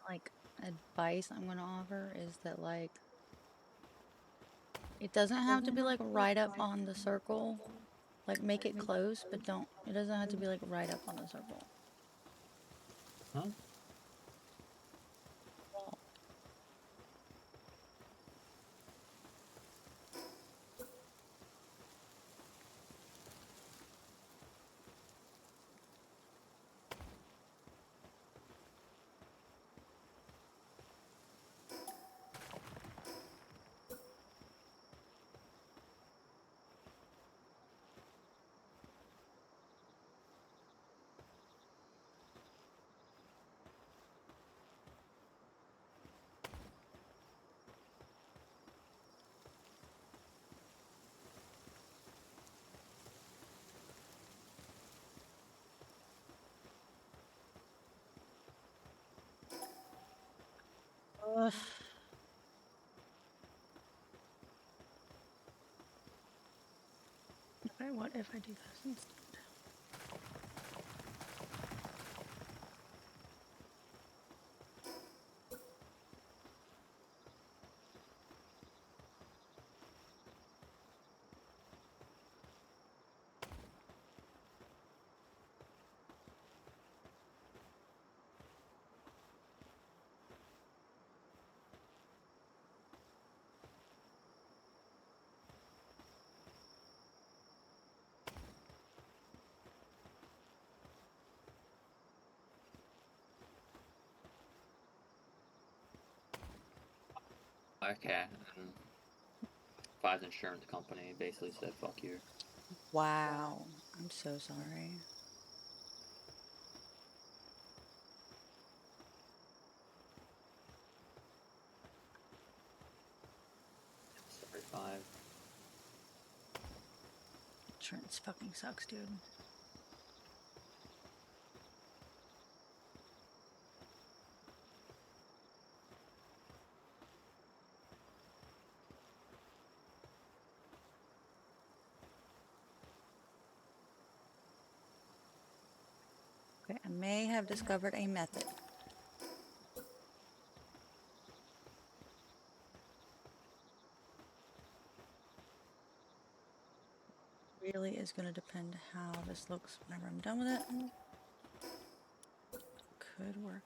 Like, advice I'm gonna offer is that, like, it doesn't have to be, like, right up on the circle. Like, make it close, but it doesn't have to be, like, right up on the circle. Huh? Okay, what if I do this instead? Okay. And Five's insurance company basically said, "Fuck you." Wow. I'm so sorry. Sorry, Five. Insurance fucking sucks, dude. Okay, I may have discovered a method. Really is going to depend how this looks whenever I'm done with it. Could work out.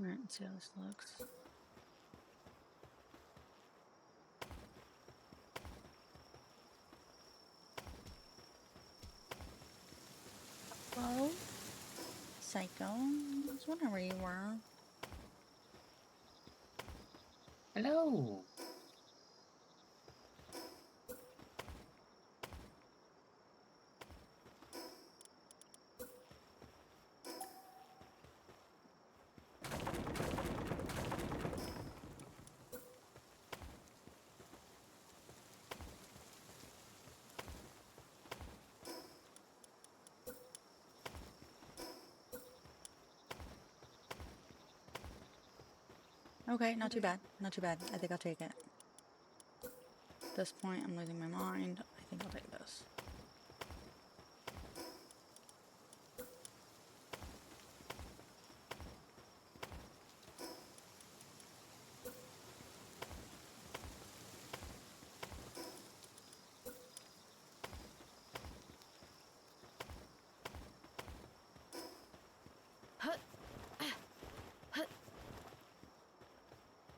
Alright, let's see how this looks. Hello? Psycho? I was wondering where you were. Hello. Okay, not too bad. Not too bad. I think I'll take it. At this point, I'm losing my mind. I think I'll take this.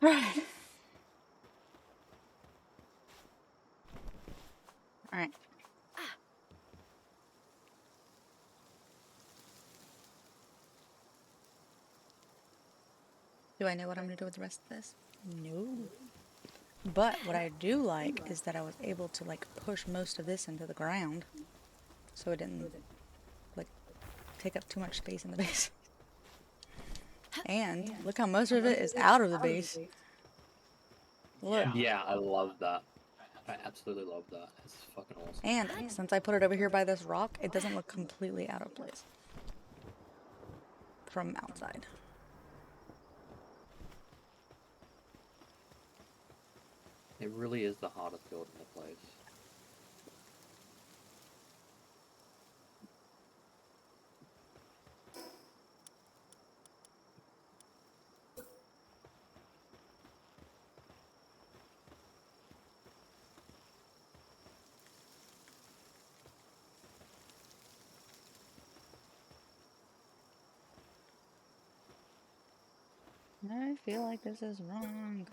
Right. Alright. Do I know what I'm going to do with the rest of this? No. But what I do like is that I was able to like push most of this into the ground. So it didn't like take up too much space in the base. And look how most of it is out of the base. Look. Yeah, I love that. I absolutely love that. It's fucking awesome. And since I put it over here by this rock, it doesn't look completely out of place from outside. It really is the hardest build in the place. I feel like this is wrong.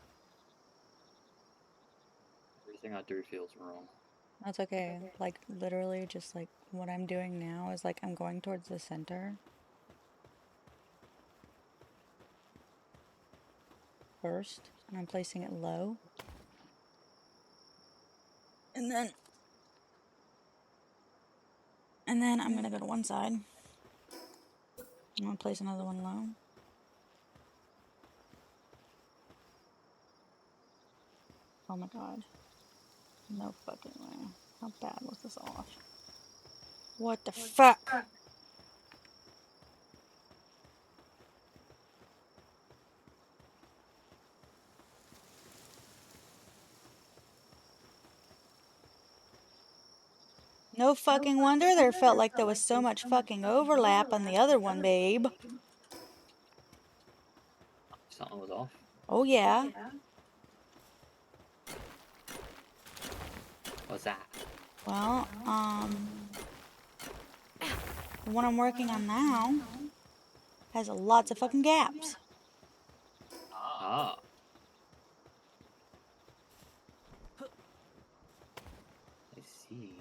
Everything I do feels wrong. That's okay. Like, literally, just like what I'm doing now is like I'm going towards the center first, and I'm placing it low. And then I'm gonna go to one side. I'm gonna place another one low. Oh my god. No fucking way. How bad was this off? What the fuck? No fucking wonder there felt like there was so much fucking overlap on the other one, babe. Something was off. Oh yeah. What's that? Well, the one I'm working on now has lots of fucking gaps. Ah. I see.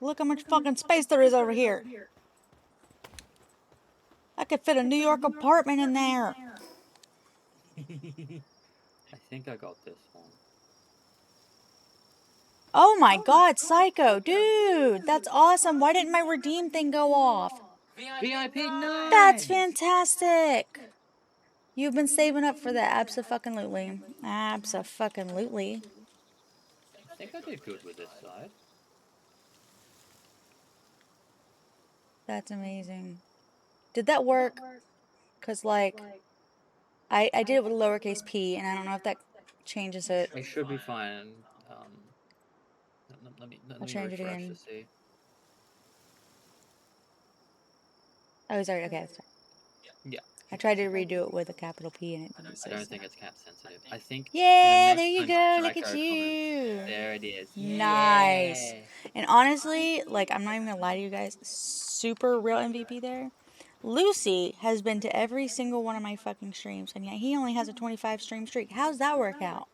Look how much fucking space there is over here. I could fit a New York apartment in there. I think I got this one. Oh my god, Psycho, dude, that's awesome. Why didn't my redeem thing go off? VIP 9! That's fantastic. You've been saving up for that, abso-fucking-lutely. Abso-fucking-lutely. I think I did good with this side. That's amazing. Did that work? Because, like, I did it with lowercase p, and I don't know if that changes it. It should be fine. Let I'll me change it refresh again. to see. Oh, sorry, okay, that's fine. Yeah. I tried to redo it with a capital P, and it didn't I say don't so. think it's cap sensitive. I think. Yeah, the there next you time go, look at Psycho you. comments- There it is. Nice. Yeah. And honestly, like, I'm not even gonna lie to you guys, super real MVP there. Lucy has been to every single one of my fucking streams, and yet he only has a 25 stream streak. How's that work out?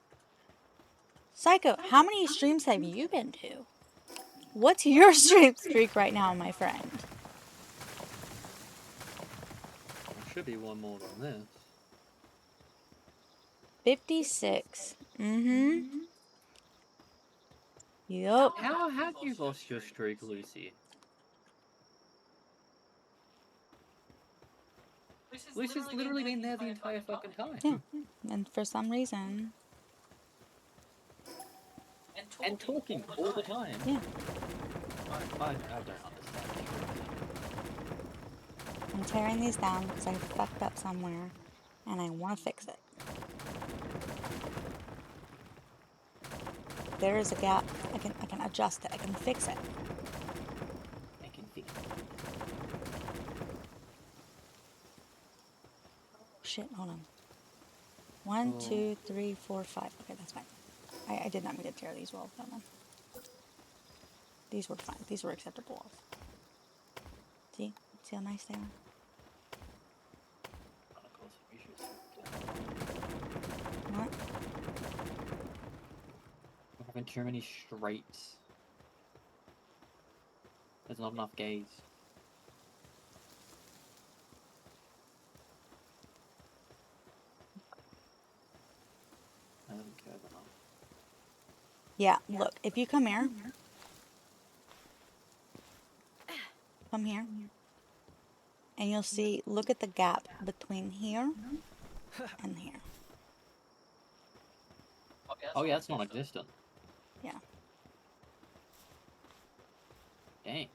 Psycho, how many streams have you been to? What's your stream streak right now, my friend? There should be one more than this. 56. Mm-hmm. Yup. How have you lost your streak, Lucy? Lucy's literally been there the entire fucking time. Yeah. And for some reason. And talking all the time. Yeah. I don't understand. I'm tearing these down because I fucked up somewhere, and I want to fix it. There is a gap. I can adjust it. I can fix it. I can fix it. Shit, hold on. 1, 2, 3, 4, 5. Okay, that's fine. I did not mean to tear these walls down then. These were fine. These were acceptable walls. See? See how nice they are? What? We're having too many straights. There's not enough gays. I don't care enough. Yeah, look, if you come here. Come here. And you'll see, look at the gap between here and here. Oh yeah, that's non-existent. Yeah. Dang.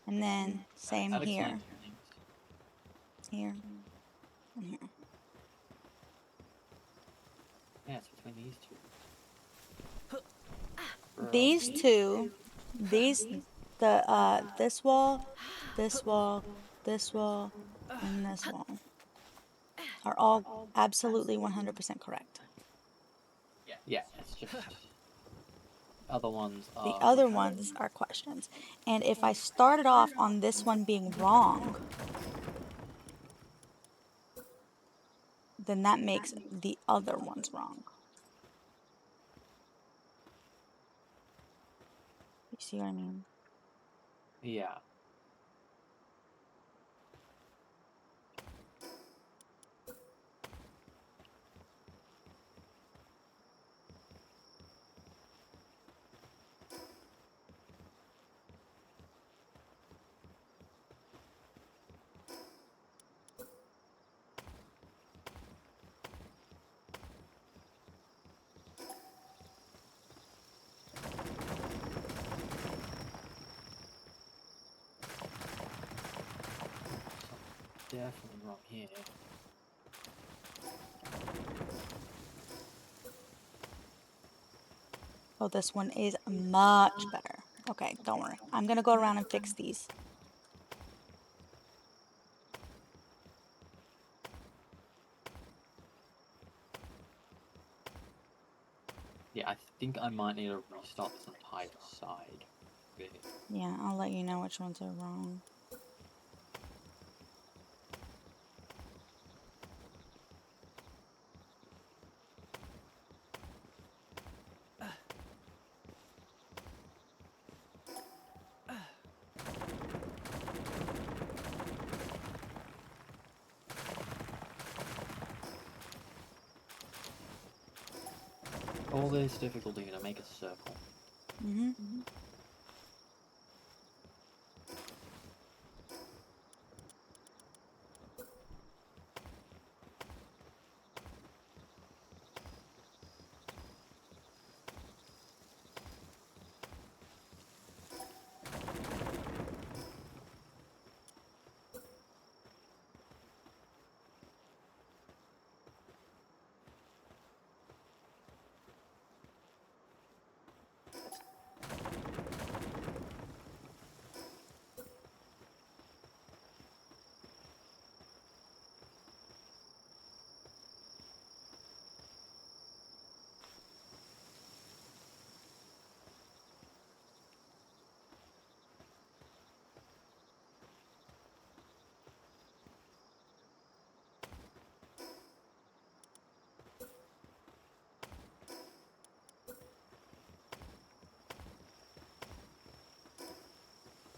And then, same That here. explains things. Here. And here. Yeah, it's between these two. These two, this wall, this wall, this wall, and this wall are all absolutely 100% correct. Yeah, it's just other ones are. The other ones are questions. And if I started off on this one being wrong, then that makes the other ones wrong. You see what I mean? Yeah. Definitely wrong here. Oh, this one is much better. Okay, don't worry. I'm gonna go around and fix these. Yeah, I think I might need to restart this entire side bit. Yeah, I'll let you know which ones are wrong. All this difficulty to make a circle. Mm-hmm.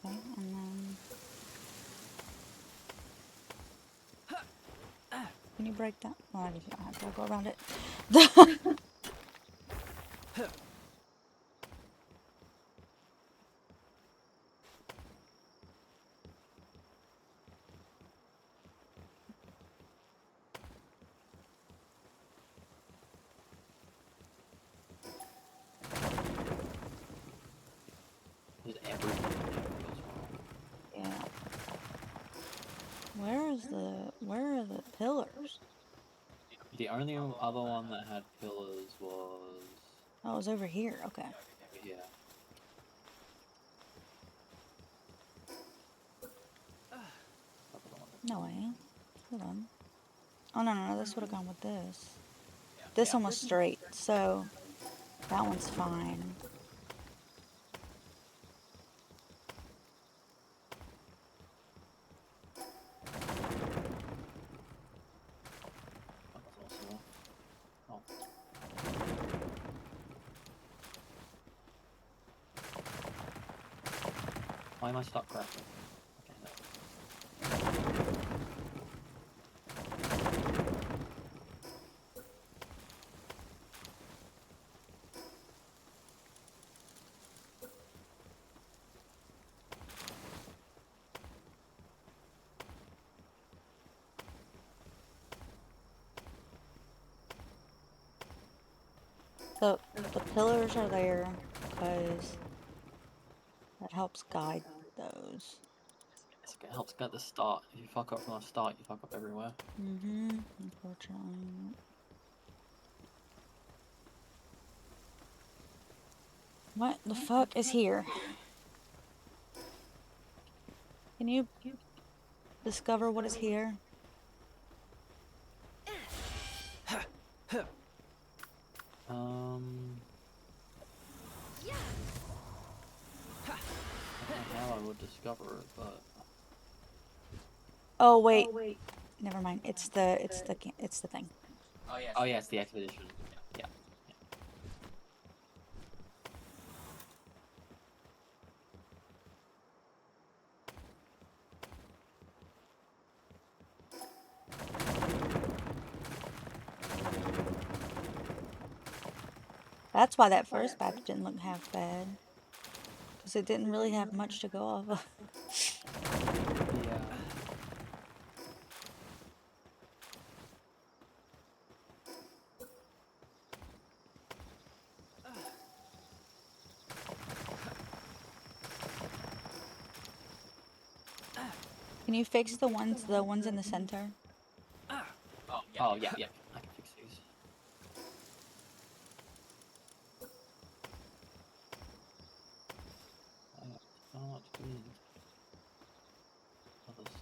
Okay, and then... Can you break that? Oh, I just have to go around it. Just everything feels wrong. Yeah. Where are the pillars? The only other one that had pillars was Oh, it was over here. Okay. over here. No way. Hold on. Oh, no, this would have gone with this. This one was straight, so that one's fine. That was also off. Oh. Why am I stuck crafting? Okay, no. So the pillars are there because that helps guide those. It helps get the start. If you fuck up from the start, you fuck up everywhere. Mm-hmm. Unfortunately. What the fuck is here? Can you discover what is here? I don't know how I would discover it, but Oh wait. Never mind. It's the thing. Oh yeah, it's the expedition. Yeah. That's why that first batch didn't look half bad. Because it didn't really have much to go off of. Yeah. Can you fix the ones in the center? Oh yeah. I can fix these. I don't know what to do. Other side.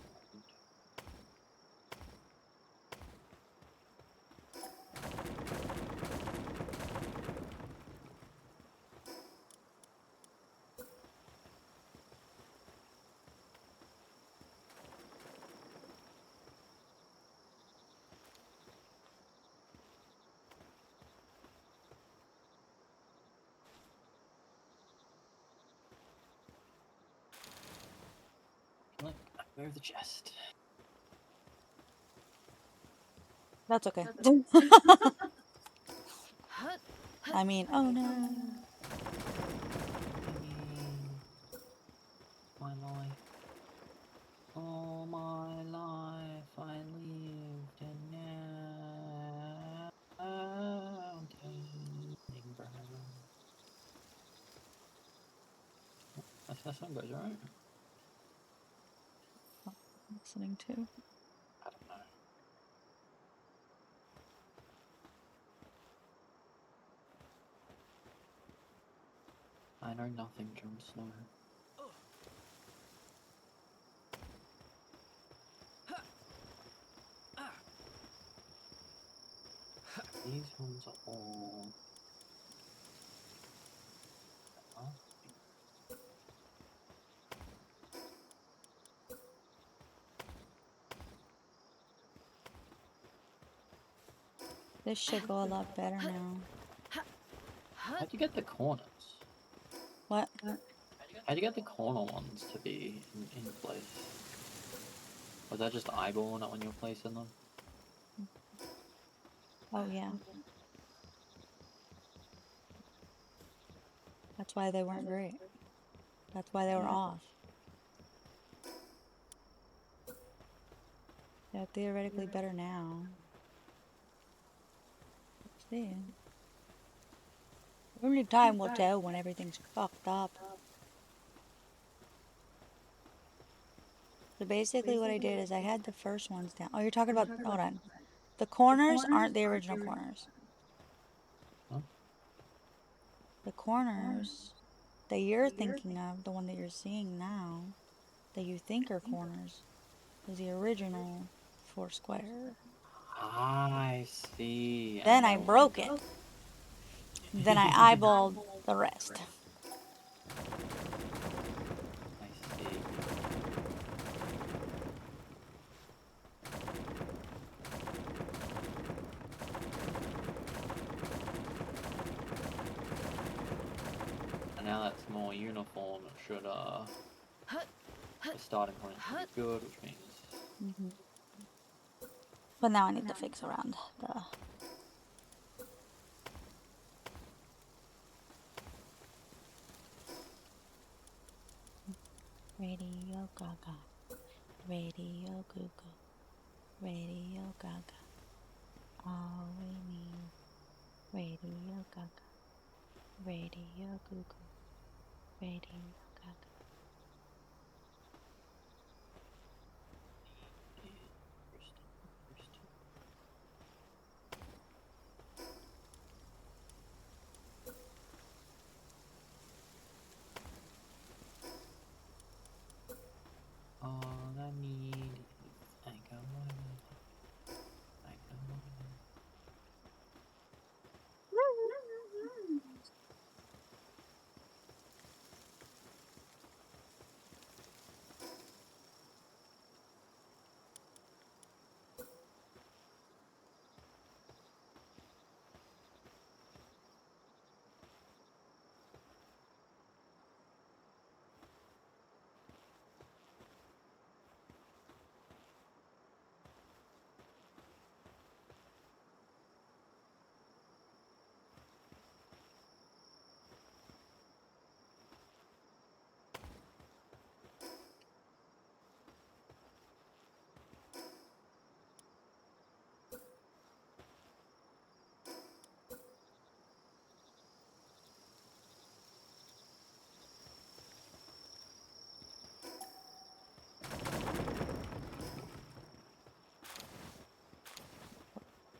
Look, move the chest. That's okay. I mean, oh no. My life. All my life I lived in now. That's how song goes, right? Listening to. I don't know. I know nothing, Jon Snow. These ones are all. This should go a lot better now. How'd you get the corners? What? How'd you get the corner ones to be in place? Was that just eyeballing it when you were placing them? Oh yeah. That's why they weren't great. That's why they were off. They're theoretically better now. Let's see. Only time will tell when everything's fucked up. So basically what I did is I had the first ones down. Oh, you're talking about, hold on. The corners aren't the original corners. Huh? The corners that you're thinking of, the one that you're seeing now, that you think are corners, is the original 4 square. I see. Then I broke it. Then I eyeballed the rest. I see. And now that's more uniform. It should, the starting point should be good, which means. But now I need to fix around the... Radio Gaga, Radio Goo Goo, Radio Gaga. All we need, Radio Gaga, Radio Goo Goo, Radio Gaga. All I need is Aiko.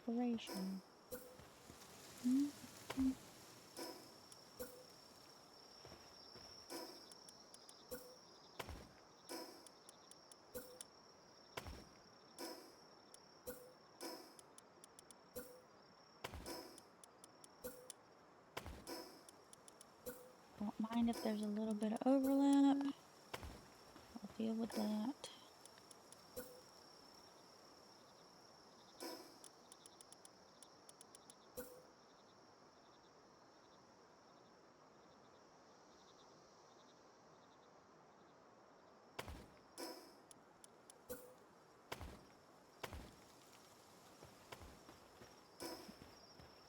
decoration. Don't mind if there's a little bit of overlap. I'll deal with that.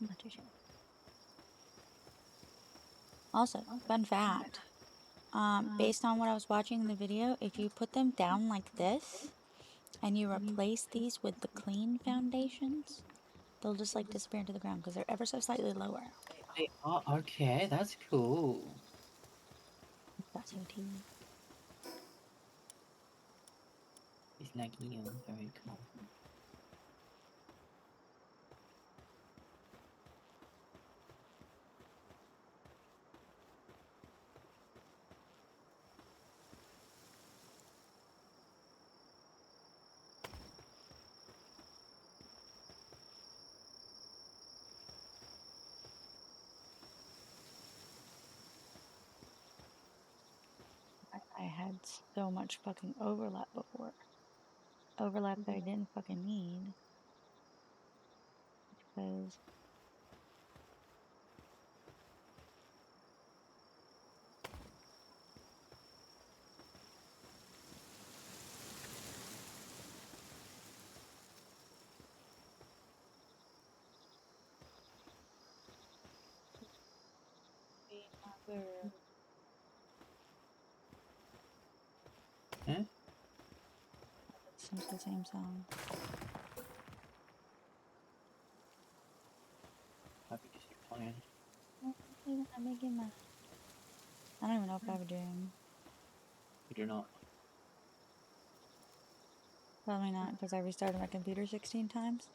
Not too sure. Also, fun fact. Based on what I was watching in the video, if you put them down like this and you replace these with the clean foundations, they'll just like disappear into the ground because they're ever so slightly lower. They are okay. That's cool. That's your tea. It's like you. Very cool. I had so much fucking overlap before. Overlap that I didn't fucking need. Because Huh? it's the same song. Happy to see you playing. I'm making my... I don't even know if I have a dream. You do not. Probably not, because I restarted my computer 16 times.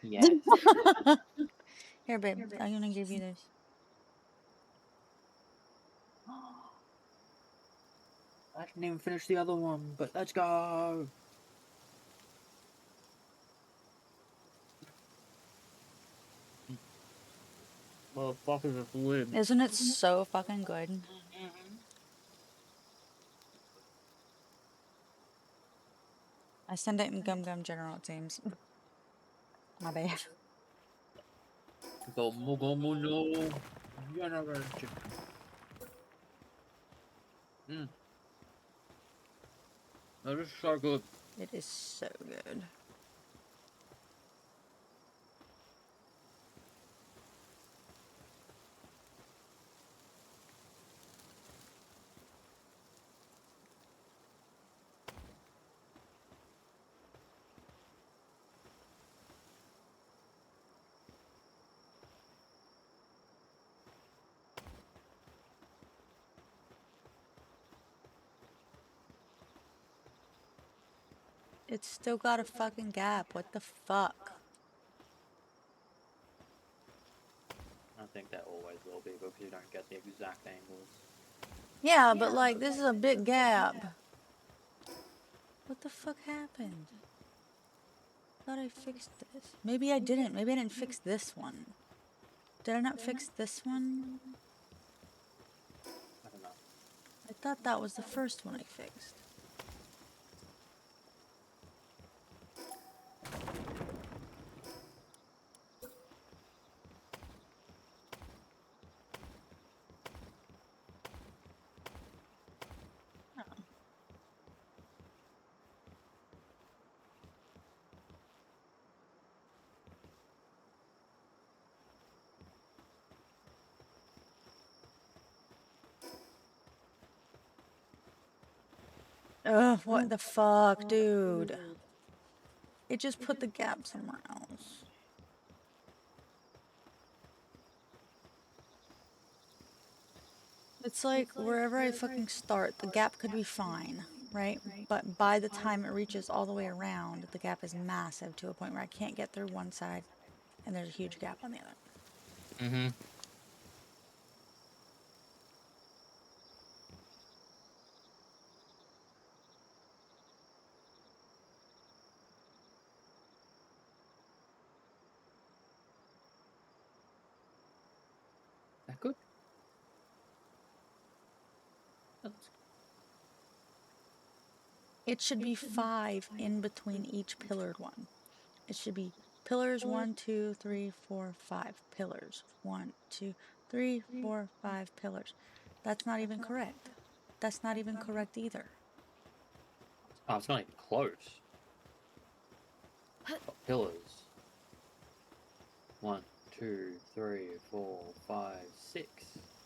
Yes. Here, babe, I'm gonna give you this. I didn't even finish the other one, but let's go. Motherfuckers is lit. Isn't it so fucking good? I send it in Gum Gum General, it seems. My bad. Gomu gomu no. Generation. That is so good. It is so good. It's still got a fucking gap. What the fuck? I think that always will be because you don't get the exact angles. Yeah, but like, this is a big gap. What the fuck happened? Thought I fixed this. Maybe I didn't. Maybe I didn't fix this one. Did I not fix this one? I don't know. I thought that was the first one I fixed. Ugh, what the fuck, dude? It just put the gap somewhere else. It's like, wherever I fucking start, the gap could be fine, right? But by the time it reaches all the way around, the gap is massive to a point where I can't get through one side and there's a huge gap on the other. Mm-hmm. That good? That's It should be 5 in between each pillared one. It should be pillars 1, 2, 3, 4, 5 pillars. 1, 2, 3, 4, 5 pillars. That's not even correct. That's not even correct either. oh, it's not even close. Got pillars. 1, 2, 3, 4, 5, 6.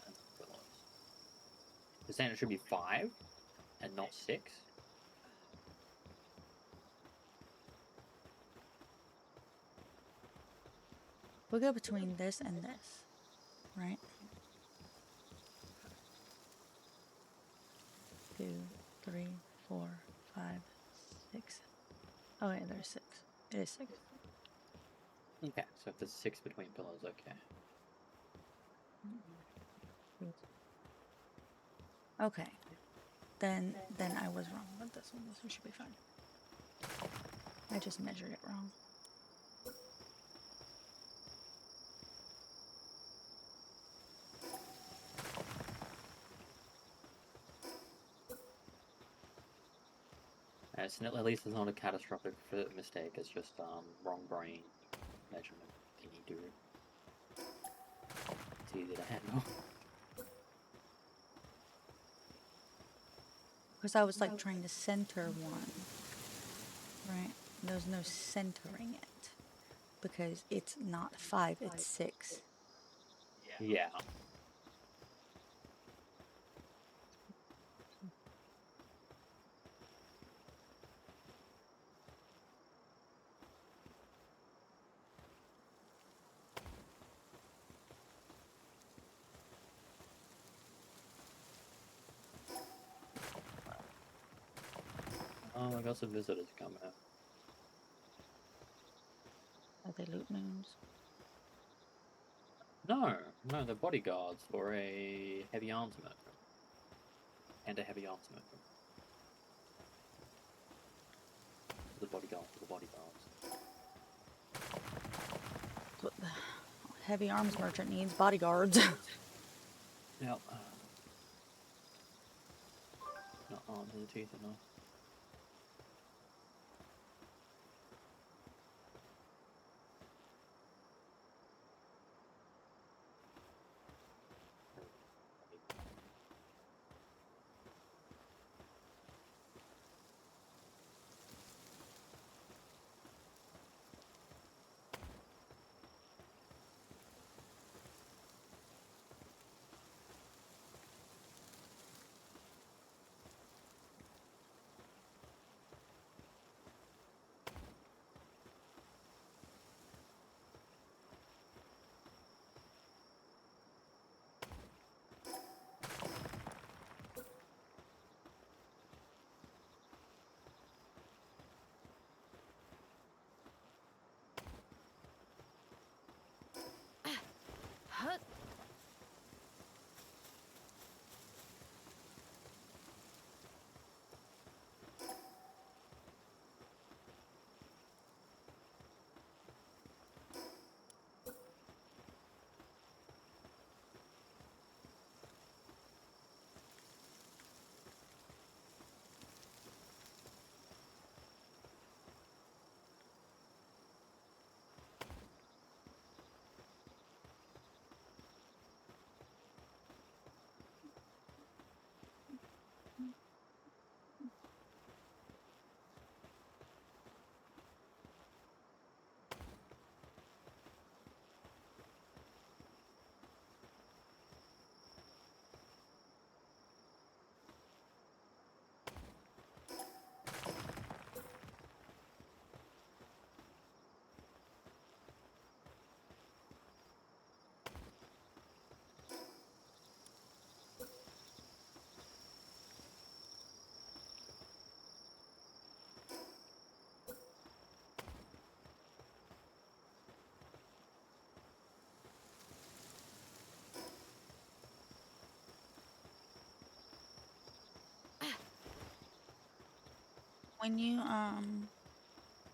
And pillars. You're saying it should be 5 and not 6? We'll go between this and this, right? 2, 3, 4, 5, 6. Oh wait, there's 6. It is 6. Okay, so if there's 6 between pillars, okay. Okay. Then I was wrong with this one. This one should be fine. I just measured it wrong. It's not, at least it's not a catastrophic mistake, it's just wrong brain measurement thingy do. It's easy to handle. Because I was like trying to center one, right? There's no centering it because it's not 5, it's 6. Yeah. Oh, I got some visitors coming out. Are they loot moons? No, they're bodyguards for a heavy arms merchant. And a heavy arms merchant. The bodyguards for the bodyguards. What the heavy arms merchant needs bodyguards. Yep. Not arms and teeth enough.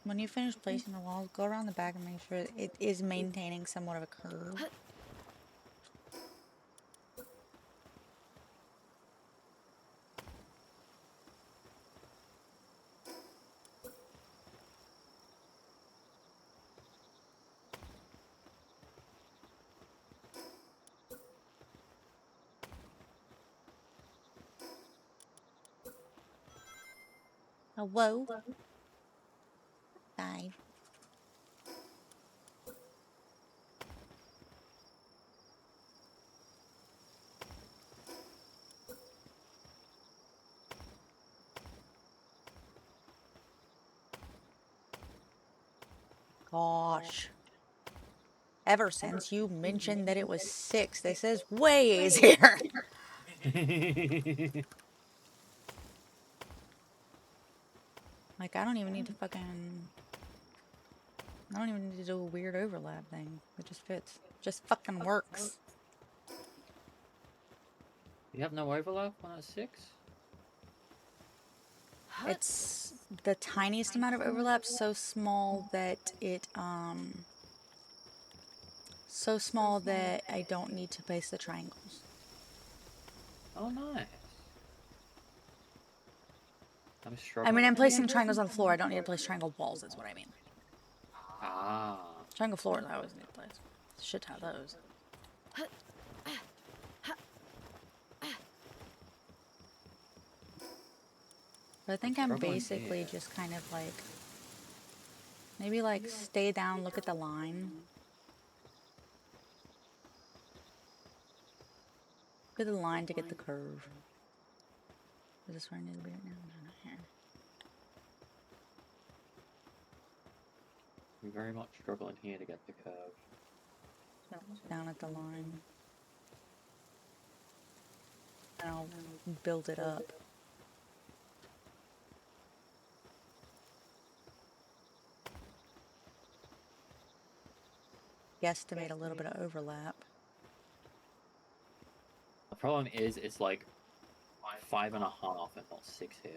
when you finish placing the walls, go around the back and make sure it is maintaining somewhat of a curve. Hello? 5. Gosh. Ever since you mentioned that it was 6, this is way easier. Like, I don't even need to I don't even need to do a weird overlap thing. It just fits. Just fucking works. You have no overlap when it's 6? It's the tiniest amount of overlap, so small that so small that I don't need to place the triangles. Oh, nice. I'm I struggling. mean, I'm placing triangles on the floor. I don't need to place triangle walls, is what I mean. Ah. Triangle floors, I always need to place. Shit out of those. But I think I'm Struggling basically here. just kind of like, maybe like stay down, look at the line. Look at the line to get the curve. Is this where I need to be right now? No, not here. I'm very much struggling here to get the curve. Down at the line. And I'll build it up. Guesstimate a little bit of overlap. The problem is, it's like 5.5 and not 6 here.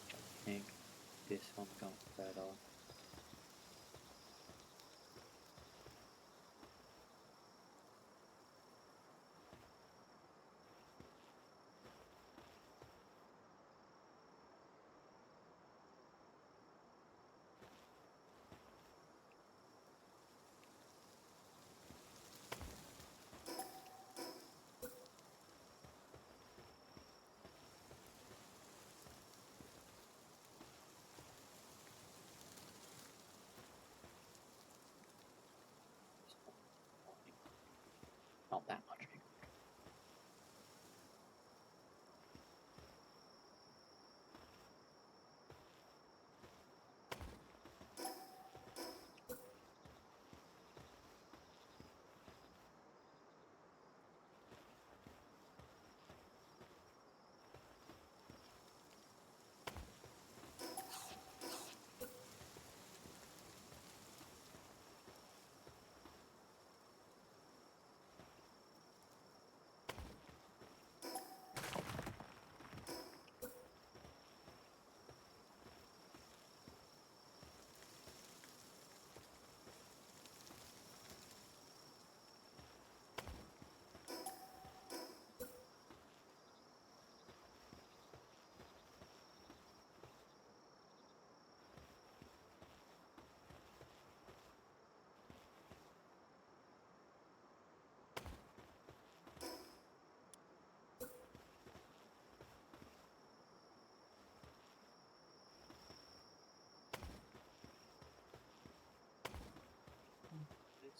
I think this one got better. Not that much.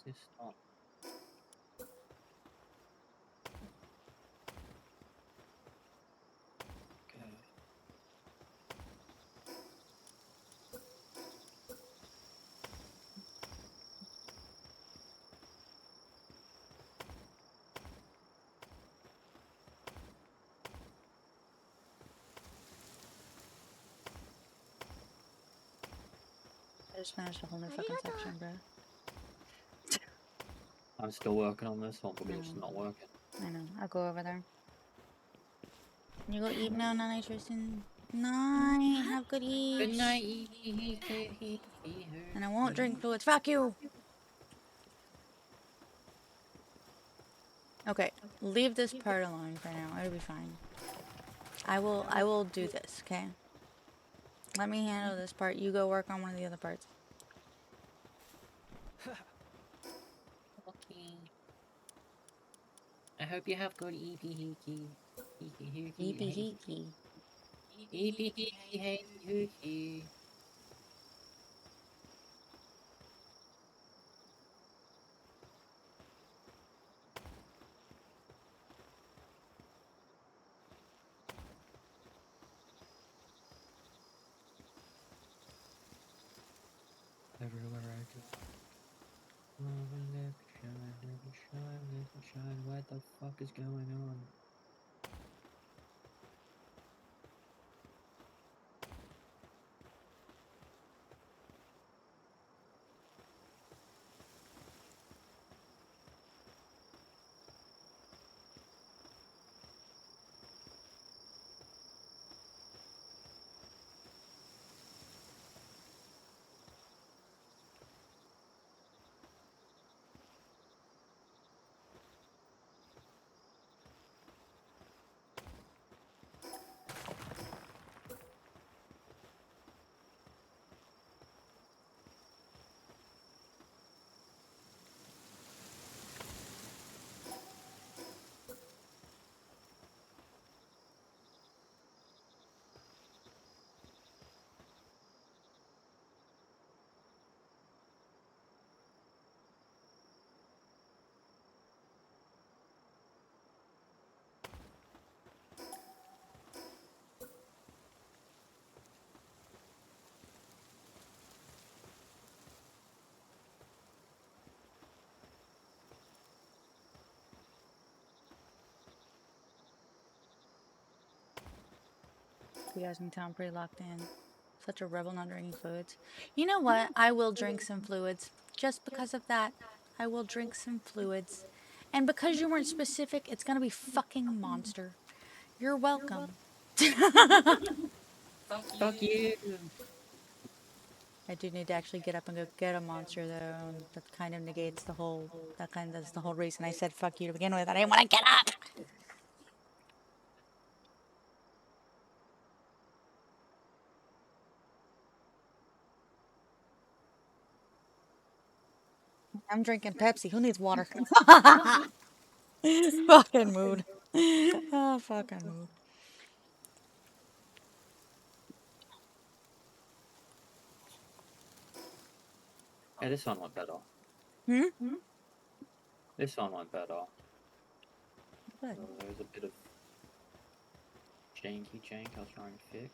This is not. Okay. I just finished a whole new fucking section, bro. I'm still working on this one because it's not working. I know. I'll go over there. You go eat now, Night Tristan. Night. Have good eat. Good night. And I won't drink fluids. Fuck you. Okay. Leave this part alone for now. It'll be fine. I will do this, okay? Let me handle this part. You go work on one of the other parts. Okay. I hope you have good eepy heeky. Eepy heeky. Eepy heeky hey hooky. Everywhere I go. Never shine. What the fuck is going on? You guys can tell I'm pretty locked in. Such a rebel not drinking fluids. You know what? I will drink some fluids. Just because of that, I will drink some fluids. And because you weren't specific, it's gonna be fucking monster. You're welcome. Fuck you. I do need to actually get up and go get a monster though. That kind of negates the whole. That's the whole reason I said fuck you to begin with. I didn't want to get up. I'm drinking Pepsi. Who needs water? Fucking mood. Oh, fucking mood. Yeah, this one went better. Hmm? This one went better. Good. There was a bit of janky jank I was trying to fix.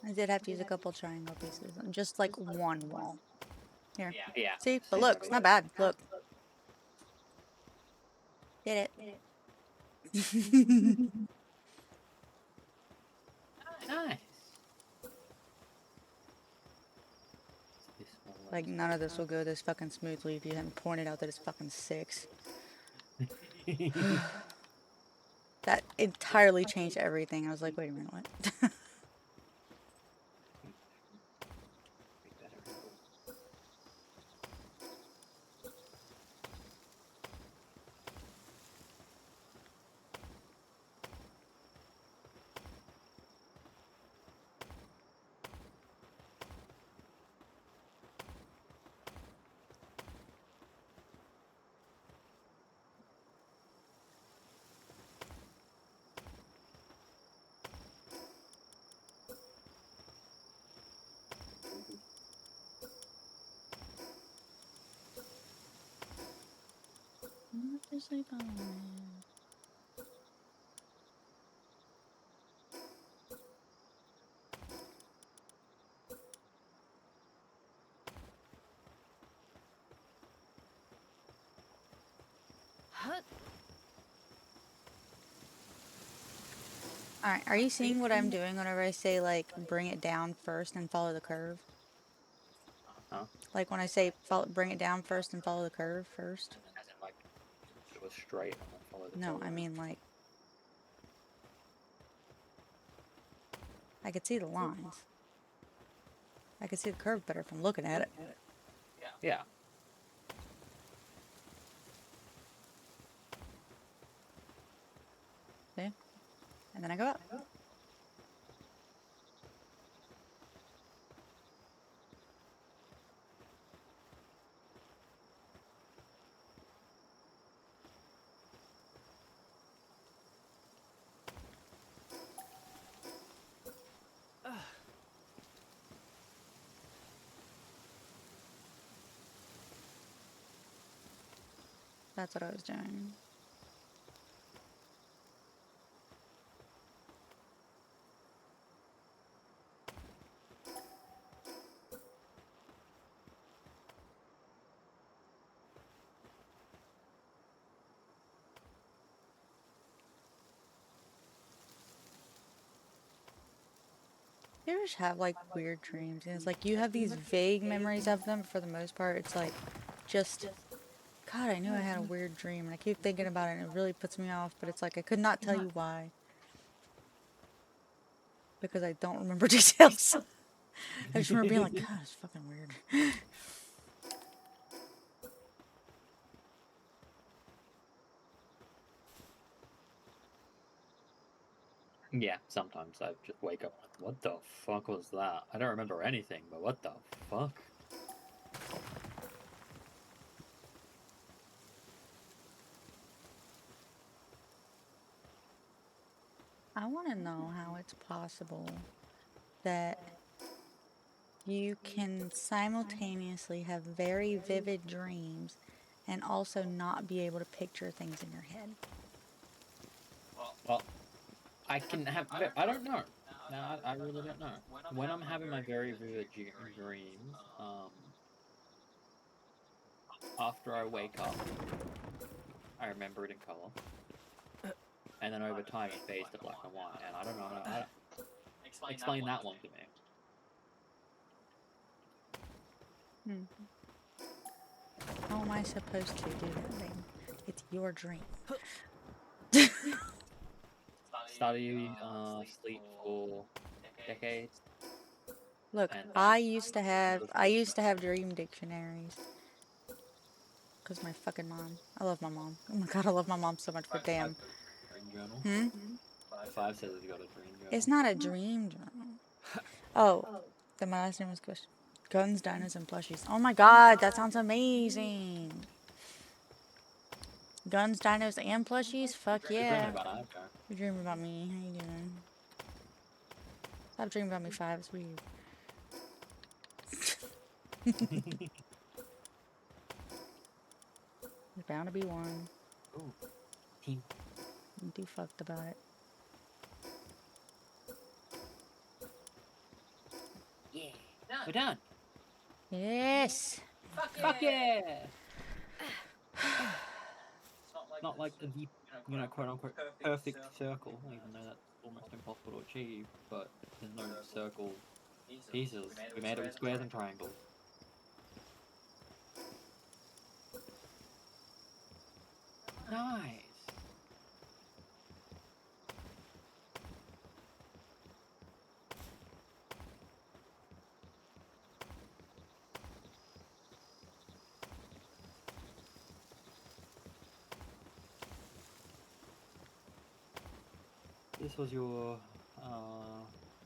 I did have to use a couple triangle pieces. Just like one wall. Here. Yeah. See? But look, it's not bad. Look. Did it. Nice. Like, none of this will go this fucking smoothly if you hadn't pointed out that it's fucking 6. That entirely changed everything. I was like, wait a minute, what? Just sleep on it. Alright, are you seeing what I'm doing whenever I say, like, bring it down first and follow the curve? Huh? Like, when I say bring it down first and follow the curve first? As in, like, go straight and then follow the No, curve. I mean, like, I could see the lines. I could see the curve better if I'm looking at it. Yeah. See? And then I go up. That's what I was doing. You ever just have like weird dreams? And it's like you have these vague memories of them, but for the most part, it's like just, God, I knew I had a weird dream, and I keep thinking about it, and it really puts me off, but it's like I could not tell you why. Because I don't remember details. I just remember being like, God, it's fucking weird. Yeah, sometimes I just wake up like, what the fuck was that? I don't remember anything, but what the fuck? I want to know how it's possible that you can simultaneously have very vivid dreams and also not be able to picture things in your head. Well, I can have. I don't know. No, I really don't know. When I'm having my very vivid dreams, after I wake up, I remember it in color, and then over time it fades to black and white. And I don't know. Explain that one to me. How am I supposed to do that thing? It's your dream. Study sleep for decades. Look, And I used to have dream dictionaries. Cause my fucking mom. I love my mom. Oh my god, I love my mom so much. But damn. Dream journal. Hmm? Five says he's got a dream journal. It's not a dream journal. Oh, then my last name was Kush. Guns, dinos, and plushies. Oh my god, that sounds amazing. Guns, dinos, and plushies? Fuck You're yeah. dreaming about Aiko. You're dreaming about me. How you doing? Stop dreaming about me, 5. It's weird. There's bound to be one. Ooh, team. I'm too fucked about it. Yeah, we're done. Yes! Fuck yeah! Not like the quote unquote perfect circle, even though that's almost impossible to achieve. But there's no circle pieces. We made it with squares and triangles. Nice. This was your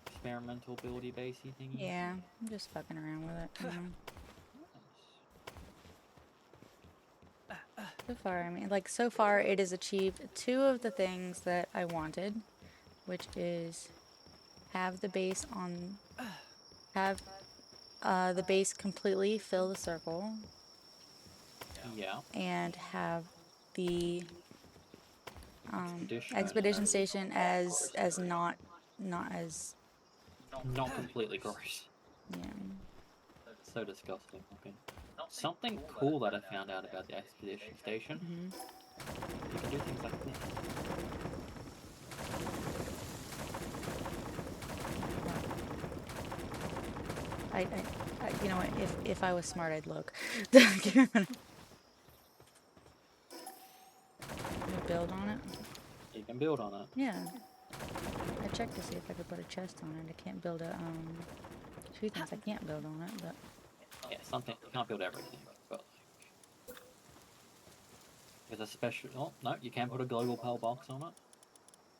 experimental buildy basey thingy? Yeah, I'm just fucking around with it, you know? So far, I mean, like, so far it has achieved 2 of the things that I wanted, which is have the base completely fill the circle, Yeah. and have the Expedition. expedition station as not as Not completely gross. yeah. So disgusting looking. Something cool that I found out about the expedition station. Mm-hmm. You can do things like this. You know what? If I was smart, I'd look. Give me a minute. Can we build on it? You can build on it. Yeah. I checked to see if I could put a chest on it. I can't build a few things I can't build on it, but Yeah, something you can't build everything, but like there's a special. Oh no, you can put a global pearl box on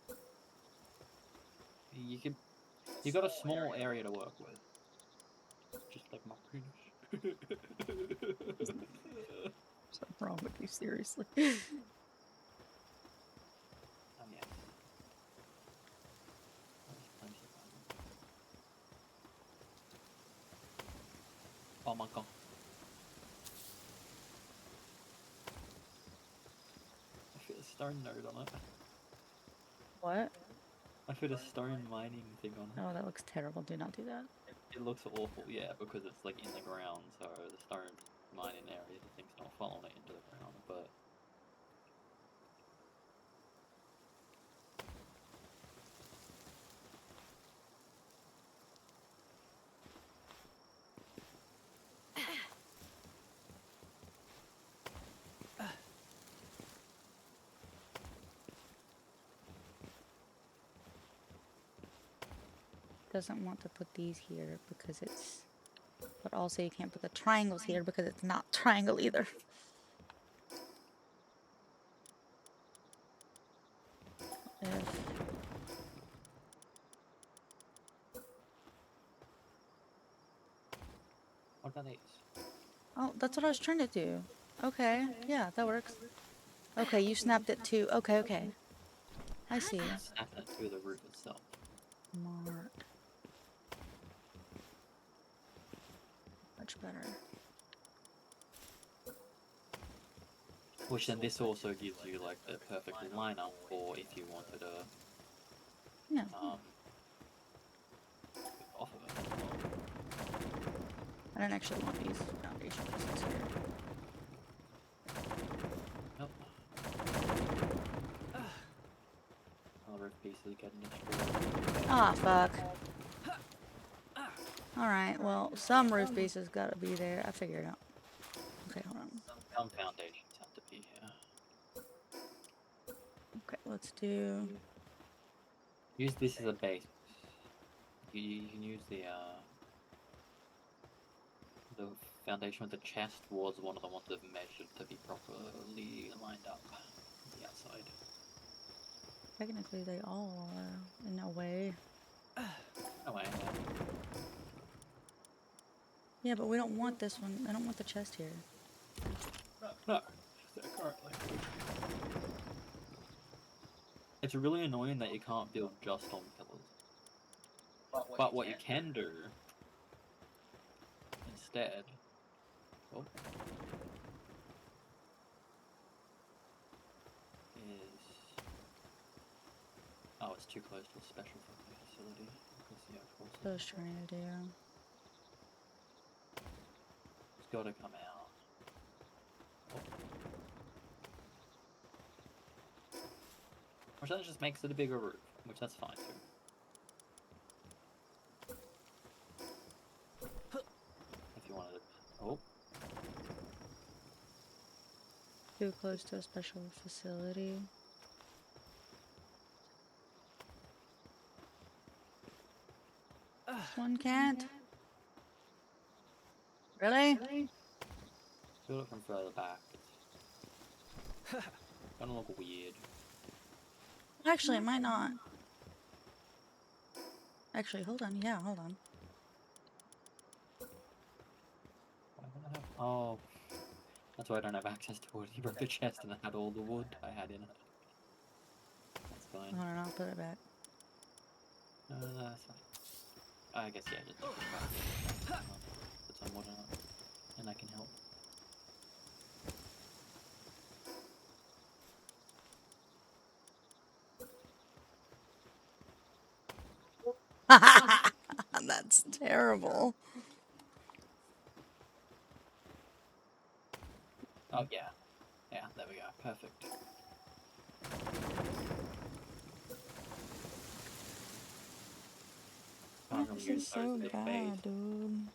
it. You can. You got a small area to work with. Just like my penis. what's wrong with you, seriously? Oh yeah. Oh my god. I feel a stone node on it. What? I put a stone mining thing on it. Oh, that looks terrible. Do not do that. It looks awful, yeah, because it's like in the ground, so the stone mining area, the thing's not following it into the ground, but Doesn't want to put these here because it's. But also you can't put the triangles here because it's not triangle either. If what about these? oh, that's what I was trying to do. Okay, yeah, that works. Okay, you snapped it too. Okay, okay. I see. Snap it through the roof itself. Mark. Much better. Which then this also gives you like the perfect lineup for if you wanted to Yeah. off of it as well. I don't actually want these foundation pieces here. Nope. All the roof pieces getting destroyed. Ah, fuck. Alright, well, some roof pieces gotta be there. I figured it out. Okay, hold on. Some foundations have to be here. Okay, let's do... Use this as a base. You can use the foundation with the chest was one of the ones that measured to be properly lined up on the outside. Technically, they all are, in a way. Oh, wait, Yeah, but we don't want this one. I don't want the chest here. no, currently. It's really annoying that you can't build just on pillars. But what you can do instead, oh, is it's too close to a special facility. Because yeah, of course. That's what I was trying to do. It's got to come out. Oh. Which that just makes it a bigger roof, which that's fine too. If you wanted to, oh, Too close to a special facility. One can't. Really? build it from further back. It's gonna look weird. Actually, it might not. Actually, hold on. Yeah, hold on. Why would I have? Oh, that's why I don't have access to wood. You broke the chest and I had all the wood I had in it. That's fine. Hold on, I'll put it back. That's fine. I guess yeah, just put it back. Put some wood in it, and I can help. That's terrible. Oh yeah. Yeah, there we go. Perfect. Can't really This use is so those as bait. bad, dude.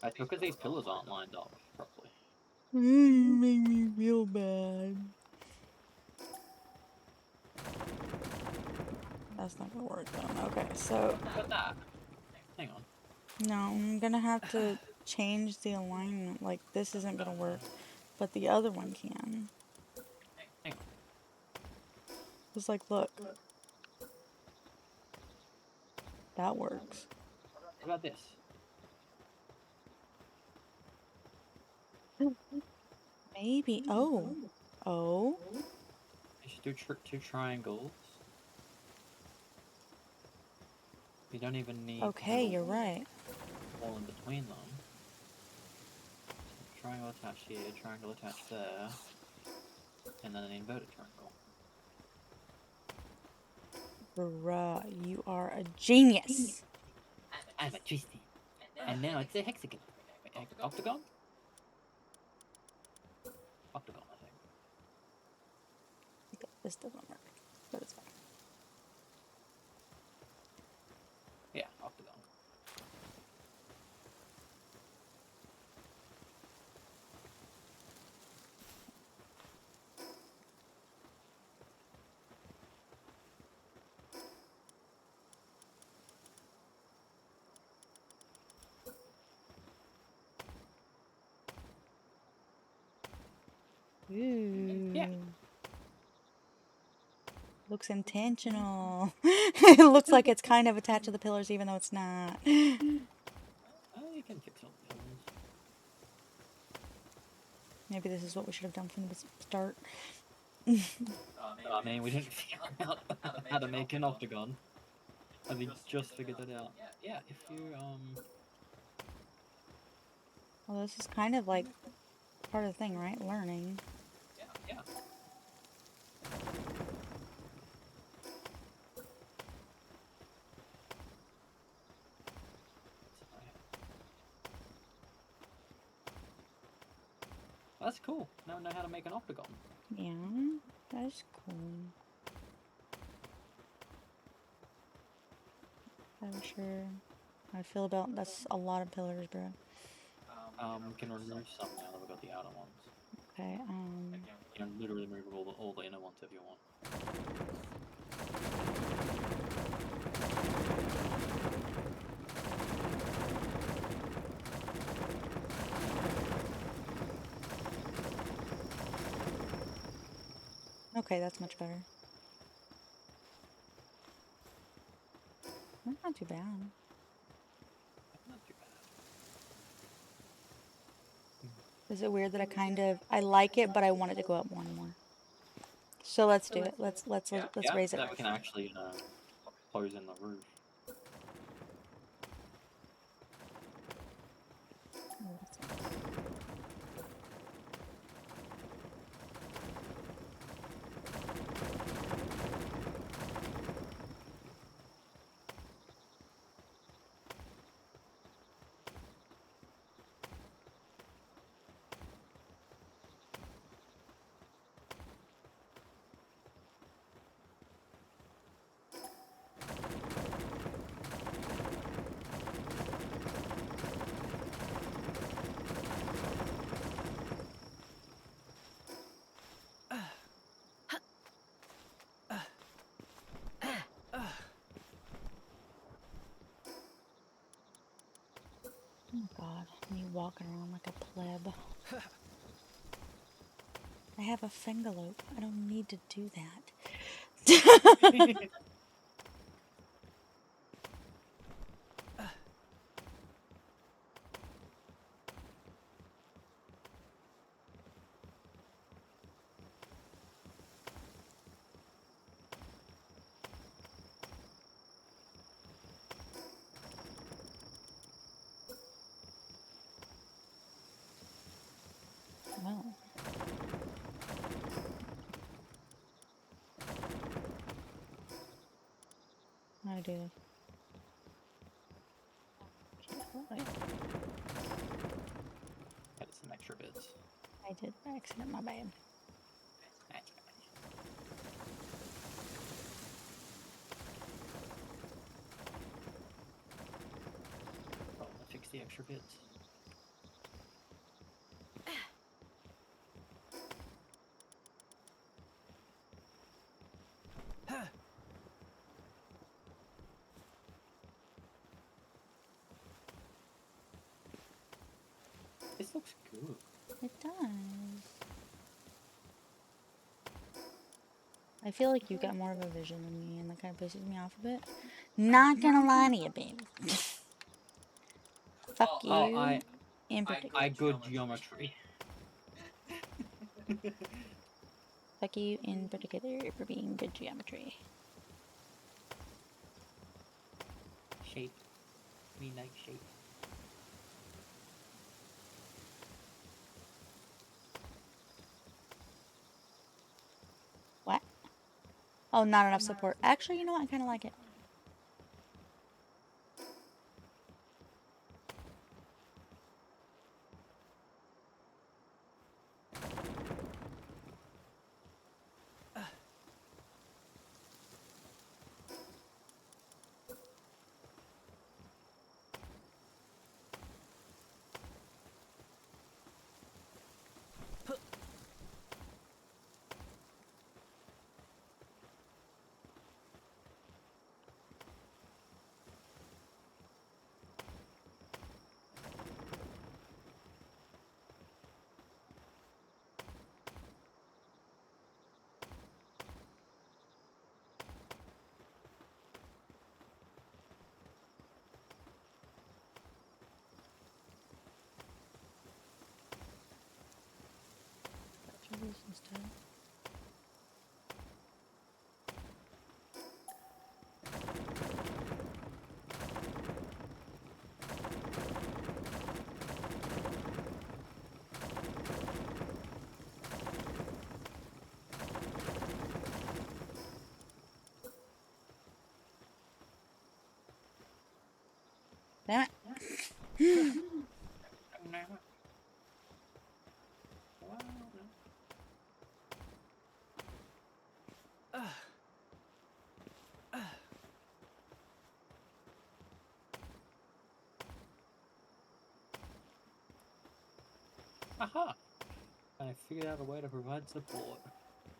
It's because these pillars aren't lined up properly. You make me feel bad. That's not gonna work then. Okay, so Look at that. Hang on. no, I'm gonna have to change the alignment. Like this isn't gonna work, but the other one can. Hang on. Just like, look, that works. What about this? Maybe. Oh, oh. You should do two triangles. You don't even need Okay, you're right. wall in between them. Triangle attached here, triangle attached there, and then an inverted triangle. Bruh, you are a genius. I'm a Tristan. And now it's a hexagon. Octagon? Octagon, I think. Okay, this doesn't work, but it's fine. Yeah, octagon. Ooh. Yeah. Looks intentional. It looks like it's kind of attached to the pillars, even though it's not. Oh, you can fix all the pillars. Maybe this is what we should have done from the start. I mean, we didn't figure out how to make an octagon. I mean, just figured that out. Yeah, if you, Well, this is kind of like part of the thing, right? Learning. Yeah. That's cool. Now I know how to make an octagon. Yeah, that's cool. I'm sure how I feel about that's a lot of pillars, bro. We can remove some now that we've got the outer ones. Okay, You can literally remove all the inner ones if you want. okay, that's much better. That's not too bad. Not too bad. Is it weird that I like it, but I want it to go up one more? So let's do it. Let's raise it. That we can actually close in the roof. Oh god, me walking around like a pleb. I have a fingalope. I don't need to do that. Well. do this. Okay, Added some extra bits. I did by accident, my bad. Oh, I fixed the extra bits. This looks good. It does. I feel like you got more of a vision than me, and that kind of pisses me off a bit. Not gonna lie to you, babe. Fuck you. Oh, in particular. I good geometry. Fuck you in particular for being good geometry. Shape. Me like shape. What? Oh, not enough support. Actually, you know what? I kind of like it. Instead. Damn it. Aha! I figured out a way to provide support.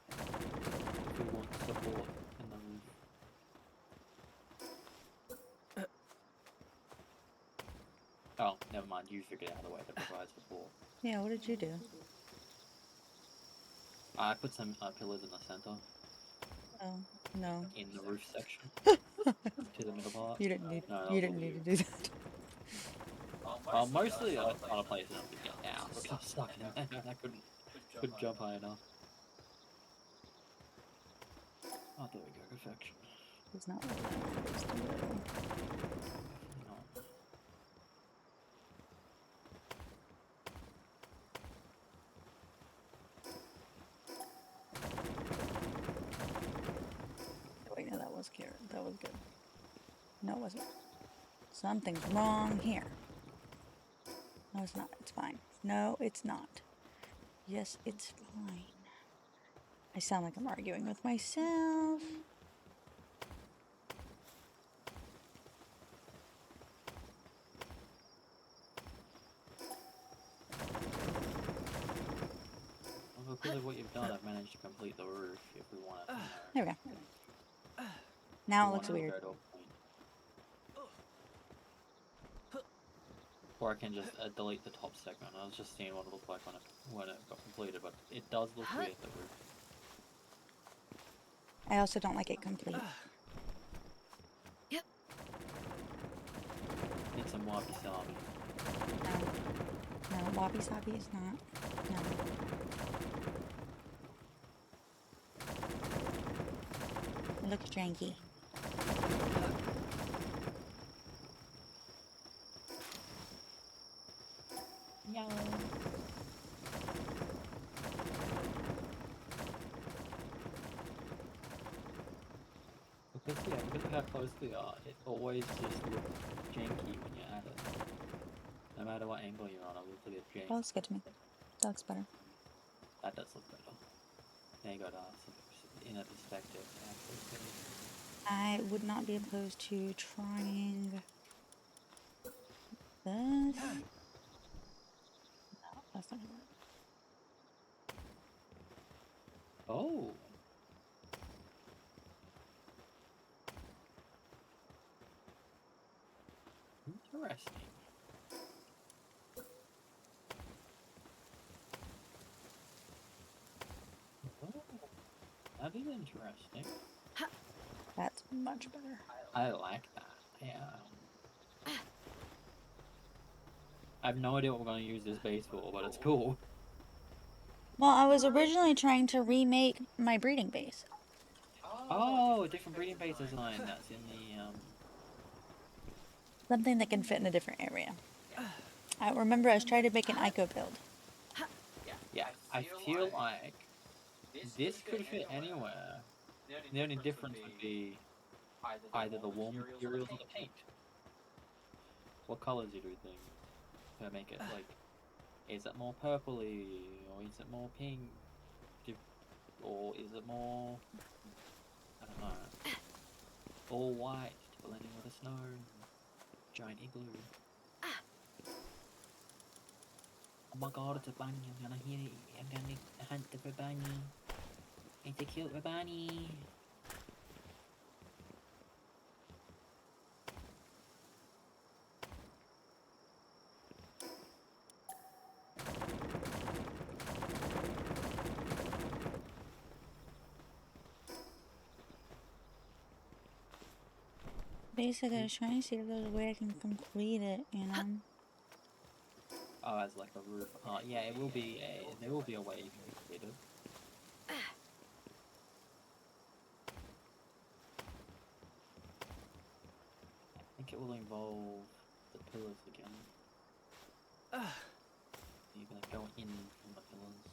If we want support in the roof. Oh, never mind. You figured out a way to provide support. Yeah, what did you do? I put some pillars in the center. Oh, no. In the roof section. To the middle part. You didn't need. No, You didn't need to do that. Mostly other places I could get out because I was stuck in there and I couldn't jump high enough. Oh, there we go, perfection. It's not what I used to do. Definitely not. Wait, no, that was carrot. That was good. No, it wasn't. Something's wrong here. No, it's not. It's fine. No, it's not. Yes, it's fine. I sound like I'm arguing with myself. Well, because of what you've done, I've managed to complete the roof if we want it. There we go. Now it looks weird. Or I can just delete the top segment. I was just seeing what it looked like when it got completed, but it does look weird, the roof. I also don't like it complete. Yep. Need some wabi sabi. No, wabi sabi is not. No. It looks janky. No. because of how close they are, it always just looks janky when you're at it. No matter what angle you're on, it looks like a jank. That looks good to me. That looks better. That does look better. Now you got some inner perspective. I would not be opposed to trying this. No, that's not gonna work. Oh. Interesting. Oh, that is interesting. That's much better. I like that. Yeah. I have no idea what we're going to use this base for, but it's cool. Well, I was originally trying to remake my breeding base. Oh, a different breeding base design that's in the Something that can fit in a different area. I remember I was trying to make an Aiko build. Yeah, I feel like this could fit anywhere. The only difference would be either the wall materials or the paint. What colors do you think to make it like? Is it more purpley, or is it more pink, or is it more? I don't know. All white to blend in with the snow. Giant igloo. Oh my god, it's a bunny. I'm gonna hear it. I'm gonna hunt the bunny. It's a cute bunny. Basically, I was trying to see if there's a way I can complete it, you know? Oh, as like a roof. Yeah, it will be there will be a way you can complete it. I think it will involve the pillars again. You're gonna go in from the pillars.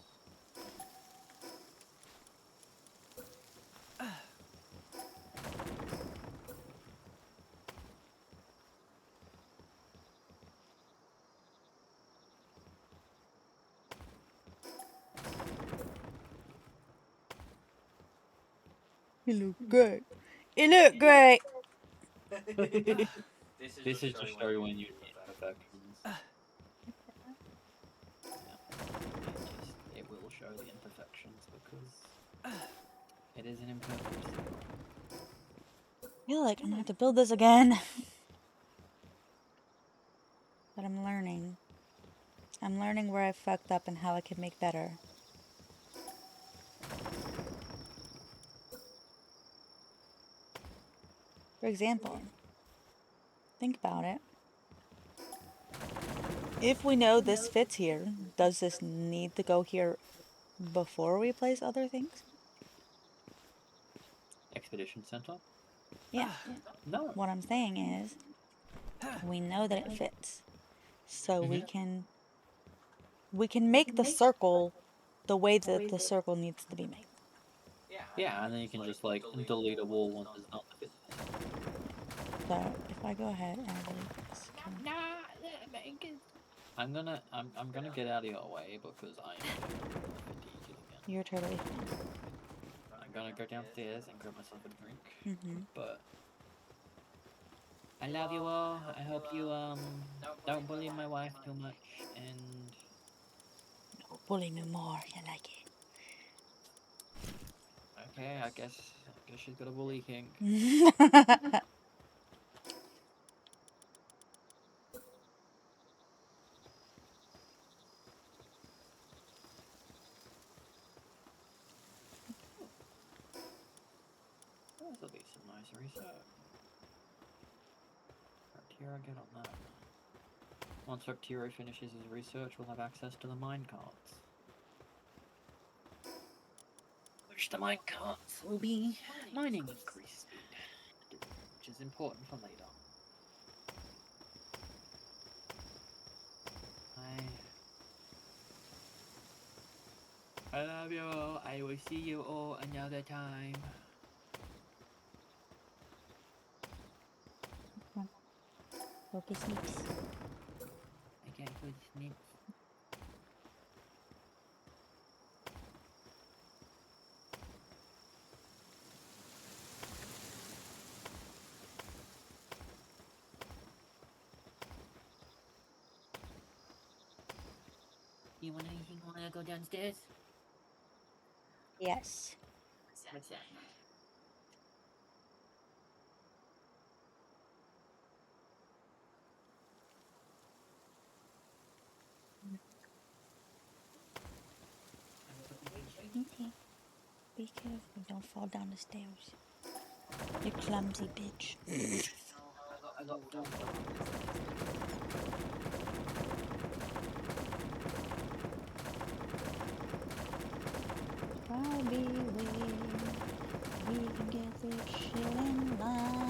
You look great. You look great! This is to show you when you need imperfections. It will show the imperfections because it is an imperfect circle. I feel like I'm gonna have to build this again. But I'm learning. I'm learning where I fucked up and how I can make better. For example, think about it. If we know this fits here, does this need to go here before we place other things? Expedition Center? Yeah. No. What I'm saying is, we know that it fits. So we can make the circle the way that the circle needs to be made. Yeah, and then you can just like delete a wall once it's not fit. So if I go ahead and delete this, I'm gonna get out of your way because I'm fatigued again. you're totally fine. I'm gonna go downstairs and grab myself a drink. Mm-hmm. But I love you all. I hope you don't bully my wife too much and Bully me more, you like okay, I guess she's got a bully kink. it. That'll be some nice research. Arturo, get on that. Once Arturo finishes his research, we'll have access to the minecarts. Which the minecarts will be mining increase speed, which is important for later. I love you all. I will see you all another time. Focus snips. I can't put snips. You wanna go downstairs? Yes. What's that? Okay. Be careful, don't fall down the stairs. You clumsy bitch. I got food. I'll be waiting. We can get this shit in line.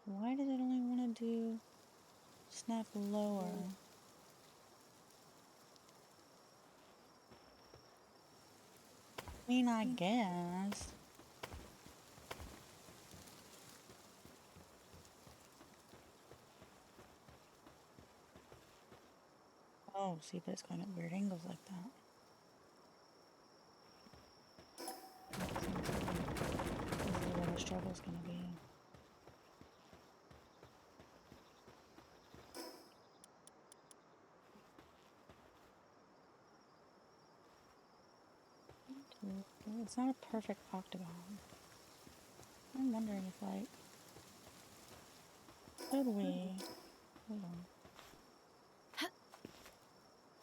Why does it only want to do snap lower? I mean, I guess. Oh, see, but it's going at weird angles like that. This is where the struggle's gonna be. It's not a perfect octagon. I'm wondering if, like, could we? Hold on.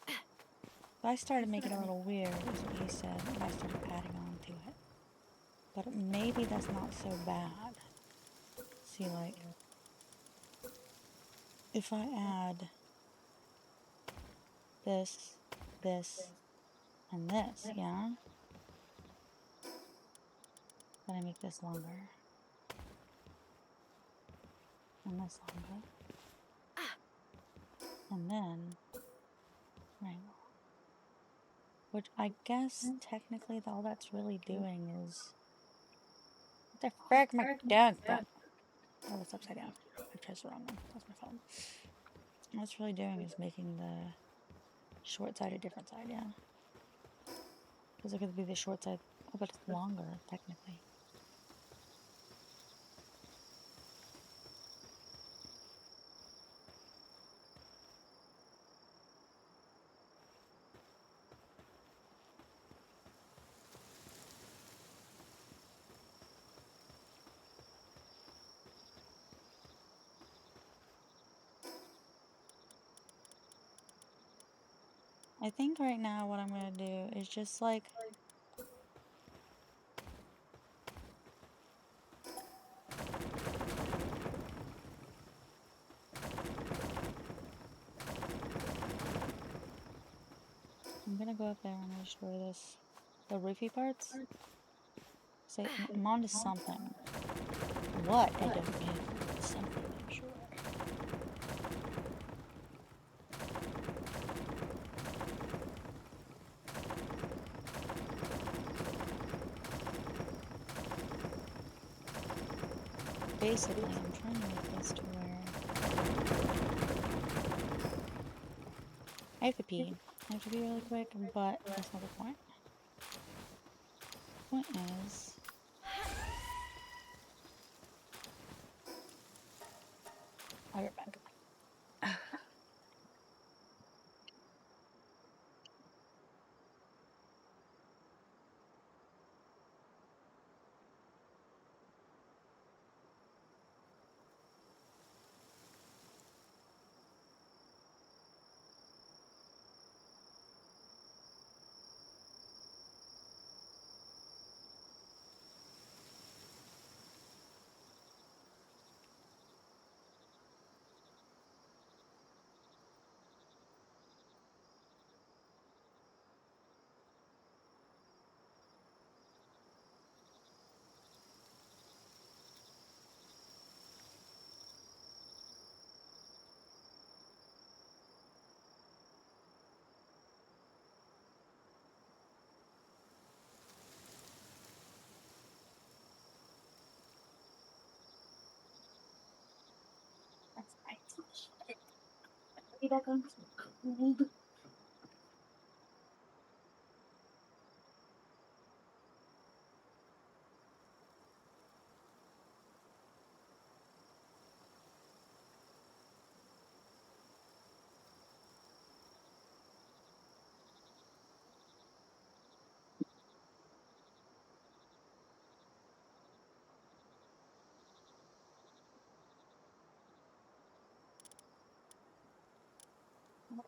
If I started making it a little weird, is what he said, and I started adding on to it. But maybe that's not so bad. See, like, if I add this, and this, yeah? Then I make this longer. And this longer. And then, right. Which I guess technically all that's really doing is. What the frick, my dog? Oh, it's upside down. I pressed the wrong one. That's my fault. All it's really doing is making the short side a different side, yeah. Because it could be the short side. Oh, but it's longer, technically. I think right now what I'm going to do is just like. I'm going to go up there and destroy this. The roofy parts. Say, I'm onto something. What? I don't know. Something, I'm sure. Basically, I'm trying to make this to where I have to pee. I have to pee really quick, but that's not the point. The point is, I'll get back.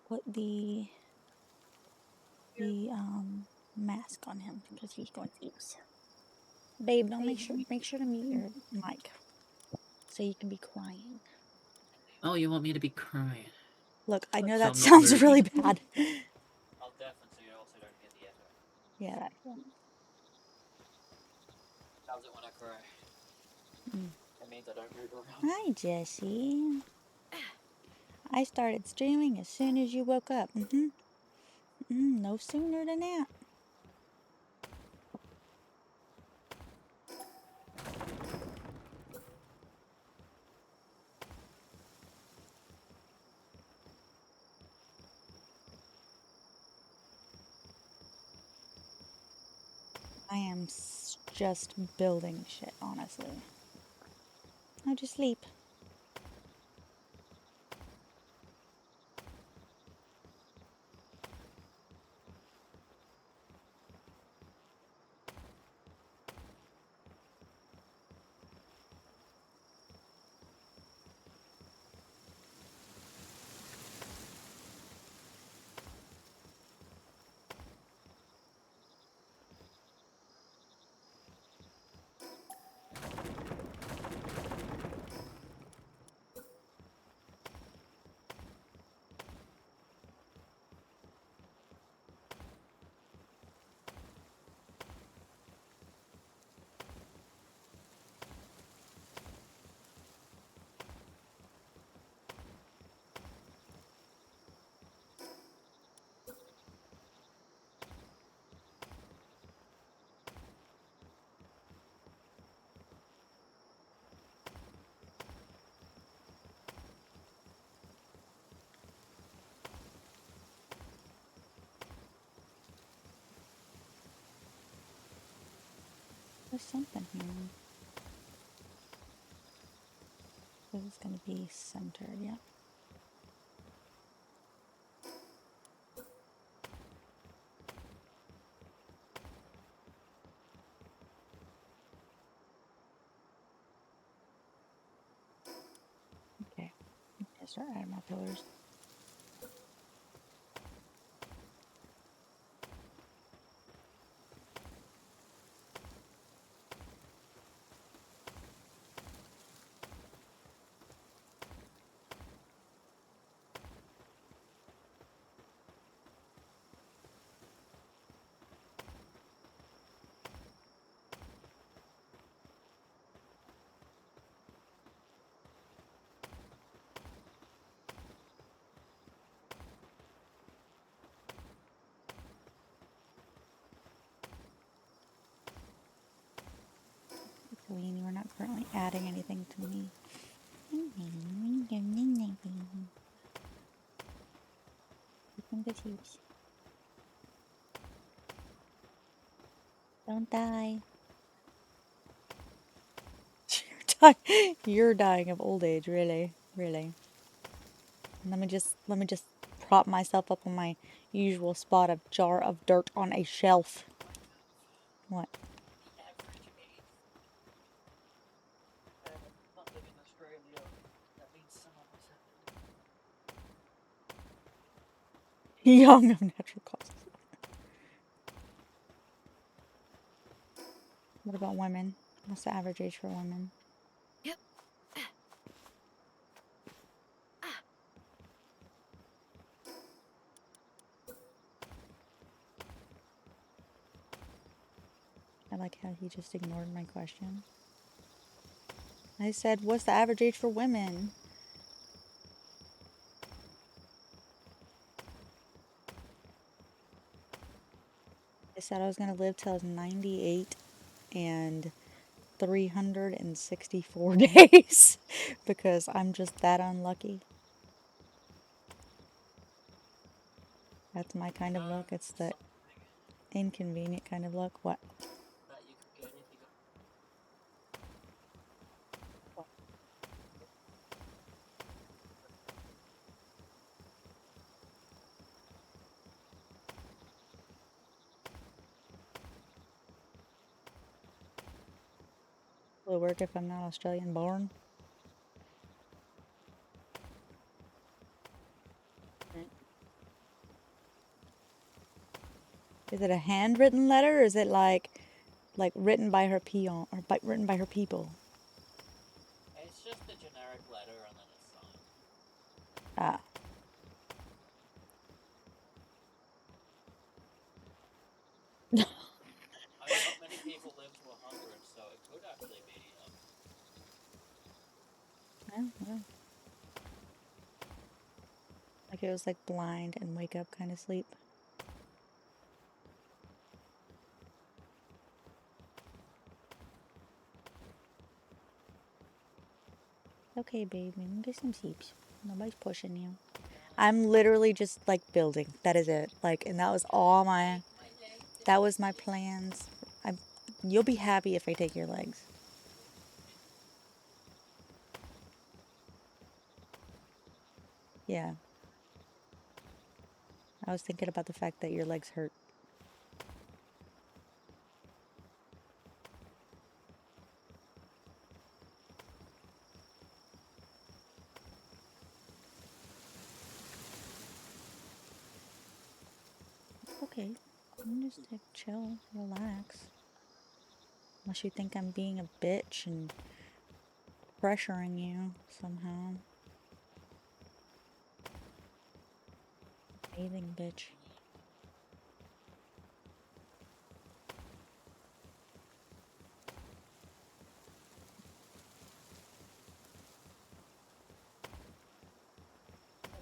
Put the mask on him because he's going to use. Babe, don't make sure to mute your mic so you can be crying. Oh, you want me to be crying? Look, I know So that I'm not sounds moving. really bad. I'll definitely so you also don't get the echo. Yeah, that. How's it when I cry? Mm. It means I don't move around. Hi, Jesse. I started streaming as soon as you woke up. No sooner than that. I am just building shit, honestly. I'll just sleep. There's something here. This is gonna be centered, yeah. Okay, I'm gonna start adding more pillars. Colleen, we're not currently adding anything to me. Don't die. You're dying of old age, really, really. Let me just prop myself up on my usual spot of jar of dirt on a shelf. What? Average age. Not living in Australia. That means some of us have Young of natural causes. What about women? What's the average age for women? I like how he just ignored my question. I said, what's the average age for women? I said I was going to live till I was 98 and 364 days because I'm just that unlucky. That's my kind of look. It's the inconvenient kind of look. What? That you could get if you got. Will it work if I'm not Australian born? Is it a handwritten letter, or is it like written by her peon or written by her people? It's just a generic letter and then it's signed. Ah, I mean, not many people live to 100, so it could actually be. well. Like it was like blind and wake up kind of sleep. Okay, babe, we can get some sleeps. Nobody's pushing you. I'm literally just like building. That is it. Like, and that was all my. That was my plans. You'll be happy if I take your legs. Yeah. I was thinking about the fact that your legs hurt. Okay. I'm just like chill, relax. Unless you think I'm being a bitch and pressuring you somehow. Bathing bitch.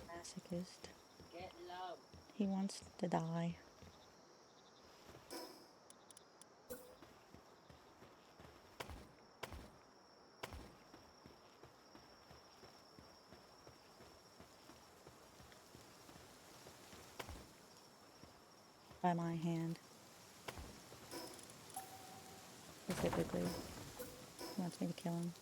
Masochist. Get low. He wants to die. By my hand. Specifically. He wants me to kill him.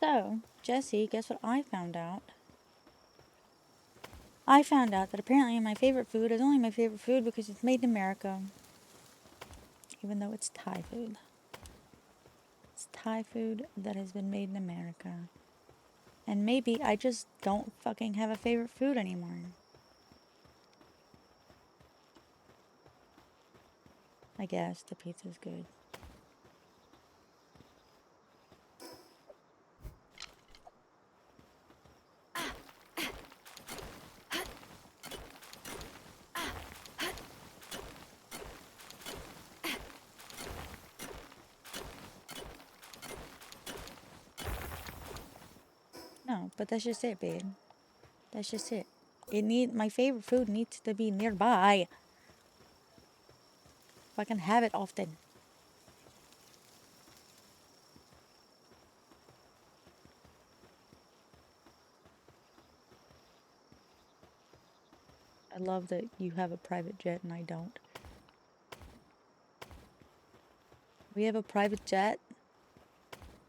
So, Jesse, guess what I found out? I found out that apparently my favorite food is only my favorite food because it's made in America. Even though it's Thai food. It's Thai food that has been made in America. And maybe I just don't fucking have a favorite food anymore. I guess the pizza's good. No, but that's just it, babe. That's just it. My favorite food needs to be nearby. If I can have it often. I love that you have a private jet and I don't. We have a private jet?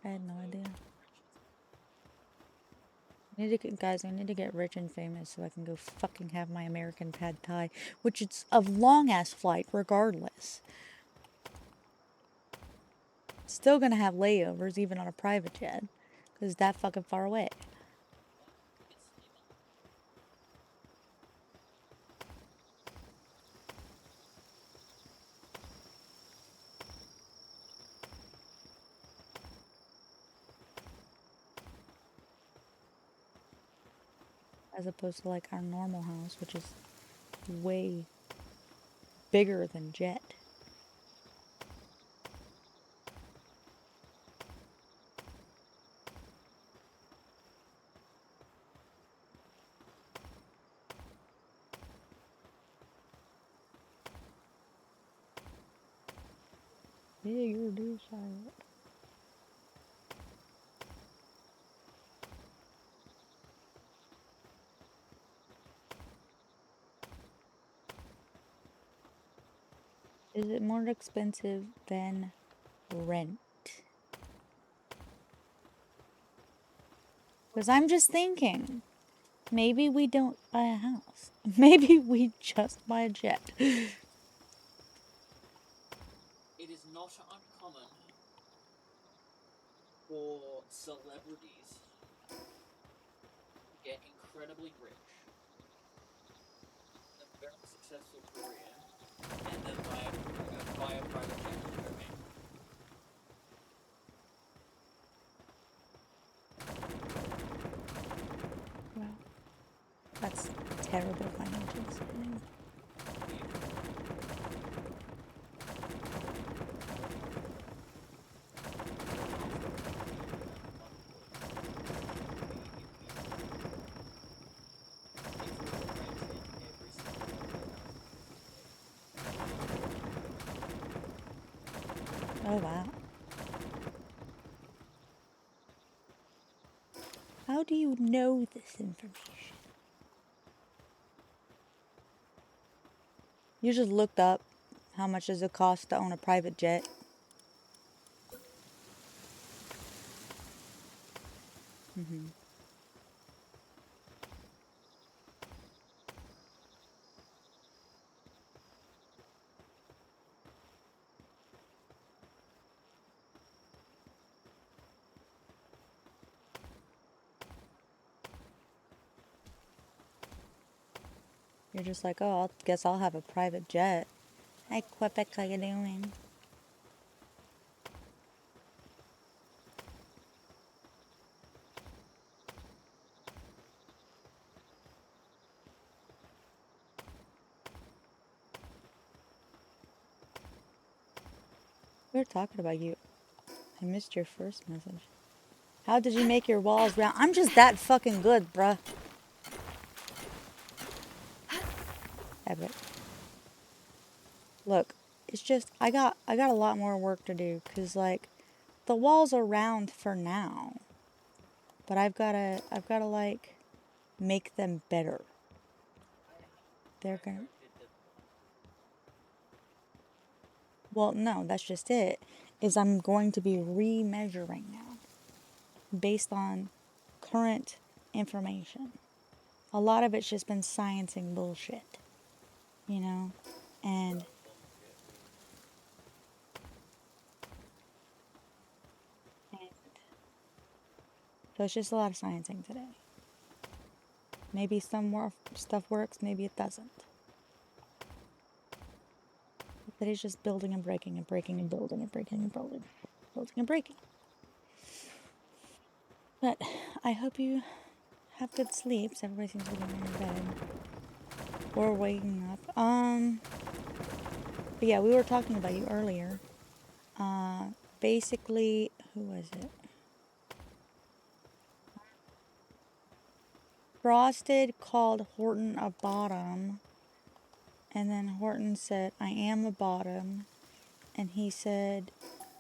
I had no idea. Guys, I need to get rich and famous so I can go fucking have my American pad thai, which is a long ass flight regardless. Still gonna have layovers even on a private jet, because it's that fucking far away. As opposed to like our normal house, which is way bigger than jet. Figure this out. Is it more expensive than rent? Because I'm just thinking, maybe we don't buy a house. Maybe we just buy a jet. It is not uncommon for celebrities to get incredibly rich, a very successful career, and then buy a private jet and go home. Wow. That's terrible financial decision. Oh wow. How do you know this information? You just looked up how much does it cost to own a private jet? Mm-hmm. You're just like, oh, I guess I'll have a private jet. Hi, Quebec, how you doing? We were talking about you. I missed your first message. How did you make your walls round? I'm just that fucking good, bruh. Epic. Look, it's just I got a lot more work to do because like the walls are round for now, but I've gotta like make them better. They're gonna. Well, no, that's just it. Is I'm going to be remeasuring now based on current information. A lot of it's just been sciencing bullshit, you know, and so it's just a lot of sciencing today. Maybe some more stuff works, maybe it doesn't. But it's just building and breaking and breaking and building and breaking and building, building and breaking. But I hope you have good sleeps. Everybody seems to be going to bed or waking up. But yeah, we were talking about you earlier. Basically, who was it? Frosted called Horton a bottom, and then Horton said, I am a bottom, and he said,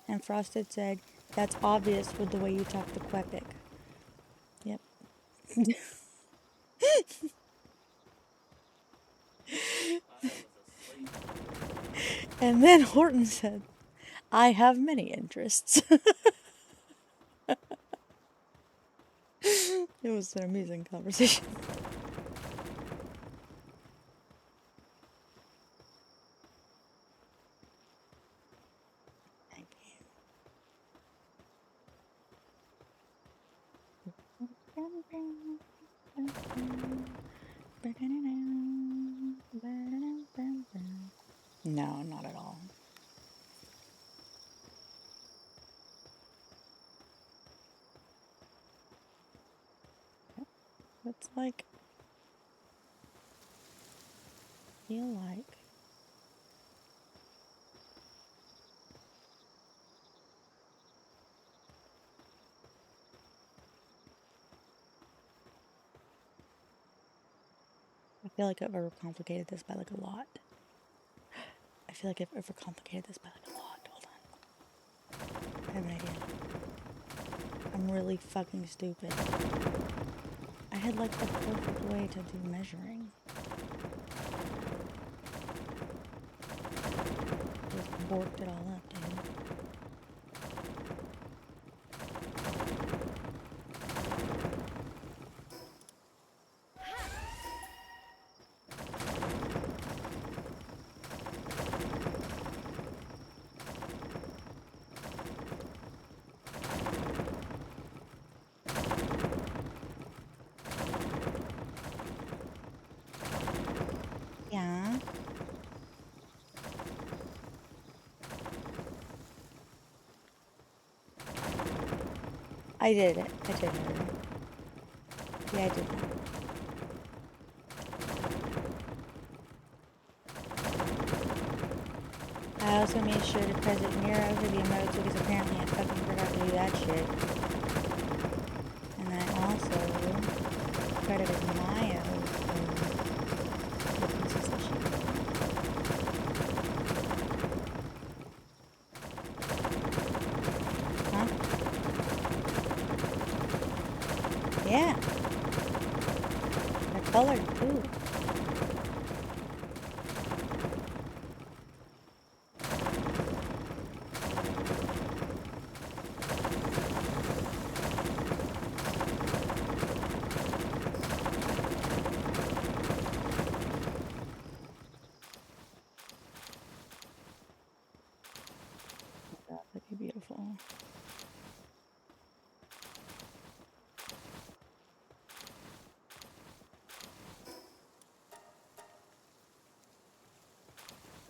and Frosted said, that's obvious with the way you talk to Quepic. Yep. And then Horton said, I have many interests. It was an amusing conversation. Thank you. No, not at all. It's like, feel like. I feel like I've overcomplicated this by like a lot. I feel like I've overcomplicated this by like a lot. Hold on. I'm really fucking stupid. I had like the perfect way to do measuring. Just borked it all up, dude. Yeah. I did it. I did it. Yeah, I did that. I also made sure to press it near over the emotes because apparently I fucking forgot to do that shit. And then I also credited Maya for the pieces that she made. Huh? Yeah. They're colored too. That'd be beautiful.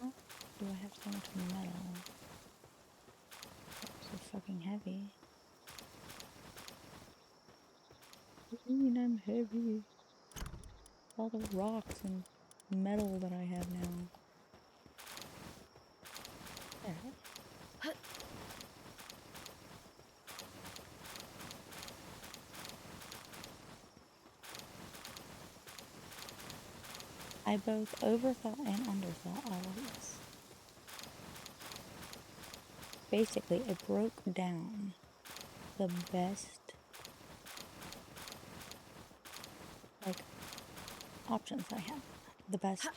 Oh, do I have so much metal? So fucking heavy. What do you mean I'm heavy? All the rocks and metal that I have now. There. I both overthought and underthought all of this. Basically, it broke down the best, like, options I had. The best.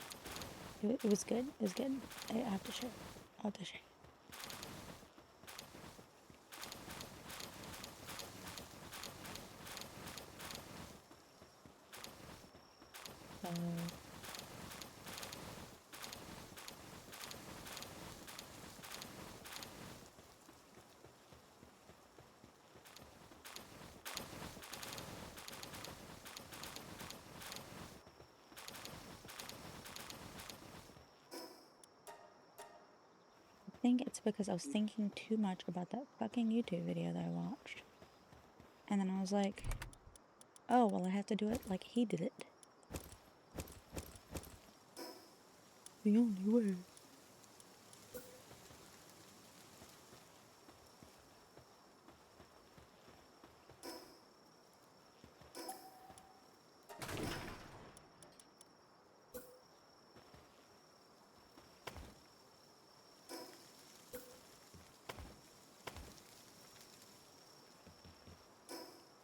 It was good. It was good. I have to share. I'll have to share. So, I think it's because I was thinking too much about that fucking YouTube video that I watched. And then I was like, oh, well, I have to do it like he did it. The only way.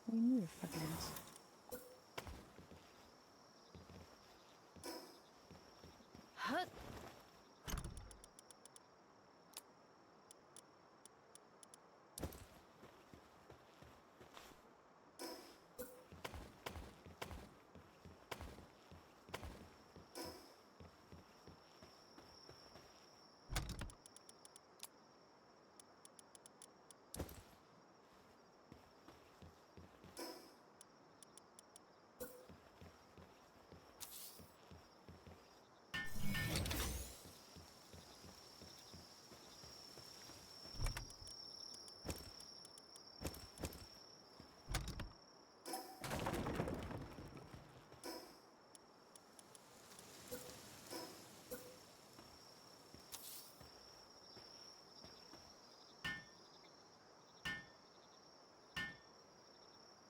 What do you mean, fucking ass?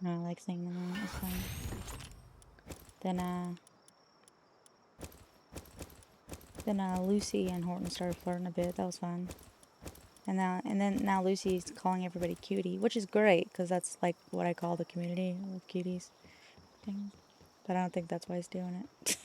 No, I like seeing them all. It's fine. Then Lucy and Horton started flirting a bit. That was fun. And then now Lucy's calling everybody cutie, which is great because that's like what I call the community of cuties thing. But I don't think that's why he's doing it.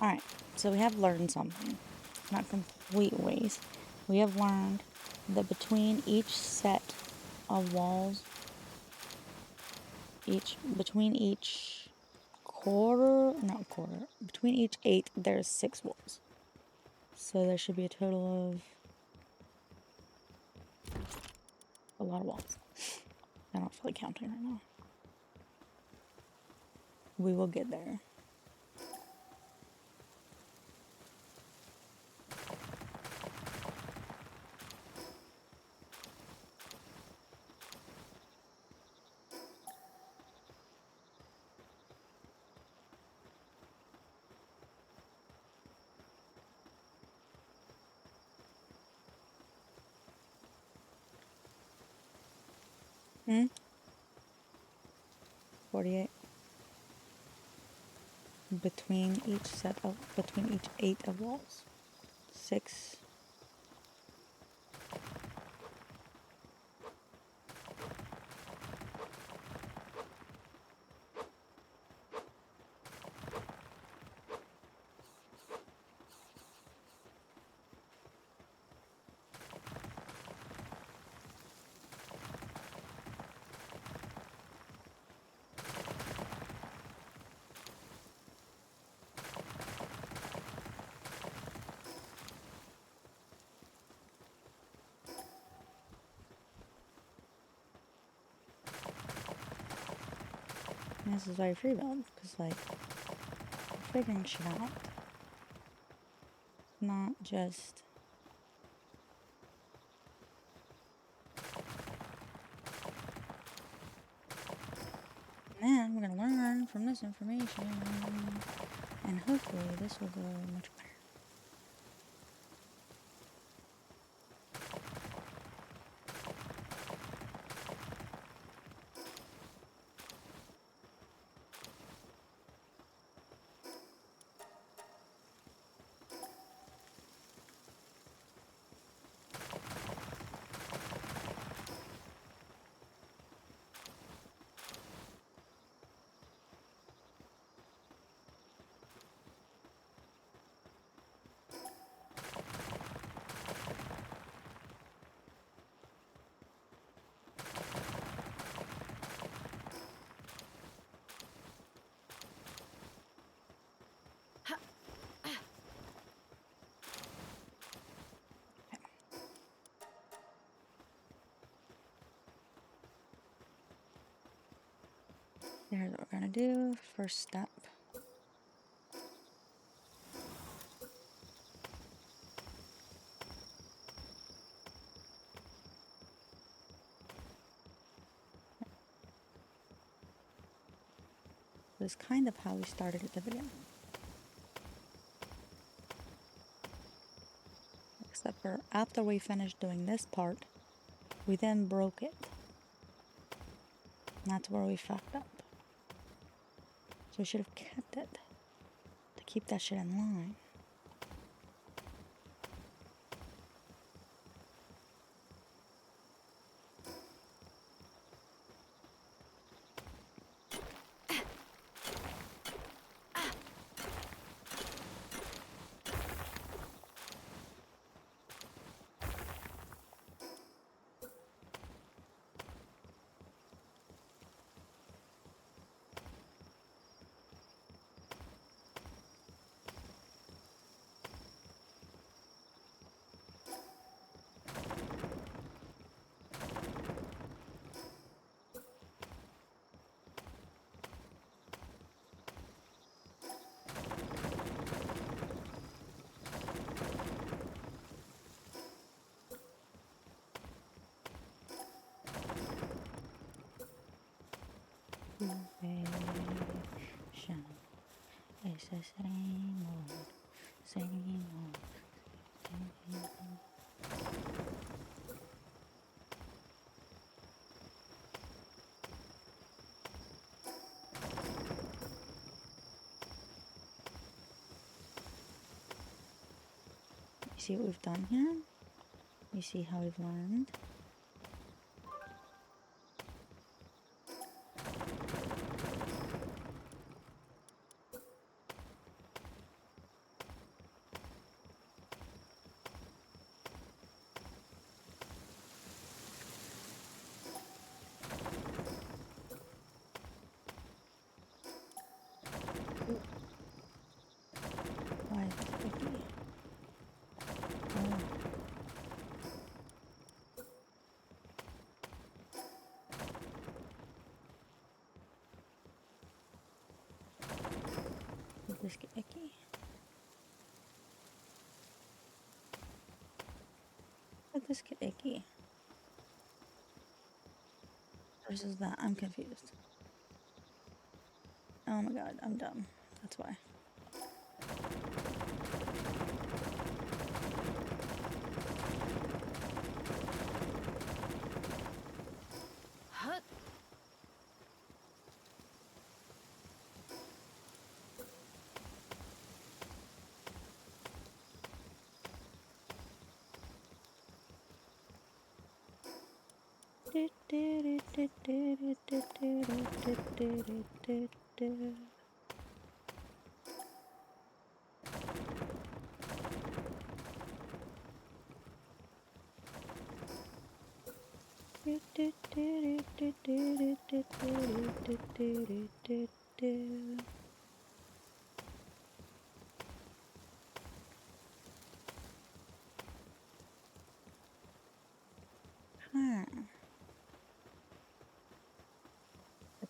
Alright, so we have learned something. Not complete ways. We have learned that between each set of walls, between each between each 8, there's 6 walls. So there should be a total of a lot of walls. I'm not really counting right now. We will get there. Hmm? 48. Between each 8 of walls. 6. And this is why I free build, because like I'm figuring shit out. Not just and then we're gonna learn from this information, and hopefully this will go much better. Here's what we're gonna do. First step. This is kind of how we started at the beginning. Except for after we finished doing this part, we then broke it. And that's where we fucked up. So we should have kept it to keep that shit in line. It's the same old, same old. You see what we've done here? You see how we've learned? Why is it icky? Oh. Did this get icky? Did this get icky? Versus that, I'm confused. Oh my god, I'm dumb. That's why. Huh?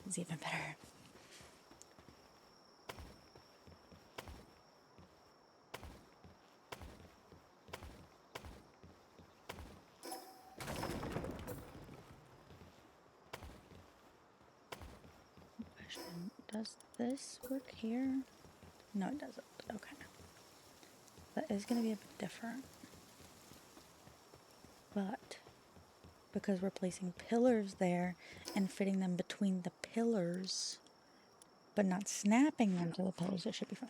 This is even better. Question, does this work here? No, it doesn't. Okay. That is going to be a bit different. But because we're placing pillars there and fitting them between the pillars, but not snapping them to the pillars, it should be fine.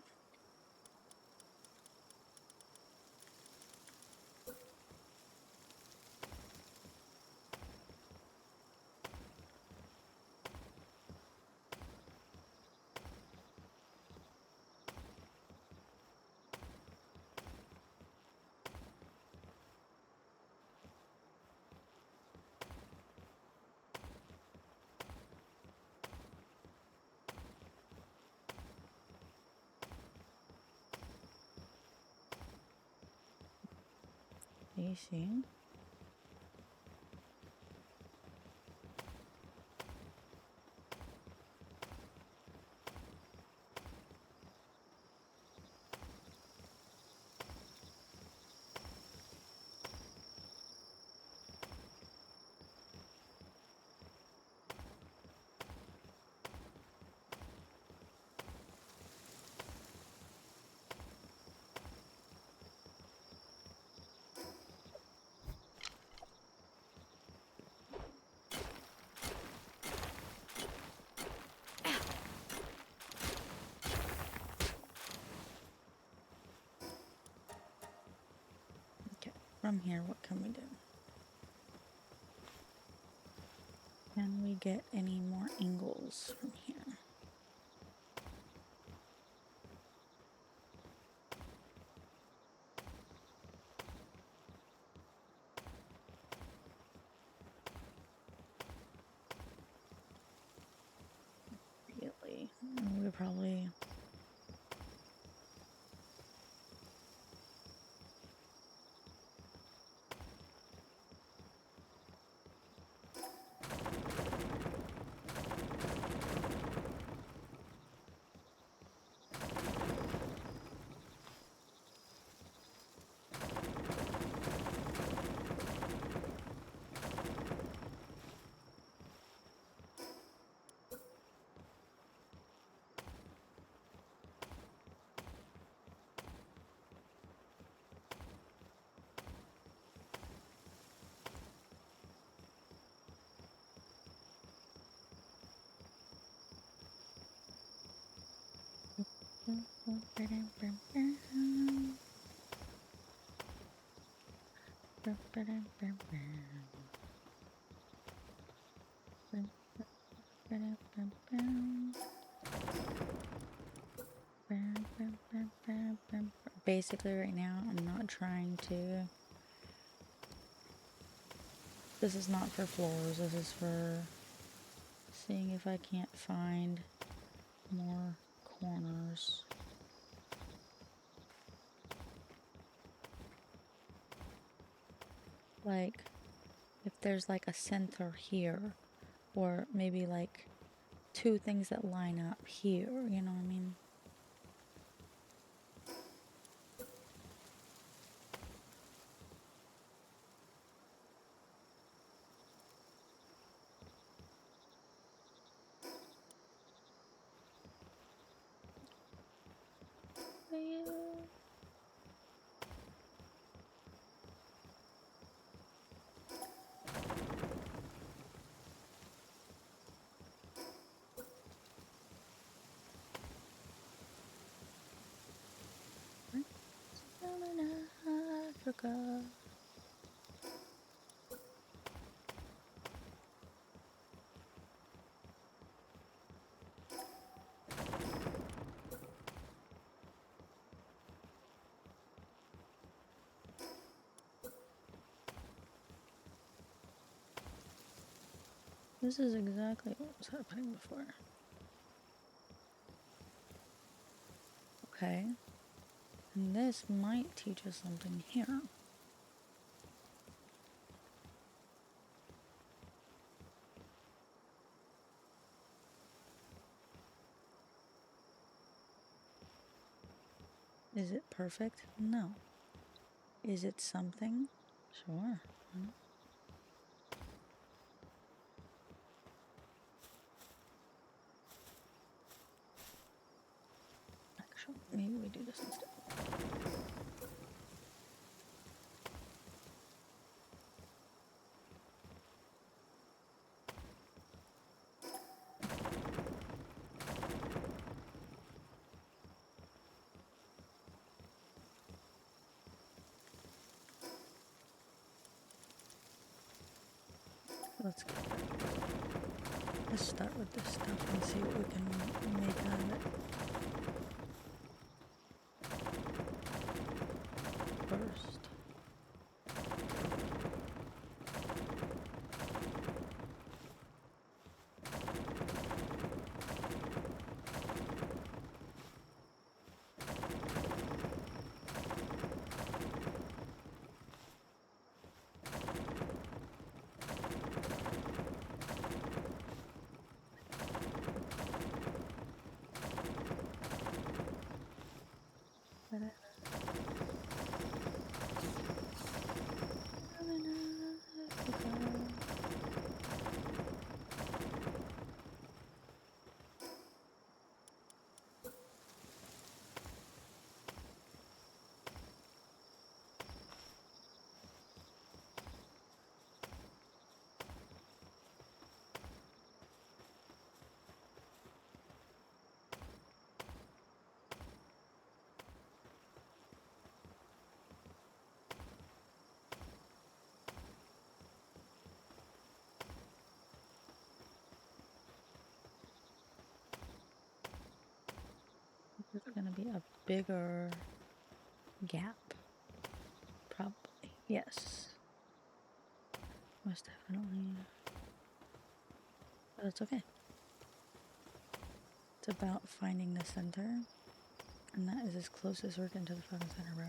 You see? Okay, from here, what can we do? Can we get any more angles from here? Really? We probably... Basically, right now, I'm not trying to. This is not for floors, this is for seeing if I can't find more corners. Like, if there's like a center here, or maybe like two things that line up here, you know what I mean? Africa. This is exactly what was happening before. Okay. And this might teach us something here. Is it perfect? No. Is it something? Sure. Actually, maybe we do this instead. Let's start with this stuff and see what we can make out of it. First. There's gonna be a bigger gap. Probably. Yes. Most definitely. But it's okay. It's about finding the center. And that is as close as we're getting to the fucking center, bro.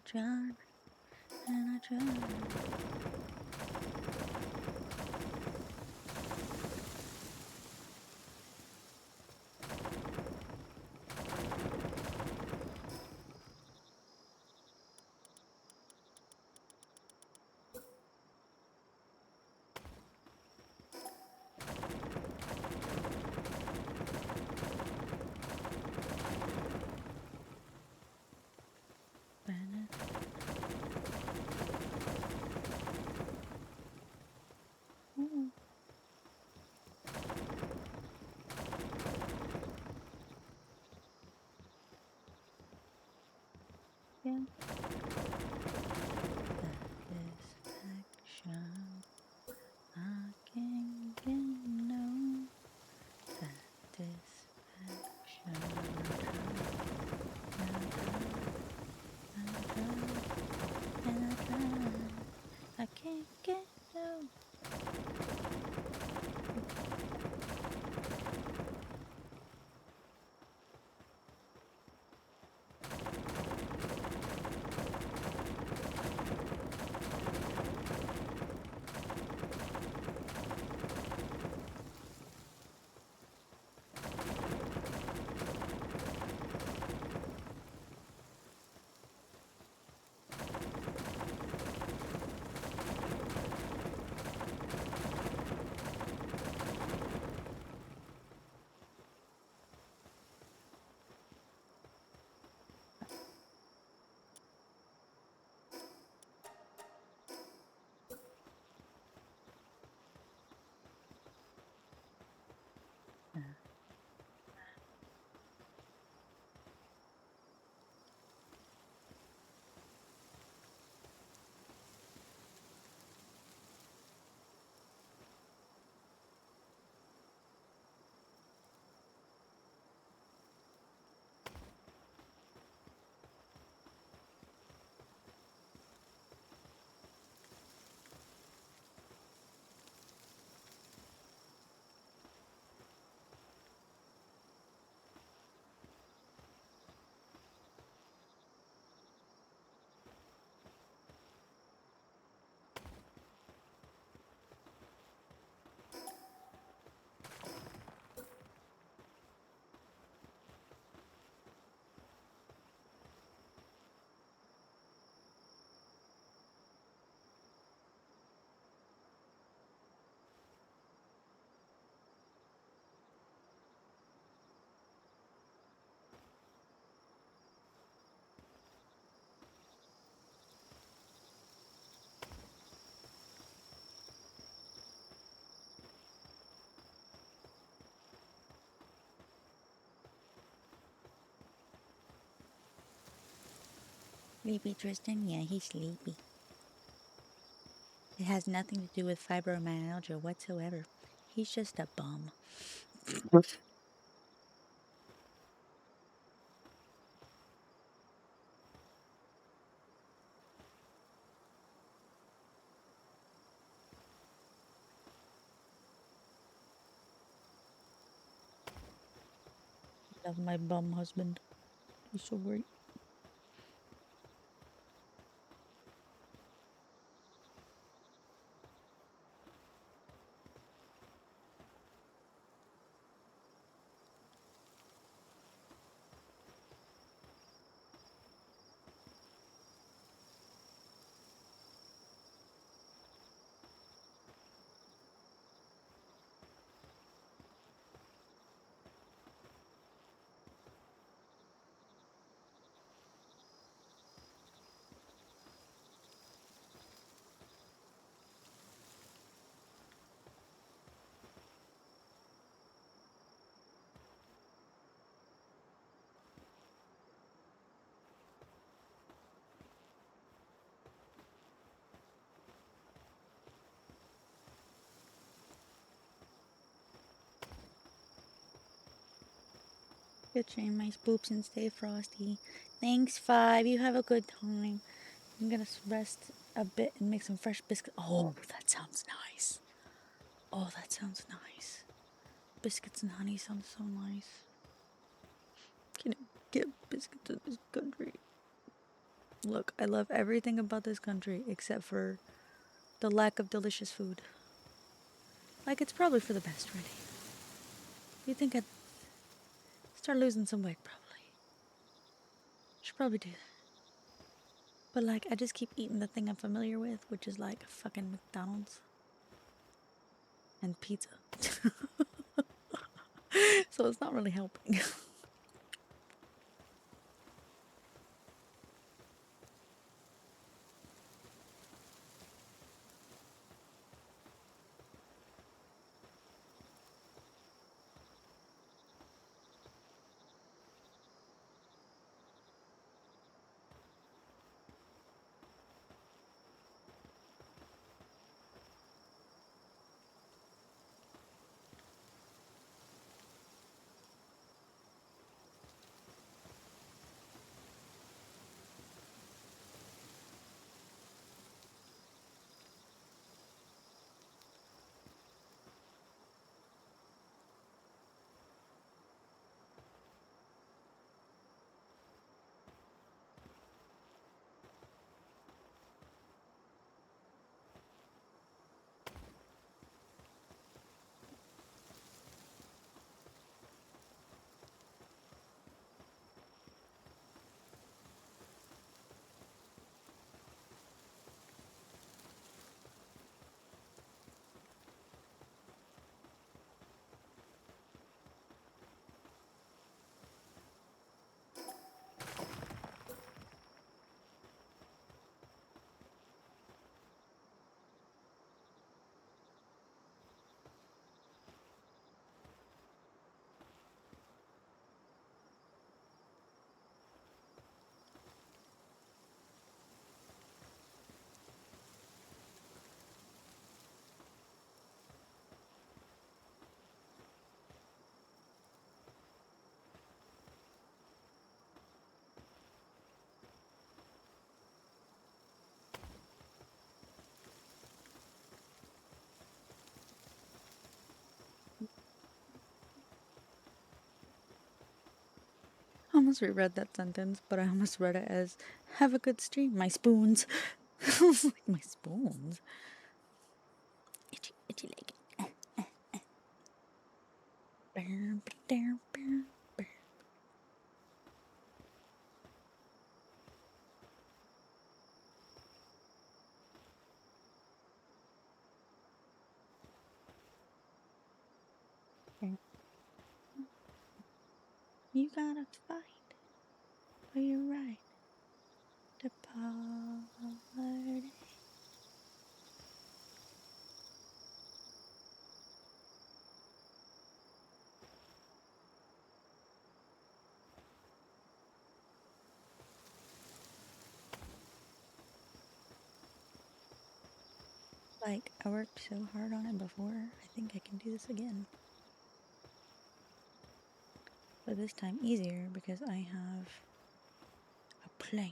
tried, and I tried. Bennett. Ooh. Yeah. Satisfaction. I can get no satisfaction. And I try. I can't get no. Sleepy Tristan? Yeah, he's sleepy. It has nothing to do with fibromyalgia whatsoever. He's just a bum. Love my bum husband. He's so great. Good train my spoops and stay frosty. Thanks, Five. You have a good time. I'm gonna rest a bit and make some fresh biscuits. Oh, that sounds nice. Oh, that sounds nice. Biscuits and honey sounds so nice. Can I get biscuits in this country? Look, I love everything about this country except for the lack of delicious food. Like, it's probably for the best, really. You think I'd start losing some weight, probably. Should probably do that. But, like, I just keep eating the thing I'm familiar with, which is, like, fucking McDonald's. And pizza. So it's not really helping. I almost reread that sentence, but I almost read it as, have a good stream, my spoons. I was like, my spoons? Itchy, itchy leg. You gotta fight for your right to party. Like, I worked so hard on it before, I think I can do this again. But this time easier because I have a plan.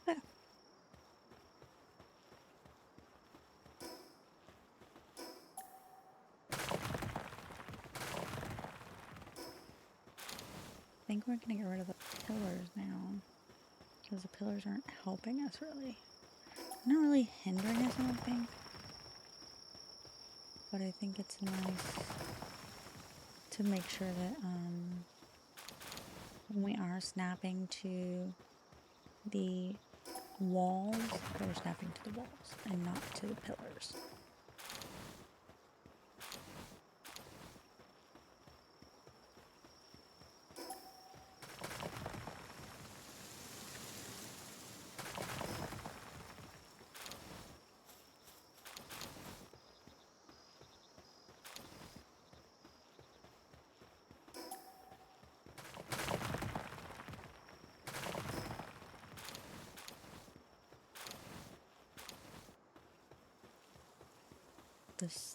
Yeah. I think we're gonna get rid of the pillars now. Because the pillars aren't helping us really. They're not really hindering us, I don't think. But I think it's nice to make sure that when we are snapping to the walls, that we're snapping to the walls and not to the pillars.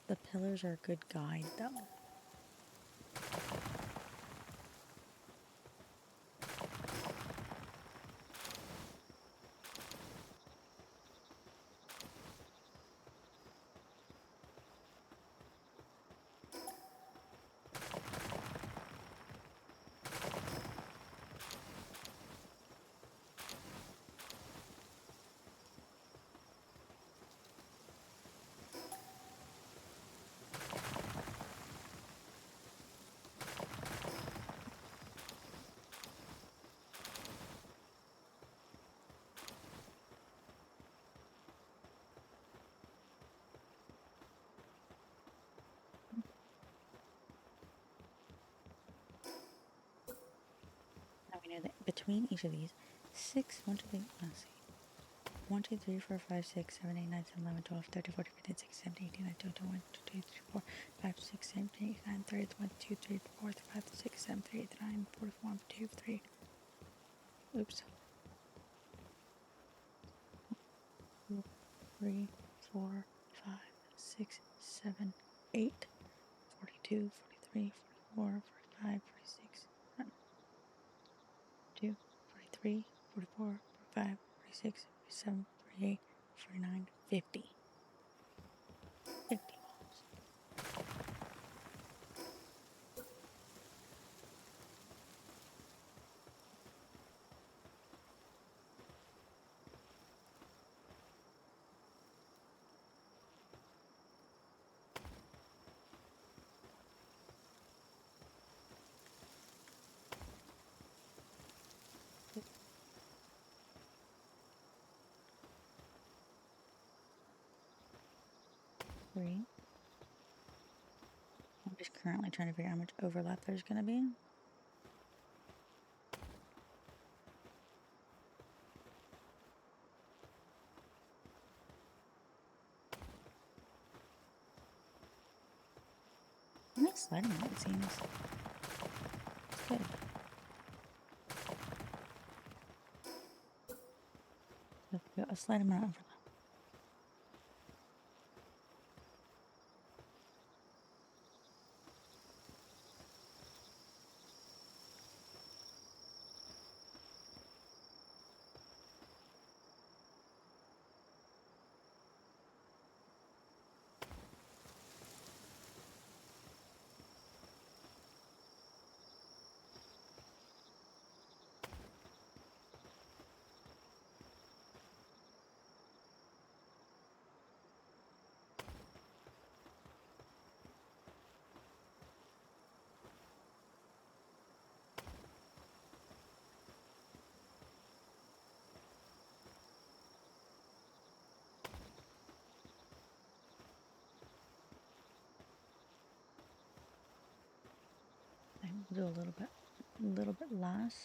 the pillars are a good guide though. Now we know that between each of these, 6, 1, 2, 3, let's see. 1, 2, 3, 4, 5, 6, 7, 8, 9, 10, 11, 12, 13, 14, 15, 16, 17, 18, 19, 20, 21, 22, 23, 24, 5, 6, 7, 8, 9, 30, 22, 23, 24, 5, 6, 7, 3, 9, 44, 2, 3. Oops. 3, 4, 5, 6, 7, 8, 42, 43, 44, 45, 46, 42, 43, 44, 45, 46, 47, 48, 49, 50. 50 balls. 3. I'm just currently trying to figure out how much overlap there's going to be. Nice lighting on it seems. It's good. So we've got a slight amount of overlap. We'll do a little bit less.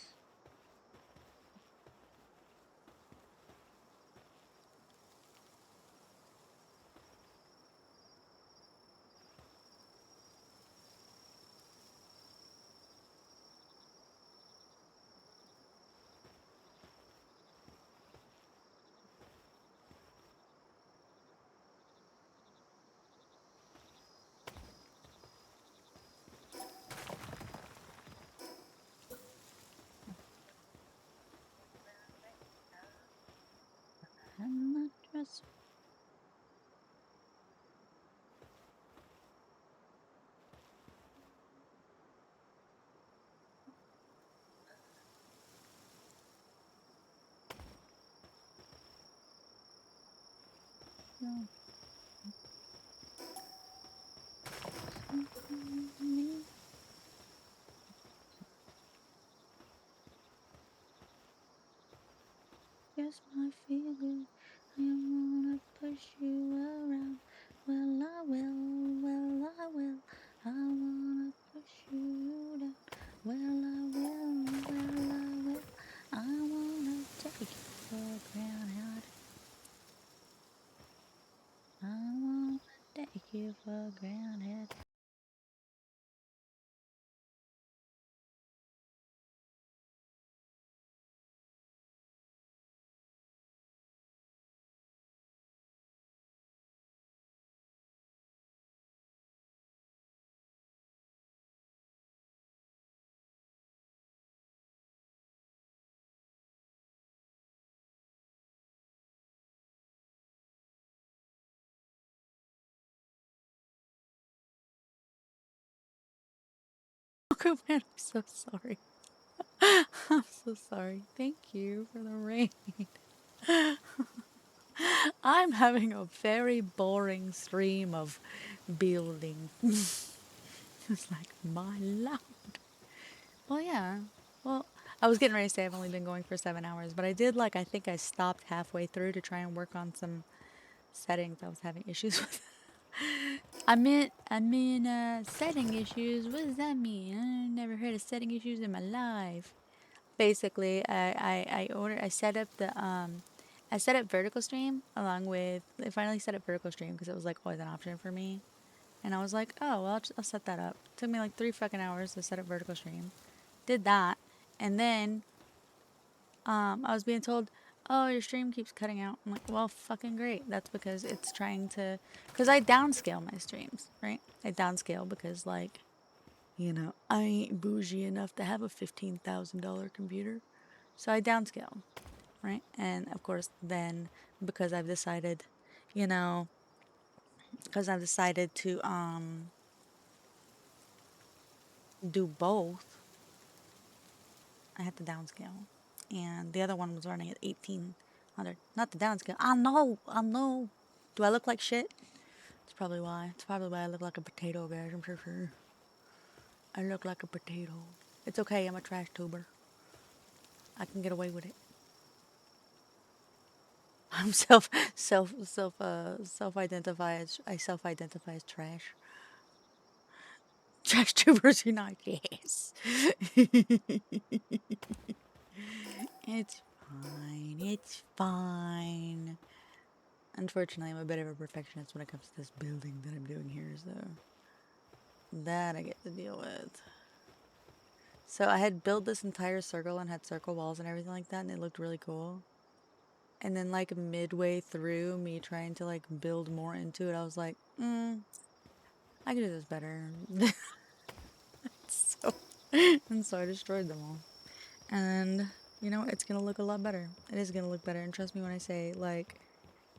And the dress. Guess my feeling, I wanna push you around. Well, I will, well, I will. I wanna push you down. Well, I will, well, I will. I wanna take you for granted. I wanna take you for granted. Aquaman, I'm so sorry. I'm so sorry. Thank you for the raid. I'm having a very boring stream of building. It's like, my lord. Well, yeah. Well, I was getting ready to say I've only been going for 7 hours, but I did, like, I think I stopped halfway through to try and work on some settings I was having issues with. I meant setting issues. What does that mean? I never heard of setting issues in my life. Basically, I set up I set up vertical stream along with, I finally set up vertical stream because it was like always an option for me. And I was like, oh, well, I'll set that up. Took me like 3 fucking hours to set up vertical stream. Did that. And then, I was being told, oh, your stream keeps cutting out. I'm like, well, fucking great. That's because it's trying to, because I downscale my streams, right? I downscale because, like, you know, I ain't bougie enough to have a $15,000 computer. So I downscale, right? And of course, then because I've decided, you know, because I've decided to do both, I had to downscale. And the other one was running at 1800. Not the downscale. I know. Do I look like shit? It's probably why. It's probably why I look like a potato, guys. I'm sure. I look like a potato. It's okay. I'm a trash tuber. I can get away with it. I'm self-identify as trash. Trash tubers unite. Yes. It's fine. It's fine. Unfortunately, I'm a bit of a perfectionist when it comes to this building that I'm doing here, so that I get to deal with. So I had built this entire circle and had circle walls and everything like that, and it looked really cool. And then, like, midway through me trying to, like, build more into it, I was like, I can do this better. And so I destroyed them all. And, you know, it's gonna look a lot better. It is gonna look better. And trust me when I say, like,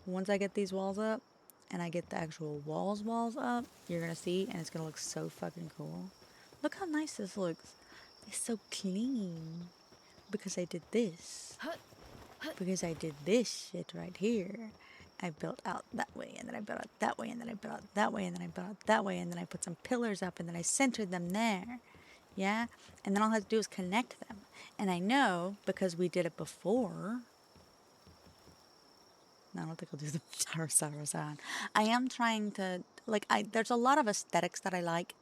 once I get these walls up, and I get the actual walls up, you're gonna see, and it's gonna look so fucking cool. Look how nice this looks. It's so clean. Because I did this. Because I did this shit right here. I built out that way, and then I built out that way, and then I built out that way, and then I built out that way, and then I put some pillars up, and then I centered them there. Yeah? And then all I have to do is connect them. And I know, because we did it before. No, I don't think I'll do the Sarusan. I am trying to, like, there's a lot of aesthetics that I like.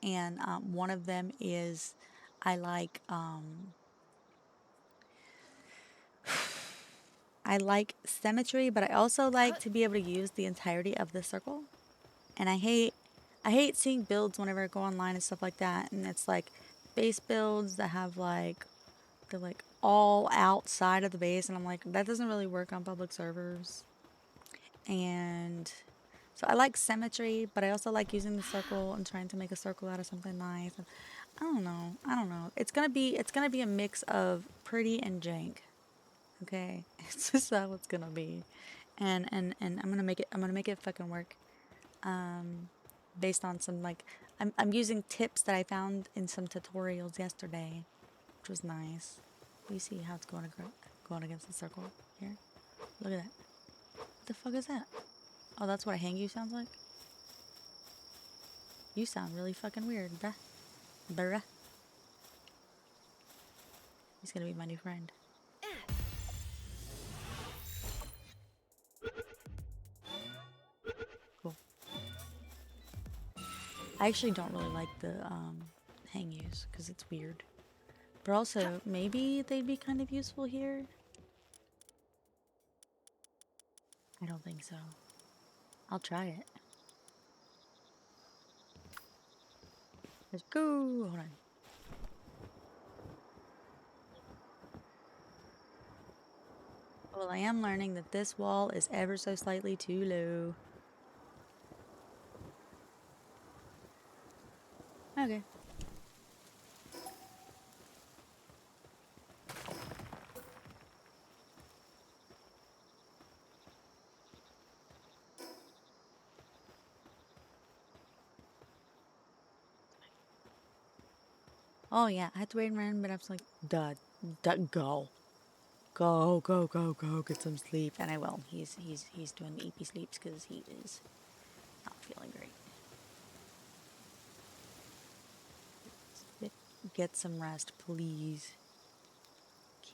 And one of them is, I like symmetry, but I also like to be able to use the entirety of the circle. And I hate seeing builds whenever I go online and stuff like that. And it's like base builds that have like, they're like all outside of the base. And I'm like, that doesn't really work on public servers. And so I like symmetry, but I also like using the circle and trying to make a circle out of something nice. And I don't know. It's gonna be a mix of pretty and jank. Okay, it's just how it's gonna be, and I'm gonna make it fucking work. Based on some, like, I'm using tips that I found in some tutorials yesterday, which was nice. You see how it's going against the circle here? Look at that. What the fuck is that? Oh, that's what a hang you sounds like? You sound really fucking weird, bruh. Bruh. He's gonna be my new friend. Cool. I actually don't really like the hang yous because it's weird. But also, maybe they'd be kind of useful here. I don't think so. I'll try it. Let's go. Hold on. Well, I am learning that this wall is ever so slightly too low. Okay. Oh yeah, I had to wait around, but I was like, duh, go. Go, go, go, go, get some sleep. And I will. He's doing the EP sleeps because he is not feeling great. Get some rest, please.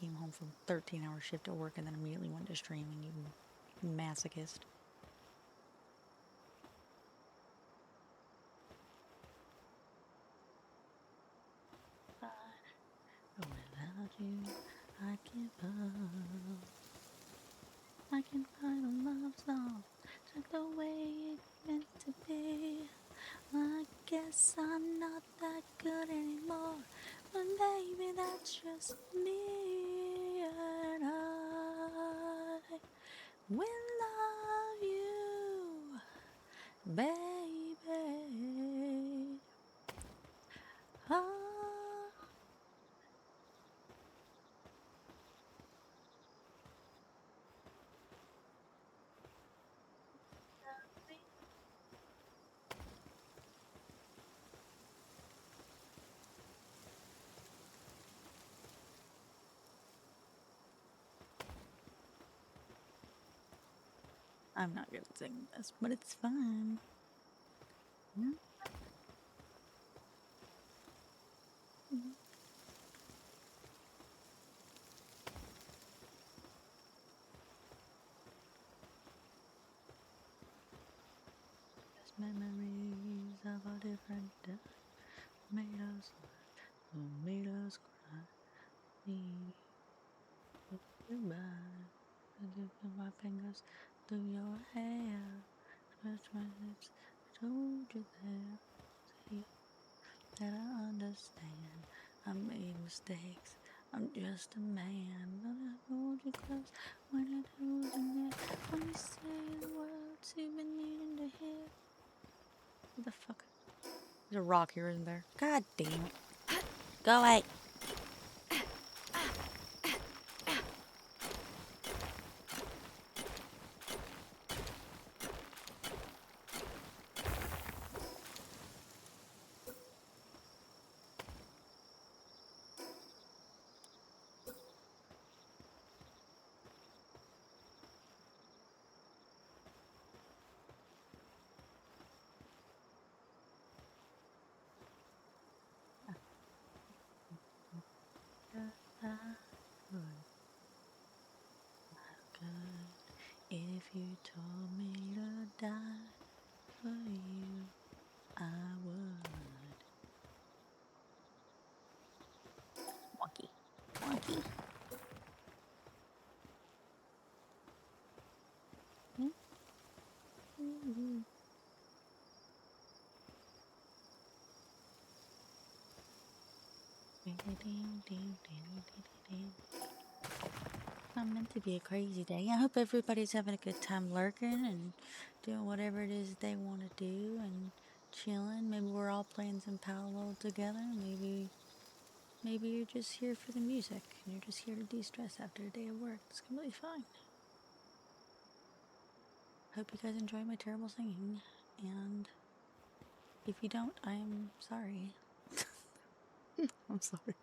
Came home from 13-hour shift at work and then immediately went to streaming, you masochist. But without you, I can't fall. I can find a love song, just the way it's meant to be. I guess I'm not that good anymore, but maybe that's just me, and I will love you, baby. Oh, I'm not good at singing this, but it's fun. Yeah. Just memories of a different day made us laugh, made us cry. Me, goodbye. I just put my fingers through your hair, touch my lips, told you there. Say that I understand. I made mistakes. I'm just a man, but I hold you close when it wasn't there. When you say the words you've been needing to hear. What the fuck? There's a rock here, isn't there? God damn it. Go away. I could if you told me to die for you, I would. Wonky. Wonky. Not meant to be a crazy day. I hope everybody's having a good time lurking and doing whatever it is they want to do and chilling. Maybe we're all playing some Palworld together. Maybe you're just here for the music and you're just here to de-stress after a day of work. It's completely fine. Hope you guys enjoy my terrible singing, and if you don't, I'm sorry. I'm sorry.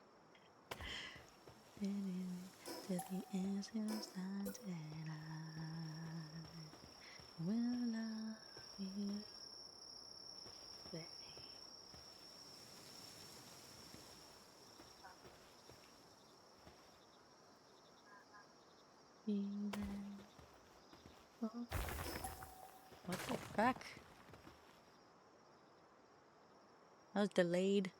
To the ends of signs, and I will love you, baby. Oh, what the fuck? That was delayed.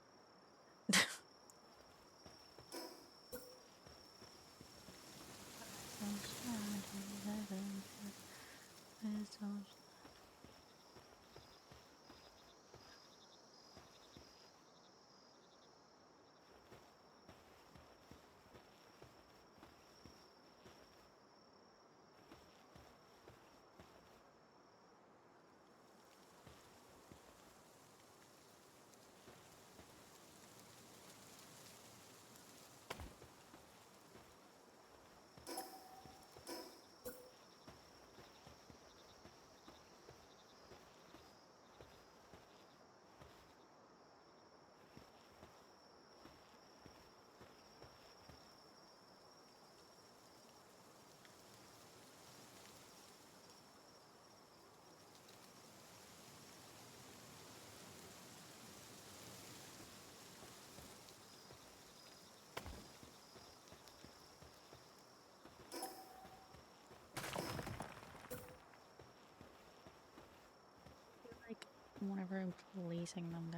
I'm placing them,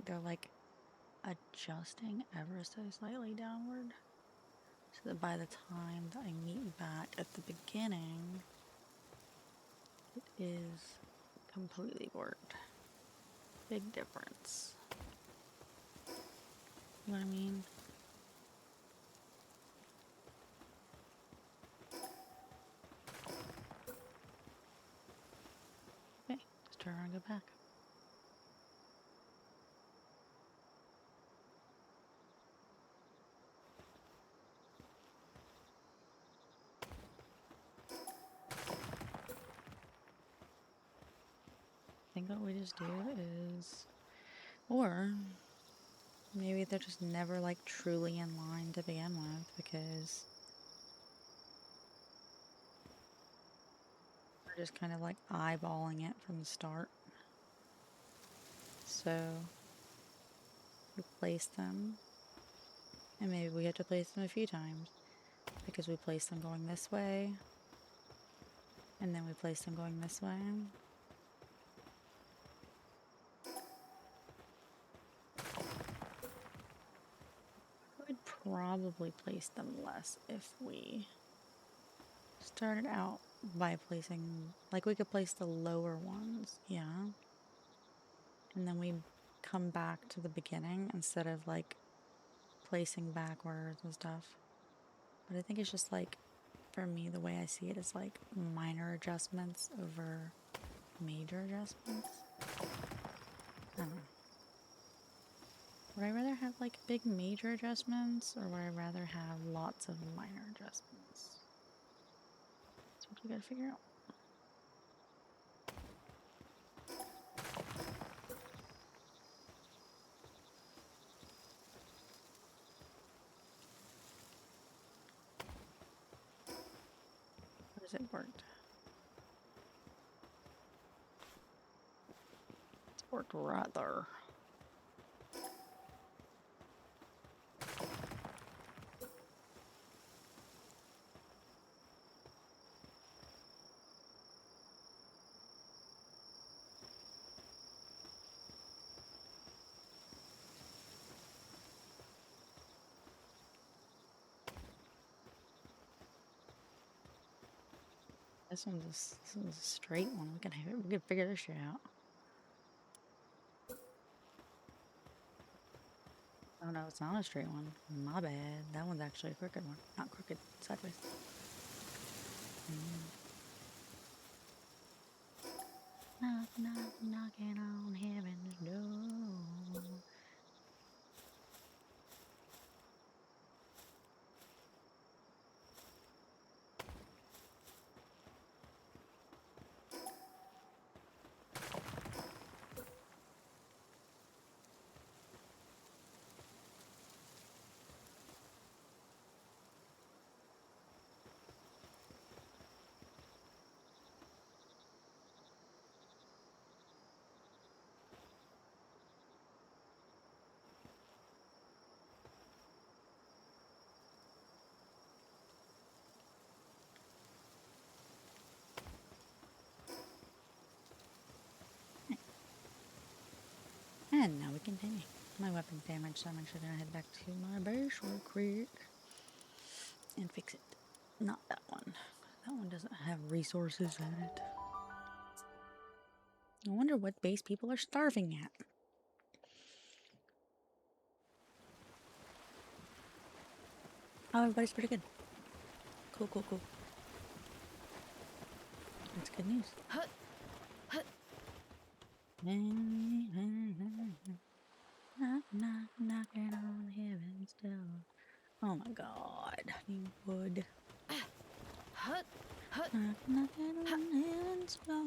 they're like adjusting ever so slightly downward. So that by the time that I meet back at the beginning, it is completely worked. Big difference. You know what I mean? Okay, just turn around and go back. I think what we just do is, or maybe they're just never like truly in line to begin with because we're just kind of like eyeballing it from the start. So we place them, and maybe we have to place them a few times because we place them going this way, and then we place them going this way. Would probably place them less if we started out by placing, like we could place the lower ones, yeah. And then we come back to the beginning instead of like placing backwards and stuff. But I think it's just like, for me, the way I see it is like minor adjustments over major adjustments. I don't know. Would I rather have like big major adjustments or would I rather have lots of minor adjustments? That's what we gotta figure out. How does it work? It's worked right there. This one's a straight one. We can figure this shit out. Oh no, it's not a straight one. My bad. That one's actually a crooked one. Not crooked, sideways. Knock, knock, knocking on heaven's door. And now we continue. My weapon damage, so I'm actually gonna head back to my base real quick and fix it. Not that one. That one doesn't have resources in it. I wonder what base people are starving at. Oh, everybody's pretty good. Cool, cool, cool. That's good news. Knock, knock, knocking on heaven's door. Oh my god, you would. Knock, knocking on heaven's door.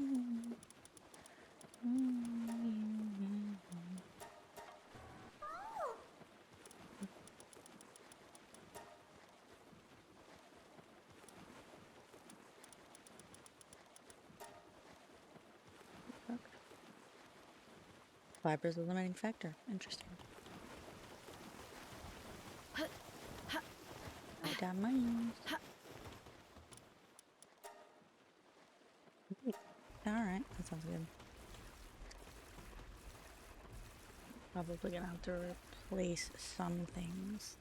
Fiber's a limiting factor. Interesting. Diamonds. Alright, that sounds good. Probably gonna have to replace some things.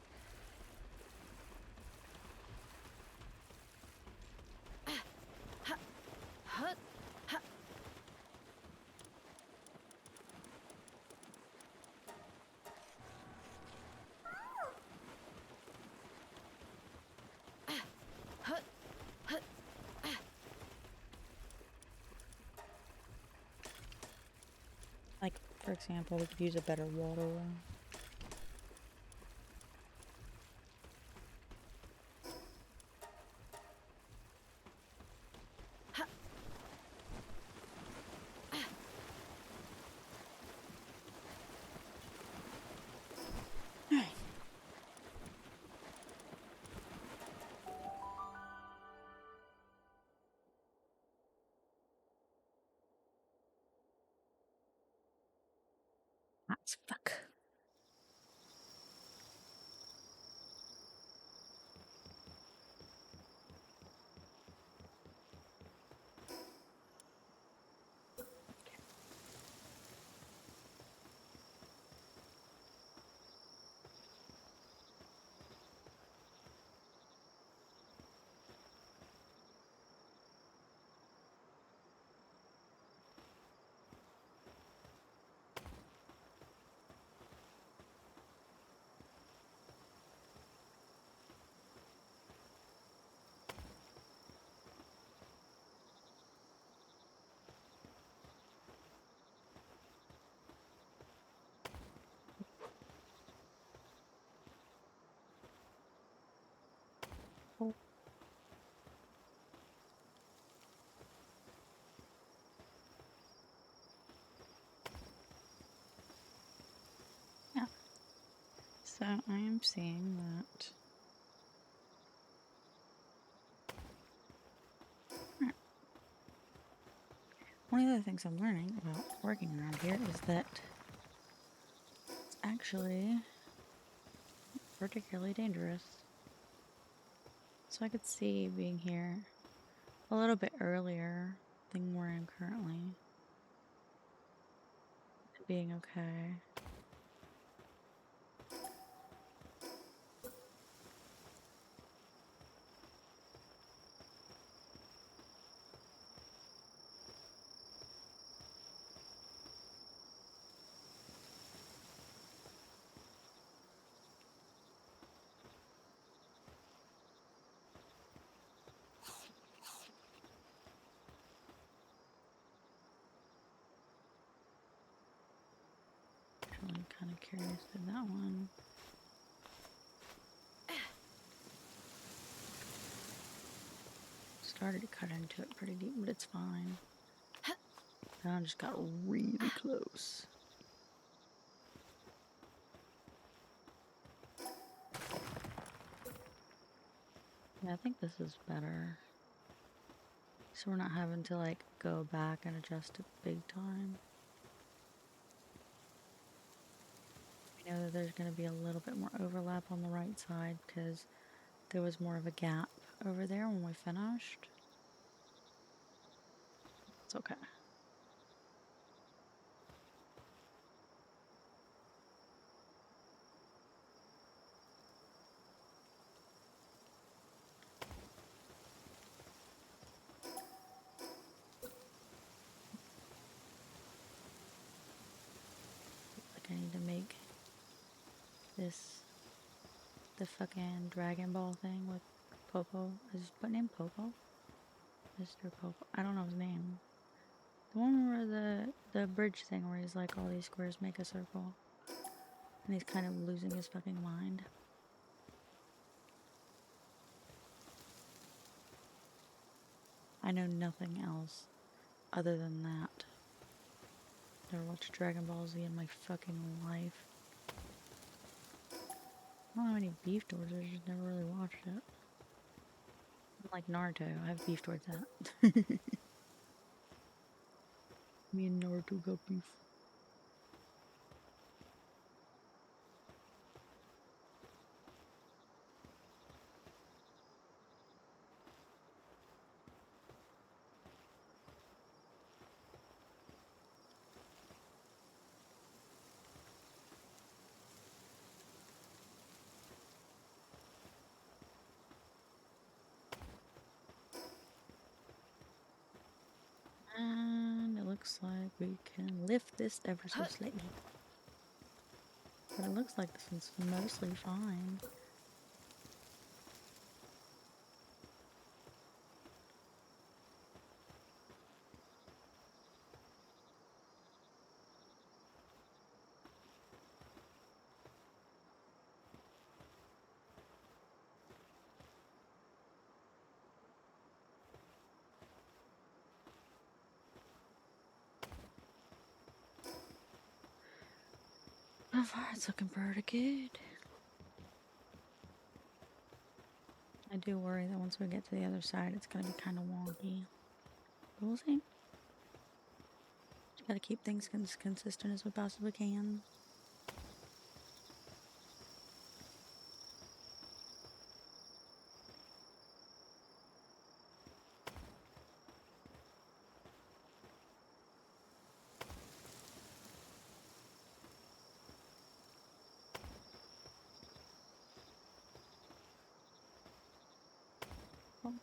Like, for example, we could use a better water room. Alright. That's fuck. Oh. Yeah. So I am seeing that. Alright. One of the things I'm learning about working around here is that it's actually particularly dangerous. So I could see being here a little bit earlier than where I am currently. Being okay. I'm kind of curious with that one. Started to cut into it pretty deep, but it's fine. I just got really close. Yeah, I think this is better. So we're not having to like go back and adjust it big time. I know that there's going to be a little bit more overlap on the right side because there was more of a gap over there when we finished. It's okay. Like I need to make this the fucking Dragon Ball thing with Popo. Is his name Popo? Mr. Popo. I don't know his name. The one where the bridge thing where he's like all these squares make a circle. And he's kind of losing his fucking mind. I know nothing else other than that. Never watched Dragon Ball Z in my fucking life. I don't have any beef towards it, I just never really watched it. Like Naruto, I have beef towards that. Me and Naruto got beef. we can lift this ever so slightly. But it looks like this one's mostly fine. So far, it's looking pretty good. I do worry that once we get to the other side, it's gonna be kind of wonky. But we'll see. Just gotta keep things as consistent as we possibly can. Oh.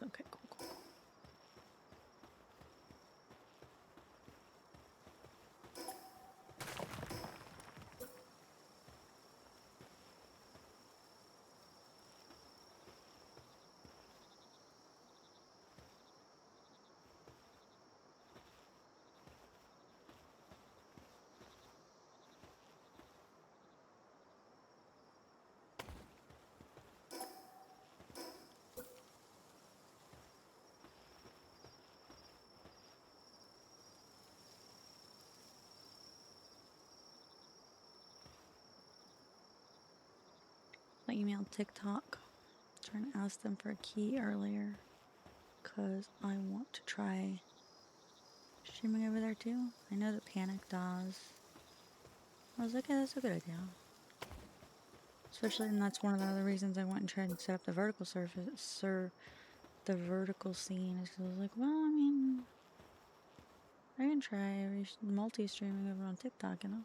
Okay, cool, cool. I emailed TikTok trying to ask them for a key earlier because I want to try streaming over there too. I know that Panic does. I was like, yeah, that's a good idea. Especially, and that's one of the other reasons I went and tried to set up the vertical surface, the vertical scene, is because I was like, well, I mean, I can try multi-streaming over on TikTok, you know?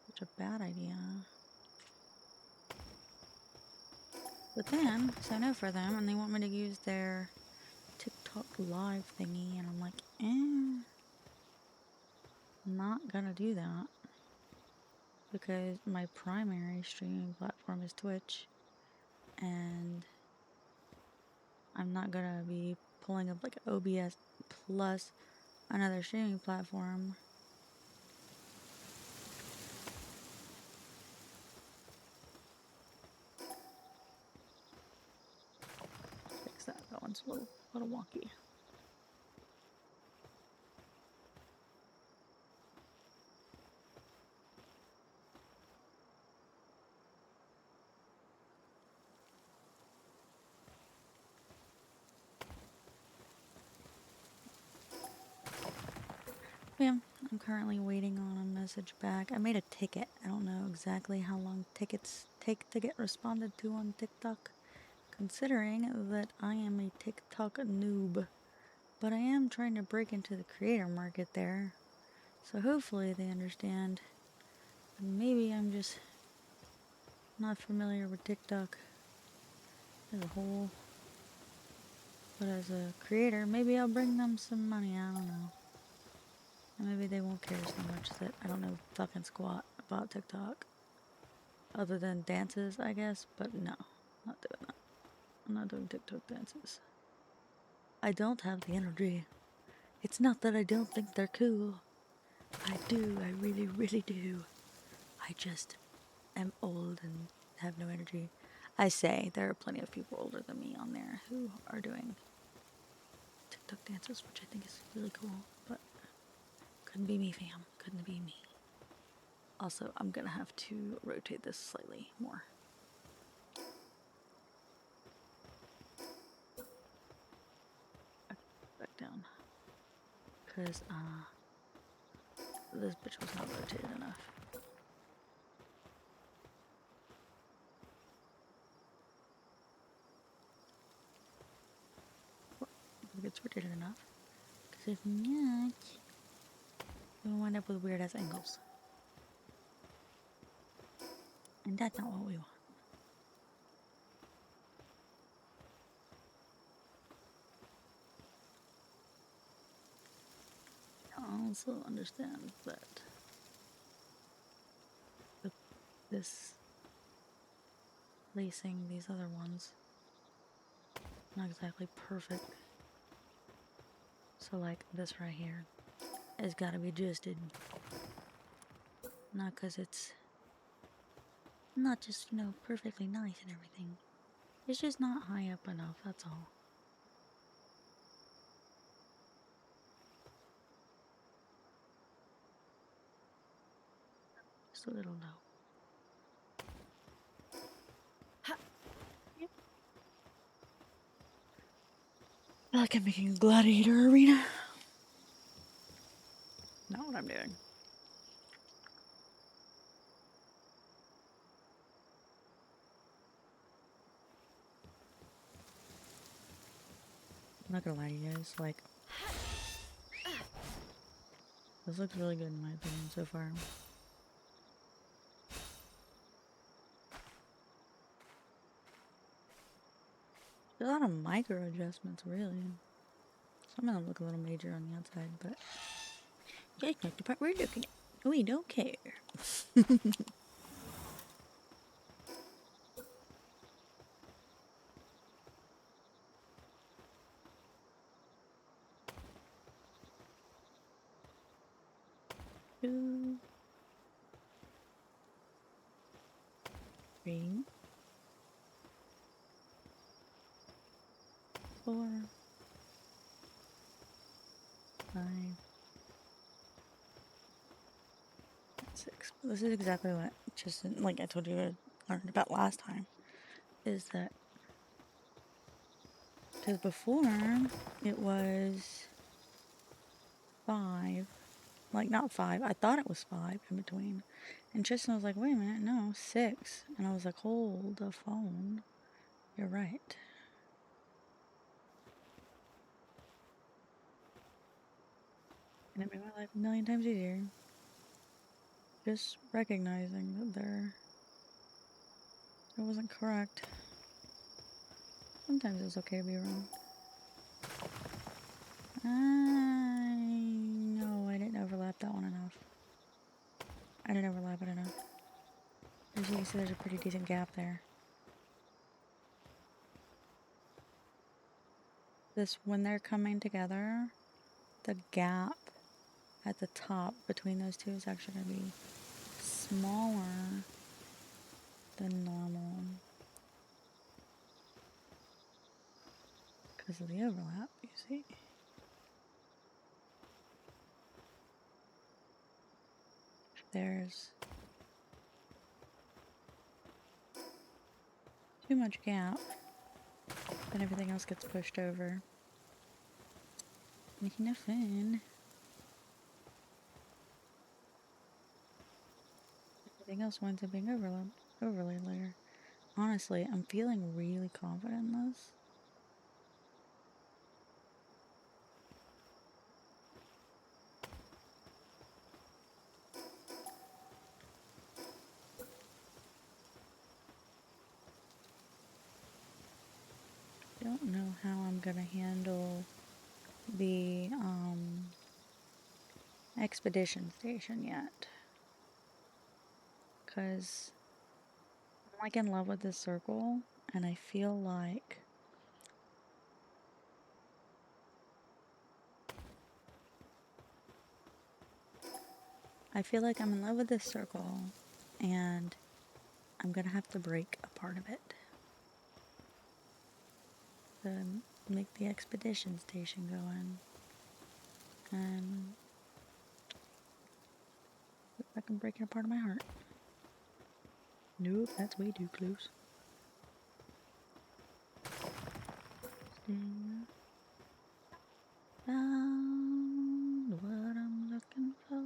Such a bad idea. But then, so I know for them, and they want me to use their TikTok live thingy, and I'm like, not gonna do that. Because my primary streaming platform is Twitch, and I'm not gonna be pulling up like OBS plus another streaming platform. Fix that. That one's a little wonky. Yeah, I'm currently waiting on a message back. I made a ticket. I don't know exactly how long tickets take to get responded to on TikTok, considering that I am a TikTok noob. But I am trying to break into the creator market there. So hopefully they understand. Maybe I'm just not familiar with TikTok as a whole. But as a creator, maybe I'll bring them some money. I don't know. And maybe they won't care so much that I don't know fucking squat about TikTok. Other than dances, I guess. But no, not doing that. I'm not doing TikTok dances. I don't have the energy. It's not that I don't think they're cool. I do. I really, really do. I just am old and have no energy. I say there are plenty of people older than me on there who are doing TikTok dances, which I think is really cool, but couldn't be me, fam. Couldn't be me. Also, I'm gonna have to rotate this slightly more. Back down. Because, this bitch was not rotated enough. If it's rotated enough. Because if not, we'll wind up with weird ass angles. And that's not what we want. also understand that with this placing these other ones not exactly perfect. So like this right here has got to be adjusted. Not because it's not just, you know, perfectly nice and everything. It's just not high up enough, that's all. Just a little low. Yep. I feel like I'm making a gladiator arena. Not what I'm doing. I'm not gonna lie to you guys, like, this looks really good in my opinion so far. There's a lot of micro adjustments, really. Some of them look a little major on the outside, but that's not the part we're looking at. We don't care. Two, three, 4, 5, 6. This is exactly what just like I told you I learned about last time. Is that because before it was 5, like not 5. I thought it was 5 in between, and Tristan was like, "Wait a minute, no, 6." And I was like, "Hold the phone, you're right." And it made my life a million times easier. Just recognizing that it wasn't correct. Sometimes it's okay to be wrong. I know I didn't overlap that one enough. I didn't overlap it enough. As you can see, there's a pretty decent gap there. When they're coming together, the gap at the top between those two is actually going to be smaller than normal because of the overlap, you see. If there's too much gap, then everything else gets pushed over. Making no fun. Everything else winds up being overlaid later. Honestly, I'm feeling really confident in this. Don't know how I'm gonna handle the expedition station yet, because I'm like in love with this circle, and I feel like I'm in love with this circle, and I'm gonna have to break a part of it to make the expedition station go in. And looks like I'm breaking a part of my heart. Nope, that's way too close. Found what I'm looking for.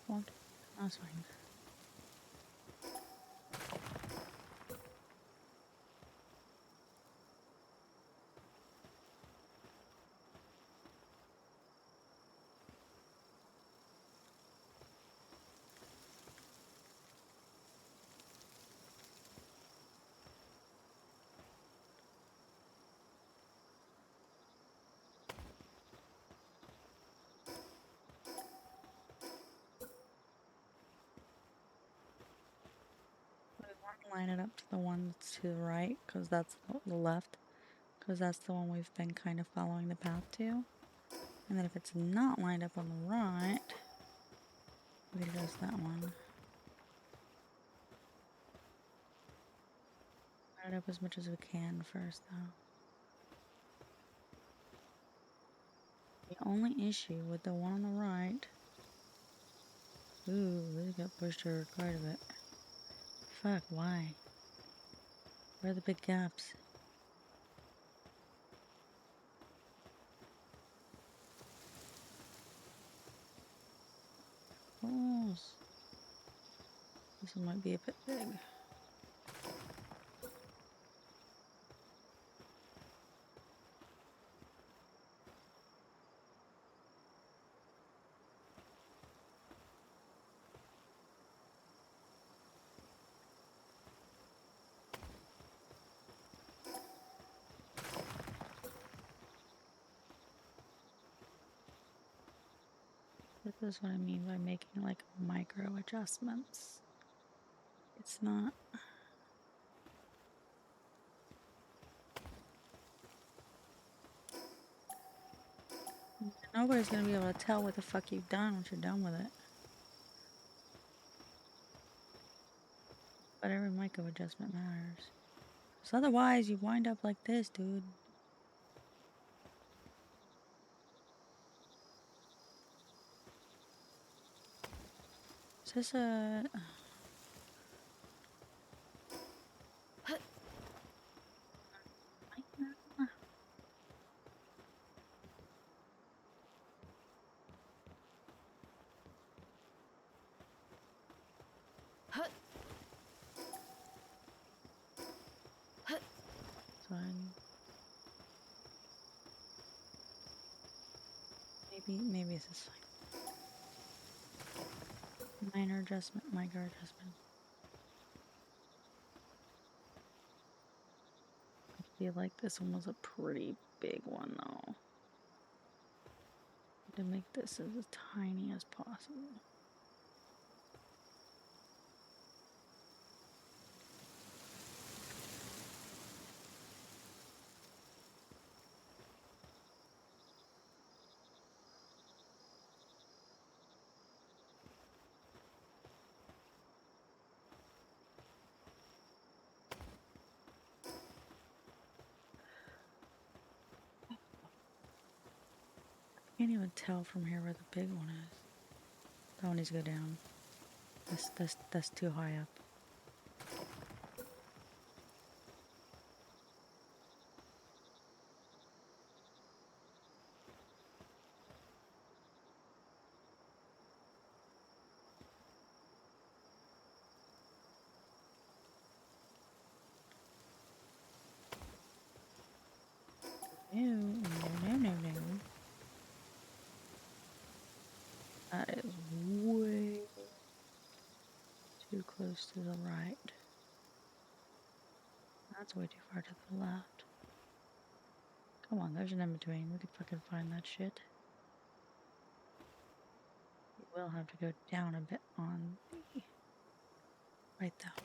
What? That's fine. line it up to the one that's to the right, because that's the left, because that's the one we've been kind of following the path to. And then if it's not lined up on the right, we adjust that one. Line it up as much as we can first, though. The only issue with the one on the right... Ooh, this got pushed over quite a bit. Fuck, why? Where are the big gaps? Oh, this one might be a bit big. This is what I mean by making like micro adjustments. It's not... Nobody's gonna be able to tell what the fuck you've done once you're done with it. But every micro adjustment matters. Because otherwise you wind up like this, dude. Is this a... Fine. Maybe this is fine. Minor adjustment, micro adjustment. I feel like this one was a pretty big one though. To make this as tiny as possible. Can't even tell from here where the big one is. That one needs to go down. That's too high up. No. That is way too close to the right. That's way too far to the left. Come on, there's an in-between. We could fucking find that shit. You will have to go down a bit on the right though.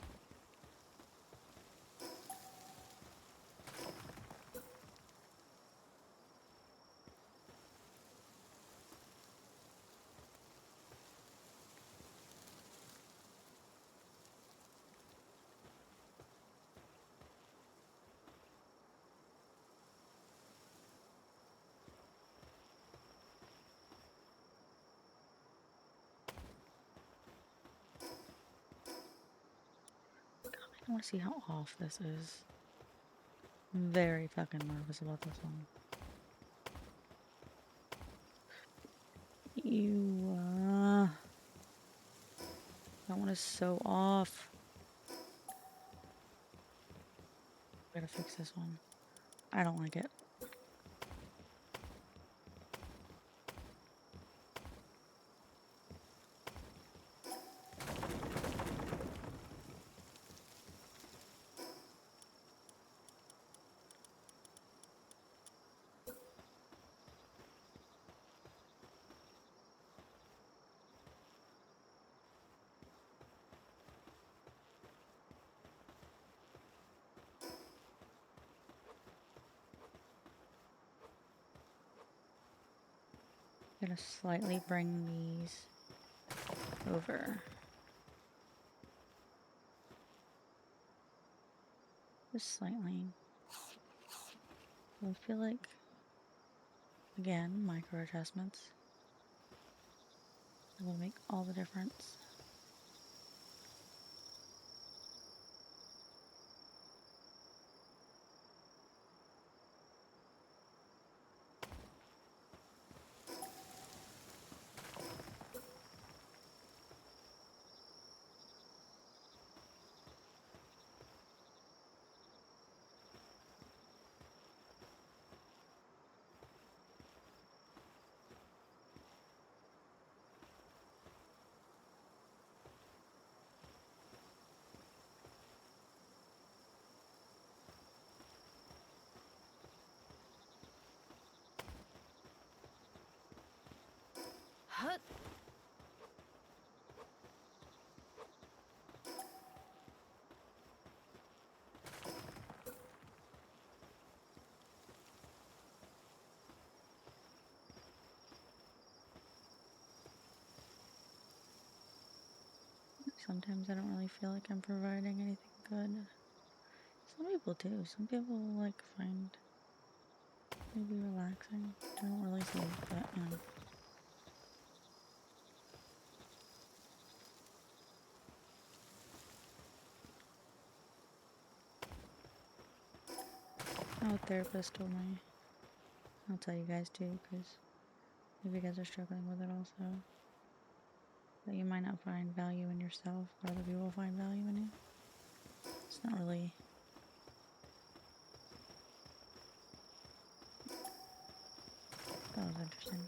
I want to see how off this is. I'm very fucking nervous about this one. That one is so off. Gotta fix this one. I don't like it. gonna slightly bring these over. Just slightly. I feel like, again, micro adjustments will make all the difference. Sometimes I don't really feel like I'm providing anything good. Some people do. Some people like find maybe relaxing. I don't really see, but you know. Oh, a therapist told me. I'll tell you guys too, because if you guys are struggling with it also, that you might not find value in yourself, but other people will find value in you. It's not really. That was interesting.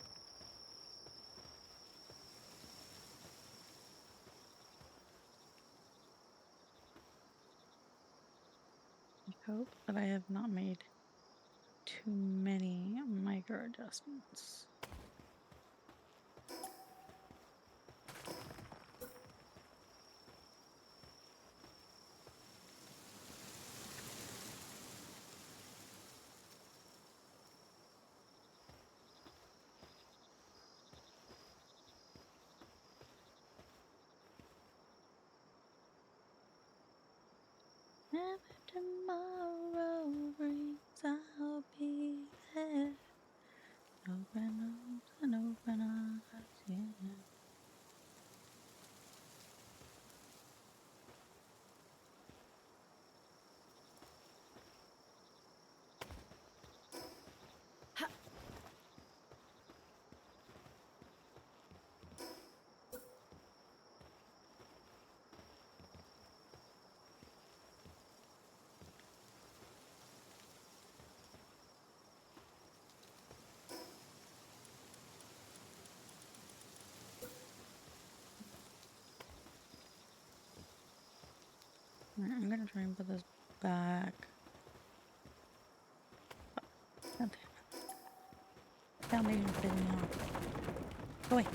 I hope that I have not made too many micro adjustments. Whenever tomorrow brings, I'll be there. Open arms and open eyes, yeah. Alright, I'm gonna try and put this back. Oh, okay. Foundation pissing me off. Go away.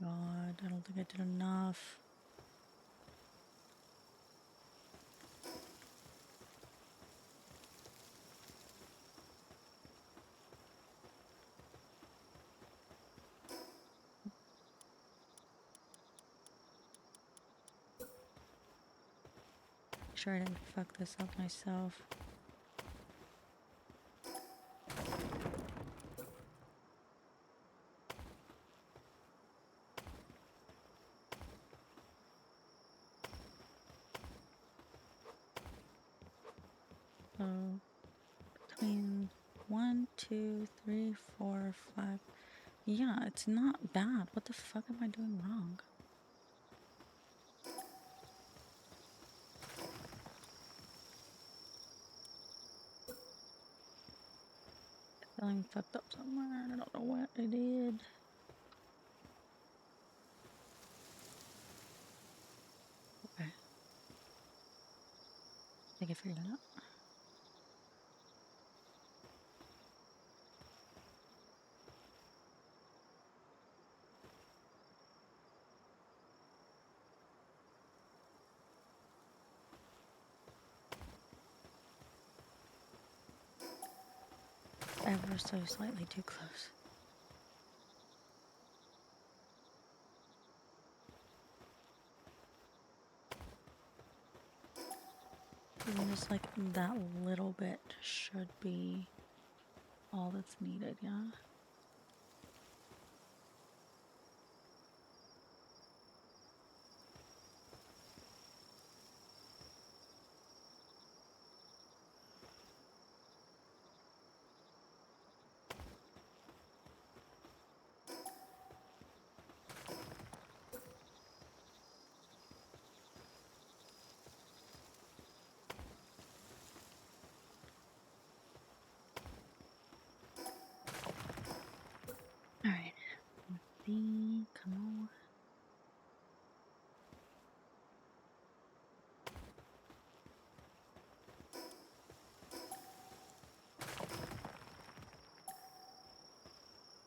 God, I don't think I did enough. Make sure I didn't fuck this up myself. 2, 3, 4, 5. Yeah, it's not bad. What the fuck am I doing wrong? Feeling fucked up somewhere. I don't know what I did. Okay. I think I figured it out. Ever so slightly too close. Even just like that little bit should be all that's needed, yeah? Alright. B, come on.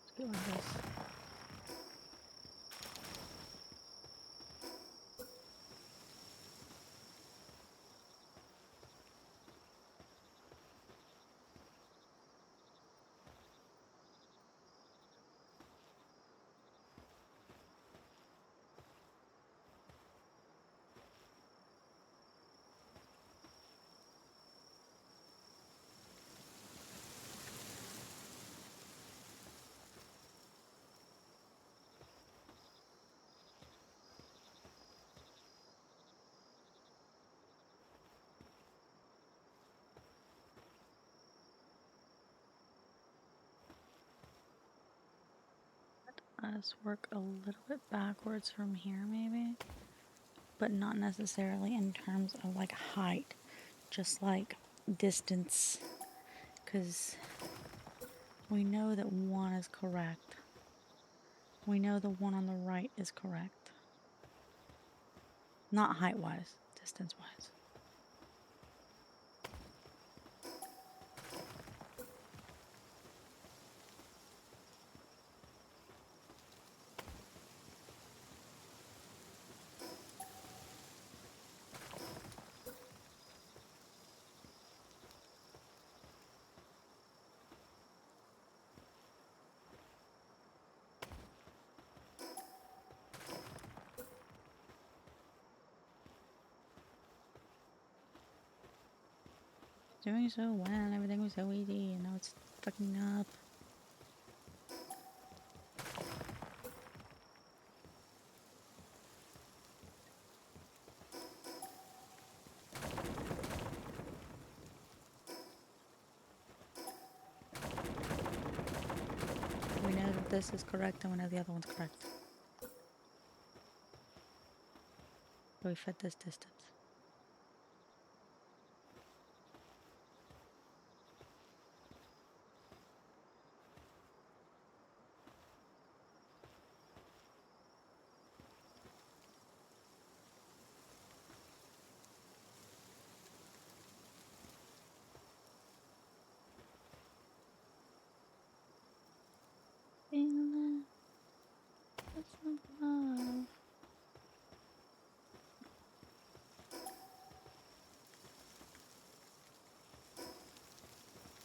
Let's get one of this. Us work a little bit backwards from here, maybe, but not necessarily in terms of like height, just like distance, because we know that one is correct. We know the one on the right is correct. Not height-wise, distance-wise. Doing so well, and everything was so easy, and now it's fucking up. We know that this is correct, and we know the other one's correct. So we fit this distance. Feeling some love.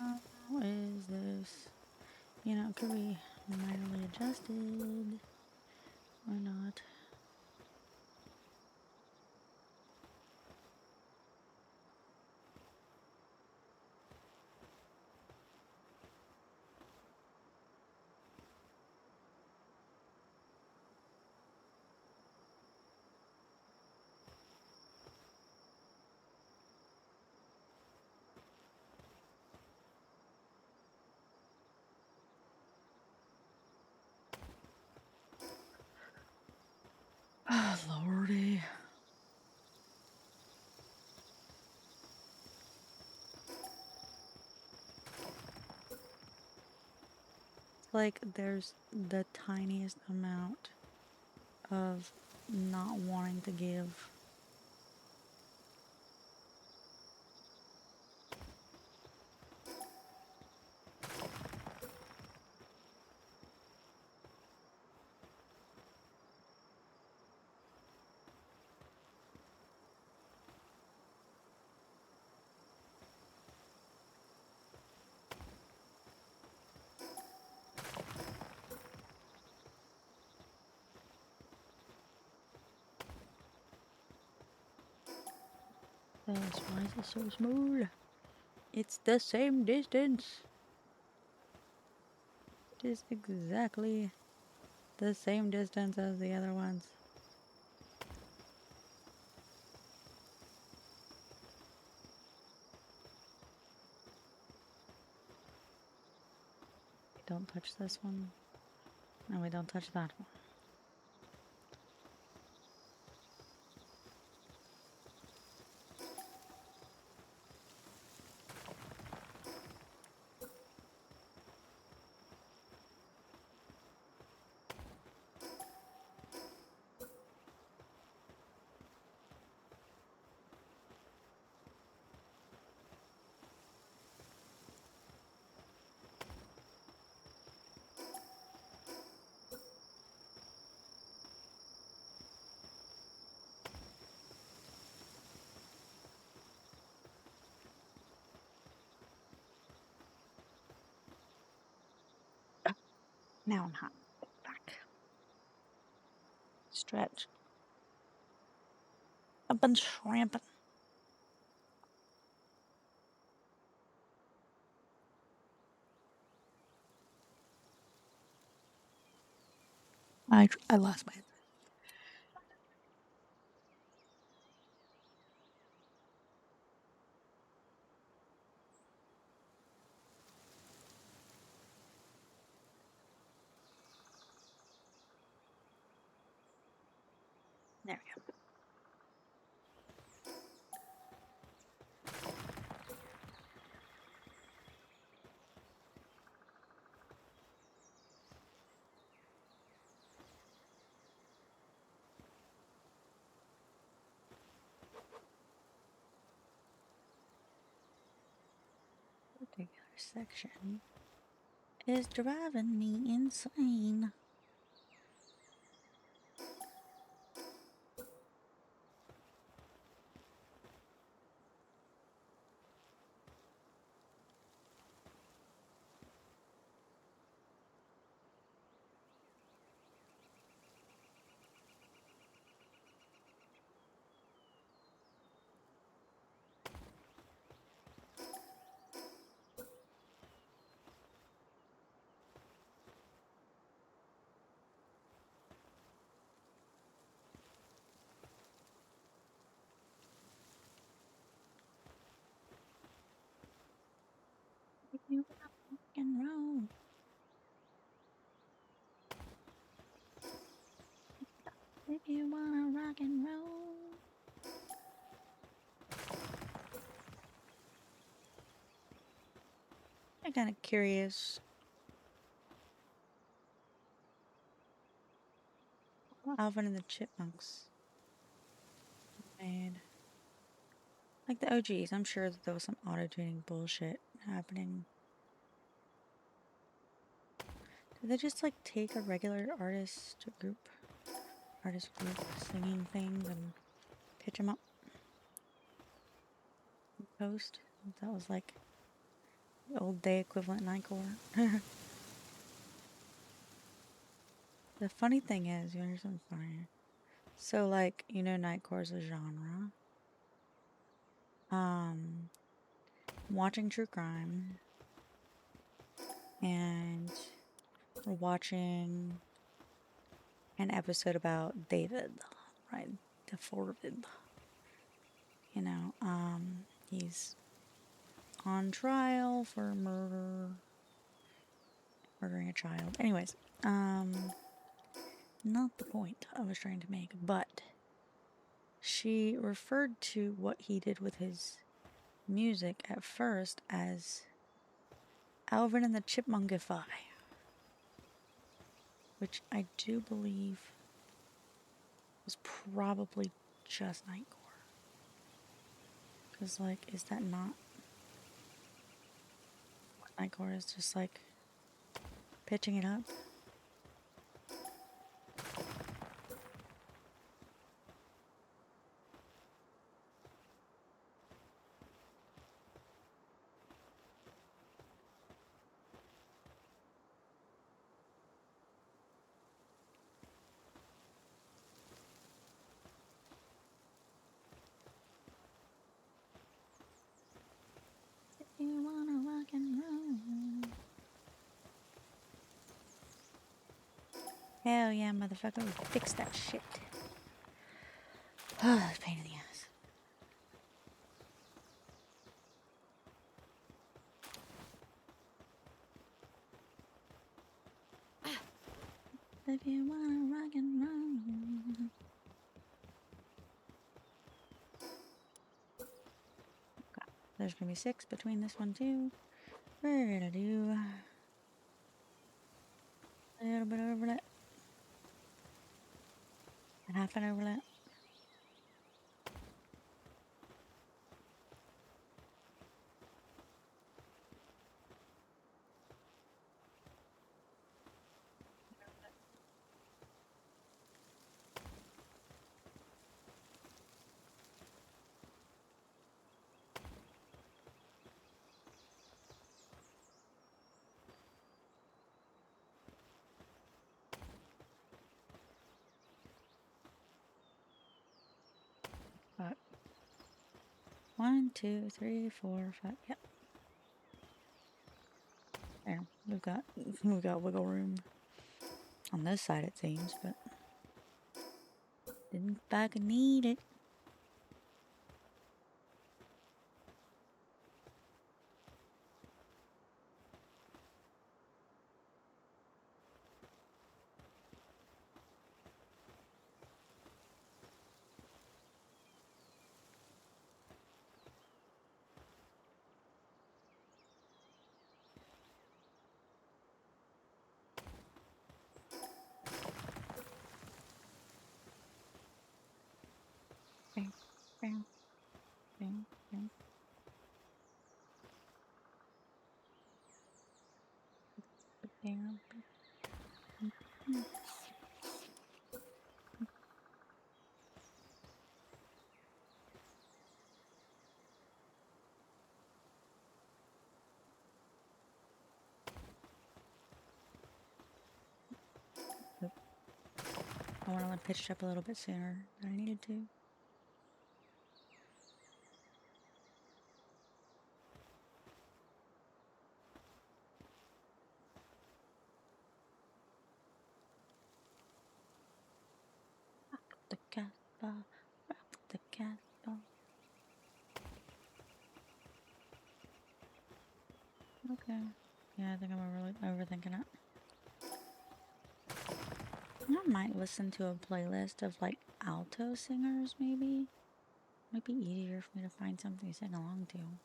How is this? You know, it could be minorly adjusted or not. like there's the tiniest amount of not wanting to give. That's why is it so small? It's the same distance. It is exactly the same distance as the other ones. Don't touch this one. No, we don't touch that one. Now I'm hot. Back. Stretch. I've been shrimping. I lost my. There we go. Particular section is driving me insane. If you wanna rock and roll, if you wanna rock and roll. I'm kind of curious. What Alvin and the Chipmunks made. Like the OGs, I'm sure that there was some auto-tuning bullshit happening. Did they just like take a regular artist group singing things and pitch them up? Post? That was like the old day equivalent Nightcore. The funny thing is, you know, here's something funny. So like, you know, Nightcore is a genre. Watching true crime and we're watching an episode about David, right? The Forvid. You know, he's on trial for murdering a child. Anyways, not the point I was trying to make, but she referred to what he did with his music at first as Alvin and the Chipmunkify. which I do believe was probably just Nightcore. Because, like, is that not what Nightcore is? Just, like, pitching it up? If you wanna rock and roll. Hell yeah, motherfucker, we fixed that shit. Oh, it's a pain in the ass. If you wanna rock and roll. Okay. There's gonna be 6 between this one too. We're gonna do a little bit of overlap. And half an overlap. But 1, 2, 3, 4, 5. Yep. There. We've got wiggle room on this side, it seems, but didn't fucking need it. Bam, bam, bam, bam. Bam, bam, bam. Oop. I want to pitch it up a little bit sooner than I needed to. The Casbah, rock the Casbah. Okay. Yeah, I think I'm really overthinking it. I might listen to a playlist of like alto singers, maybe. Might be easier for me to find something to sing along to. I'm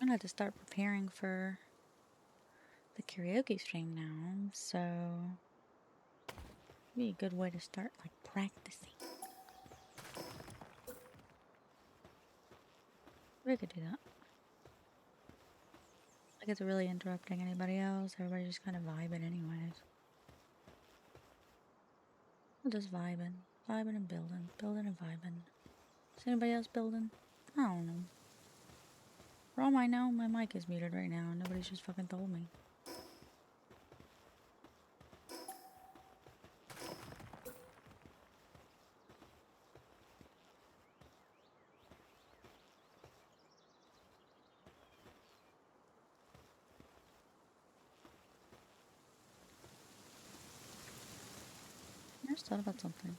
gonna have to start preparing for the karaoke stream now, so it'd be a good way to start like practicing. We could do that. Like it's really interrupting anybody else. Everybody's just kind of vibing anyways. We're just vibing. Vibing and building. Building and vibing. Is anybody else building? I don't know. For all I know, my mic is muted right now and nobody's just fucking told me. I just thought about something.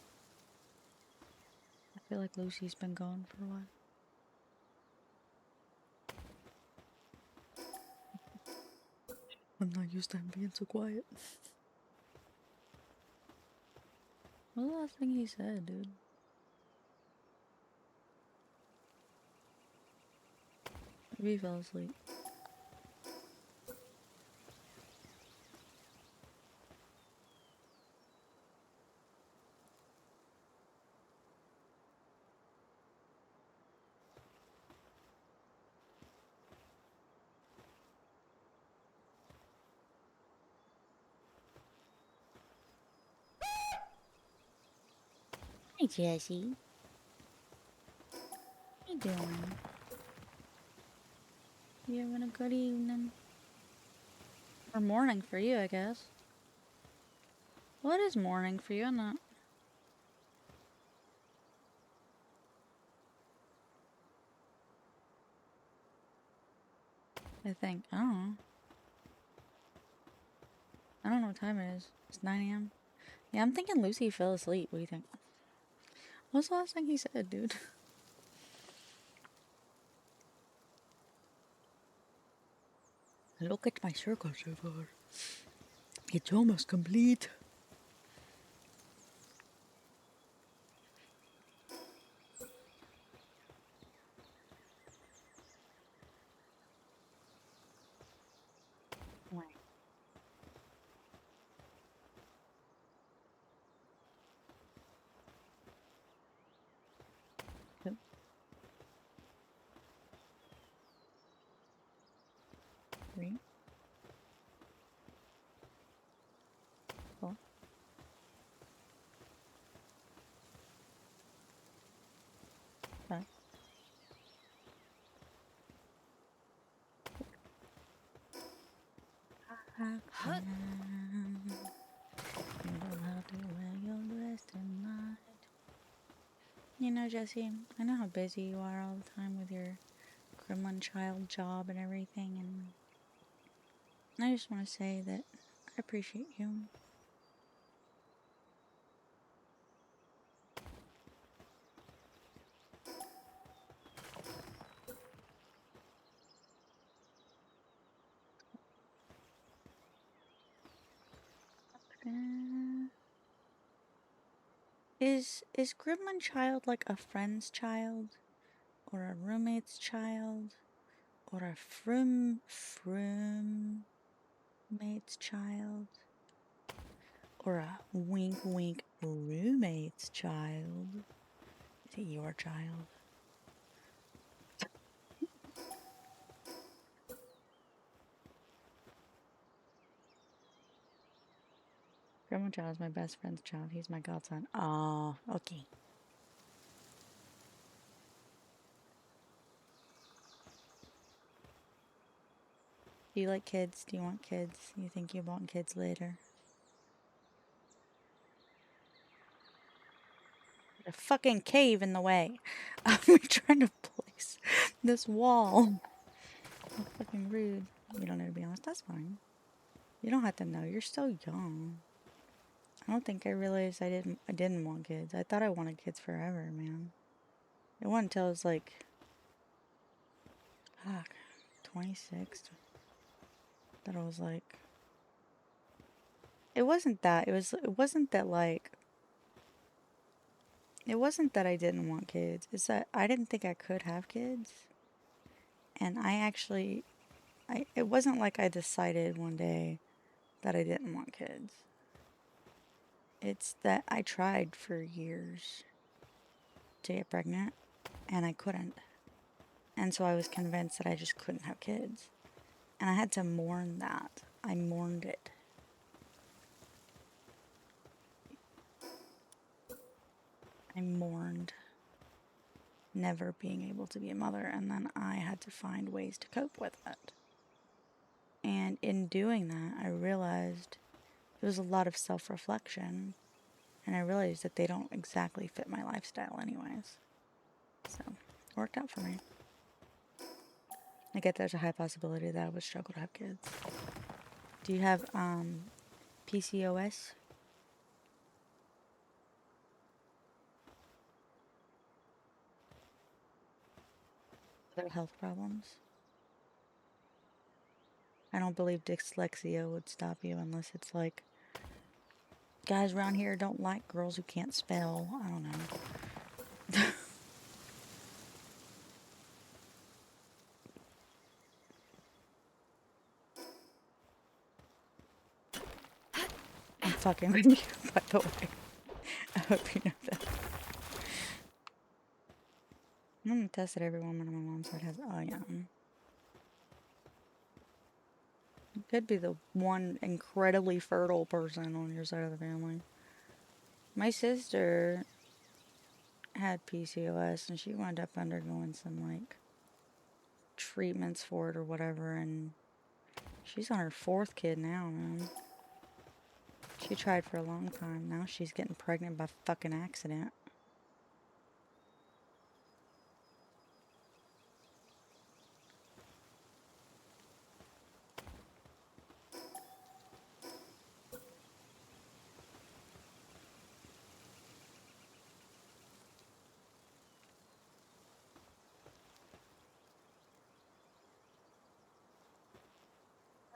I feel like Lucy's been gone for a while. I'm not used to him being so quiet. What was the last thing he said, dude? Maybe he fell asleep. Jessie. How you doing? You having a good evening? Or morning for you, I guess. Well, it is morning for you, isn't it? I think. I don't know. I don't know what time it is. It's 9 a.m. Yeah, I'm thinking Lucy fell asleep. What do you think? What's the last thing he said, dude? Look at my circle so far. It's almost complete. Wait. Two, 3, 4, 5. You don't have to wear your dress tonight. You know, Jesse, I know how busy you are all the time with your gremlin child job and everything, and I just want to say that I appreciate you. Is gremlin child like a friend's child, or a roommate's child, or a mate's child, or a wink wink roommate's child? Is it your child? Gremlin child is my best friend's child. He's my godson. Oh, okay. Do you like kids? Do you want kids? You think you want kids later? A fucking cave in the way. I'm trying to place this wall. So fucking rude. You don't need to be honest. That's fine. You don't have to know. You're still young. I don't think I realized I didn't want kids. I thought I wanted kids forever, man. It wasn't until I was like, fuck, 26 that I was like, it wasn't that. It wasn't that like, it wasn't that I didn't want kids. It's that I didn't think I could have kids. And I actually, it wasn't like I decided one day that I didn't want kids. It's that I tried for years to get pregnant and I couldn't. And so I was convinced that I just couldn't have kids. And I had to mourn that. I mourned it. I mourned never being able to be a mother, and then I had to find ways to cope with it. And in doing that, I realized it was a lot of self-reflection, and I realized that they don't exactly fit my lifestyle anyways. So, it worked out for me. I get there's a high possibility that I would struggle to have kids. Do you have, PCOS? Other health problems? I don't believe dyslexia would stop you unless it's like, guys around here don't like girls who can't spell. I don't know. I'm fucking with you, by the way. I hope you know that. I'm gonna test that every woman on my mom's side has iron. You could be the one incredibly fertile person on your side of the family. My sister had PCOS and she wound up undergoing some like treatments for it or whatever, and she's on her 4th kid now, man. She tried for a long time. Now she's getting pregnant by fucking accident.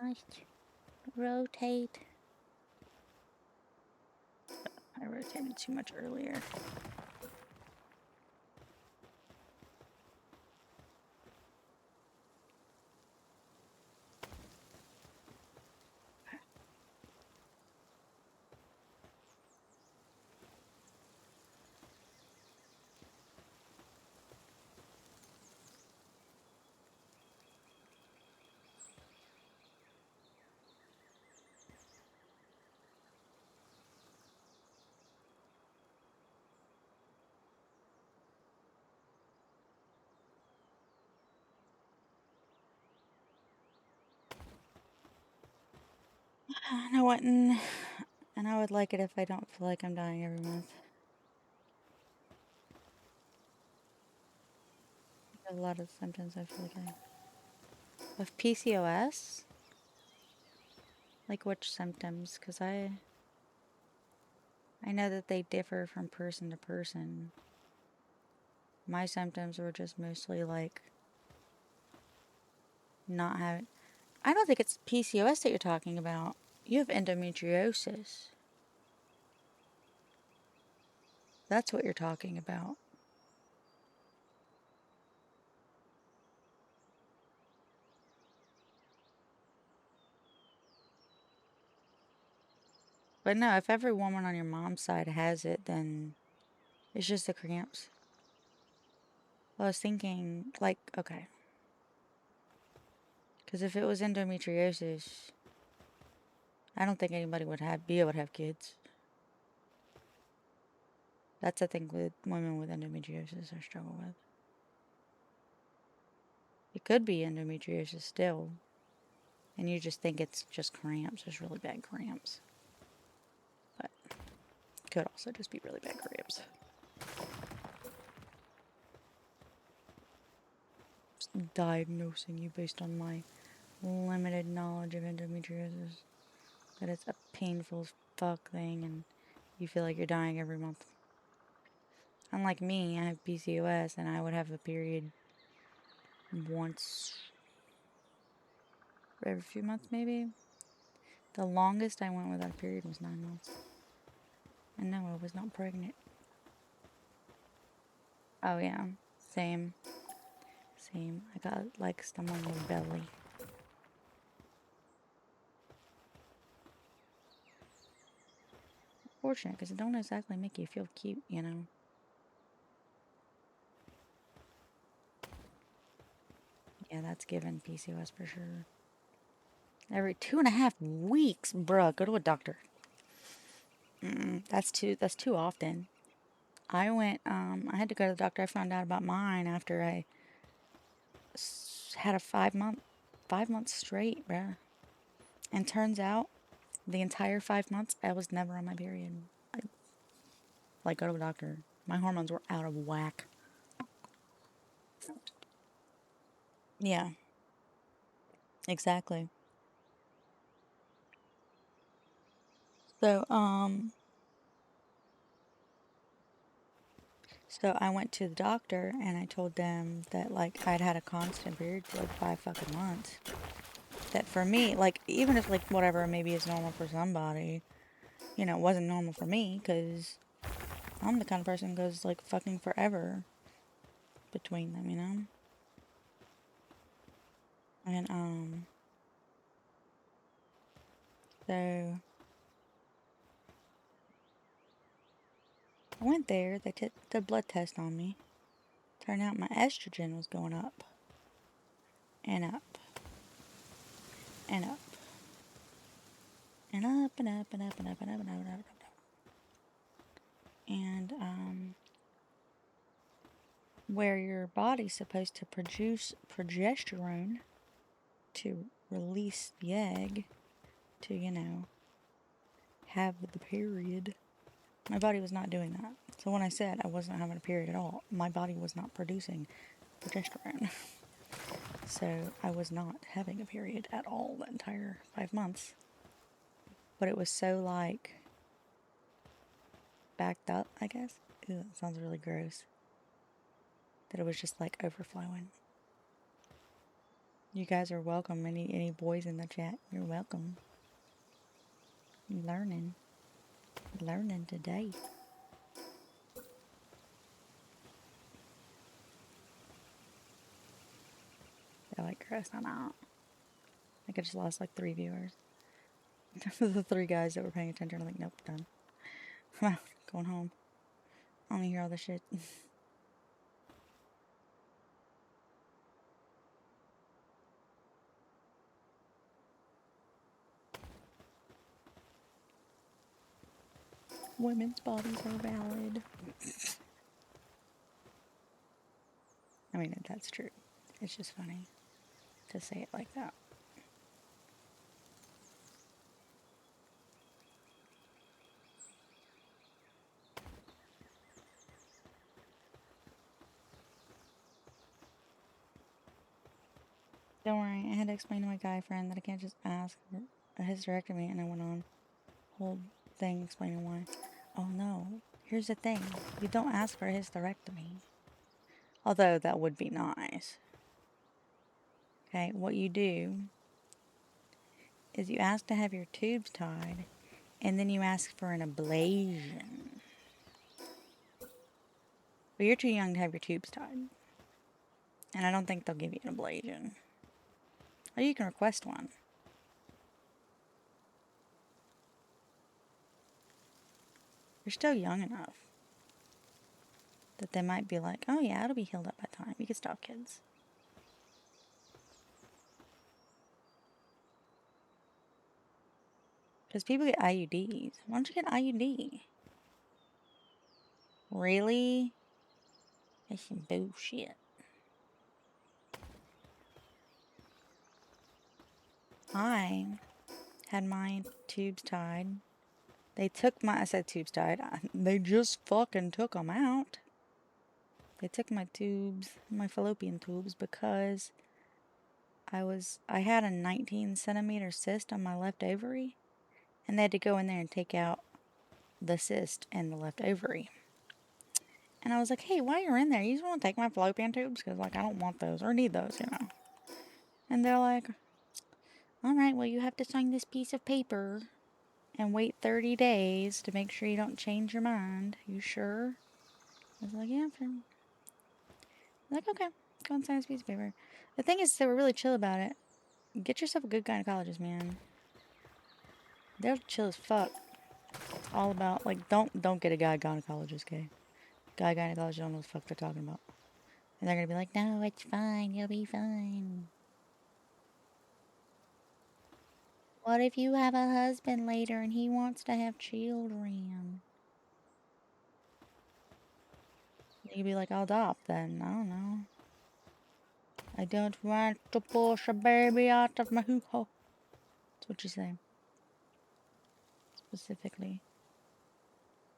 Nice. Rotate. I rotated too much earlier. And I wouldn't, and I would like it if I don't feel like I'm dying every month. A lot of symptoms I feel like I... With PCOS? Like which symptoms? Because I know that they differ from person to person. My symptoms were just mostly like not having... I don't think it's PCOS that you're talking about. You have endometriosis. That's what you're talking about. But no, if every woman on your mom's side has it, then it's just the cramps. I was thinking, like, okay. Because if it was endometriosis, I don't think anybody would be able to have kids. That's the thing with women with endometriosis I struggle with. It could be endometriosis still. And you just think it's just cramps. It's really bad cramps. But it could also just be really bad cramps. Just diagnosing you based on my limited knowledge of endometriosis. That it's a painful fuck thing and you feel like you're dying every month. Unlike me, I have PCOS and I would have a period once every few months maybe. The longest I went without a period was 9 months. And no, I was not pregnant. Oh yeah, same. Same. I got like stomach on my belly. Fortunate, because it don't exactly make you feel cute, you know. Yeah, that's given PCOS for sure. Every 2.5 weeks, bruh, go to a doctor. That's too often. I had to go to the doctor. I found out about mine after I had a 5 months straight, bruh. And turns out, the entire 5 months, I was never on my period. Go to a doctor. My hormones were out of whack. Yeah, exactly. So, so I went to the doctor and I told them that, like, I'd had a constant period for like 5 fucking months. That for me, like, even if, like, whatever maybe is normal for somebody, you know, it wasn't normal for me because I'm the kind of person who goes, like, fucking forever between them, you know? And, so I went there, they took the blood test on me. Turned out my estrogen was going up. And up. And up. And up and up and up and up and up and up and up and up. And, where your body's supposed to produce progesterone to release the egg to, you know, have the period. My body was not doing that. So when I said I wasn't having a period at all, my body was not producing progesterone. So I was not having a period at all the entire 5 months. But it was so, like, backed up, I guess. Ew, that sounds really gross. That it was just, like, overflowing. You guys are welcome. Any boys in the chat, you're welcome. Learning today. They're like, gross, I'm out. I just lost like 3 viewers. The 3 guys that were paying attention, I'm like, nope, done. I'm out, going home. I don't wanna hear all this shit. Women's bodies are valid. I mean, that's true. It's just funny to say it like that. Don't worry, I had to explain to my guy friend that I can't just ask for a hysterectomy, and I went on whole thing explaining why. Oh no, here's the thing. You don't ask for a hysterectomy. Although that would be nice. Okay, what you do is you ask to have your tubes tied, and then you ask for an ablation. But you're too young to have your tubes tied. And I don't think they'll give you an ablation. Or you can request one. You're still young enough that they might be like, oh yeah, it'll be healed up by time. You can stop, kids. Because people get IUDs. Why don't you get an IUD? Really? That's some bullshit. I had my tubes tied. They took I said tubes tied. They just fucking took them out. They took my tubes, my fallopian tubes, because I had a 19 centimeter cyst on my left ovary. And they had to go in there and take out the cyst and the left ovary. And I was like, hey, while you're in there, you just want to take my fallopian tubes? Because, like, I don't want those or need those, you know. And they're like, all right, well, you have to sign this piece of paper and wait 30 days to make sure you don't change your mind. You sure? I was like, yeah, I'm sure. Like, okay, go and sign this piece of paper. The thing is, they were really chill about it. Get yourself a good gynecologist, man. They're chill as fuck. It's all about, like, don't get a guy gynecologist, okay? Guy gynecologist don't know what the fuck they're talking about. And they're gonna be like, no, it's fine, you'll be fine. What if you have a husband later and he wants to have children? You'd be like, I'll adopt then. I don't know. I don't want to push a baby out of my hoo-ho. That's what you say. Specifically.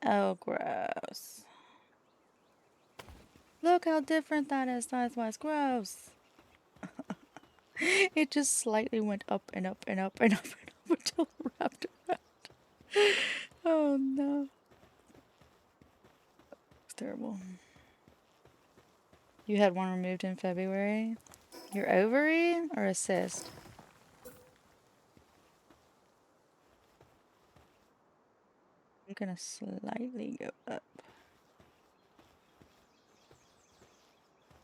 Oh, gross. Look how different that is size-wise. Gross. It just slightly went up and up and up and up and up until it wrapped around. Oh, no. It's terrible. You had one removed in February? Your ovary or a cyst? I'm gonna slightly go up.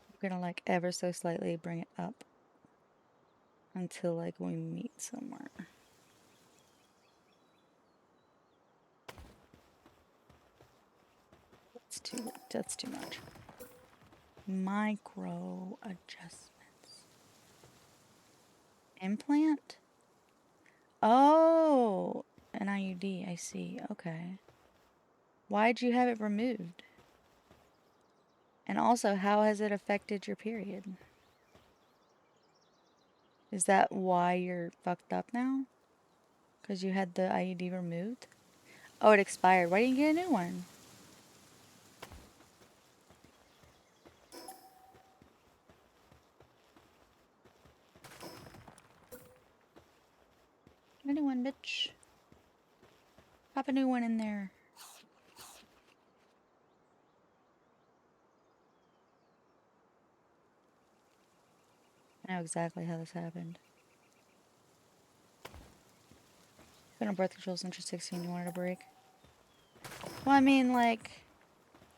I'm gonna like ever so slightly bring it up until like we meet somewhere. That's too much. Micro adjustments. Implant? Oh, an IUD, I see. Okay. Why'd you have it removed? And also, how has it affected your period? Is that why you're fucked up now? Because you had the IUD removed? Oh, it expired. Why didn't you get a new one? Get a new one, bitch. Pop a new one in there. I know exactly how this happened. Been on birth control since you're 16, you wanted a break? Well, I mean, like,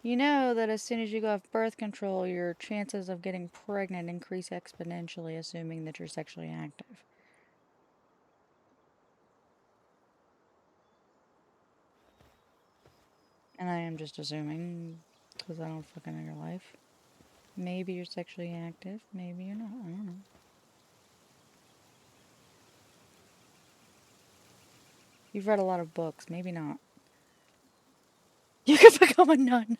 you know that as soon as you go off birth control, your chances of getting pregnant increase exponentially, assuming that you're sexually active. And I am just assuming, because I don't fucking know your life. Maybe you're sexually active, maybe you're not, I don't know. You've read a lot of books, maybe not. You could become a nun.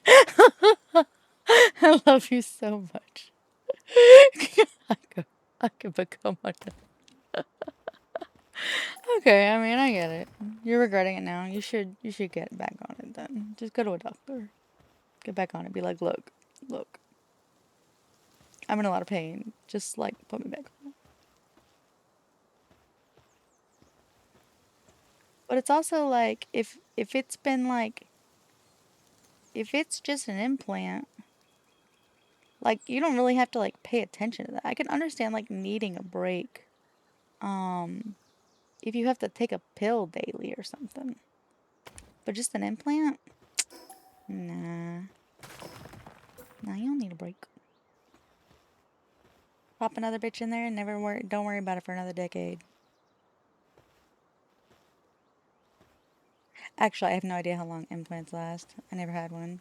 I love you so much. I could become a nun. Okay, I mean, I get it. You're regretting it now. You should get back on it then. Just go to a doctor. Get back on it. Be like, look, I'm in a lot of pain. Just like put me back on it. But it's also like if it's been like if it's just an implant, like you don't really have to like pay attention to that. I can understand like needing a break. If you have to take a pill daily or something. But just an implant? Nah. Nah, you don't need a break. Pop another bitch in there and don't worry about it for another decade. Actually, I have no idea how long implants last. I never had one.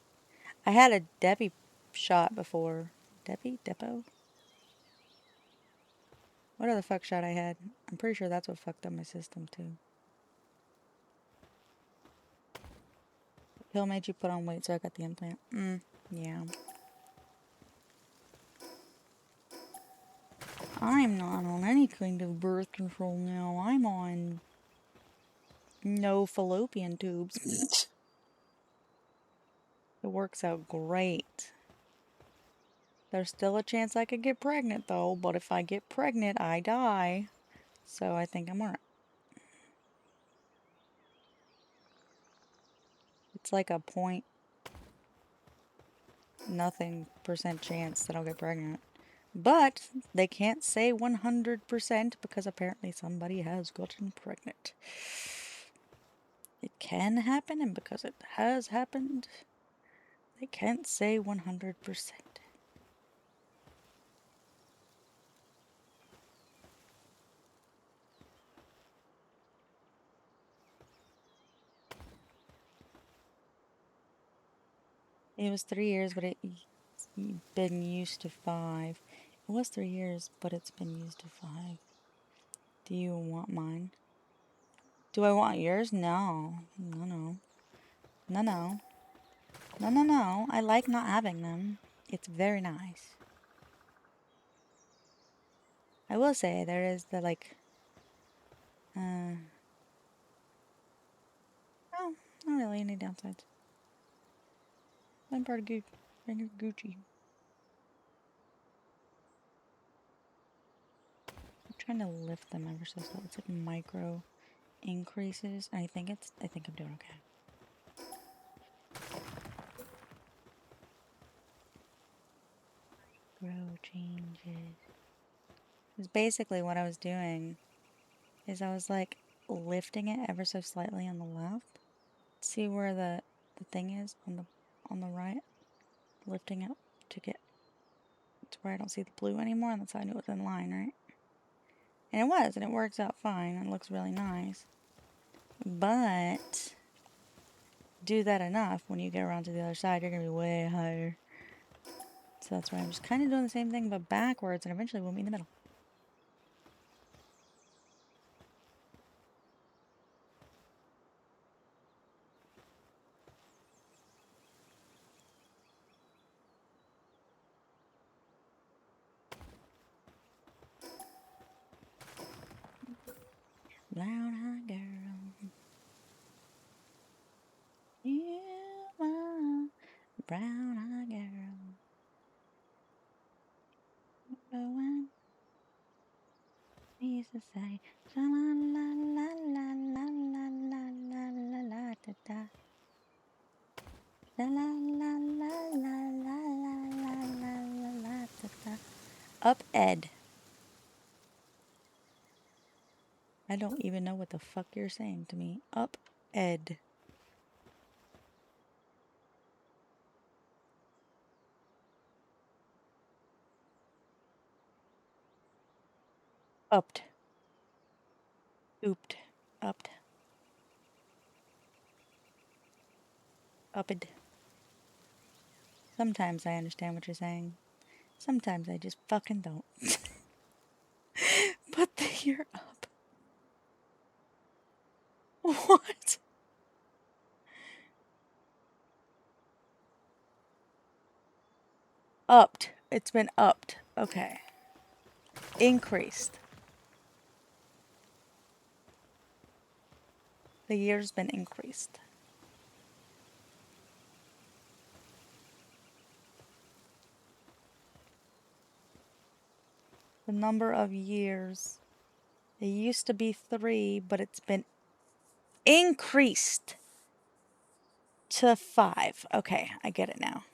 I had a Debbie shot before. Debbie? Depo? What other fuck shot I had? I'm pretty sure that's what fucked up my system too. The pill made you put on weight, so I got the implant. Yeah. I'm not on any kind of birth control now. I'm on no fallopian tubes. It works out great. There's still a chance I could get pregnant though, but if I get pregnant, I die. So I think I'm alright. It's like a point nothing % chance that I'll get pregnant. But they can't say 100% because apparently somebody has gotten pregnant. It can happen, and because it has happened, they can't say 100%. It was 3 years, but it's been used to 5. It was 3 years, but it's been used to 5. Do you want mine? Do I want yours? No. No, no. No, no. No, no, no. I like not having them. It's very nice. I will say there is the like, oh, not really any downsides. I'm part of Gucci. I'm trying to lift them ever so slow. It's like micro increases. I think I'm doing okay. Micro changes. Because basically what I was doing is I was like lifting it ever so slightly on the left. See where the thing is on the right? Lifting it to get to where I don't see the blue anymore, and that's how I knew it was in line, right? And it was, and it works out fine, and it looks really nice. But do that enough, when you get around to the other side, you're gonna be way higher. So that's why I'm just kind of doing the same thing, but backwards, and eventually we'll meet in the middle. Brown-eyed girl. You are brown-eyed girl. The one he used to say, la la la la la la la la la la la da da. La la la la la la la la la la la da da. Up Ed. I don't even know what the fuck you're saying to me. Up Ed. Upped. Ooped. Upped. Upped. Sometimes I understand what you're saying. Sometimes I just fucking don't. But the you're up. What? Upped. It's been upped. Okay. Increased. The year's been increased. The number of years. It used to be 3, but it's been increased to 5. Okay, I get it now.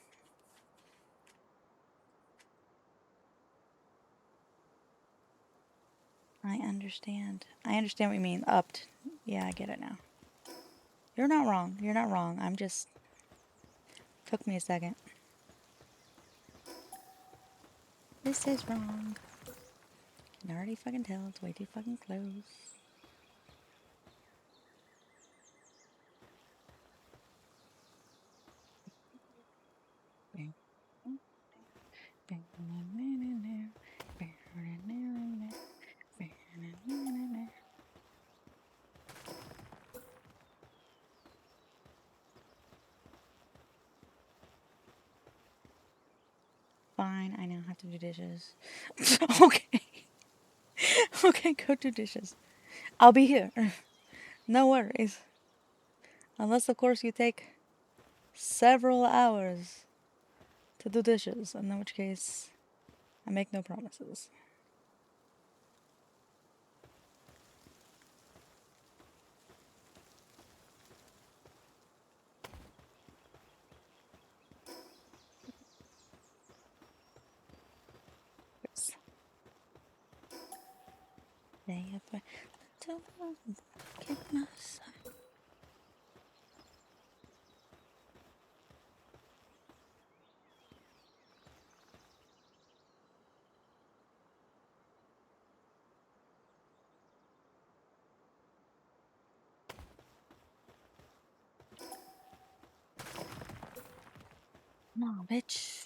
I understand. I understand what you mean. Upped. Yeah, I get it now. You're not wrong. You're not wrong. I'm just... Took me a second. This is wrong. I can already fucking tell. It's way too fucking close. Fine, I now have to do dishes. Okay. Okay, go do dishes. I'll be here. No worries. Unless, of course, you take several hours to do dishes, in which case, I make no promises. They have to get my son. No, bitch.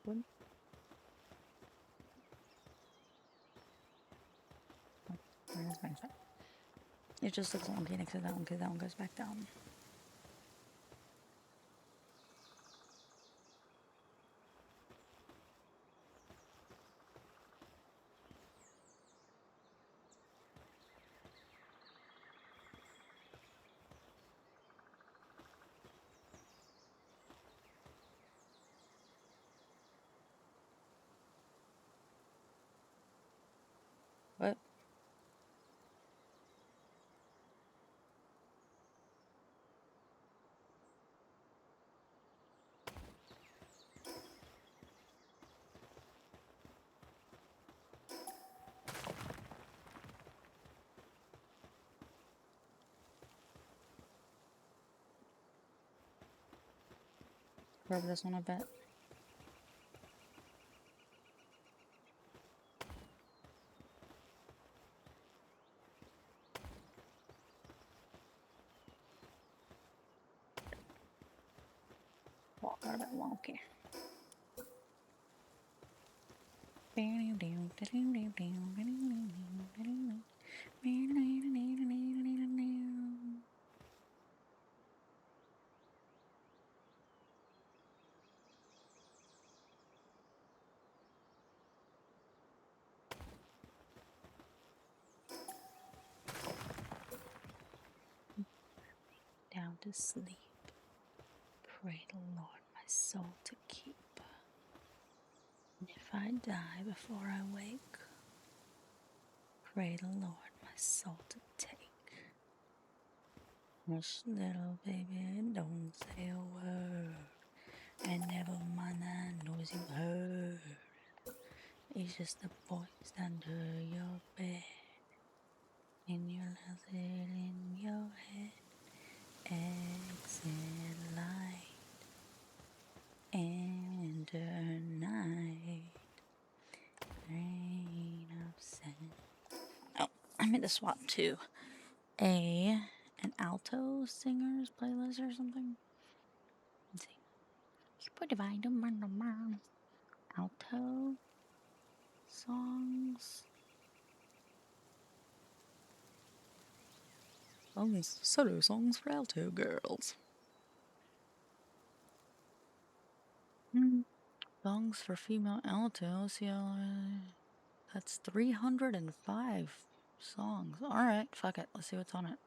Good. Where's my son? It just looks wonky next to that one because that one goes back down. What? Grab this one, I bet. Walk out of that wonky. to sleep. Pray the Lord my soul to keep. And if I die before I wake, pray the Lord my soul to take. Hush, little baby, don't say a word. And never mind that noise you heard. It's just the voice under your bed. In your left head, in your head. Exit light. Enter night. Grain of sand. Oh, I meant to swap to an alto singers playlist or something. Let's see. Alto songs. Solo songs for alto girls. Songs for female altos. Yeah, that's 305 songs. Alright, fuck it. Let's see what's on it.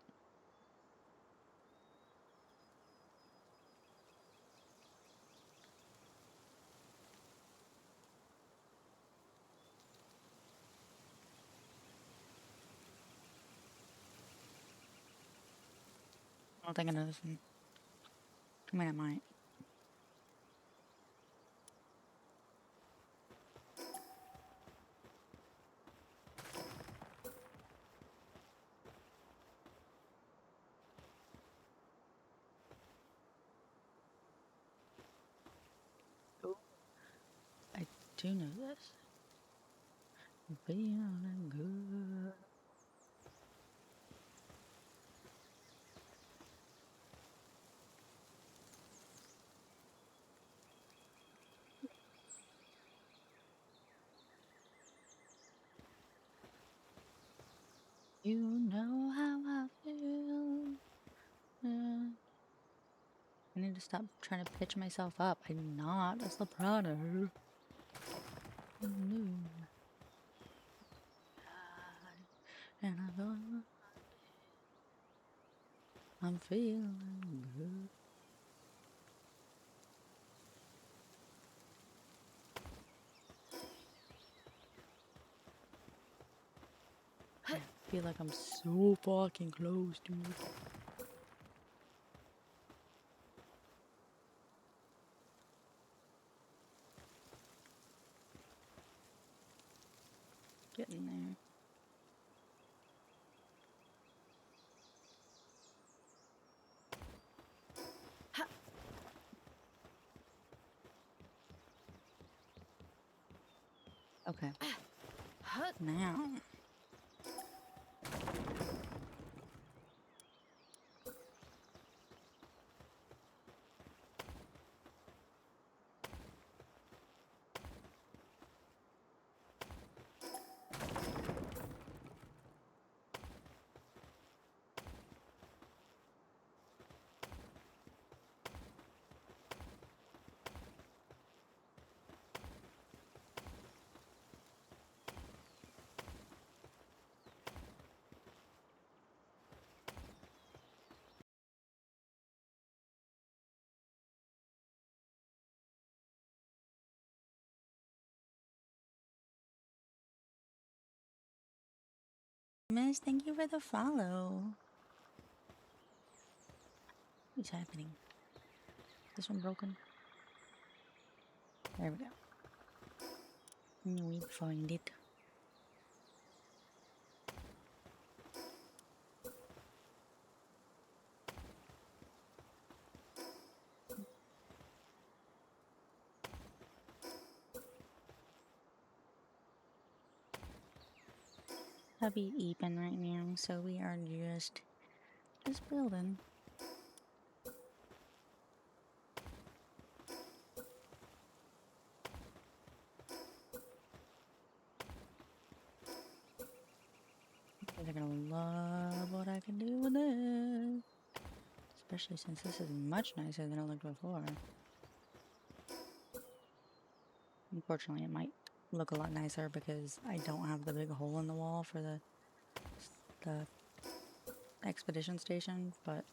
I don't think I know this one. I mean, I might. I do know this. Feeling good. You know how I feel. I need to stop trying to pitch myself up. I'm not a soprano. No. And I'm feeling good. I feel like I'm so fucking close, dude. Getting there. Ha! Okay. Now. Miss, thank you for the follow. What's happening? This one broken? There we go. We find it. Hubby eating right now, so we are just building. They're gonna love what I can do with this. Especially since this is much nicer than it looked before. Unfortunately, it might look a lot nicer because I don't have the big hole in the wall for the expedition station, but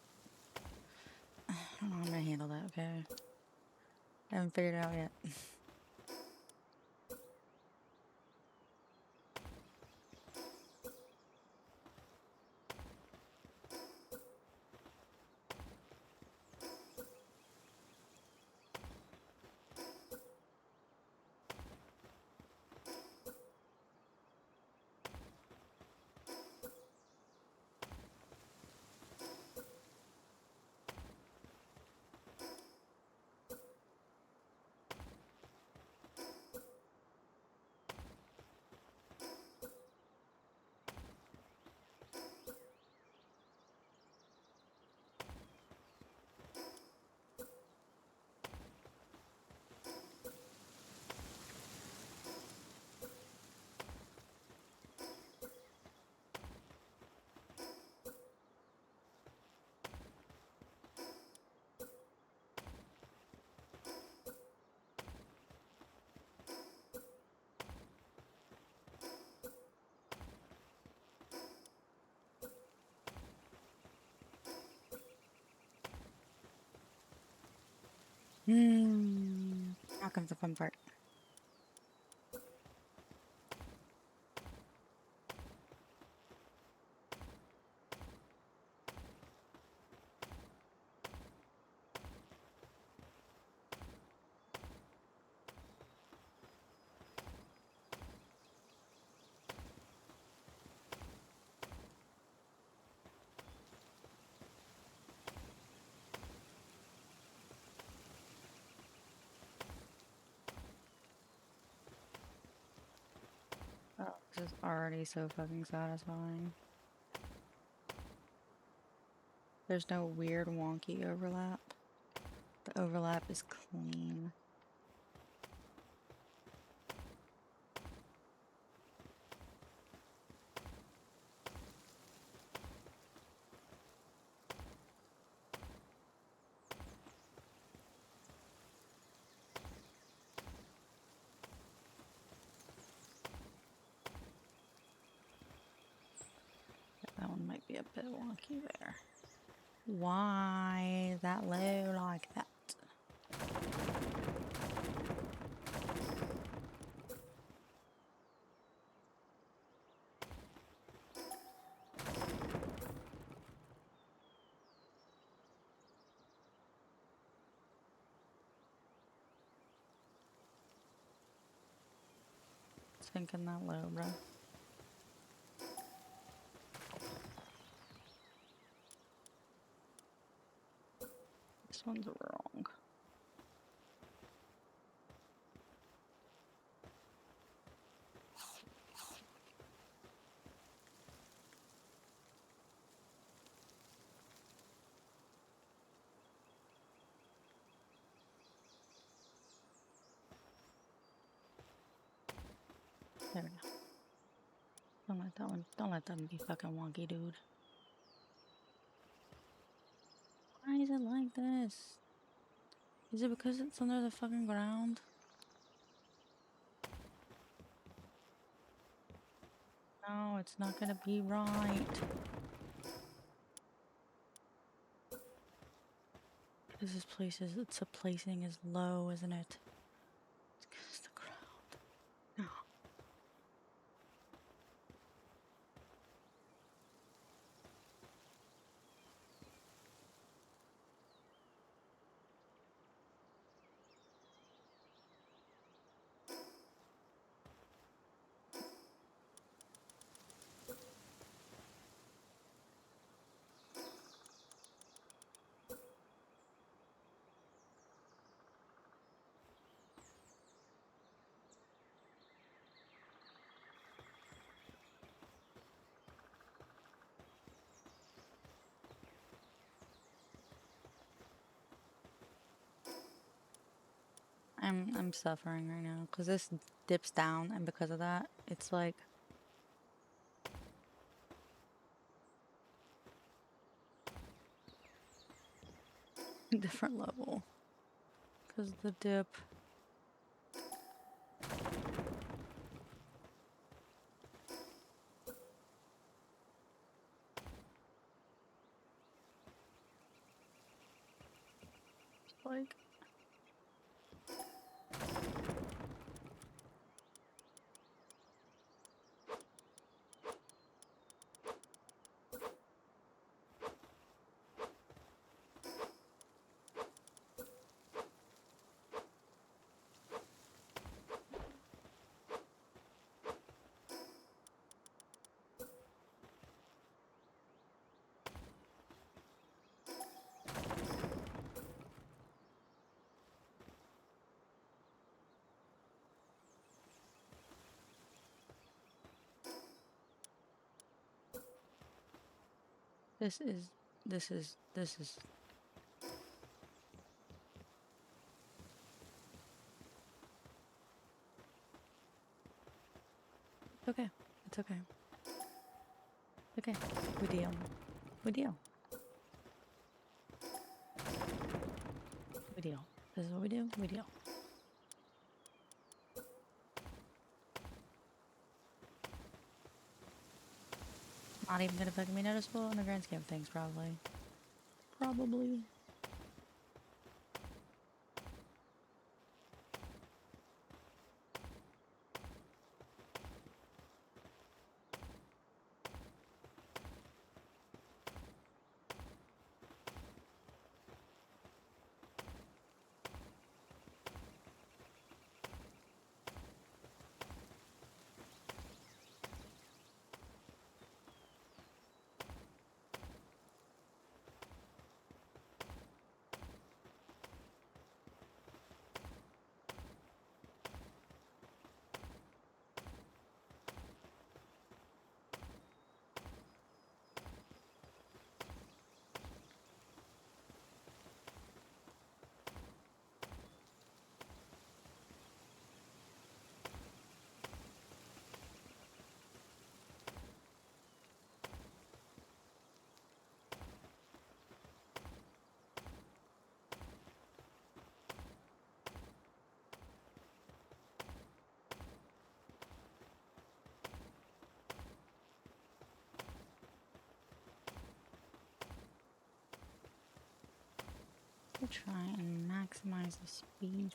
I'm gonna handle that, okay? I haven't figured it out yet. Now comes the fun part. Oh, this is already so fucking satisfying. There's no weird wonky overlap. The overlap is clean. That one might be a bit wonky there. Why is that low like that? Thinking that low, bro. This one's wrong. There we go. Don't let that one be fucking wonky, dude. Why is it like this? Is it because it's under the fucking ground? No, it's not gonna be right. Because this place is, it's a placing is low, isn't it? It's because the ground. No. I'm suffering right now because this dips down, and because of that, it's like different level because the dip. like. This is. Okay. It's okay. Okay. We deal. We deal. We deal. This is what we do. We deal. Not even gonna fucking be noticeable in the grand scheme of things, probably. Probably. We'll try and maximize the speed.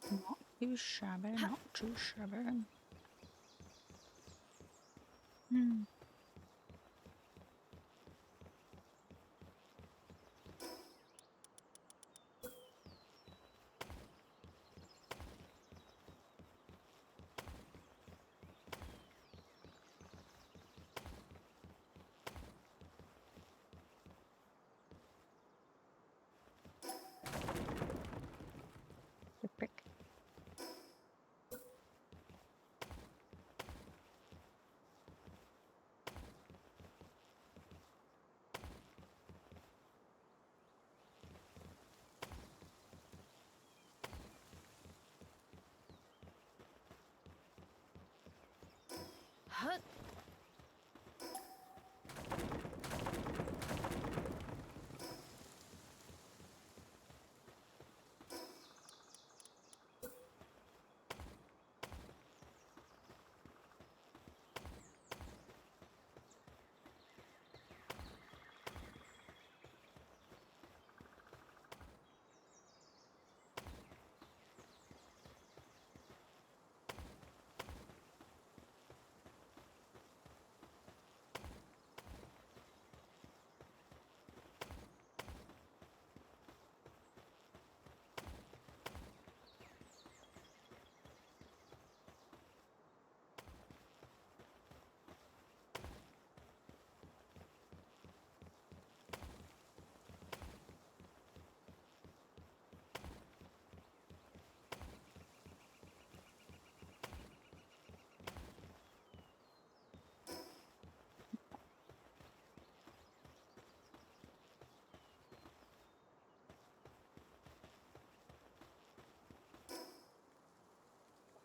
Not too shabby, not too shabby. Hmm. The brick.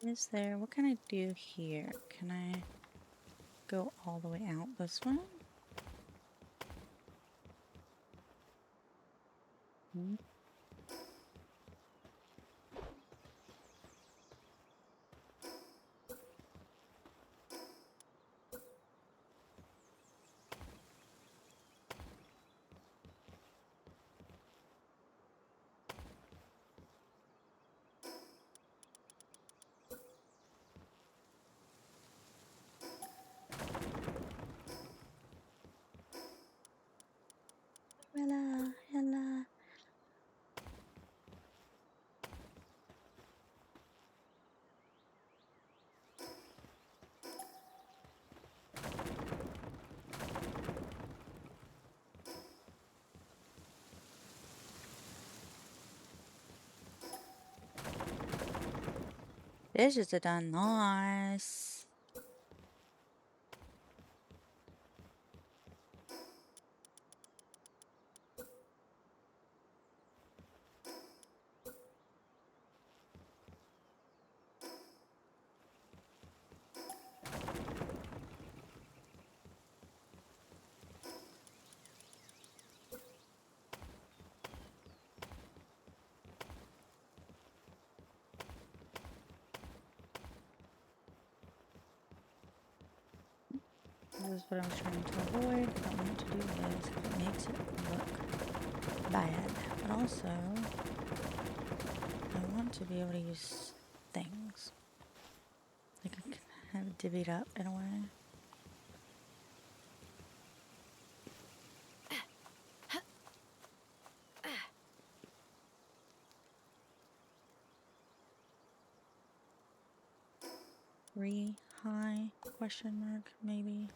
Is there... What can I do here? Can I go all the way out this way? Hmm. Ella, Ella. Dishes are done nice. This is what I was trying to avoid. I don't want to do this because it makes it look bad. But also, I want to be able to use things. Like I can have it divvied up in a way. High question mark maybe.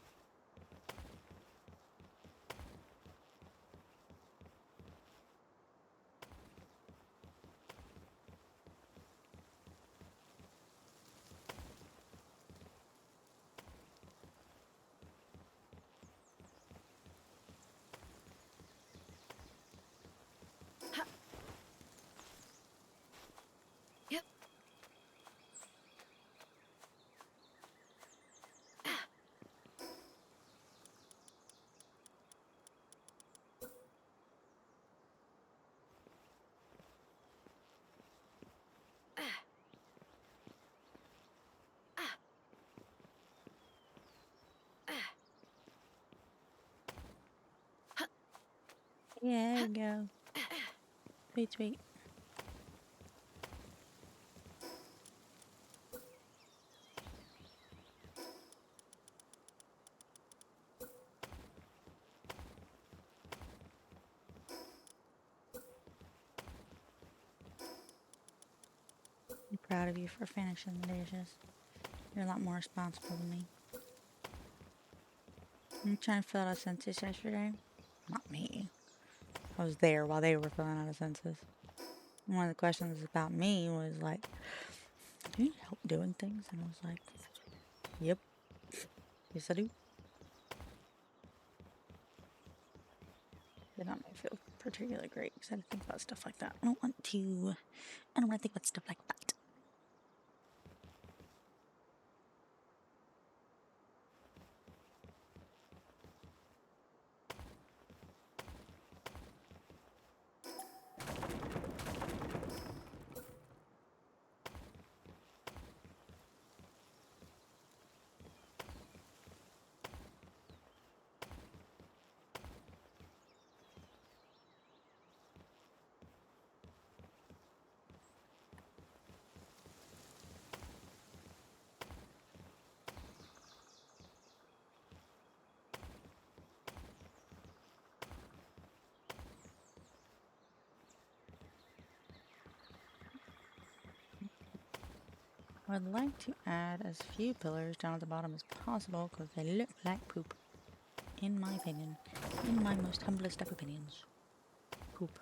Yeah, there we go. Sweet, sweet. I'm proud of you for finishing the dishes. You're a lot more responsible than me. I'm trying to fill out a census yesterday. Not me. I was there while they were filling out a census. One of the questions about me was like, do you need help doing things? And I was like, yep. Yes, I do. Did not make me feel particularly great because I had to think about stuff like that. I don't want to think about stuff like that. I would like to add as few pillars down at the bottom as possible because they look like poop. In my opinion. In my most humblest of opinions. Poop.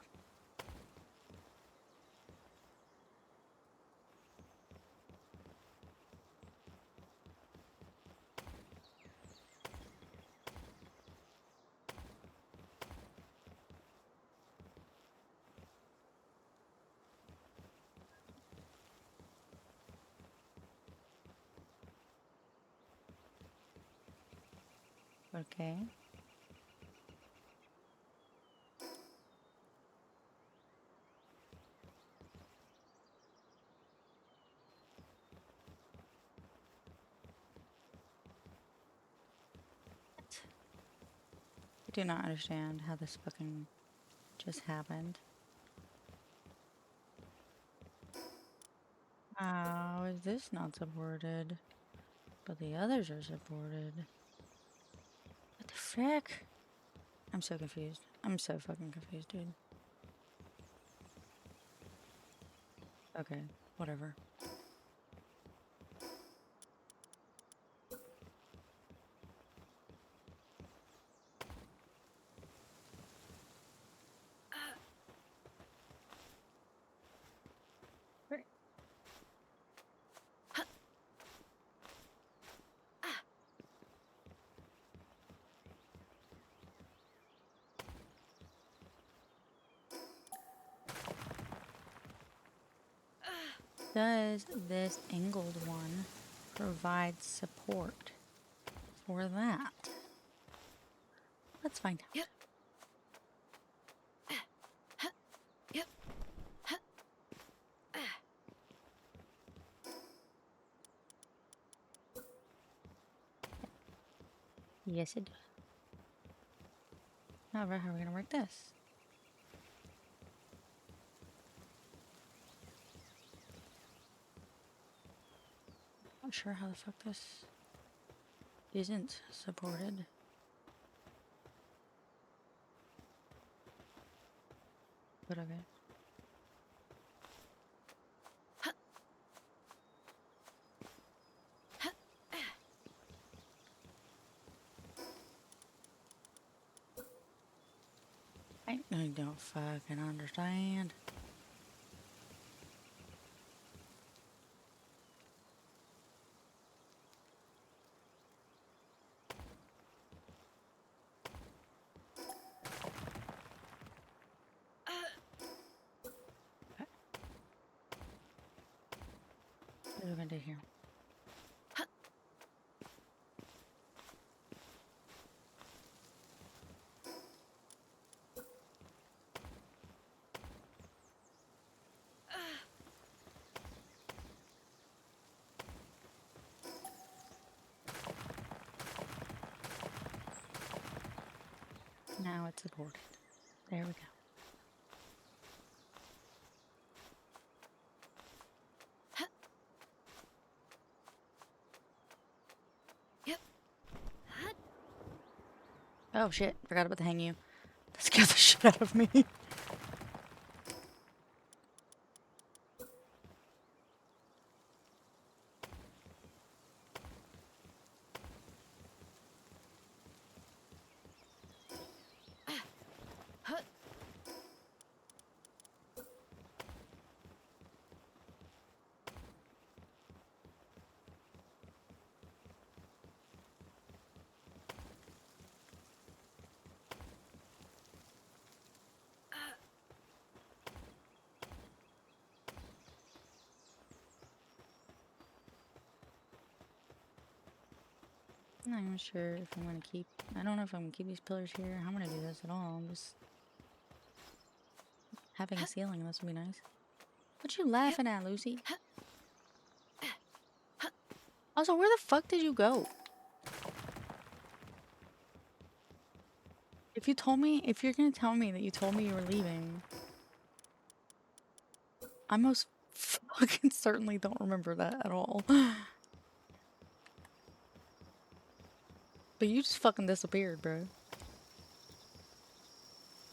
Okay. I do not understand how this fucking just happened. How is this not supported? But the others are supported. What the frick? I'm so confused. I'm so fucking confused, dude. Okay, whatever. Right. Does this angled one provide support for that? Let's find out. Yep. Yep. Yes, it does. However, how are we gonna work this? Not sure how the fuck this isn't supported. But okay. I don't fucking understand. What are we gonna do here? Now it's supported. There we go. Yep. Oh shit, forgot about the hang you. That scared the shit out of me. I'm not even sure if I'm gonna keep. I don't know if I'm gonna keep these pillars here. How am I gonna do this at all? I'm just having a ceiling. This would be nice. What you laughing at, Lucy? Also, where the fuck did you go? If you're gonna tell me that you told me you were leaving, I most fucking certainly don't remember that at all. But you just fucking disappeared, bro.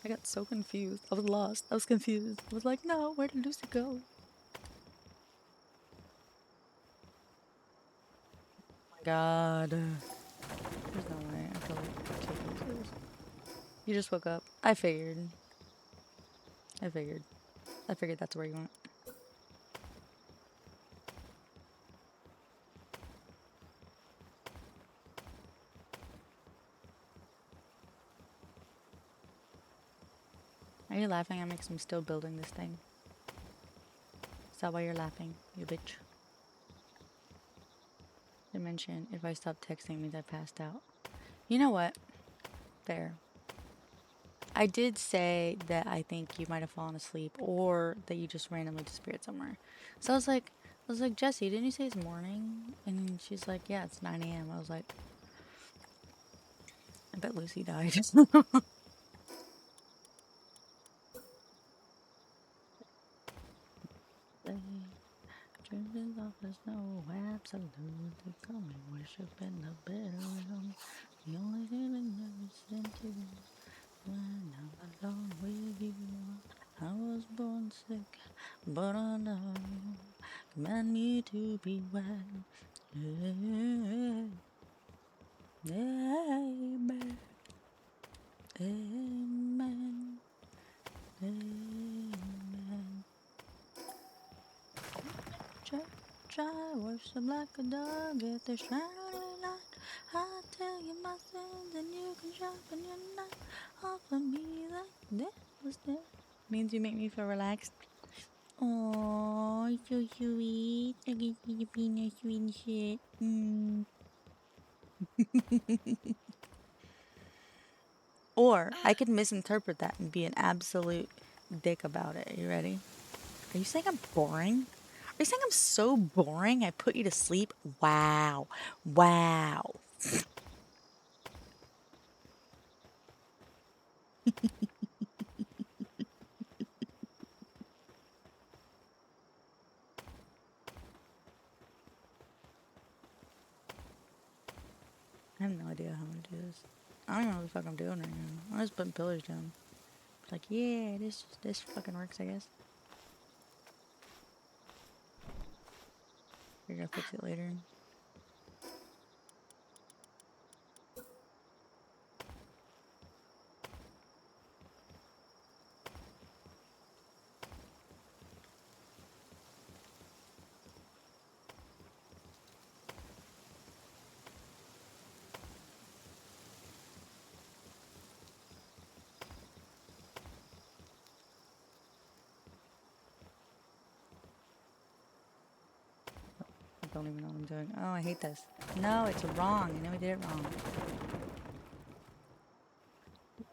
I got so confused. I was lost. I was confused. I was like, no, where did Lucy go? Oh my god. There's no way. I feel like taking this. You just woke up. I figured. I figured. I figured that's where you went. Are you laughing at me because I'm still building this thing? Is that why you're laughing, you bitch? They mentioned if I stop texting means I passed out. You know what? Fair. I did say that I think you might have fallen asleep or that you just randomly disappeared somewhere. So I was like, Jesse, didn't you say it's morning? And she's like, yeah, it's 9 a.m. I was like, I bet Lucy died. Dreaming of the snow, absolutely coming, worshiping the bitter realm. The only feeling never seemed to be when I'm alone with you. I was born sick, but I love you. Command me to be well. Amen. Amen. Amen. Amen. Church, I worship like a dog at the shrine of light. I tell you my sins and you can sharpen your knife. Offer me like that was there. Means you make me feel relaxed. Oh, so sweet. I can see you being a sweet shit. Or I could misinterpret that and be an absolute dick about it. Are you ready? Are you saying I'm boring? Are you saying I'm so boring I put you to sleep? Wow. Wow. I have no idea how I'm gonna do this. I don't even know what the fuck I'm doing right now. I'm just putting pillars down. It's like, yeah, this fucking works, I guess. You're gonna fix it later. I don't even know what I'm doing. Oh, I hate this. No, it's wrong. I know we did it wrong.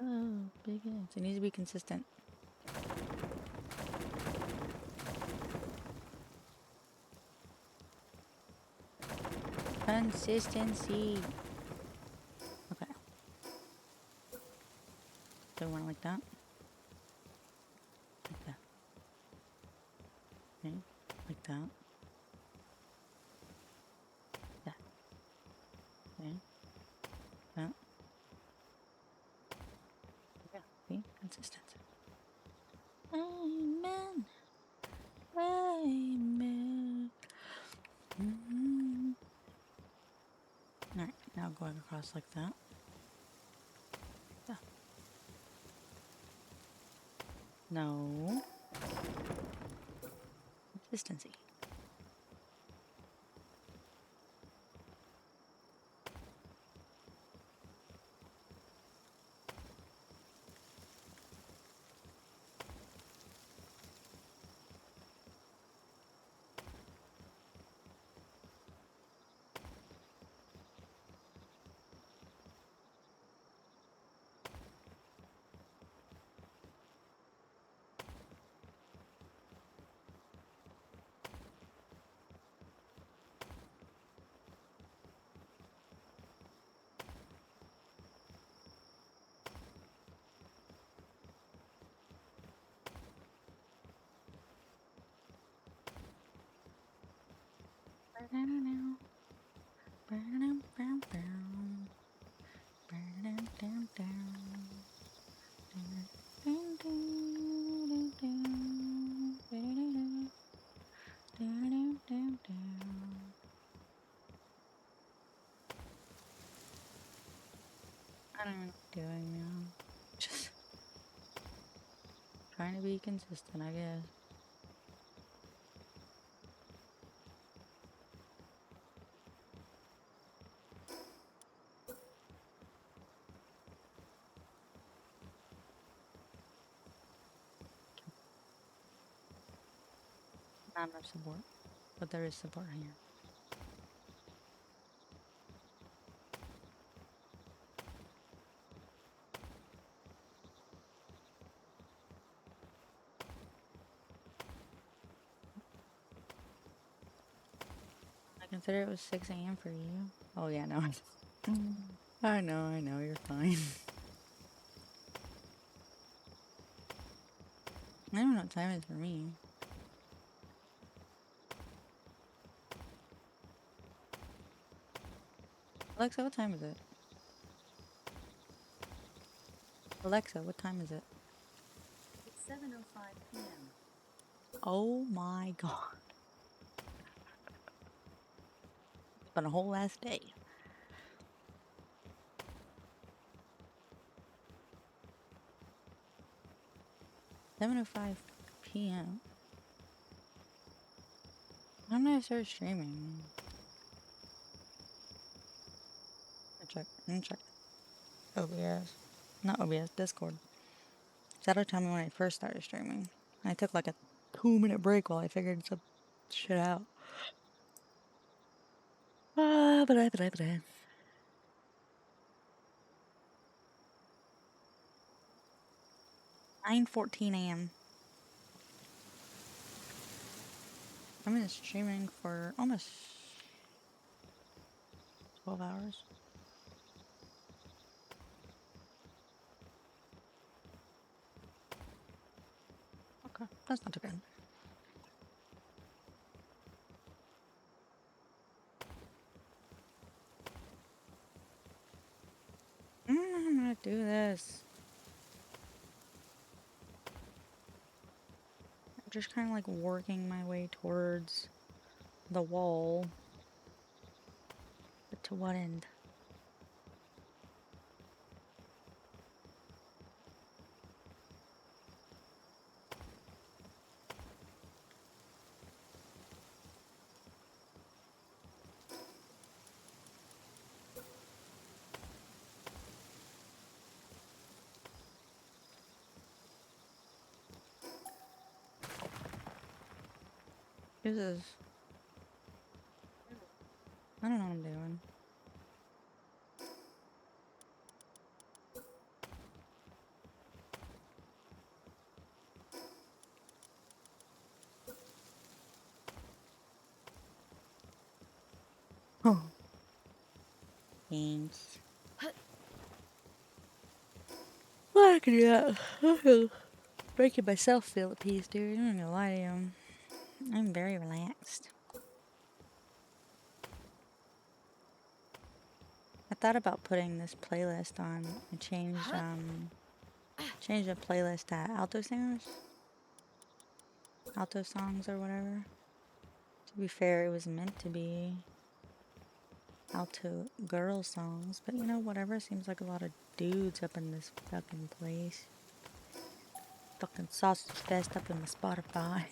Oh, big ants. It needs to be consistent. Consistency. Okay. Do I want it like that? Like that. Okay. Like that. That. Okay. That. Yeah. See? Consistency. Amen. Amen. Alright, now going across like that. Yeah. No. Consistency. I don't know what I'm doing now. Just trying to be consistent, I guess. Not much support, but there is support here. consider it was 6 a.m. for you. Oh yeah, no. I know, you're fine. I don't know what time it is for me. Alexa, what time is it? Alexa, what time is it? It's 7:05 p.m. Oh my god. It's been a whole last day. $7:05 p.m. When did I start streaming? Let me check. OBS. Not OBS, Discord. That'll tell me when I first started streaming. I took like a 2-minute break while I figured some shit out. But 9:14 a.m. I've been streaming for almost 12 hours. Okay, that's not too bad. I'm gonna do this. I'm just kind of like working my way towards the wall. But to what end? This is... I don't know what I'm doing. Oh. Thanks. Well, I can do that. Making myself feel at peace, dude. I'm not gonna lie to you. I'm very relaxed. I thought about putting this playlist on. I changed the playlist to alto singers, alto songs or whatever. To be fair, it was meant to be alto girl songs, but you know, whatever. Seems like a lot of dudes up in this fucking place. Fucking sausage fest up in my Spotify.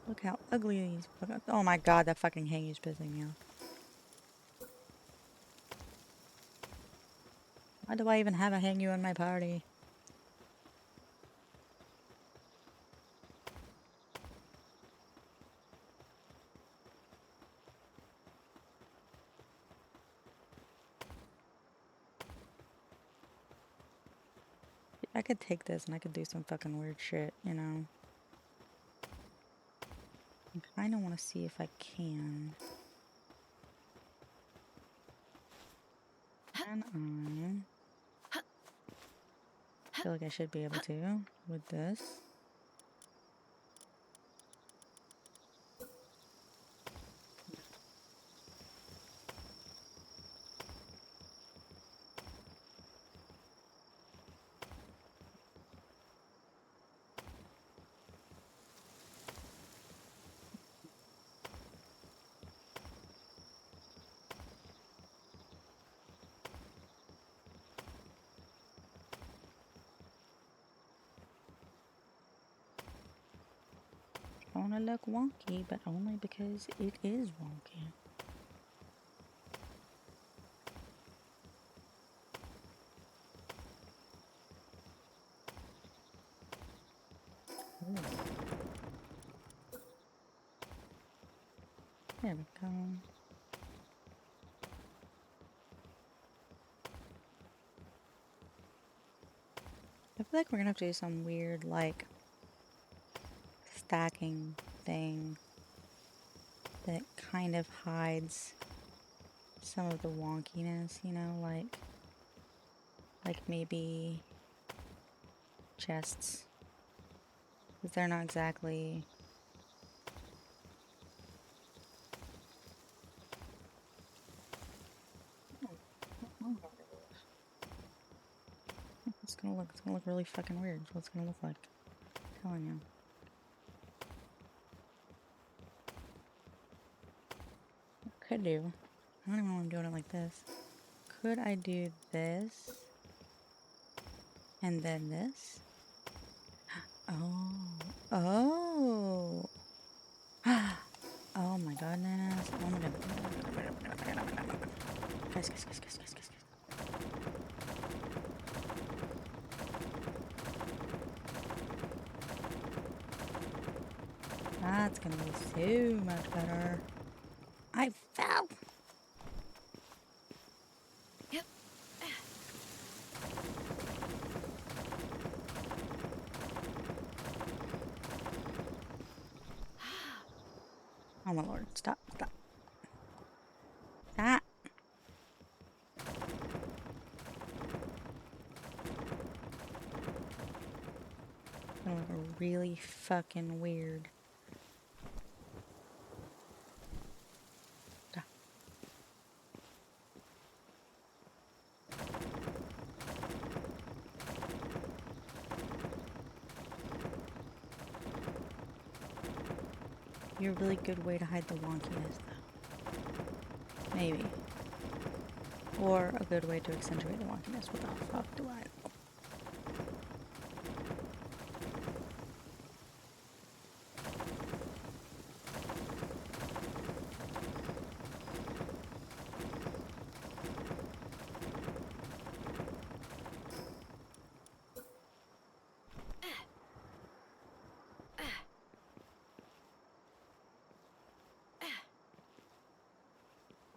Look how ugly these fucking... Oh my god, that fucking hang is pissing me off. Why do I even have a hang you in my party? I could take this and I could do some fucking weird shit, you know? I kinda wanna see if I can. Can I feel like I should be able to with this. It's gonna look wonky, but only because it is wonky. Ooh. There we go. feel like we're gonna have to do some weird, like, stacking thing that kind of hides some of the wonkiness, you know, like maybe chests. Because they're not exactly... It's gonna look really fucking weird. That's what it's gonna look like. I'm telling you. Could do. I don't even know why I'm doing it like this. Could I do this? And then this? Oh. Oh. Oh my goodness. Oh my goodness. Guys. That's gonna be so much better. I fell. Yep. Oh my lord. Stop. That. Gonna look really fucking weird. Stop. Be a really good way to hide the wonkiness, though. Maybe. Or a good way to accentuate the wonkiness. What the fuck do I know?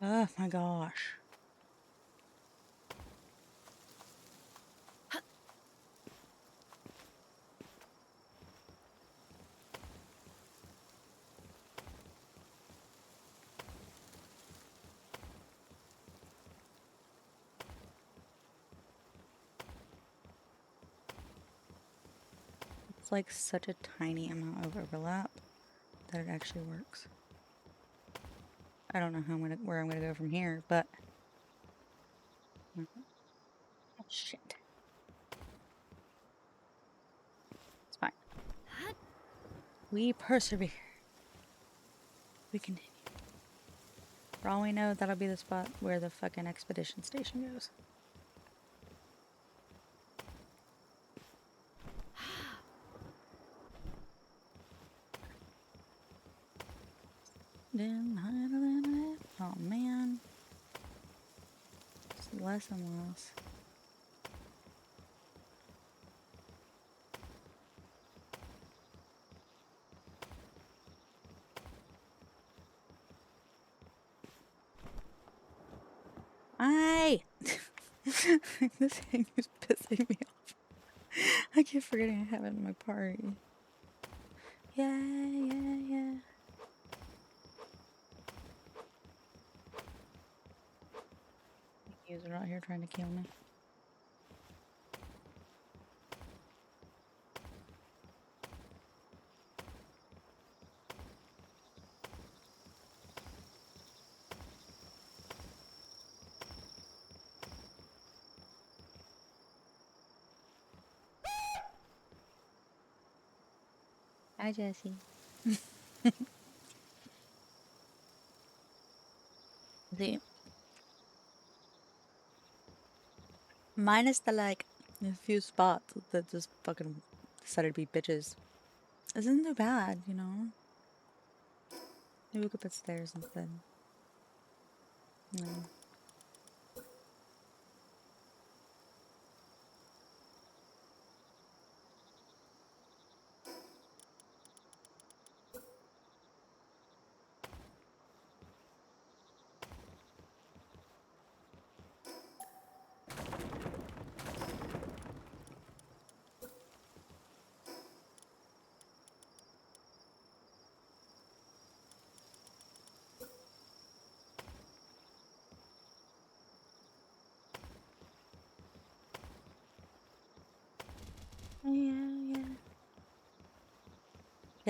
Oh my gosh. It's like such a tiny amount of overlap that it actually works. I don't know where I'm gonna go from here, but oh, shit. It's fine. We persevere. We continue. For all we know, that'll be the spot where the fucking expedition station goes. Oh man. It's less and less. This thing is pissing me off. I keep forgetting I have it in my party. Yeah. User out here trying to kill me. Hi, Jesse. See, minus the like a few spots that just fucking decided to be bitches. Isn't too bad, you know? Maybe we could put stairs instead. No.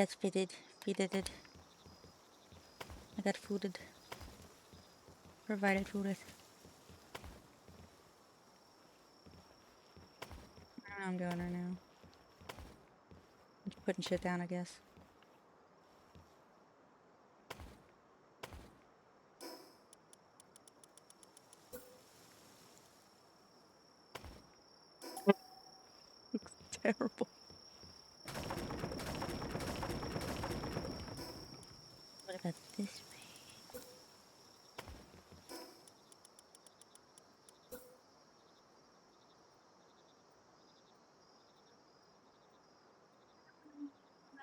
got fitted. Fitted. I got fooded. Provided fooded. I don't know what I'm doing right now. Just putting shit down, I guess. Looks terrible. What about this way?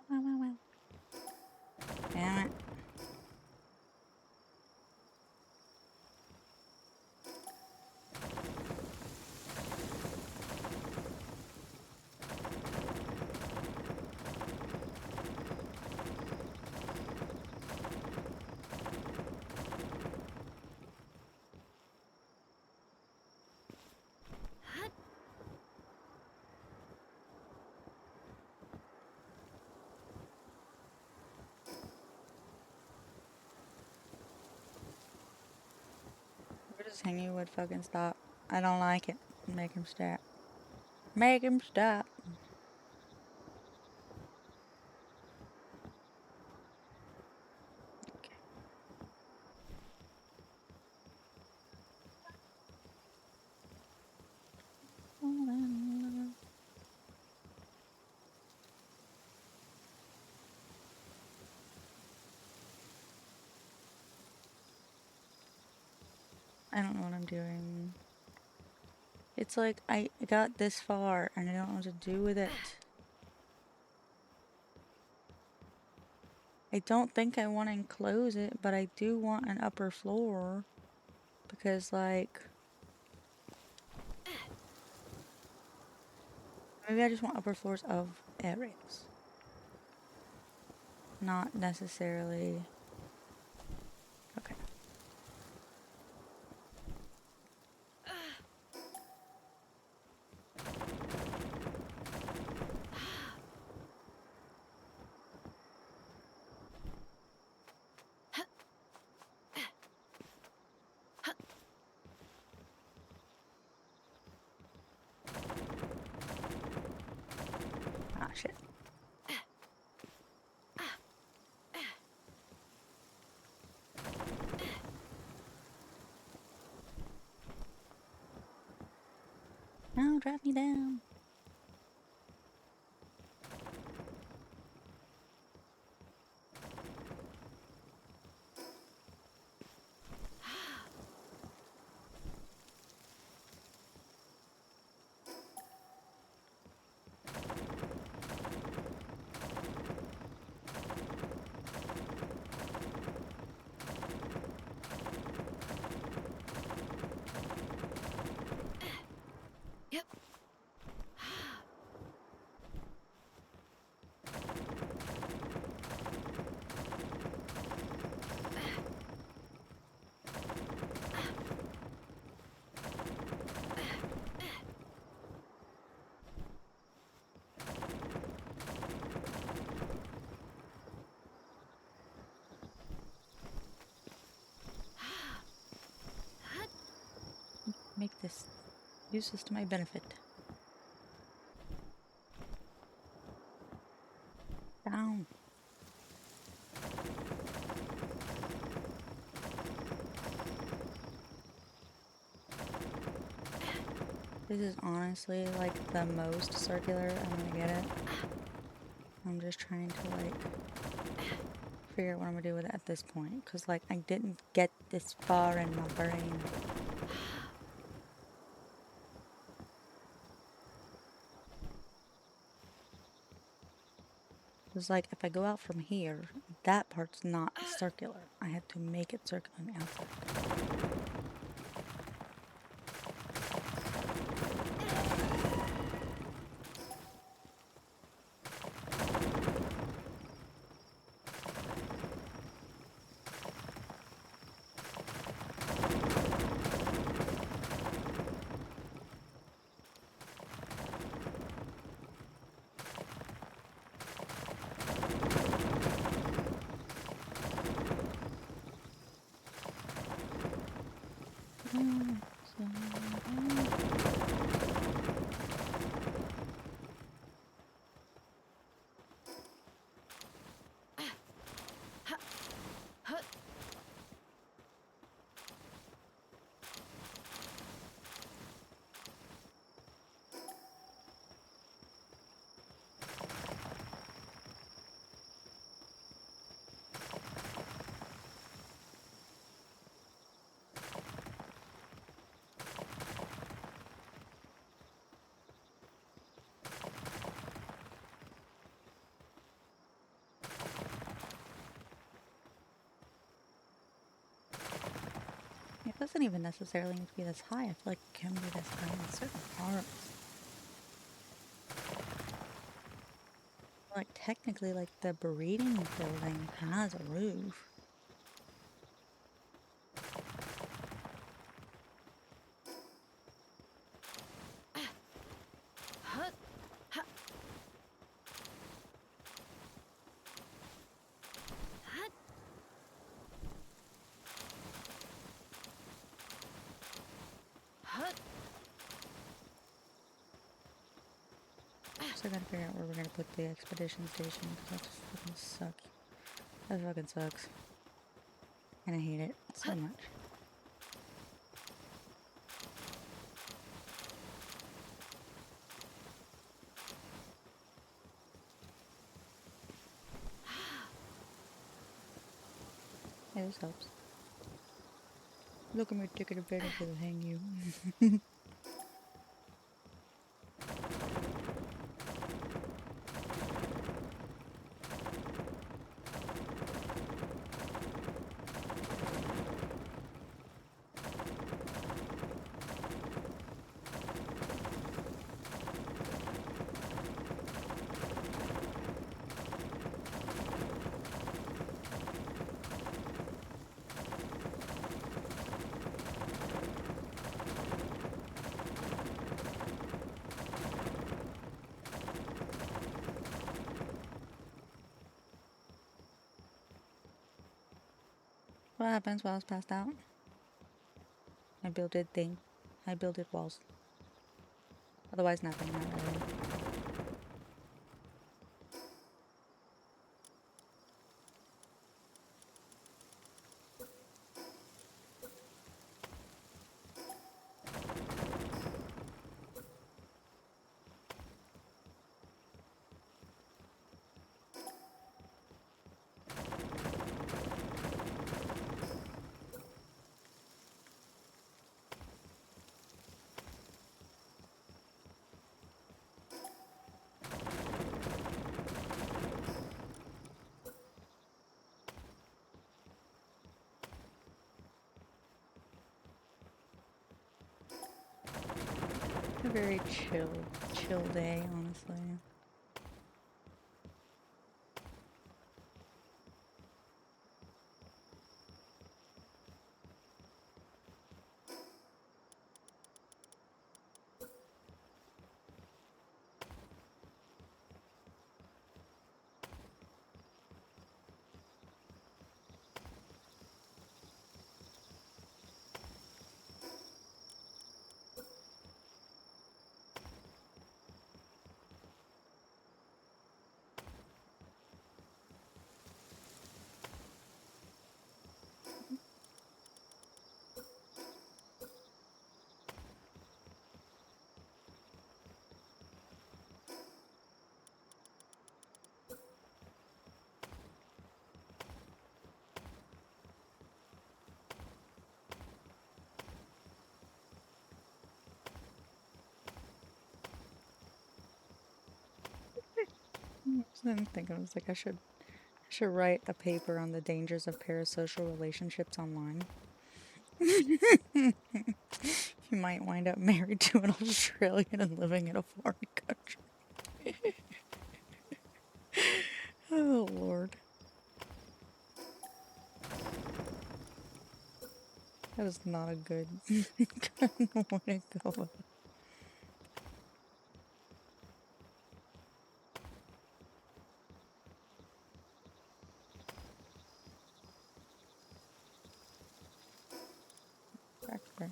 Well. Damn it. Where does hanging would fucking stop? I don't like it. Make him stop. Make him stop. I don't know what I'm doing. It's like I got this far and I don't know what to do with it. I don't think I want to enclose it, but I do want an upper floor. Because, like... maybe I just want upper floors of areas. Not necessarily... okay. Ah, shit. No, drop me down. Yep. Make this... use this to my benefit. Down. This is honestly like the most circular I'm gonna get it. I'm just trying to like figure out what I'm gonna do with it at this point. Cause like I didn't get this far in my brain. It's like if I go out from here, that part's not circular. I had to make it circular on the outside. It doesn't even necessarily need to be this high. I feel like it can be this high in certain parts. Like technically, like the breeding building has a roof. So I gotta figure out where we're gonna put the expedition station because that just fucking sucks. That fucking sucks. And I hate it so much. Hey, this helps. Look at me taking advantage of the hang you. What happens while I was passed out? I builded thing. I builded walls. Otherwise nothing, not really. A very chill day, honestly. I'm thinking, I was like, I should write a paper on the dangers of parasocial relationships online. You might wind up married to an Australian and living in a foreign country. Oh, Lord. That is not a good kind of way to go about it. Back there.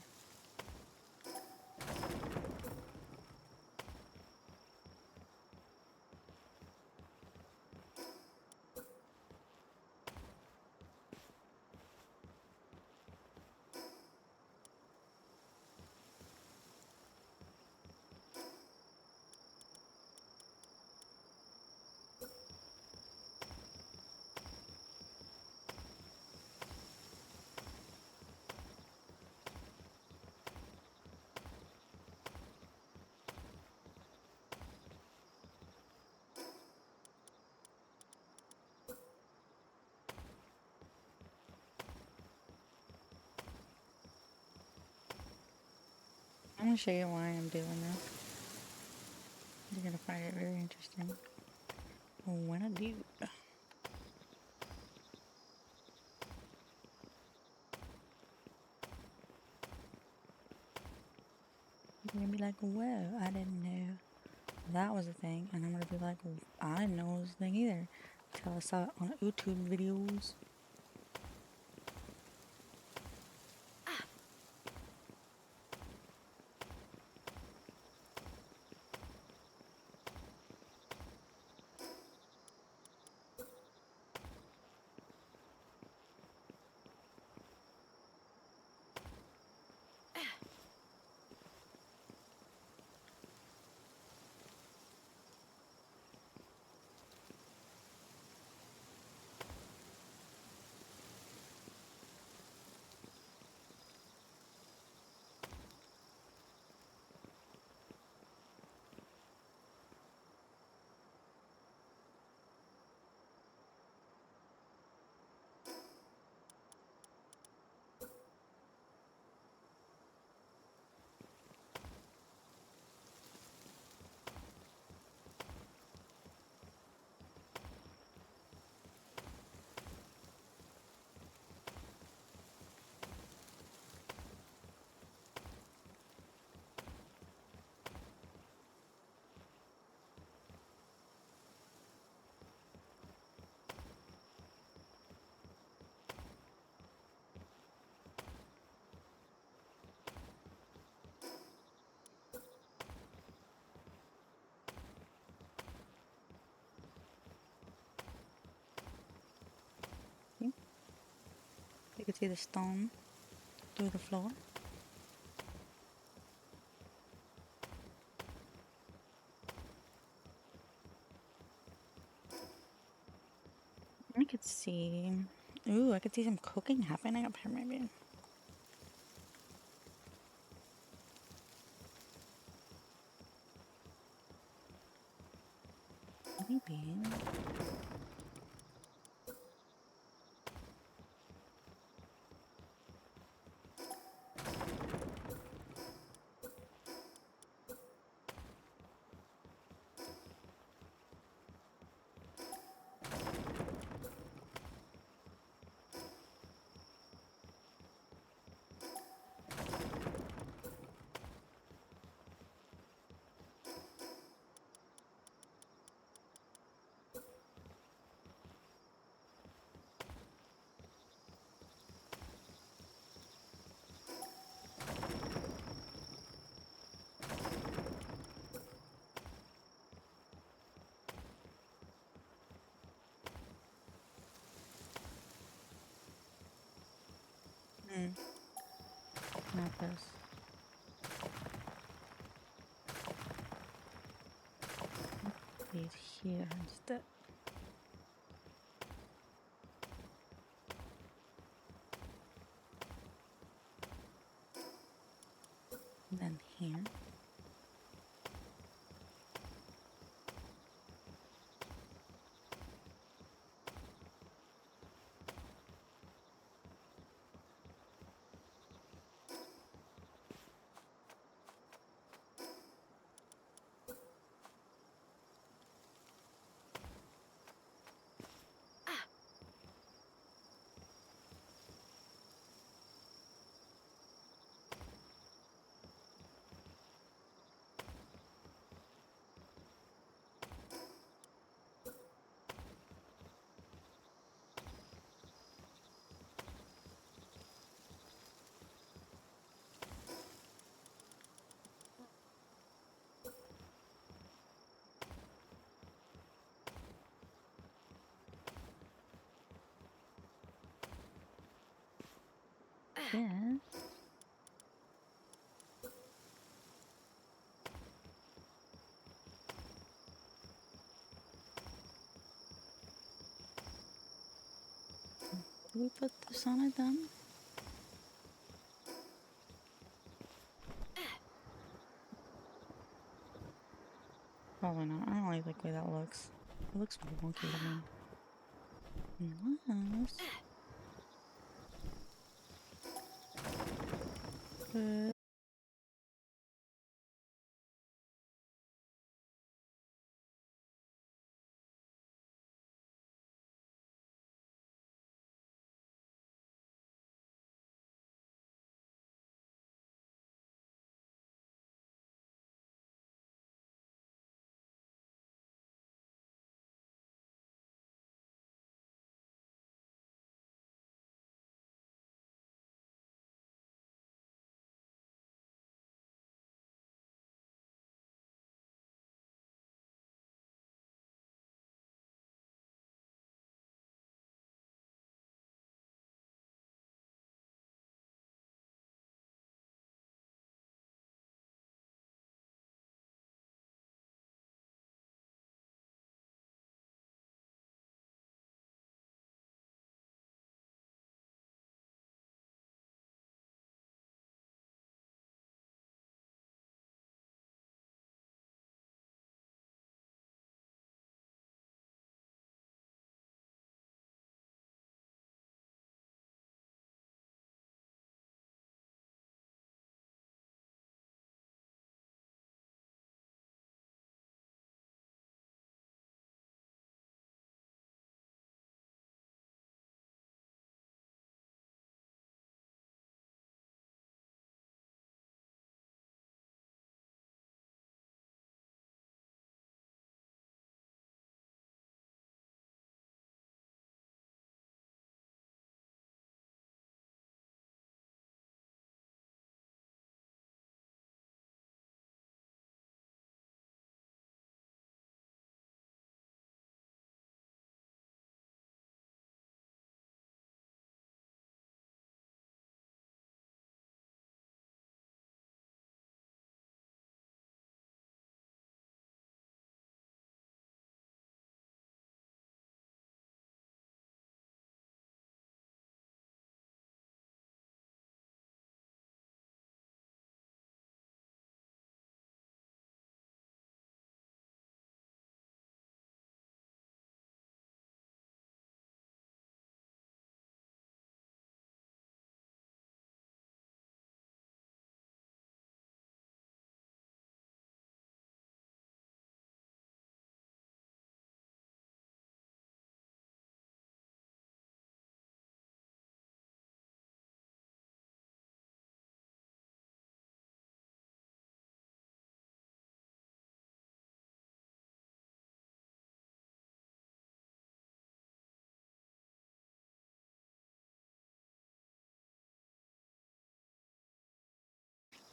I'm gonna show you why I'm doing this. You're gonna find it very interesting. When I do. You're gonna be like, whoa, I didn't know that was a thing. And I'm gonna be like, well, I didn't know it was a thing either. Till I saw it on YouTube videos. See? You can see the stone through the floor. I could see. Ooh, I could see some cooking happening up here, maybe. Maybe. Not this. Leave here instead. And then here. Yes. Did we put this on it then? Probably not. I don't like the way that looks. It looks wonky to me. Unless... But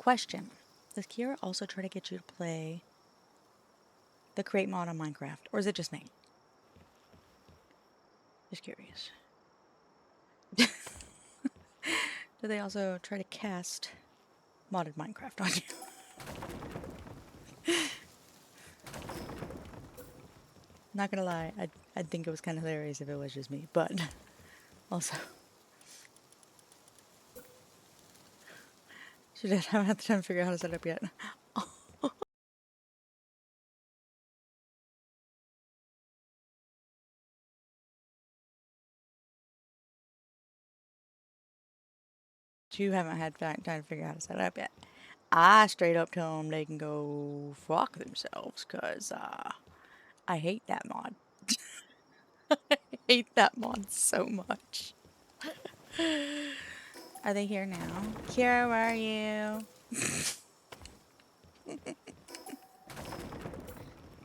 Question. Does Kira also try to get you to play the create mod on Minecraft? Or is it just me? Just curious. Do they also try to cast modded Minecraft on you? Not gonna lie, I'd think it was kind of hilarious if it was just me, but also... She did. I haven't had the time to figure out how to set it up yet. You haven't had time to figure out how to set it up yet. I straight up tell them they can go fuck themselves, because I hate that mod. I hate that mod so much. Are they here now? Kira, where are you?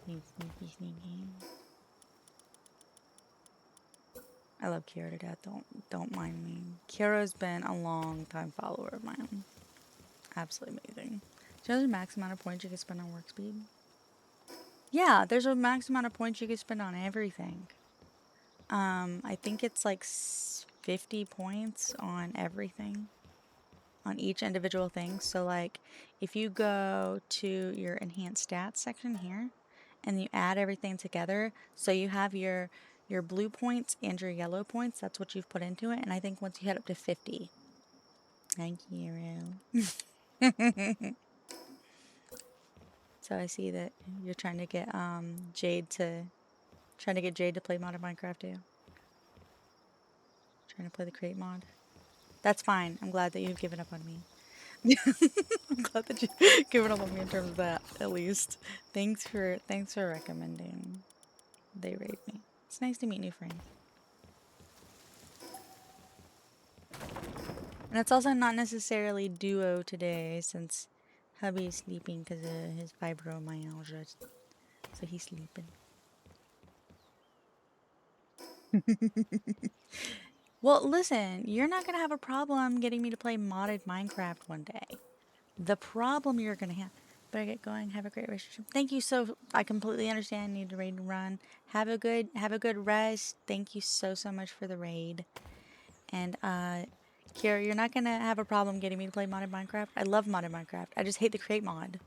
You sneaky, sneaky. I love Kira to death. Don't mind me. Kira's been a long time follower of mine. Absolutely amazing. Do you know the max amount of points you can spend on work speed? Yeah, there's a max amount of points you can spend on everything. I think it's like 50 points on everything. On each individual thing. So like if you go to your enhanced stats section here and you add everything together, so you have your blue points and your yellow points, that's what you've put into it. And I think once you head up to 50. Thank you. So I see that you're trying to get Jade to play modded Minecraft too. Trying to play the create mod. That's fine. I'm glad that you've given up on me. I'm glad that you've given up on me in terms of that, at least. Thanks for recommending they raid me. It's nice to meet new friends. And it's also not necessarily duo today, since hubby is sleeping because of his fibromyalgia. So he's sleeping. Well, listen, you're not going to have a problem getting me to play modded Minecraft one day. The problem you're going to have... Better get going. Have a great relationship. Thank you so... I completely understand. Need to raid and run. Have a good rest. Thank you so much for the raid. And, Kira, you're not going to have a problem getting me to play modded Minecraft. I love modded Minecraft. I just hate the create mod.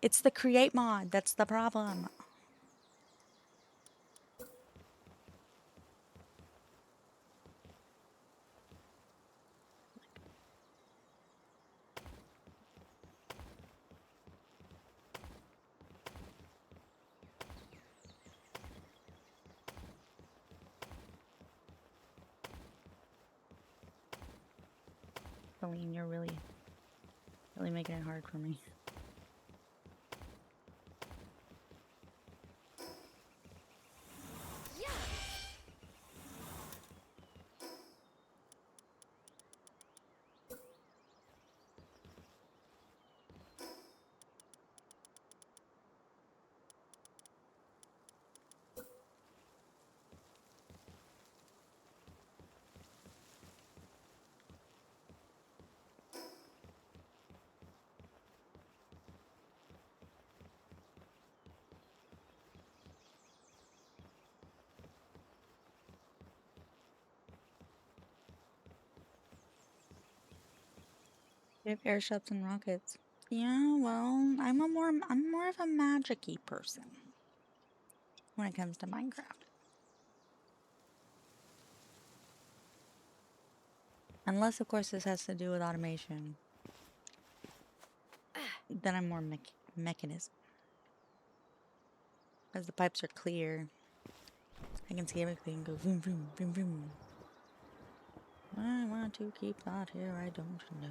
It's the create mod. That's the problem. Celine, you're really making it hard for me. We have airships and rockets. Yeah, well, I'm more of a magic-y person when it comes to Minecraft. Unless, of course, this has to do with automation. Then I'm more mechanism. As the pipes are clear, I can see everything go vroom, vroom, vroom, vroom. I want to keep that here, I don't know.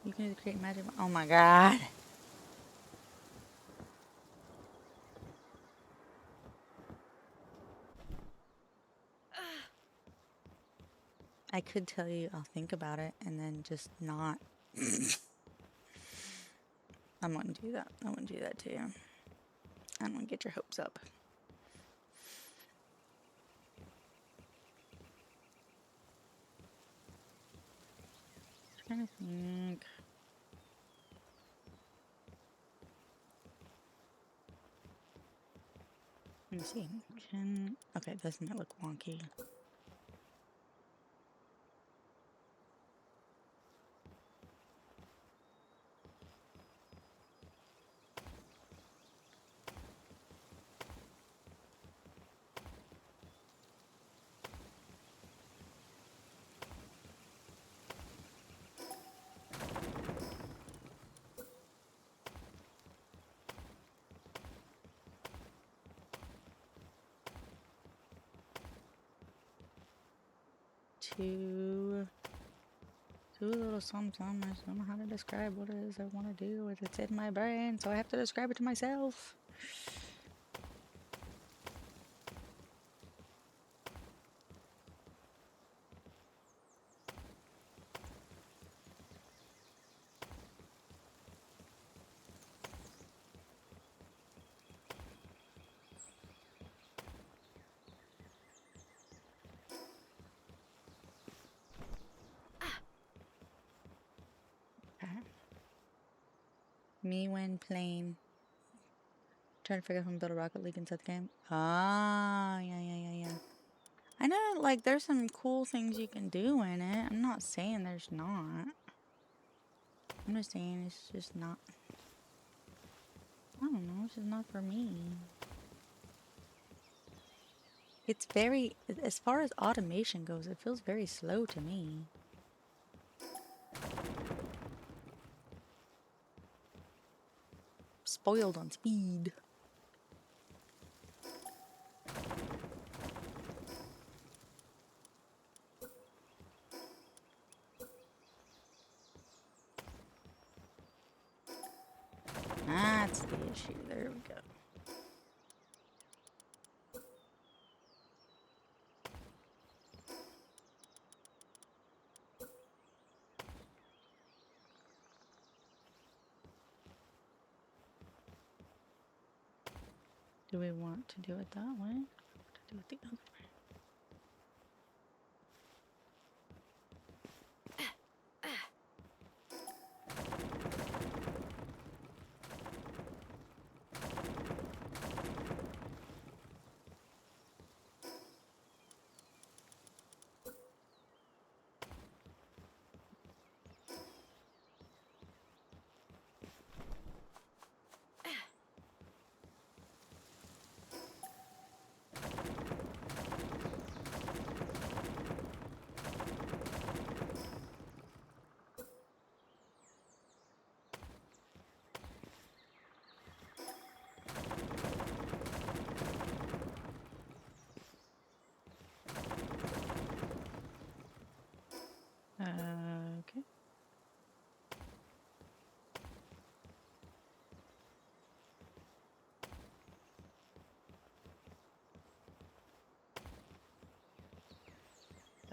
You can either create magic... Oh my god! I could tell you I'll think about it and then just not. I wouldn't do that. I wouldn't do that to you. I don't want to get your hopes up. Trying to think. Let me see. Okay, this might look wonky. Two little something. I just don't know how to describe what it is I want to do. It's in my brain, so I have to describe it to myself. Okay. Me when playing. Trying to figure out how to build a Rocket League inside the game. Ah, yeah. I know, like, there's some cool things you can do in it. I'm not saying there's not. I'm just saying it's just not. I don't know, it's just not for me. It's very, as far as automation goes, it feels very slow to me. Spoiled on speed. That's the issue. There we go. Do we want to do it that way? To do it the other way?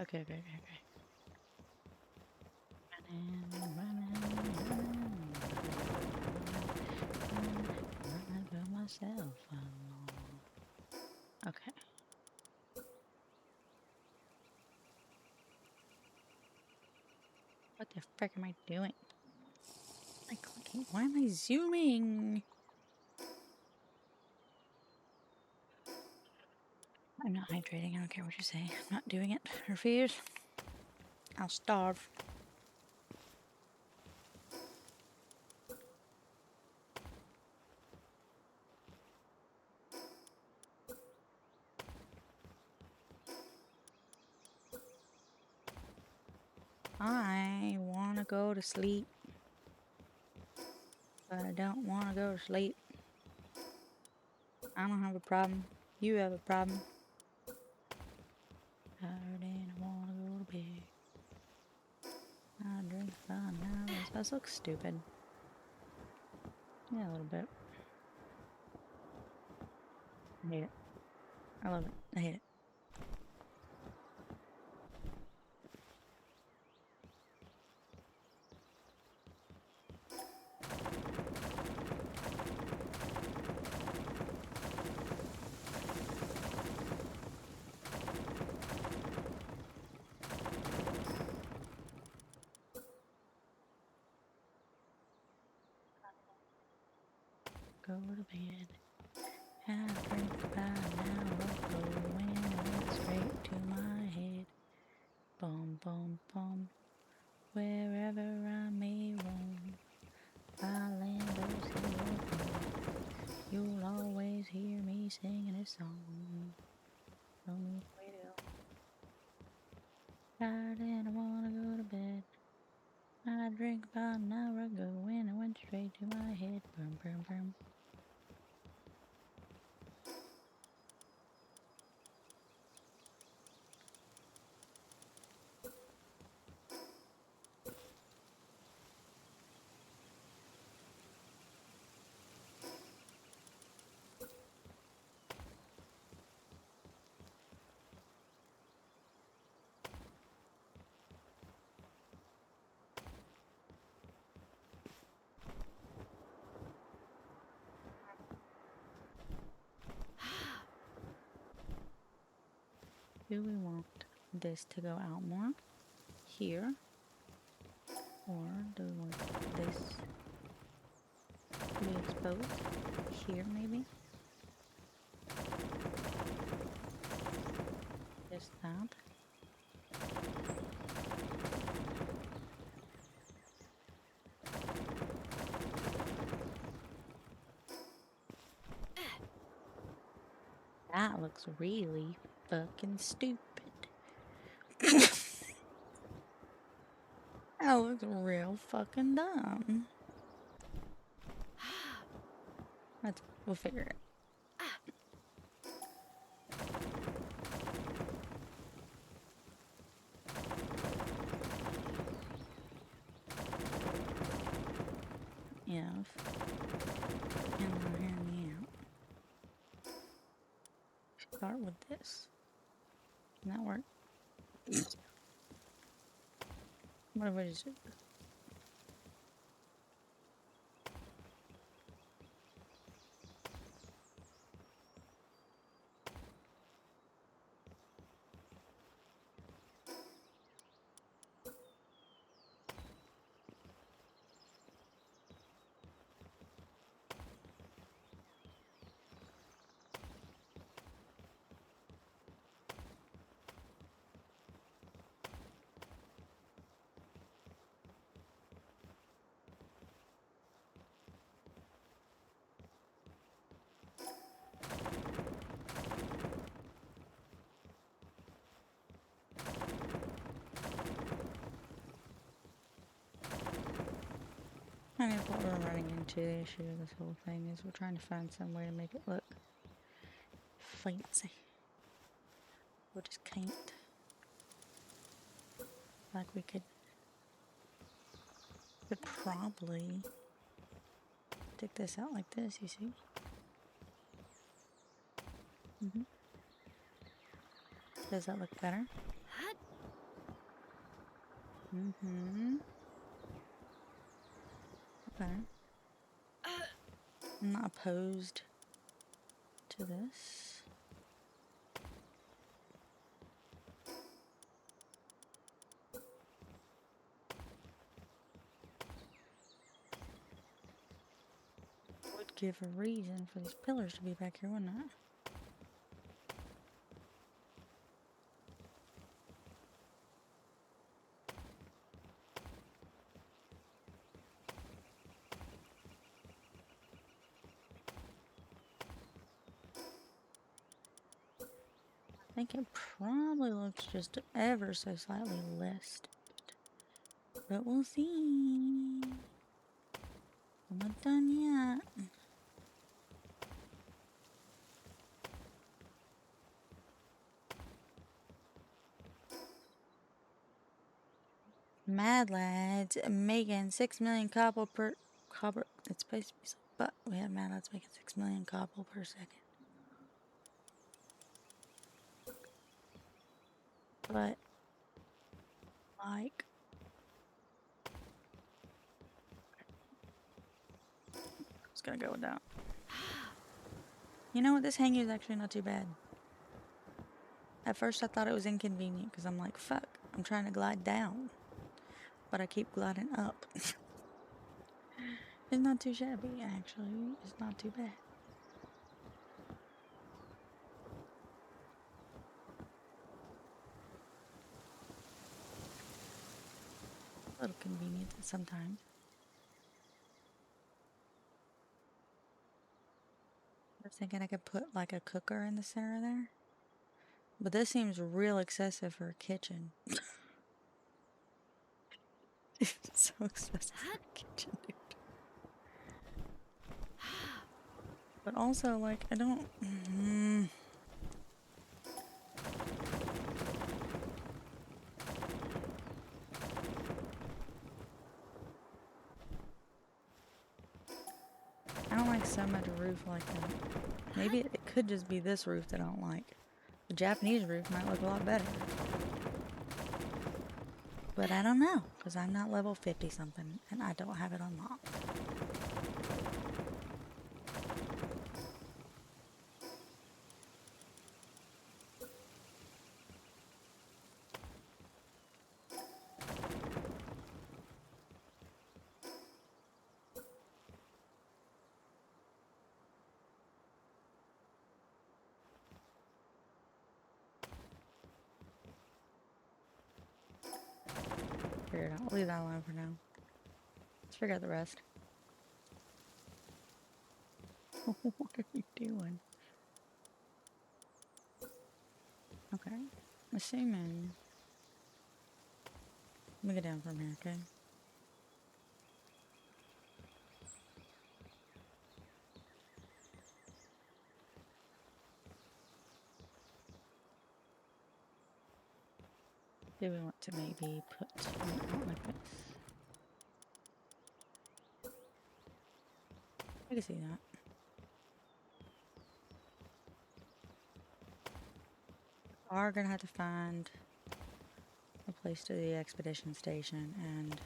Okay. Okay. Running by myself. Okay. What the frick am I doing? Am I clicking? Why am I zooming? I'm not hydrating. I don't care what you say. I'm not doing it. Refuse. I'll starve. I want to go to sleep, but I don't want to go to sleep. I don't have a problem. You have a problem. Tired and I want to go to bed. I drink 5 hours. This looks stupid. Yeah, a little bit. I hate it. I love it. I hate it. go to bed. Had a drink about an hour ago when it went straight to my head. Bum, bum, bum. Wherever I may roam, by land or sea or home, you'll always hear me singing a song. Show me the way to go. Tired and I wanna go to bed. I drank about an hour ago when it went straight to my head. Brum, brum, brum. Do we want this to go out more here, or do we want this to be exposed here maybe? Just that. That looks really fucking stupid. That looks real fucking dumb. We'll figure it. If and will hear me out. Start with this. Can that work? What if I just do this? I mean, what we're running into the issue of this whole thing is we're trying to find some way to make it look fancy. We just can't. Like we could probably stick this out like this, you see? Does that look better? Okay. I'm not opposed to this. Would give a reason for these pillars to be back here, wouldn't it? I think it probably looks just ever so slightly less stupid. But we'll see. I'm not done yet. Mad lads making 6 million cobble per cobble. It's supposed to be, but we have mad lads making 6 million cobble per second. But like, I'm just gonna go with that. You know what? This hanging is actually not too bad. At first, I thought it was inconvenient because I'm like, fuck, I'm trying to glide down, but I keep gliding up. It's not too shabby, actually. It's not too bad. A little convenient sometimes. I was thinking I could put like a cooker in the center there. But this seems real excessive for a kitchen. It's so excessive for a kitchen, dude. But also, like, I don't... I don't like so much roof like that. Maybe it could just be this roof that I don't like. The Japanese roof might look a lot better. But I don't know, because I'm not level 50 something, and I don't have it unlocked. Figure it out. I'll leave that alone for now. Let's figure out the rest. What are you doing? Okay. Assuming. Let me get down from here, okay? Do we want to maybe put one out like this? I can see that. Are gonna have to find a place to the expedition station, and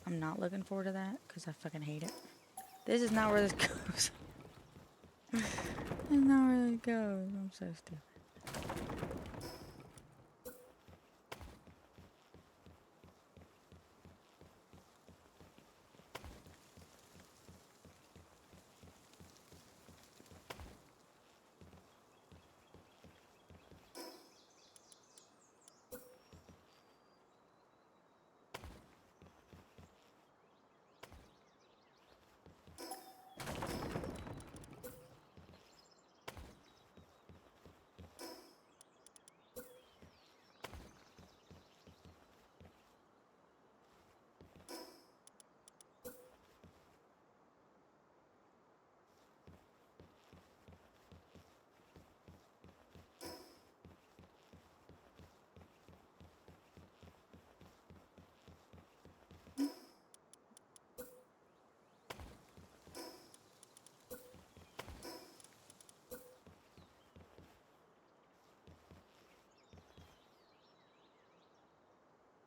I'm not looking forward to that because I fucking hate it. This is not where this goes. This is not where it goes. I'm so stupid.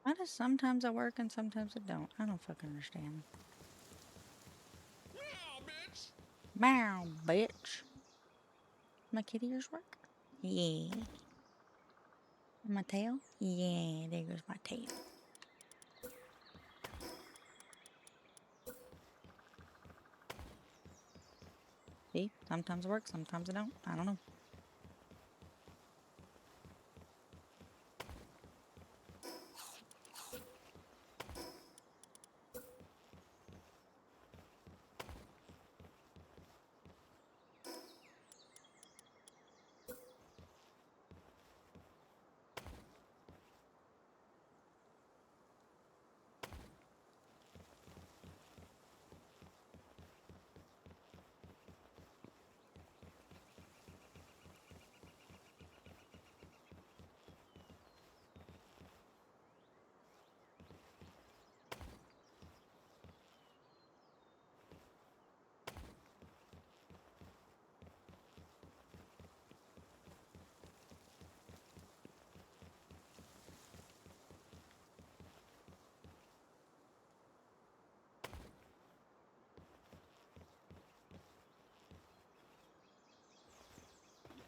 Why does sometimes I work and sometimes I don't? I don't fucking understand. Meow, bitch. My kitty ears work? Yeah. And my tail? Yeah, there goes my tail. See? Sometimes it works, sometimes I don't. I don't know.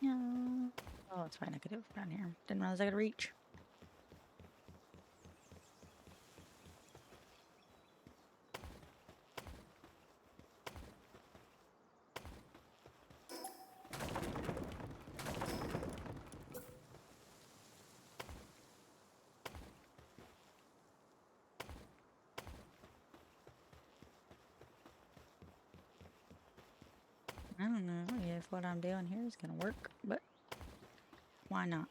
No. Oh, it's fine. I could do it down here. Didn't realize I could reach. if what I'm doing here is gonna work, but why not?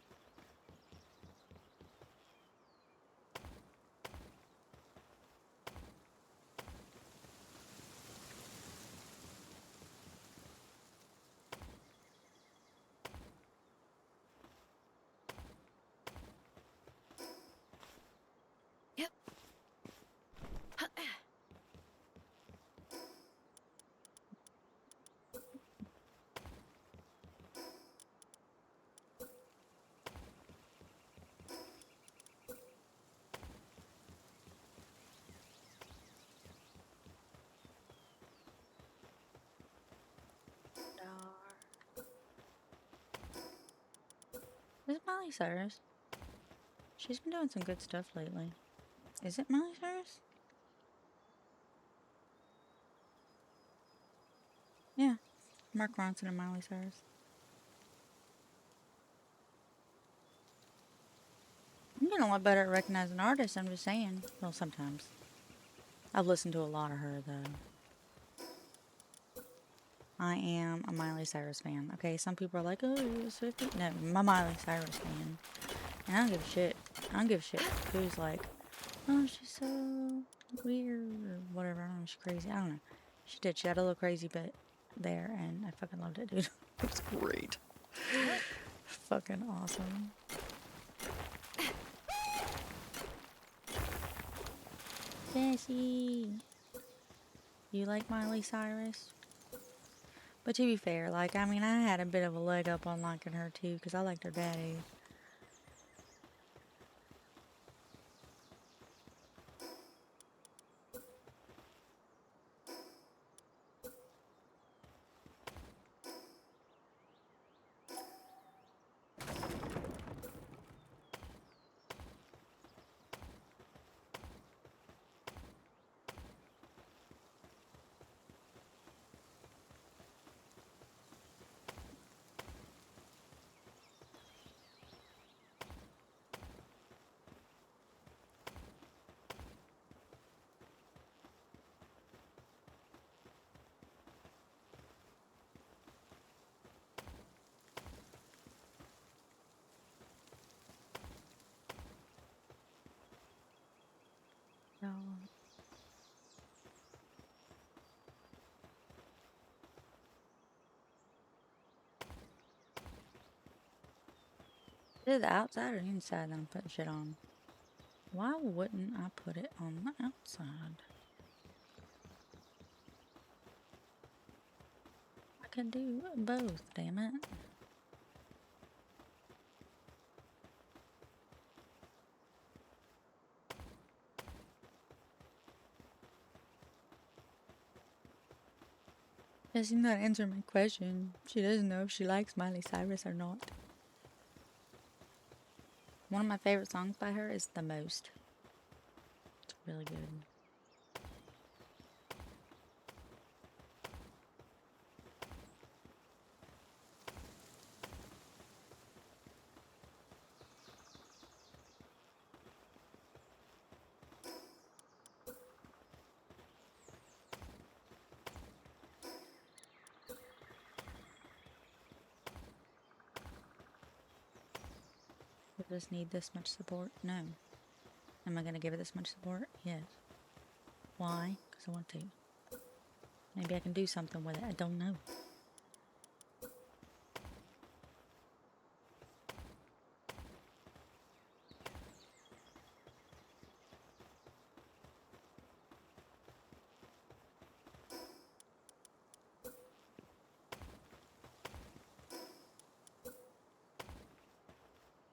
Yep. Is it Miley Cyrus? She's been doing some good stuff lately. Is it Miley Cyrus? Yeah, Mark Ronson and Miley Cyrus. I'm getting a lot better at recognizing artists, I'm just saying. Well, sometimes. I've listened to a lot of her, though. I am a Miley Cyrus fan. Okay, some people are like, oh, you're a Swiftie. No, I'm a Miley Cyrus fan. And I don't give a shit. I don't give a shit who's like, oh, she's so weird or whatever. I don't know, she's crazy. I don't know. She did. She had a little crazy bit there, and I fucking loved it, dude. It was great. Fucking awesome. Jessie, you like Miley Cyrus? But to be fair, like, I mean, I had a bit of a leg up on liking her too, because I liked her daddy. No. Is it the outside or the inside that I'm putting shit on? Why wouldn't I put it on the outside? I can do both, damn it. She's not answering my question. She doesn't know if she likes Miley Cyrus or not. One of my favorite songs by her is The Most. It's really good. Does this need this much support? No. Am I going to give it this much support? Yes. Why? Because I want to. Maybe I can do something with it. I don't know.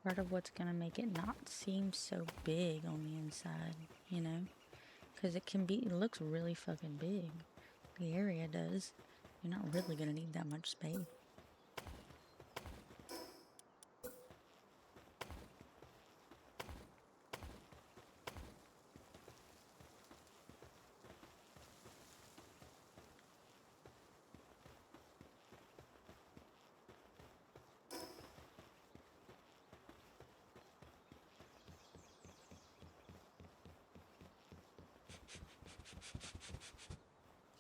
Part of what's going to make it not seem so big on the inside, you know? Because it looks really fucking big. The area does. You're not really going to need that much space.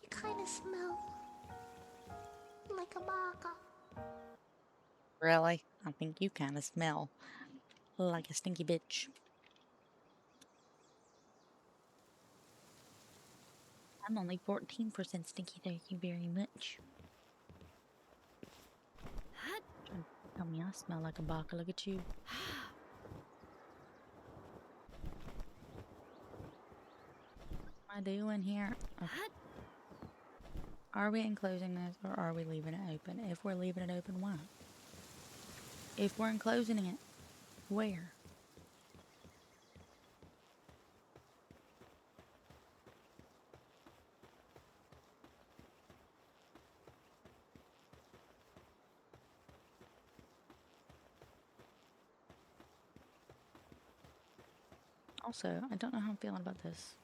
You kind of smell like a baka. Really? I think you kind of smell like a stinky bitch. I'm only 14% stinky, thank you very much. Hut. Trying to tell me I smell like a baka, look at you. What am I doing here? Okay. Hut. Are we enclosing this or are we leaving it open? If we're leaving it open, why? If we're enclosing it, where? Also, I don't know how I'm feeling about this.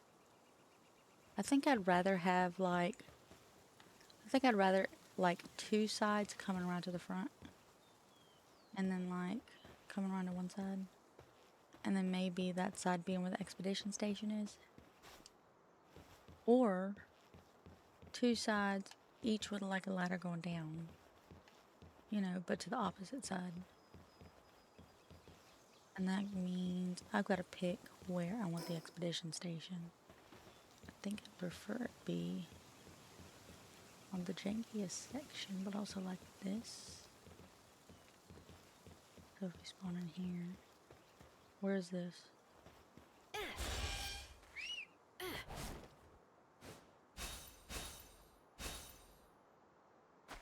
I think I'd rather have like two sides coming around to the front and then like coming around to one side. And then maybe that side being where the expedition station is. Or two sides, each with like a ladder going down. You know, but to the opposite side. And that means I've got to pick where I want the expedition station. I think I'd prefer it be on the jankiest section, but also like this. So if we spawn in here, where is this?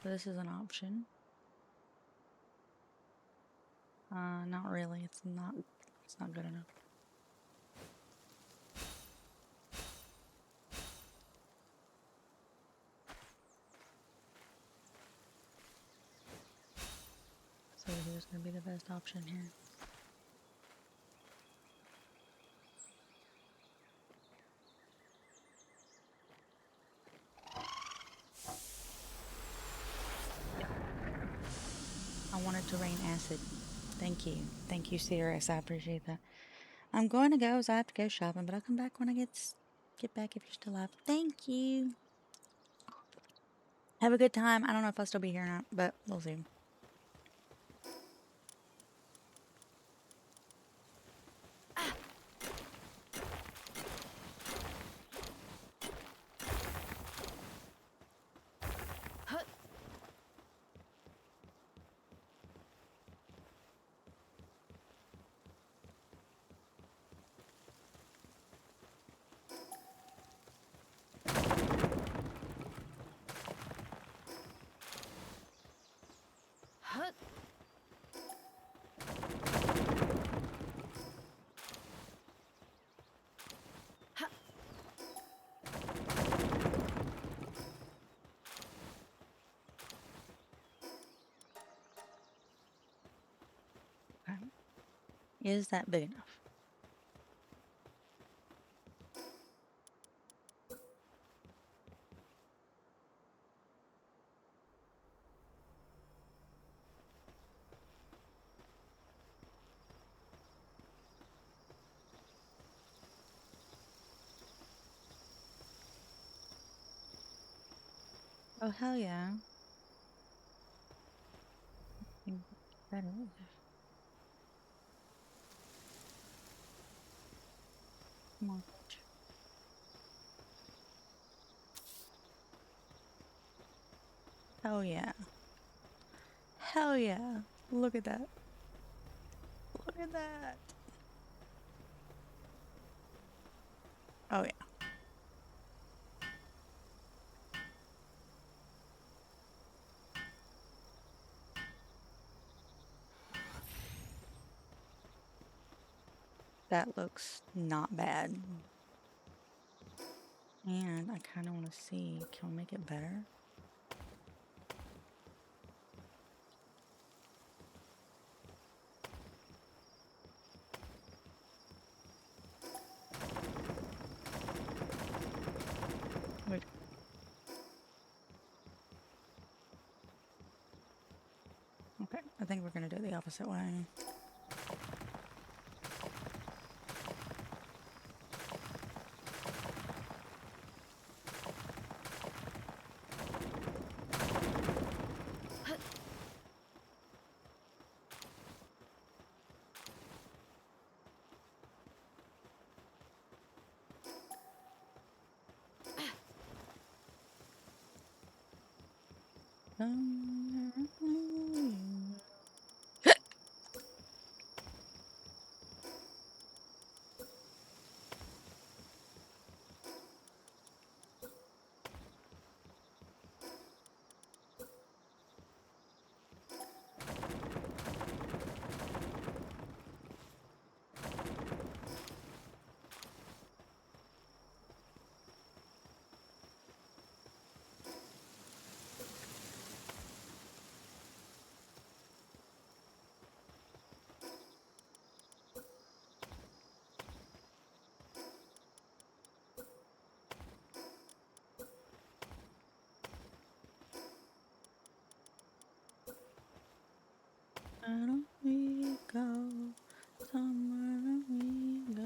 So this is an option. Not really. It's not good enough. So here's gonna be the best option here. I wanted to rain acid. Thank you. Thank you, Sirius. I appreciate that. I'm going to go as I have to go shopping, but I'll come back when I get back if you're still up. Thank you. Have a good time. I don't know if I'll still be here or not, but we'll see. Hut. Hut. Hut. Okay. Is that big enough? Oh, hell yeah. Better. Come on, coach. Hell yeah. Hell yeah. Look at that. Look at that. Oh yeah. That looks not bad. And I kind of want to see, can we make it better? Wait. Okay, I think we're going to do it the opposite way. Why don't we go somewhere we go?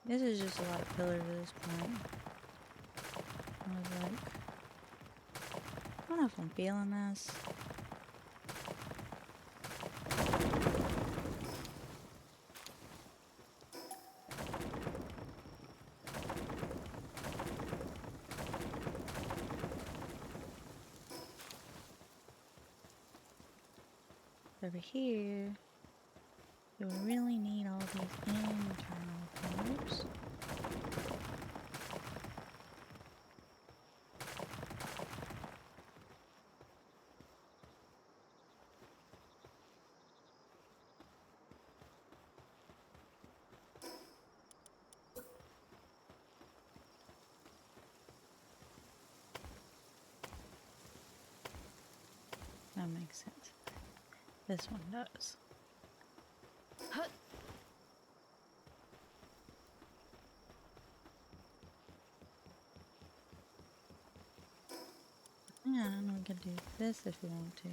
This is just a lot of pillars at this point. I was like, I don't know if I'm feeling this. Over here, you really need all these internal pillars. That makes sense. This one does. Yeah, and we could do this if we want to.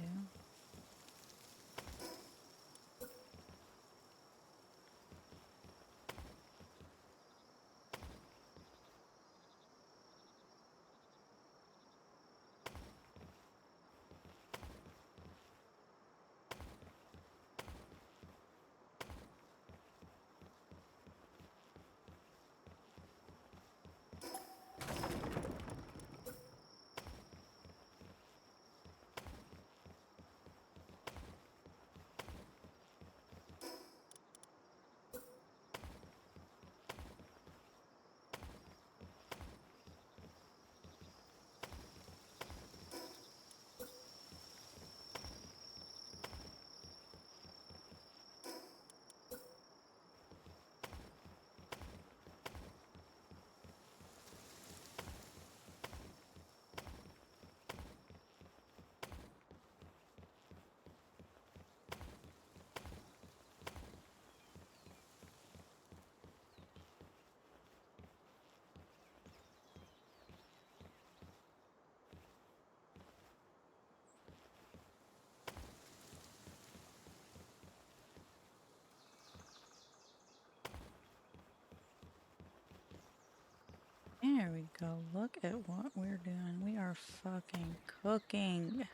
There we go. Look at what we're doing. We are fucking cooking.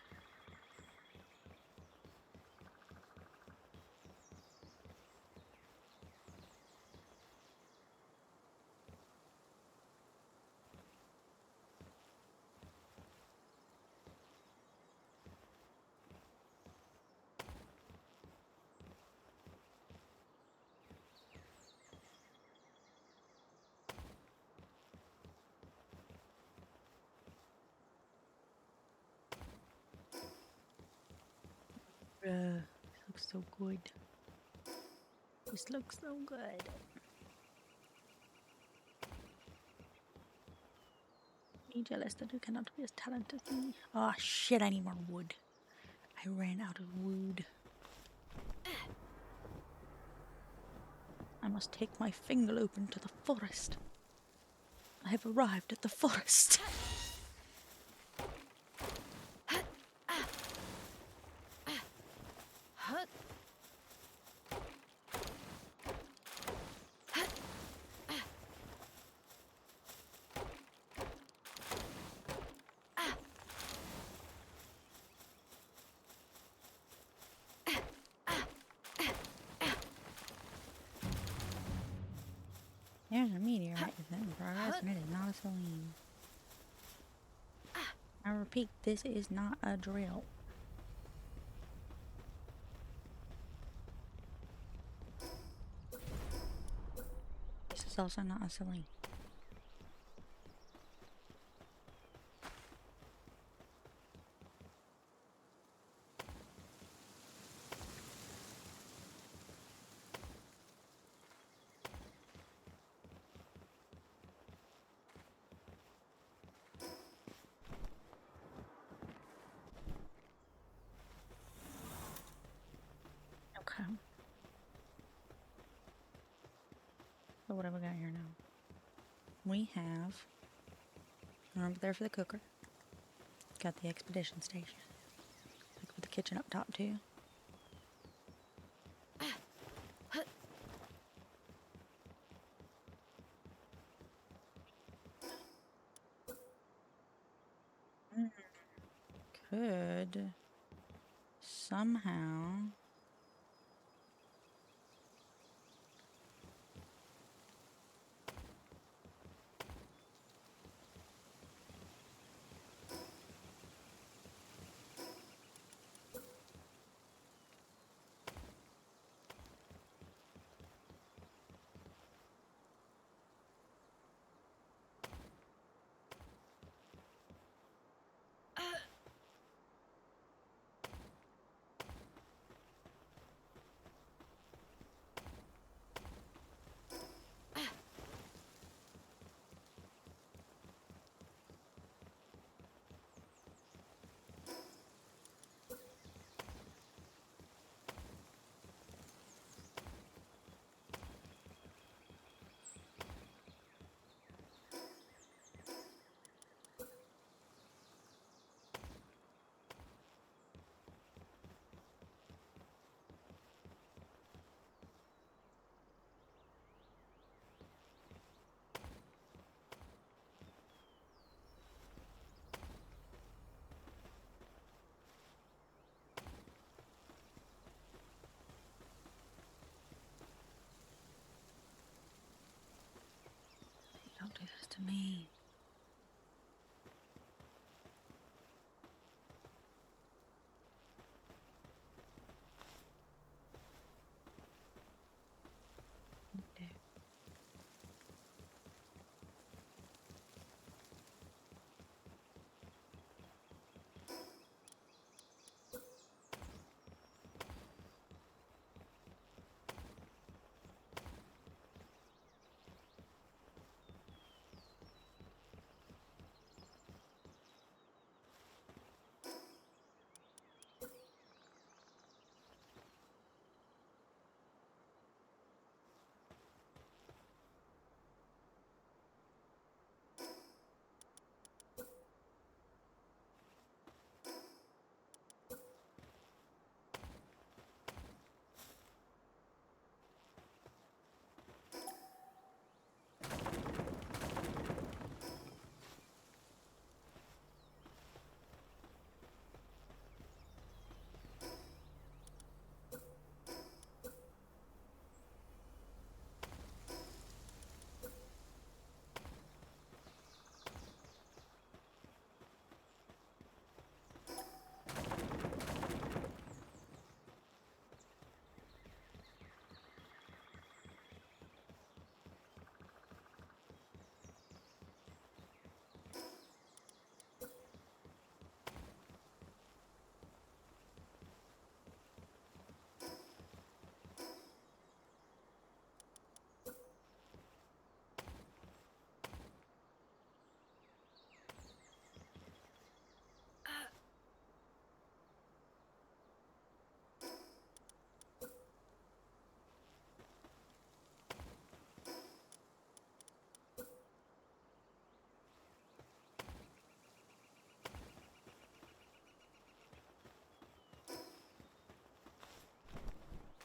Bruh, this looks so good. This looks so good. Me jealous that you cannot be as talented as me. Oh shit, I need more wood. I ran out of wood. I must take my finger open to the forest. I have arrived at the forest. Hut. There's a meteorite descent in progress, and it is not a saline. I repeat, this is not a drill. This is also not a saline. Okay. So what have we got here now? We have one over there for the cooker. Got the expedition station. Like with the kitchen up top too. Could somehow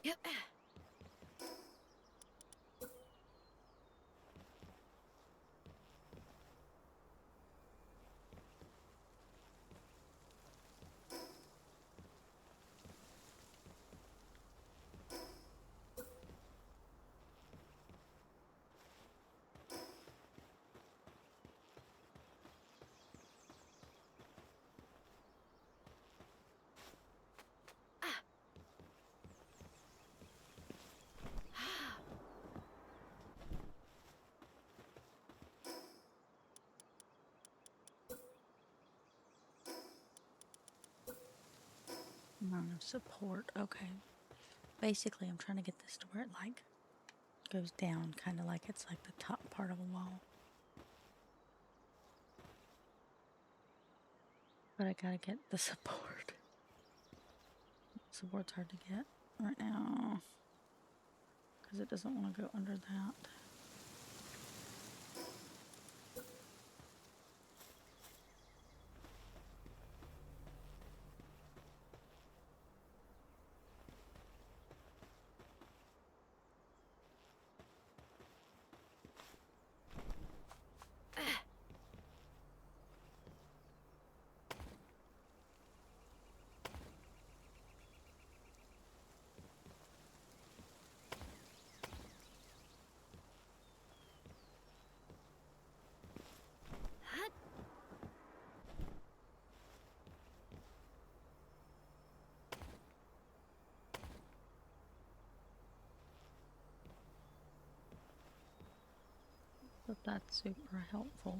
Yep. Amount of support. Okay. Basically, I'm trying to get this to where it like goes down, kind of like it's like the top part of a wall. But I gotta get the support. Support's hard to get right now because it doesn't want to go under that. Hut. But that's super helpful.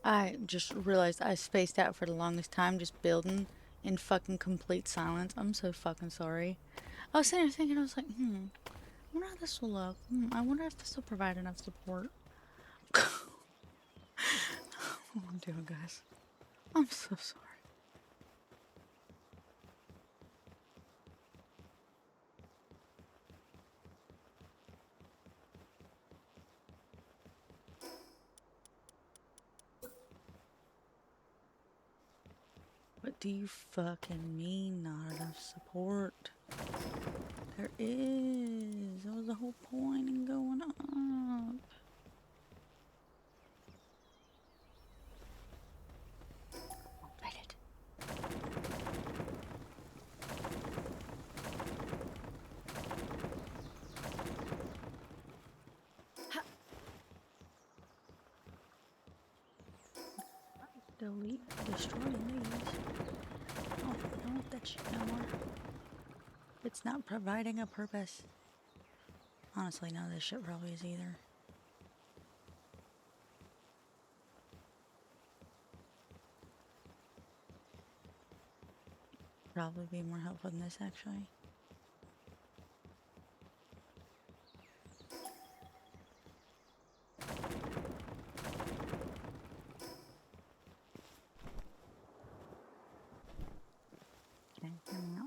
I just realized I spaced out for the longest time just building in fucking complete silence. I'm so fucking sorry. I was sitting there thinking, I was like, I wonder how this will look. I wonder if this will provide enough support. What I'm doing, guys. I'm so sorry. What do you fucking mean, not enough support? There is. That was the whole point in going up. Right it. Delete, destroy these. Oh, I don't want that shit no more. It's not providing a purpose. Honestly, none of this shit probably is either. Probably be more helpful than this, actually. Okay, here we go.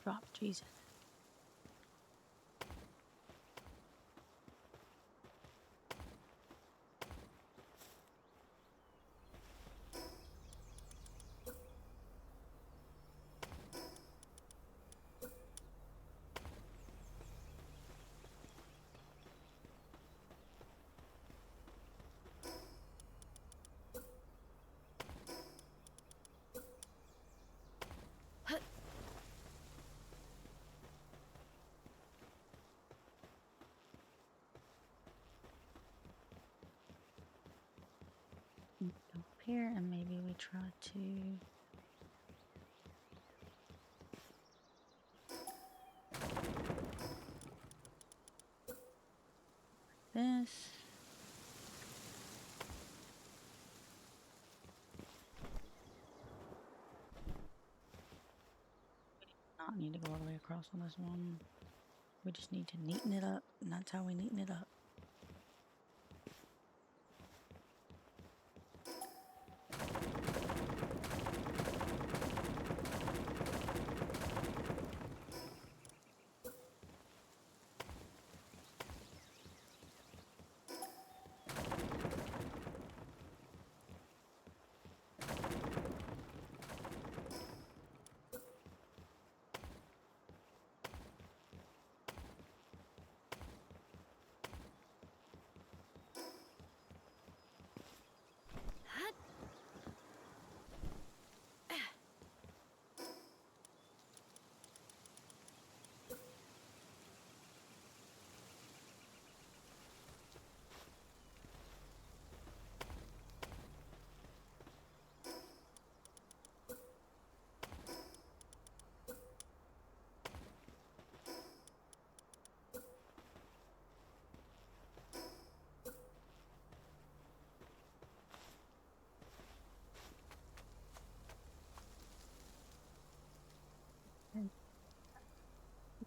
Drop, Jesus. Go up here and maybe we try to this. Not need to go all the way across on this one. We just need to neaten it up, and that's how we neaten it up.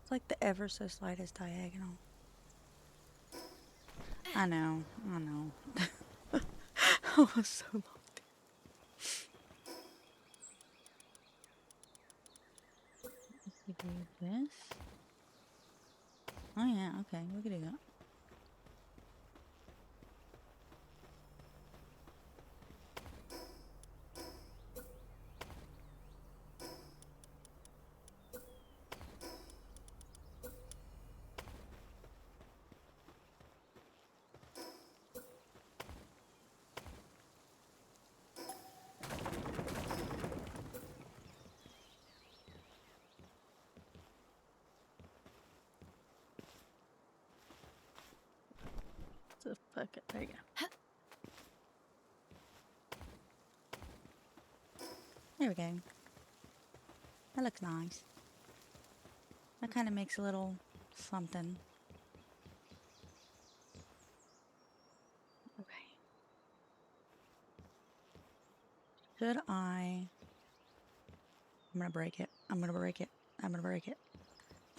It's like the ever so slightest diagonal. I know. I was so locked in. Do this. Oh yeah, okay, we can do that. the fuck? There you go. There we go. That looks nice. That kind of makes a little something. Okay. Should I? I'm gonna break it. I'm gonna break it. I'm gonna break it.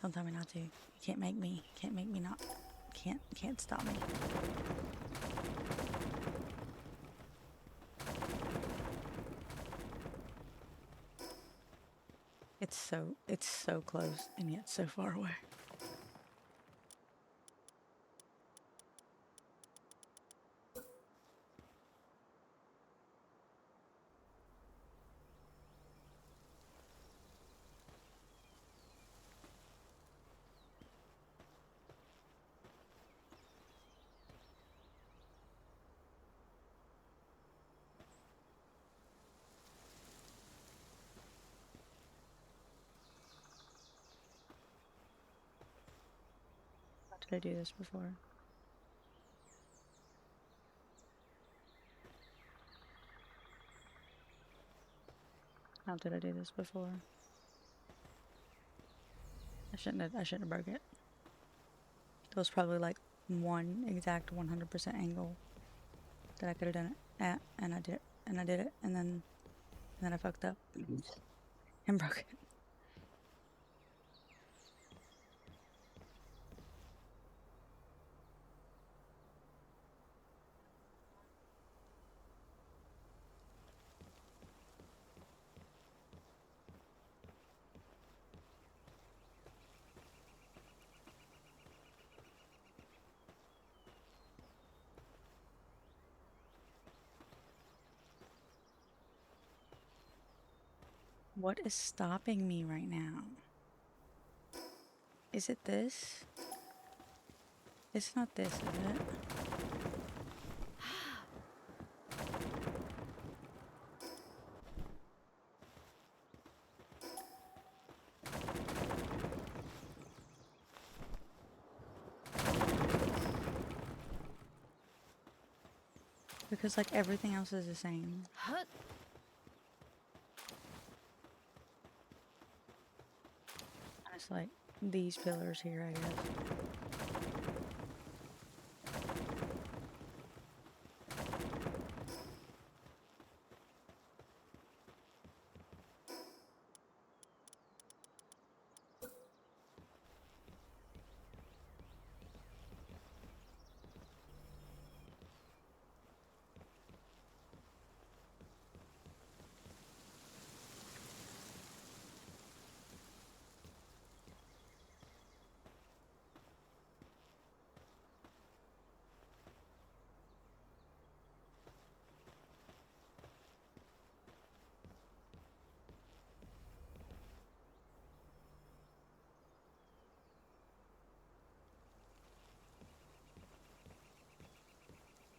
Don't tell me not to. You can't make me. You can't make me not. Can't stop me. It's so close and yet so far away. How did I do this before? How did I do this before? I shouldn't have broke it. There was probably like one exact 100% angle that I could have done it at, and I did it, and then I fucked up and broke it. What is stopping me right now? Is it this? It's not this, is it? Because like everything else is the same. And it's like these pillars here, I guess.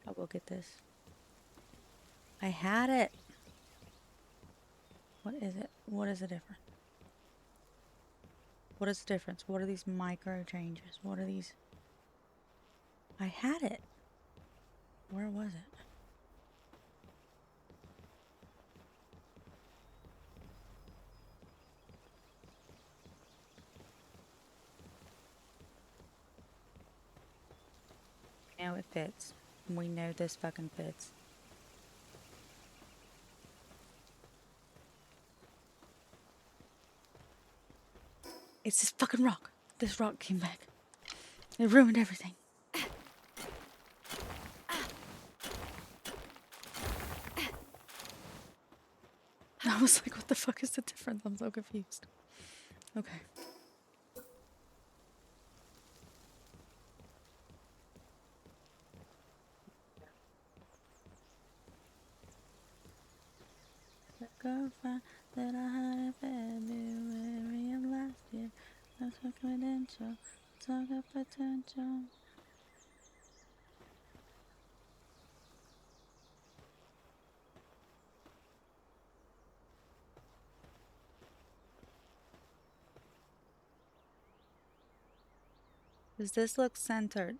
I will get this. I had it. What is it? What is the difference? What is the difference? What are these micro changes? What are these? I had it. Where was it? Now it fits. We know this fucking fits. It's this fucking rock. This rock came back. It ruined everything. I was like, what the fuck is the difference? I'm so confused. Okay. The girlfriend that I had in February of last year. That's confidential. Talk of potential. Does this look centered?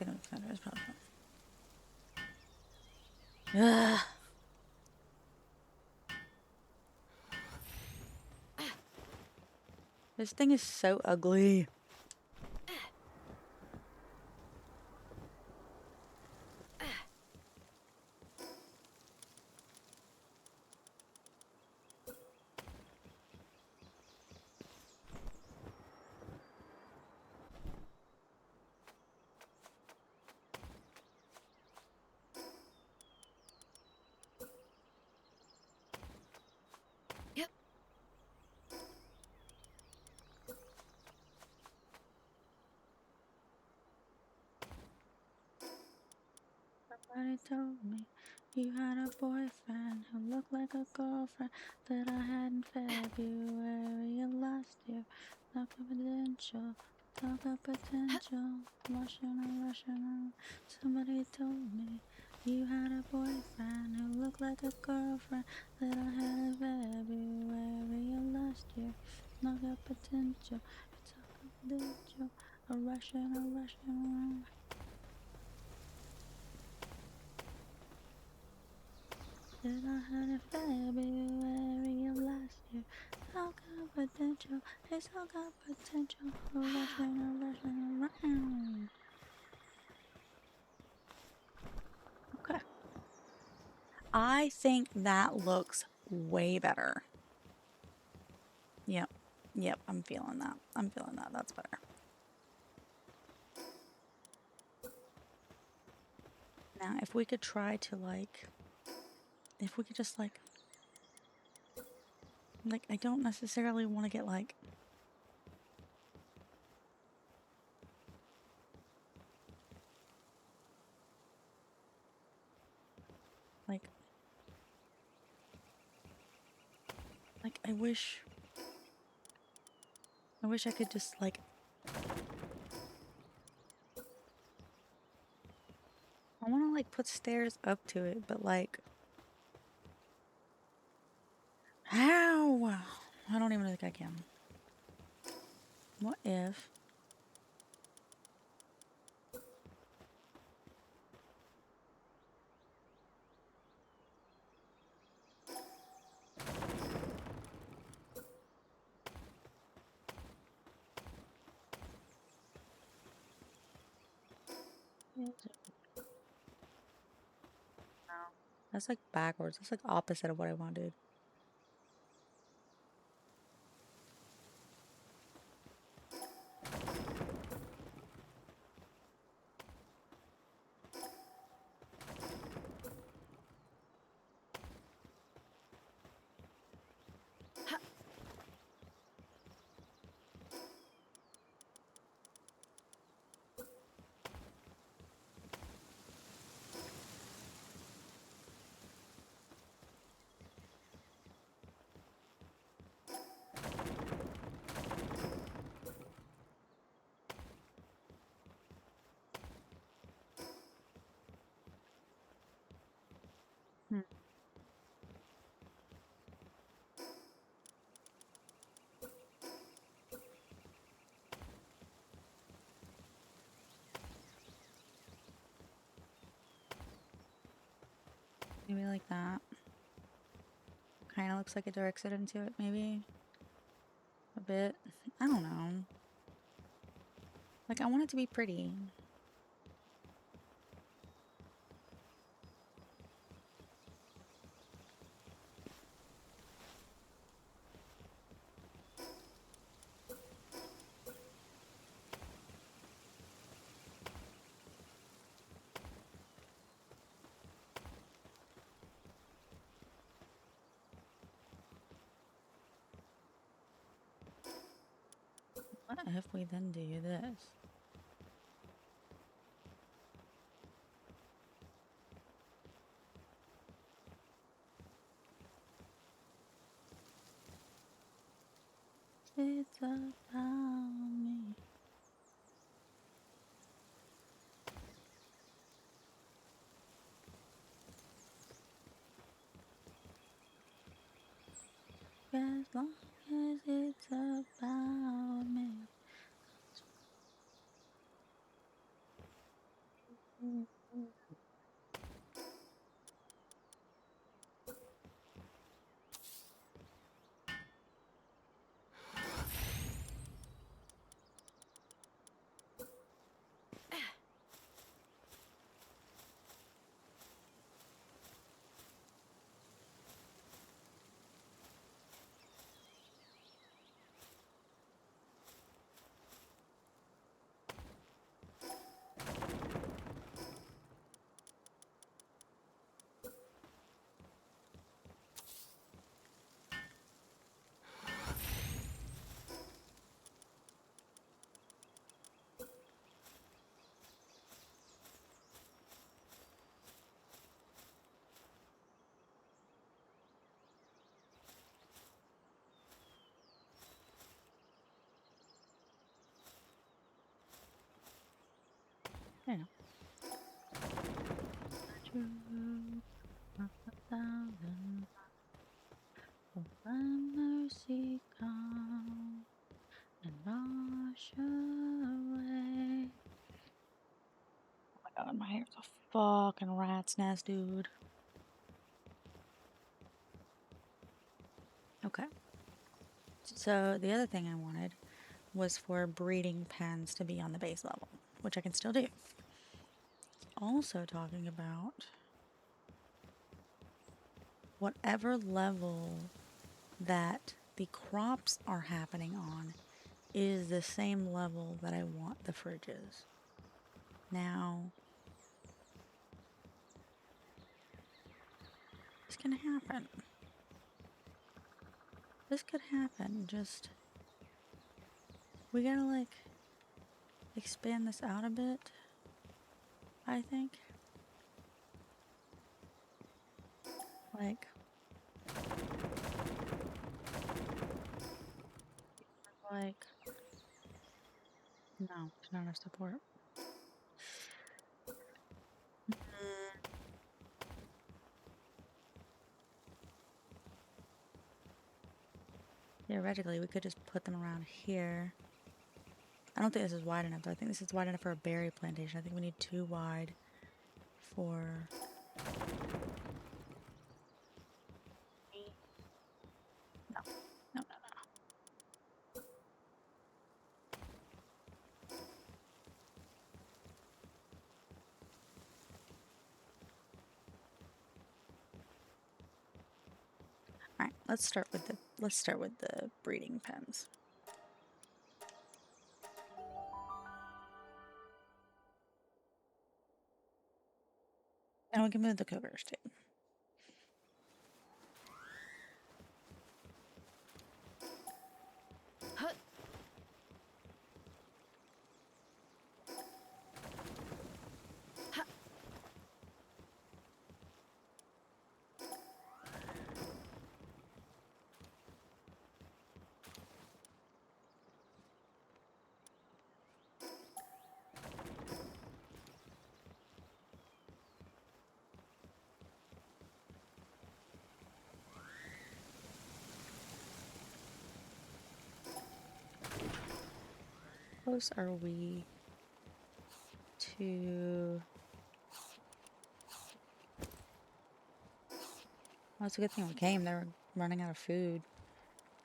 Second offender is probably. Ugh. This thing is so ugly. Yep. Somebody told me you had a boyfriend who looked like a girlfriend that I had in February of last year. Talk of potential, talk of potential. Russian. Somebody told me you had a boyfriend who looked like a girlfriend that I had in February of last year. Talk of potential, talk of potential. A Russian. That I had in February of last year. So got potential, it's all got potential. Rushing. Okay. I think that looks way better. Yep. Yep, I'm feeling that. That's better. Now, if we could try to if we could just like, I don't necessarily want to get like I wish I could just like I want to like put stairs up to it, but like how? I don't even think I can. What if that's like backwards. That's like opposite of what I wanted. Hmm. Maybe like that. Kind of looks like it directs it into it, maybe a bit. I don't know. Like I want it to be pretty. What if we then do this? It's about me. As long as it's about me. true. Of 1,000. Will thy mercy come and wash away? Oh my god, my hair's a fucking rat's nest, dude. Okay. So the other thing I wanted was for breeding pens to be on the base level, which I can still do. Also talking about whatever level that the crops are happening on is the same level that I want the fridges. Now, this can happen. This could happen. Just, we gotta like expand this out a bit, I think. Like, no, there's not enough support. Theoretically, we could just put them around here. I don't think this is wide enough, though. I think this is wide enough for a berry plantation. I think we need 2 wide for... No, no, no, no. Alright, let's start with the breeding pens. And we can move the cookers too. How close are we to... Well, it's a good thing we came. They were running out of food.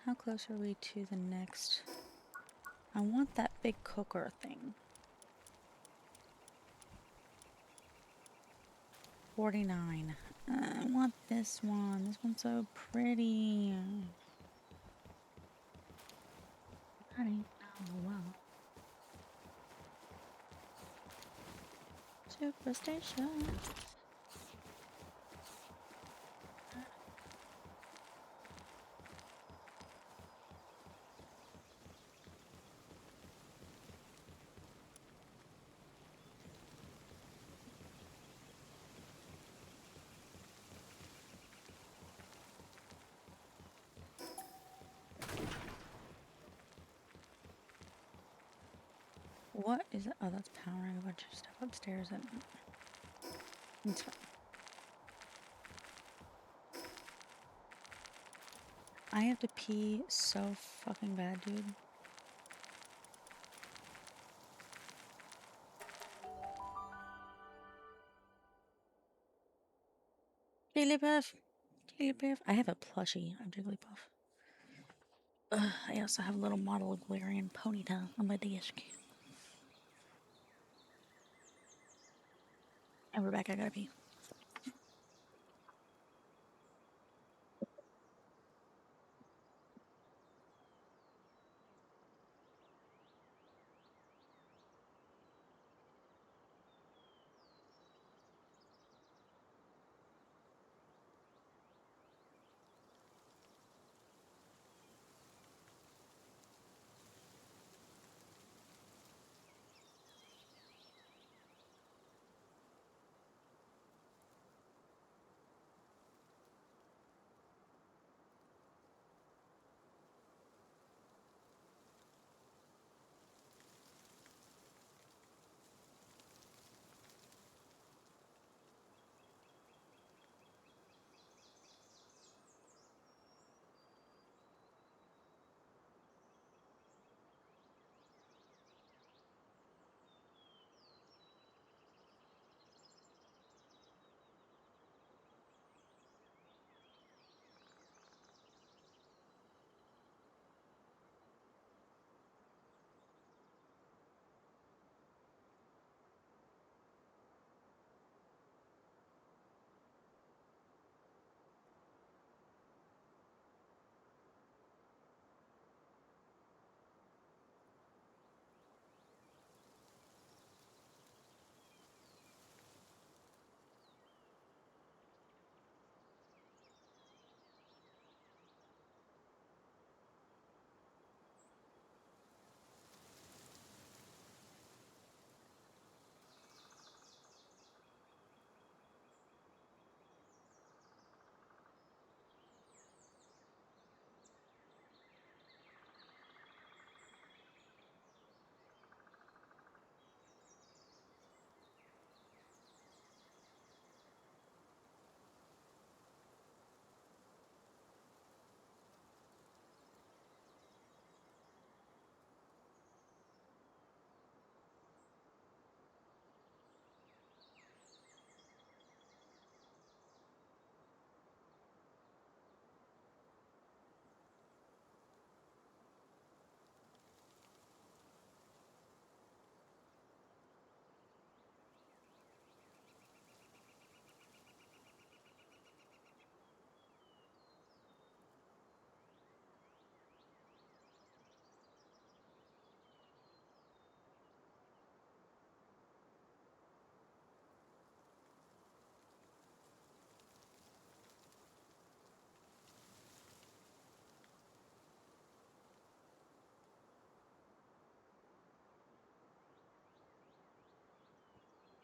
How close are we to the next... I want that big cooker thing. 49. I want this one. This one's so pretty. Pretty. Oh, wow. Superstation. What is it? Oh, that's powering a bunch of stuff upstairs. And it's fine. I have to pee so fucking bad, dude. Jigglypuff. Jigglypuff. I have a plushie of Jigglypuff. I also have a little model of Galarian Ponyta on my desk. And we're back. I gotta pee.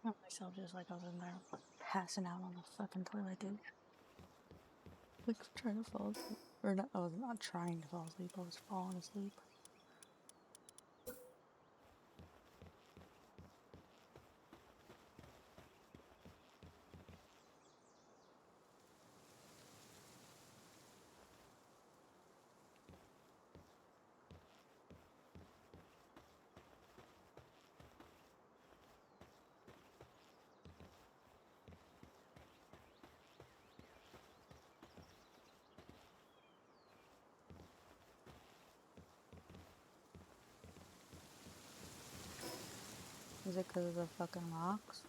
Found myself just like I was in there passing out on the fucking toilet, dude. Like trying to fall asleep. Or not, I was not trying to fall asleep, I was falling asleep. Is it because of the fucking rocks?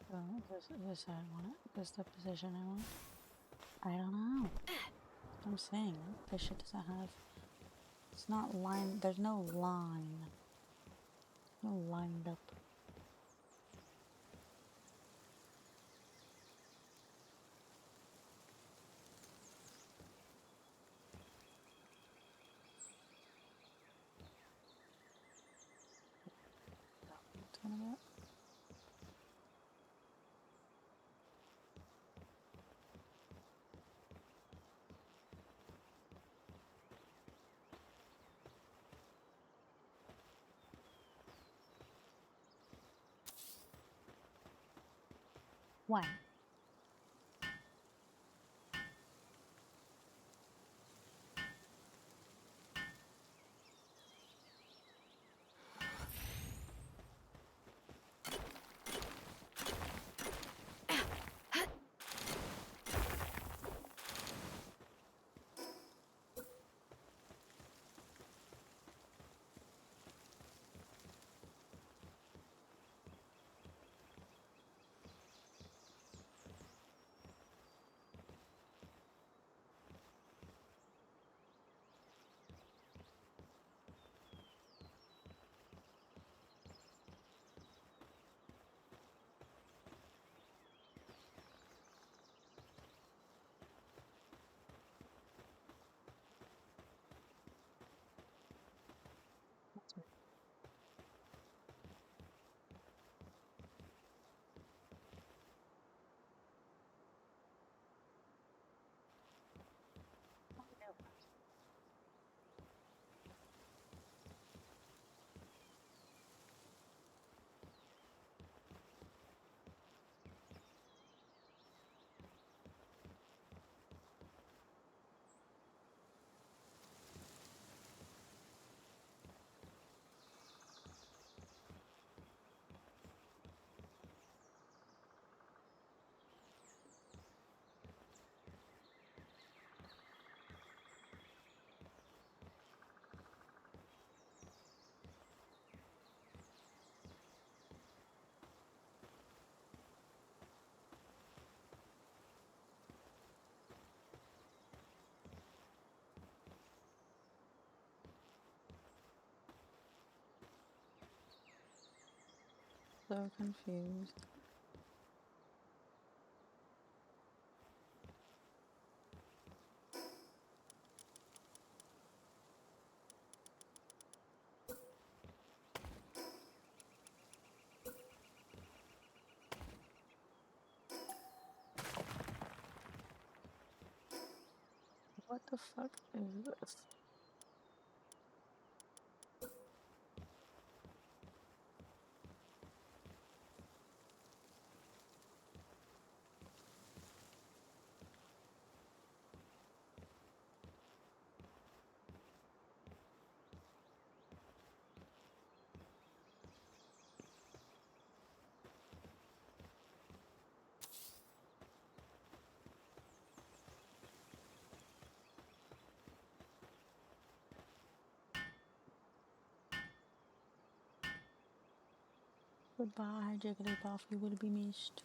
Oh, is this how I want it? Is this the position I want? I don't know. I'm saying this shit doesn't have. It's not lined. There's no line. No lined up. It's gonna get. Why? So confused. What What the fuck is this? Goodbye, Jigglypuff, you will be missed.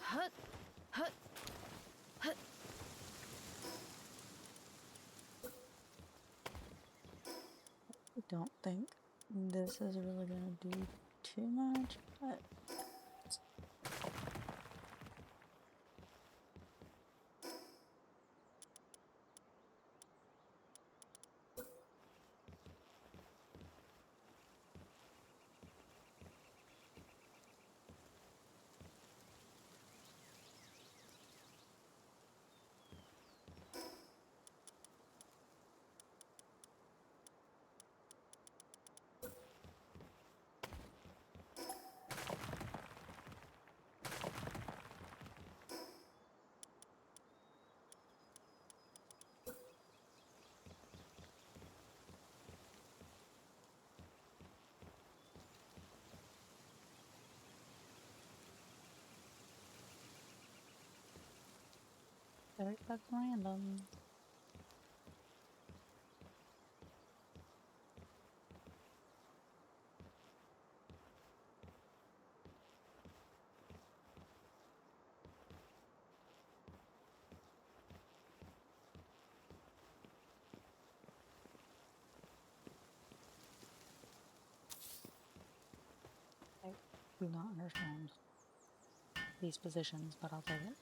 Hut, hut, hut. I don't think this is really gonna do too much, but very fucking random. I do not understand these positions, but I'll take it.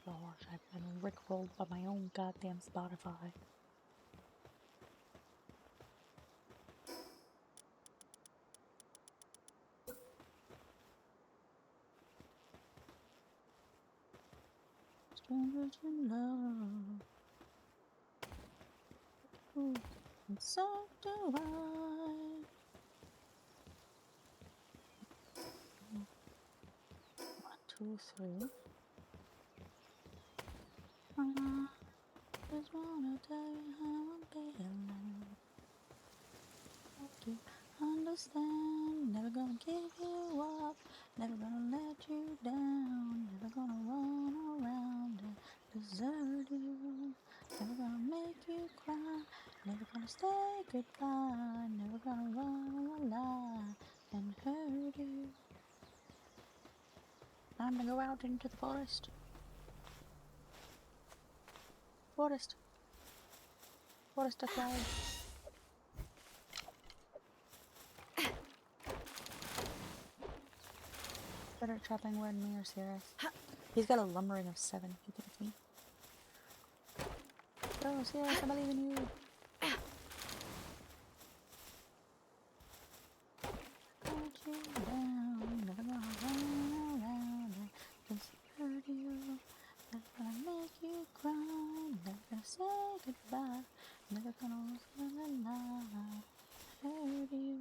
Gosh, I've been rickrolled by my own goddamn Spotify. Strangers in love. Ooh, and so do I. 1, 2, 3. I just wanna tell you how I'm feeling. To understand, never gonna give you up, never gonna let you down, never gonna run around and desert you, never gonna make you cry, never gonna say goodbye, never gonna run a lie and hurt you. Time to go out into the forest. Forest. Forest of clouds. Better chopping wood, me or Sirius. He's got a lumbering of 7. You think it's me? Go, Sirius, I believe in you. Put you down, never gonna run around and just hurt you. Never gonna make you cry, never gonna say goodbye, never gonna lose the night, hurt you.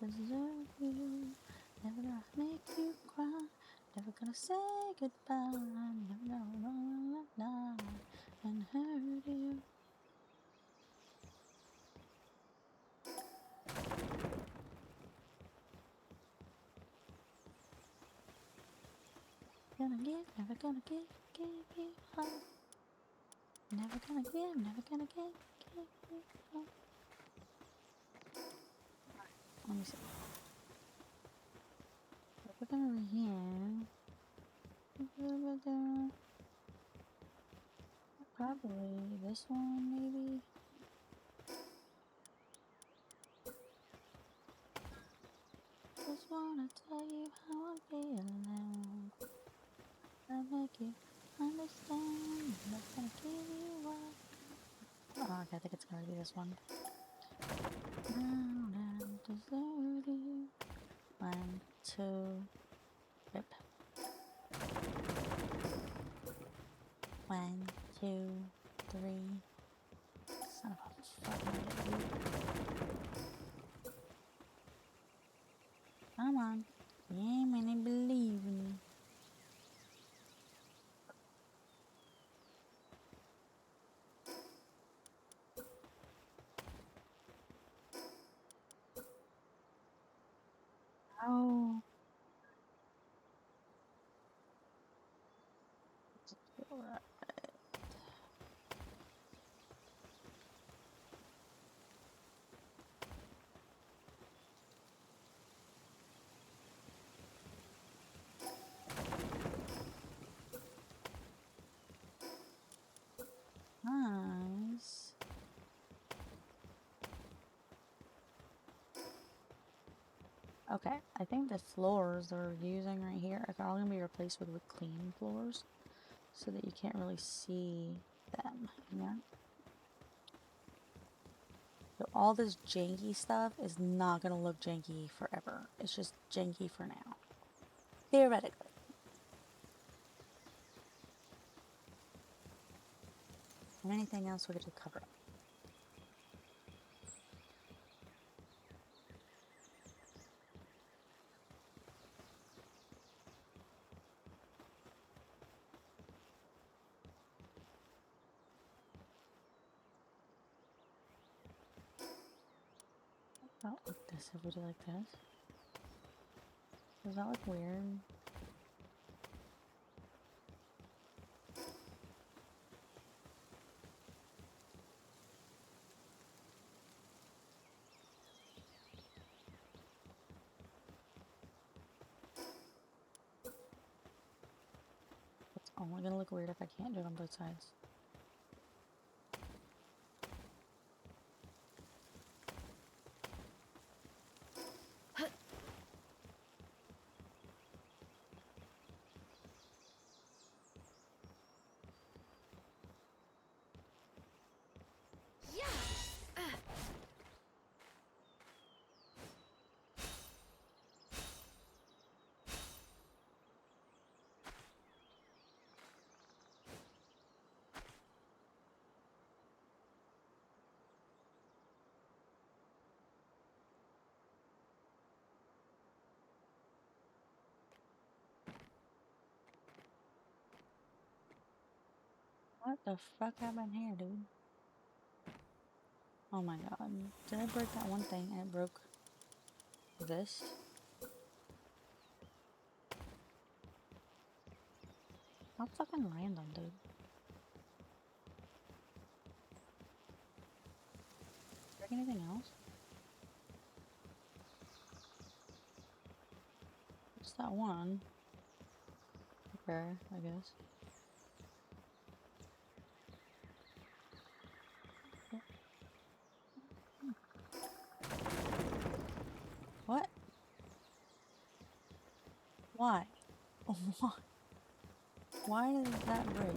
Deserve you, never gonna make you cry, never gonna say goodbye, never gonna run down and hurt you. Gonna give, never gonna give you up. Never gonna give, never gonna give you up. Let me see. We're gonna over here. Probably this one, maybe. Just wanna tell you how I'm feeling. I make you understand. I'm not gonna give you up. Oh, okay, I think it's gonna be this one. Down and desert you. 1, 2, rip. 1, 2, 3. Son of a fucking idiot. Come on. You ain't many believing. Oh. Alright. Nice. Okay, I think the floors they're using right here are all gonna be replaced with clean floors, so that you can't really see them, you know? So all this janky stuff is not gonna look janky forever. It's just janky for now. Theoretically. And anything else we get to cover up. Oh, like this, if we do like this. Does that look weird? It's only gonna look weird if I can't do it on both sides. What the fuck happened here, dude? Oh my god. Did I break that one thing and it broke this? How fucking random, dude. Break anything else? It's that one. Okay, I guess. Why? Why? Why does that break?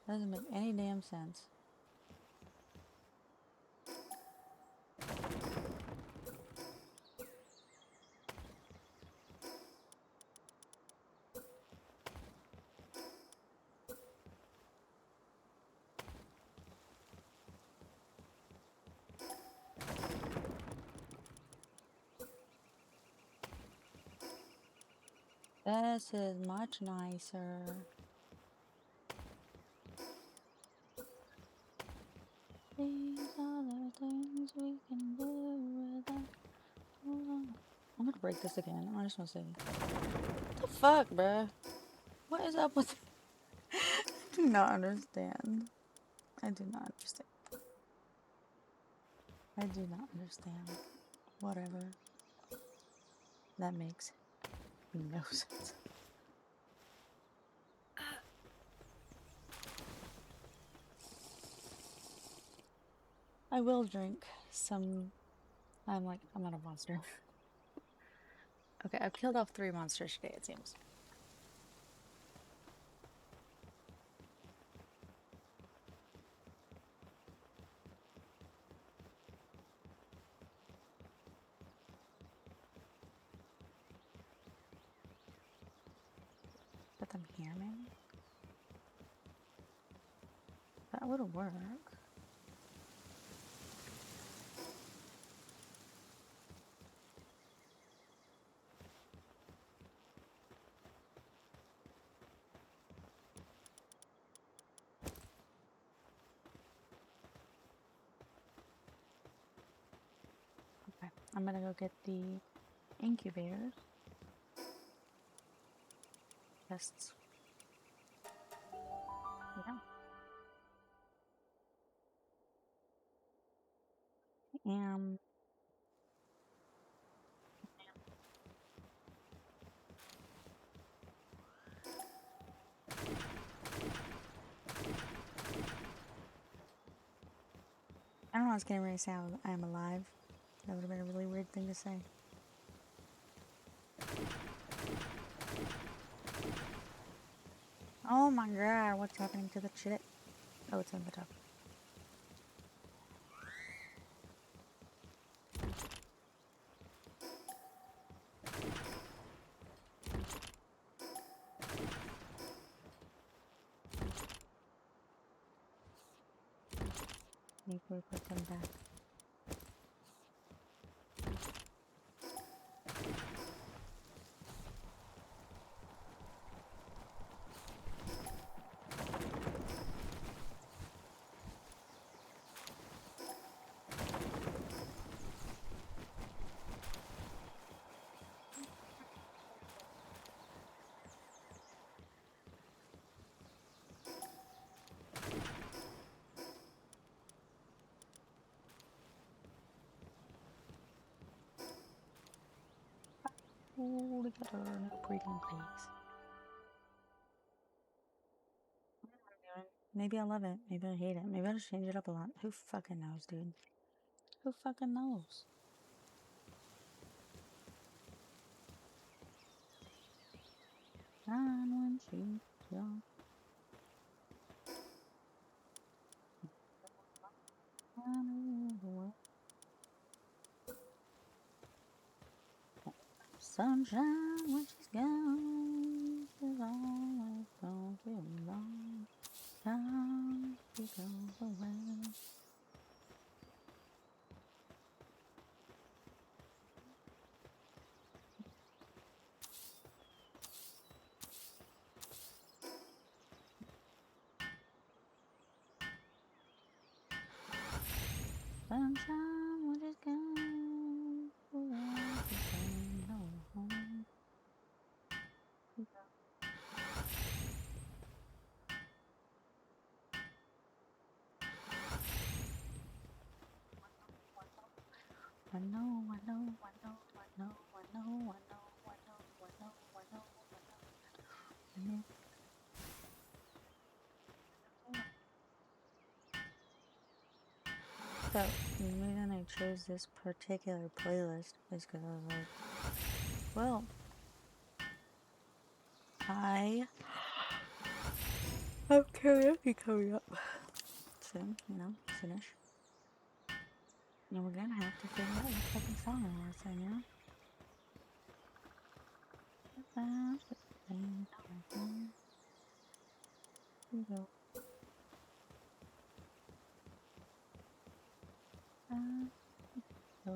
Doesn't make any damn sense. This is much nicer. These are the things we can do without. Hold on. I'm gonna break this again. I just want to say, what the fuck, bruh? What is up with? I do not understand. I do not understand. I do not understand. Whatever. That makes no sense. I will drink some. I'm not a monster. Okay, I've killed off 3 monsters today, it seems. Put them here, maybe? That would work. Okay, I'm gonna go get the incubators. Tests. Yeah. I don't know, I was getting ready to say I am alive. That would have been a really weird thing to say. Oh my god, what's happening to the shit? Oh, it's in the top. Maybe we put them back. Oh, look at her, no breeding, please. Maybe I love it. Maybe I hate it. Maybe I'll just change it up a lot. Who fucking knows, dude? Who fucking knows? And when she's young, sunshine when she's gone, she's always gone too long. Time she goes away. Sunshine when she's gone, she's no home. I know, I know, I know, I know, I know, I know, I know, I know, I know, I know. So, the reason I chose this particular playlist is because I was like, well, I have karaoke coming up soon, you know, soonish. And we're gonna have to figure out what fucking song I want to sing, you know? Here we go. So,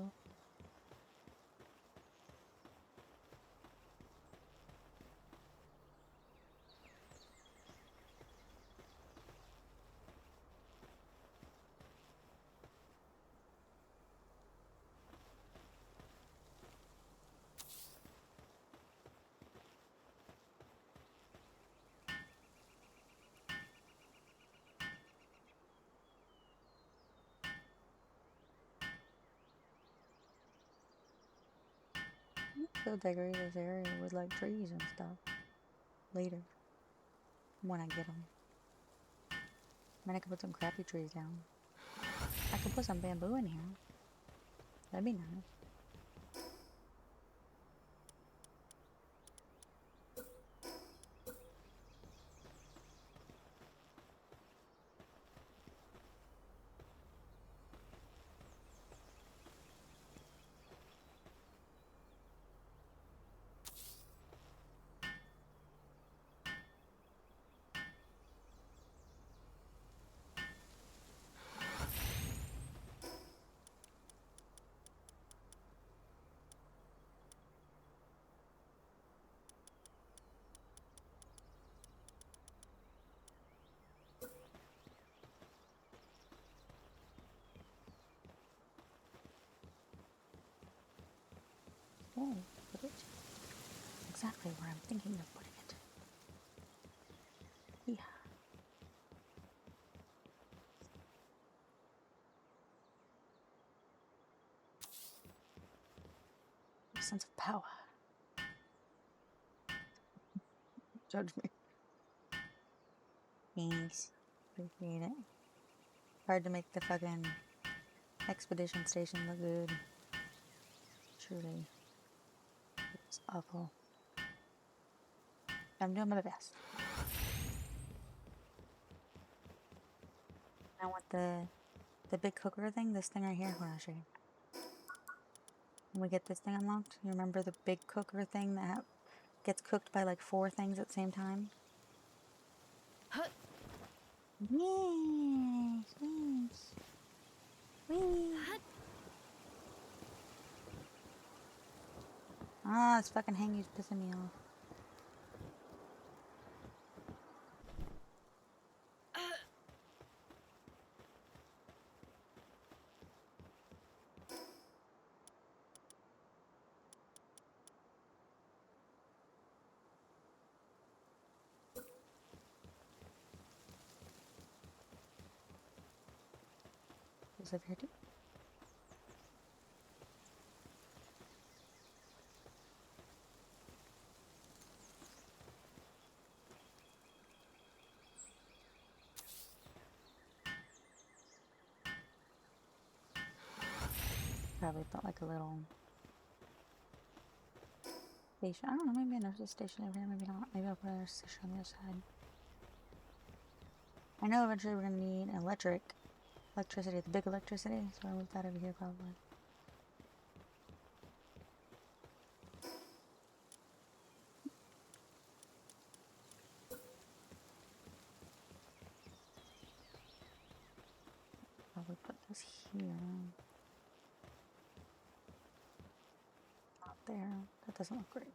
they'll decorate this area with like trees and stuff later when I get them. I mean, I could put some crappy trees down. I could put some bamboo in here. That'd be nice. Oh, put it exactly where I'm thinking of putting it. Yeah. A sense of power. Judge me. Thanks. Appreciate it. Hard to make the fucking expedition station look good. Truly. It's awful. I'm doing my best. I want the big cooker thing, this thing right here. Hold on, I'll show you. When we get this thing unlocked, you remember the big cooker thing that gets cooked by like 4 things at the same time? Hut. Yes, yes. Whee. Hut. Ah, this fucking hangy's pissing me off. Is it here too? Probably felt like a little station. I don't know, maybe there's a station over here, maybe not. Maybe I'll put another station on the other side. I know eventually we're gonna need electricity, the big electricity, so I'll move that over here probably. Probably put this here. Not there. That doesn't look great.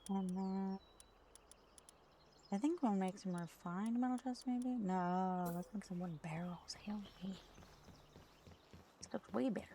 And then I think we'll make some refined metal chests maybe? No, let's make some wooden barrels. Hell yeah. This looks way better.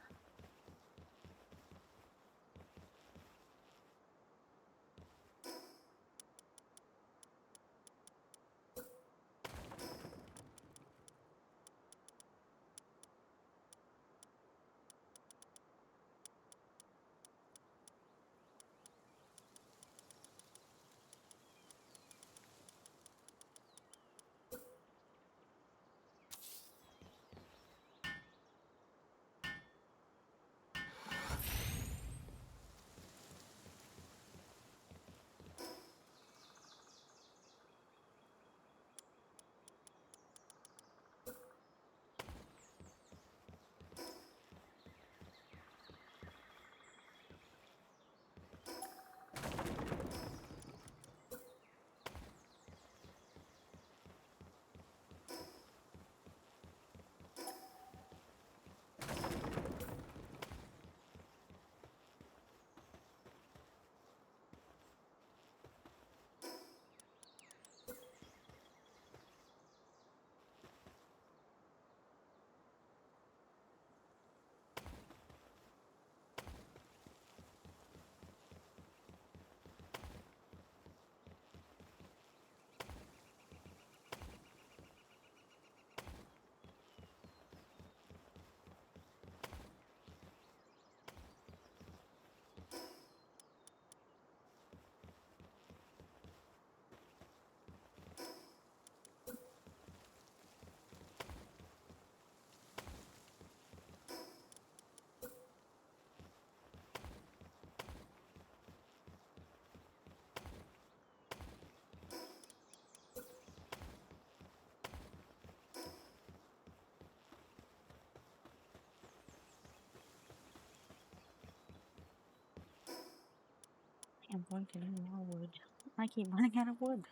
I'm going to need more wood. I keep running out of wood.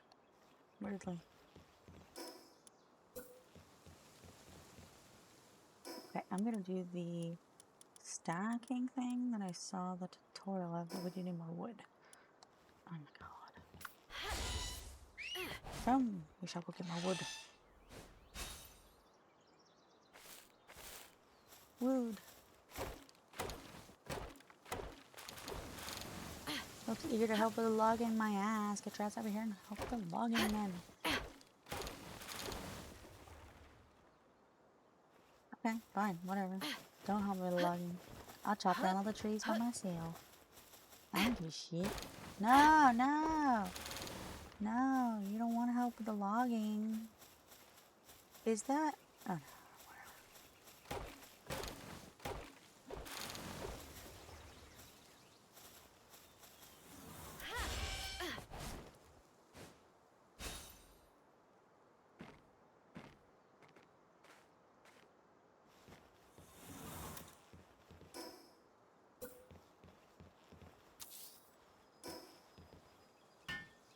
Weirdly. Okay, I'm gonna do the stacking thing that I saw the tutorial of, but we do need more wood. Oh my god. So, we shall go get more wood. Wood. Looks eager to help with the logging, my ass. Get your ass over here and help with the logging then. Okay, fine, whatever. Don't help with the logging. I'll chop down all the trees by myself. I don't give a shit. No, no! No, you don't want to help with the logging. Is that... Oh, no.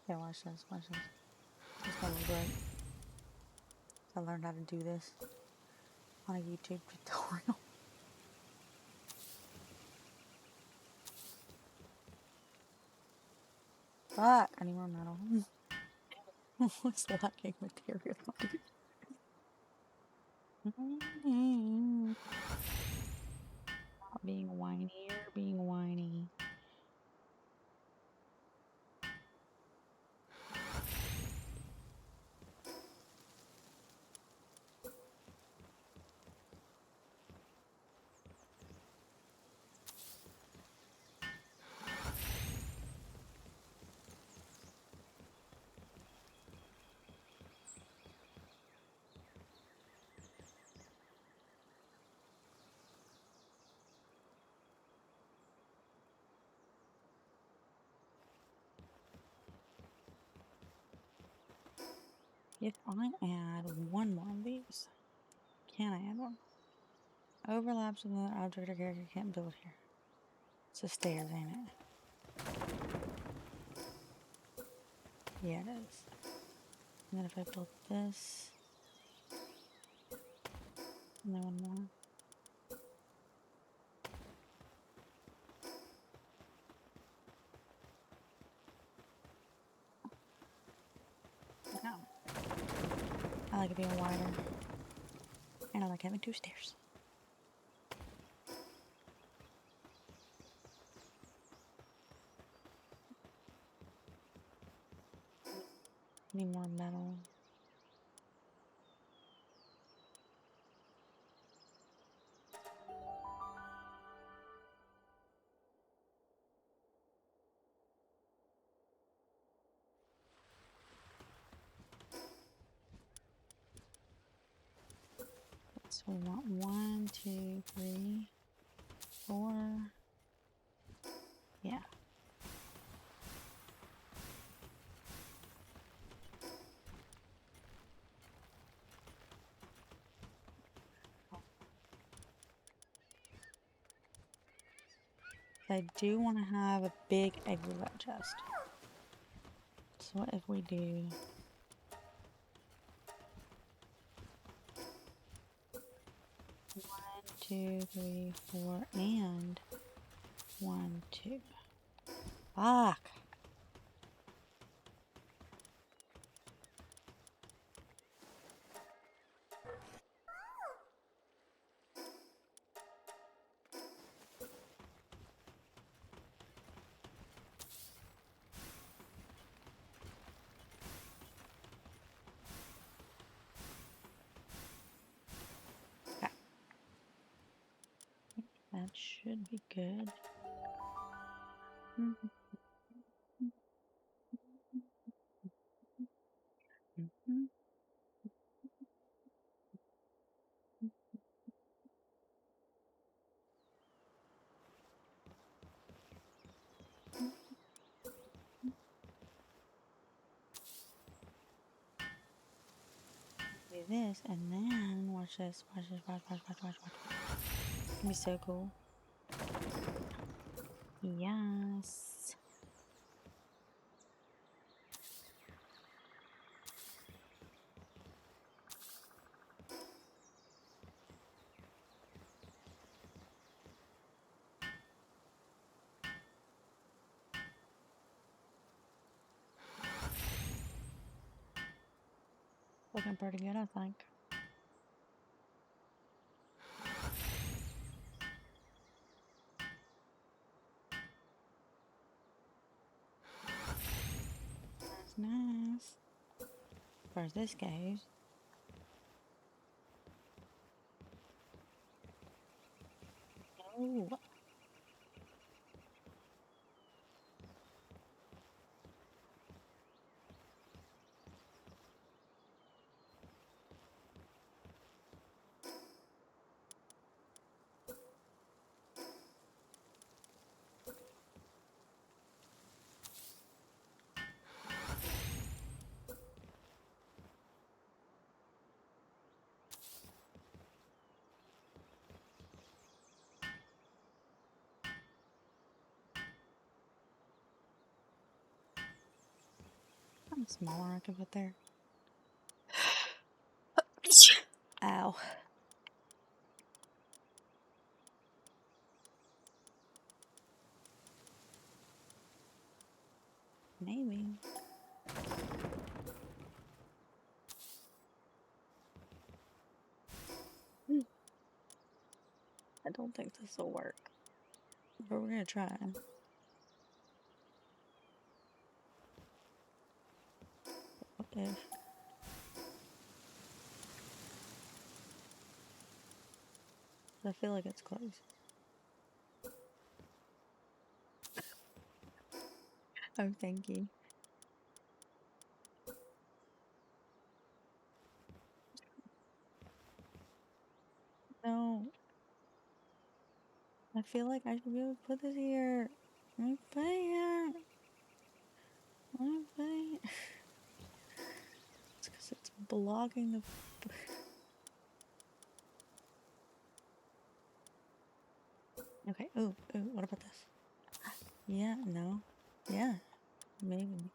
Okay, watch this, watch this. It's gonna be great. I learned how to do this on a YouTube tutorial. Fuck, I need more metal. What's lacking material? Not being whiny, you're being whiny. If I add one more of these, can I add one? Overlaps with another object or character can't build here. It's the stairs, ain't it? Yeah, it is. And then if I build this, and then one more. No. I like it being wider. And I like having 2 stairs. Need more metal. So we want 1, 2, 3, 4. Yeah. I do want to have a big egg roulette chest. So what if we do 1, 2, 3, 4, and 1, 2. Fuck. Okay. That should be good. Do this and then watch this. Watch this. Watch. It's gonna be so cool. Yes. looking pretty good, I think. That's nice. As far as this goes. Oh. Something smaller I could put there. Ow. Maybe. I don't think this will work. But we're gonna try. What if? I feel like it's close. Oh, thank you. No. I feel like I should be able to put this here. Let me put it here. Let me put it here. It's because it's blocking the... Okay, ooh, what about this? Yeah, no. Yeah, maybe.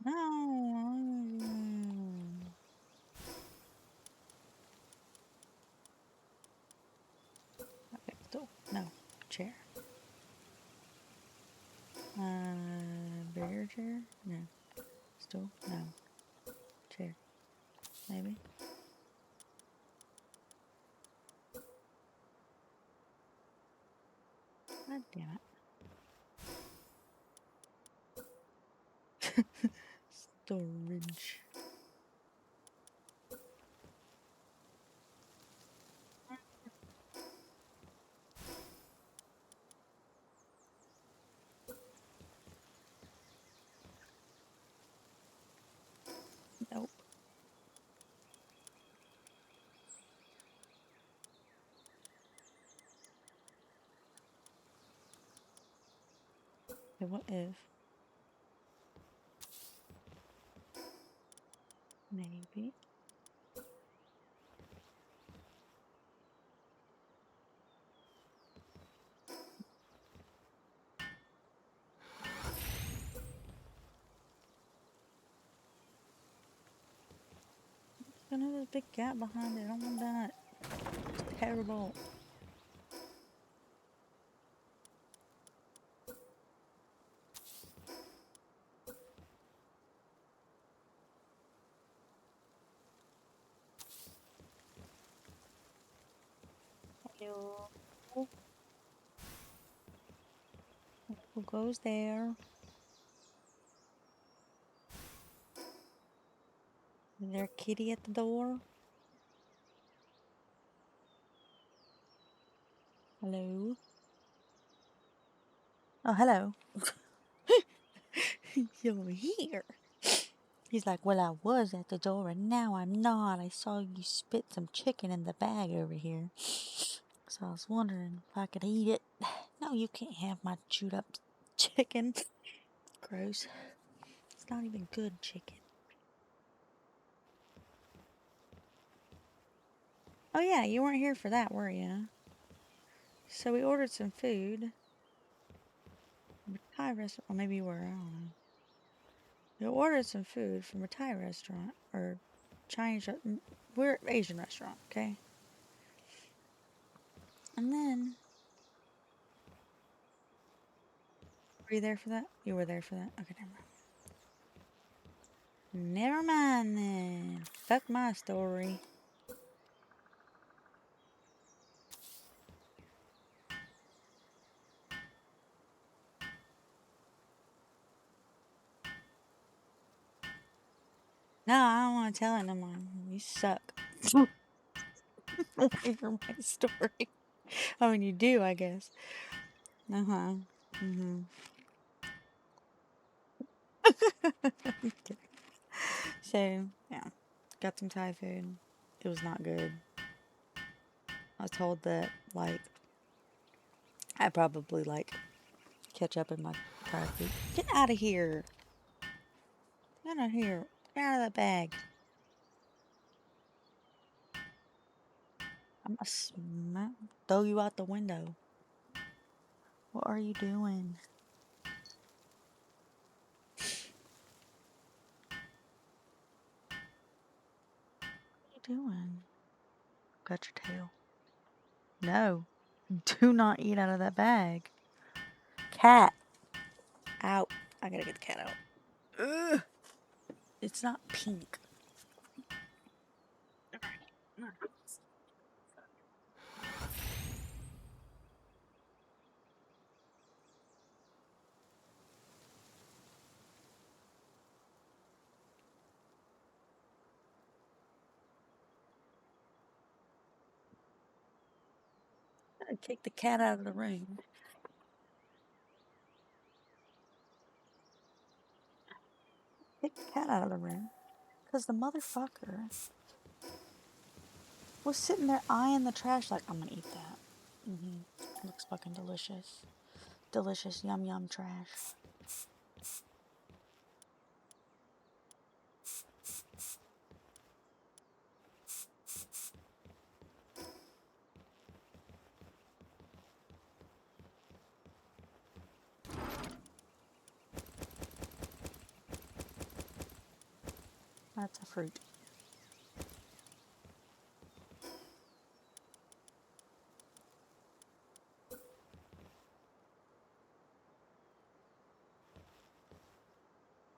No. Okay, still, no. Chair. Bigger chair? No. Still, no. Chair. Maybe. God damn it. Storage. Nope. Okay, what if? Maybe. It's gonna have this big gap behind it. I don't want that. It's terrible. Hello. Who goes there? Is there a kitty at the door? Hello? Oh, hello. You're here. He's like, well, I was at the door and now I'm not. I saw you spit some chicken in the bag over here. So I was wondering if I could eat it. No, you can't have my chewed up chicken. Gross. It's not even good chicken. Oh yeah, you weren't here for that, were you? So we ordered some food. Thai restaurant. Or maybe you were, I don't know. We ordered some food from a Thai restaurant. Or Chinese. We're Asian restaurant, okay? And then... Were you there for that? You were there for that? Okay, never mind. Never mind then. Fuck my story. No, I don't want to tell it no more. You suck. I want to hear my story. I mean, you do, I guess. Uh-huh. Mm-hmm. So, yeah. Got some Thai food. It was not good. I was told that, like, I probably, like, ketchup in my Thai food. Get out of here. Get out of here. Get out of that bag. I'm gonna throw you out the window. What are you doing? What are you doing? Got your tail. No. Do not eat out of that bag. Cat. Out. I gotta get the cat out. Ugh. It's not pink. Gotta kick the cat out of the room. Kick the cat out of the room. Because the motherfucker was sitting there eyeing the trash like, I'm gonna eat that. Looks fucking delicious. Delicious, yum yum trash. That's a fruit.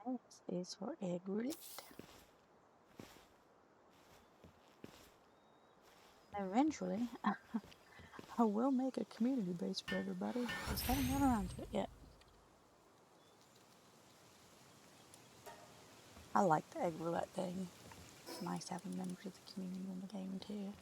This is for egg roulette. Eventually, I will make a community base for everybody. Just haven't got around to it yet. I like the egg roulette thing. It's nice having members of the community in the game too.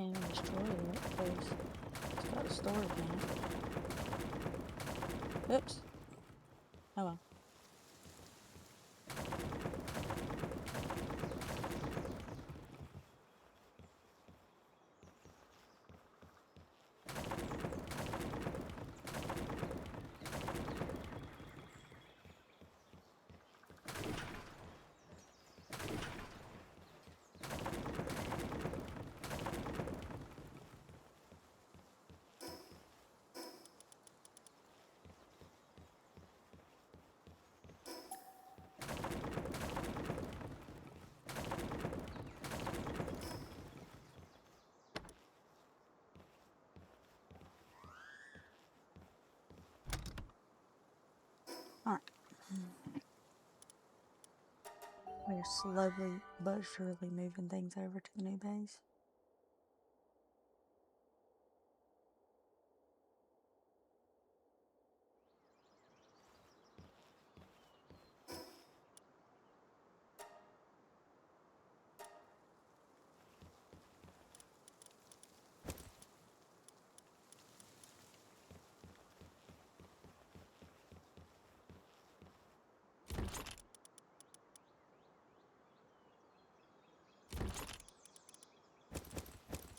can't even destroy it because it's got a storage in it. Oops. Oh well. Alright. We're slowly but surely moving things over to the new base.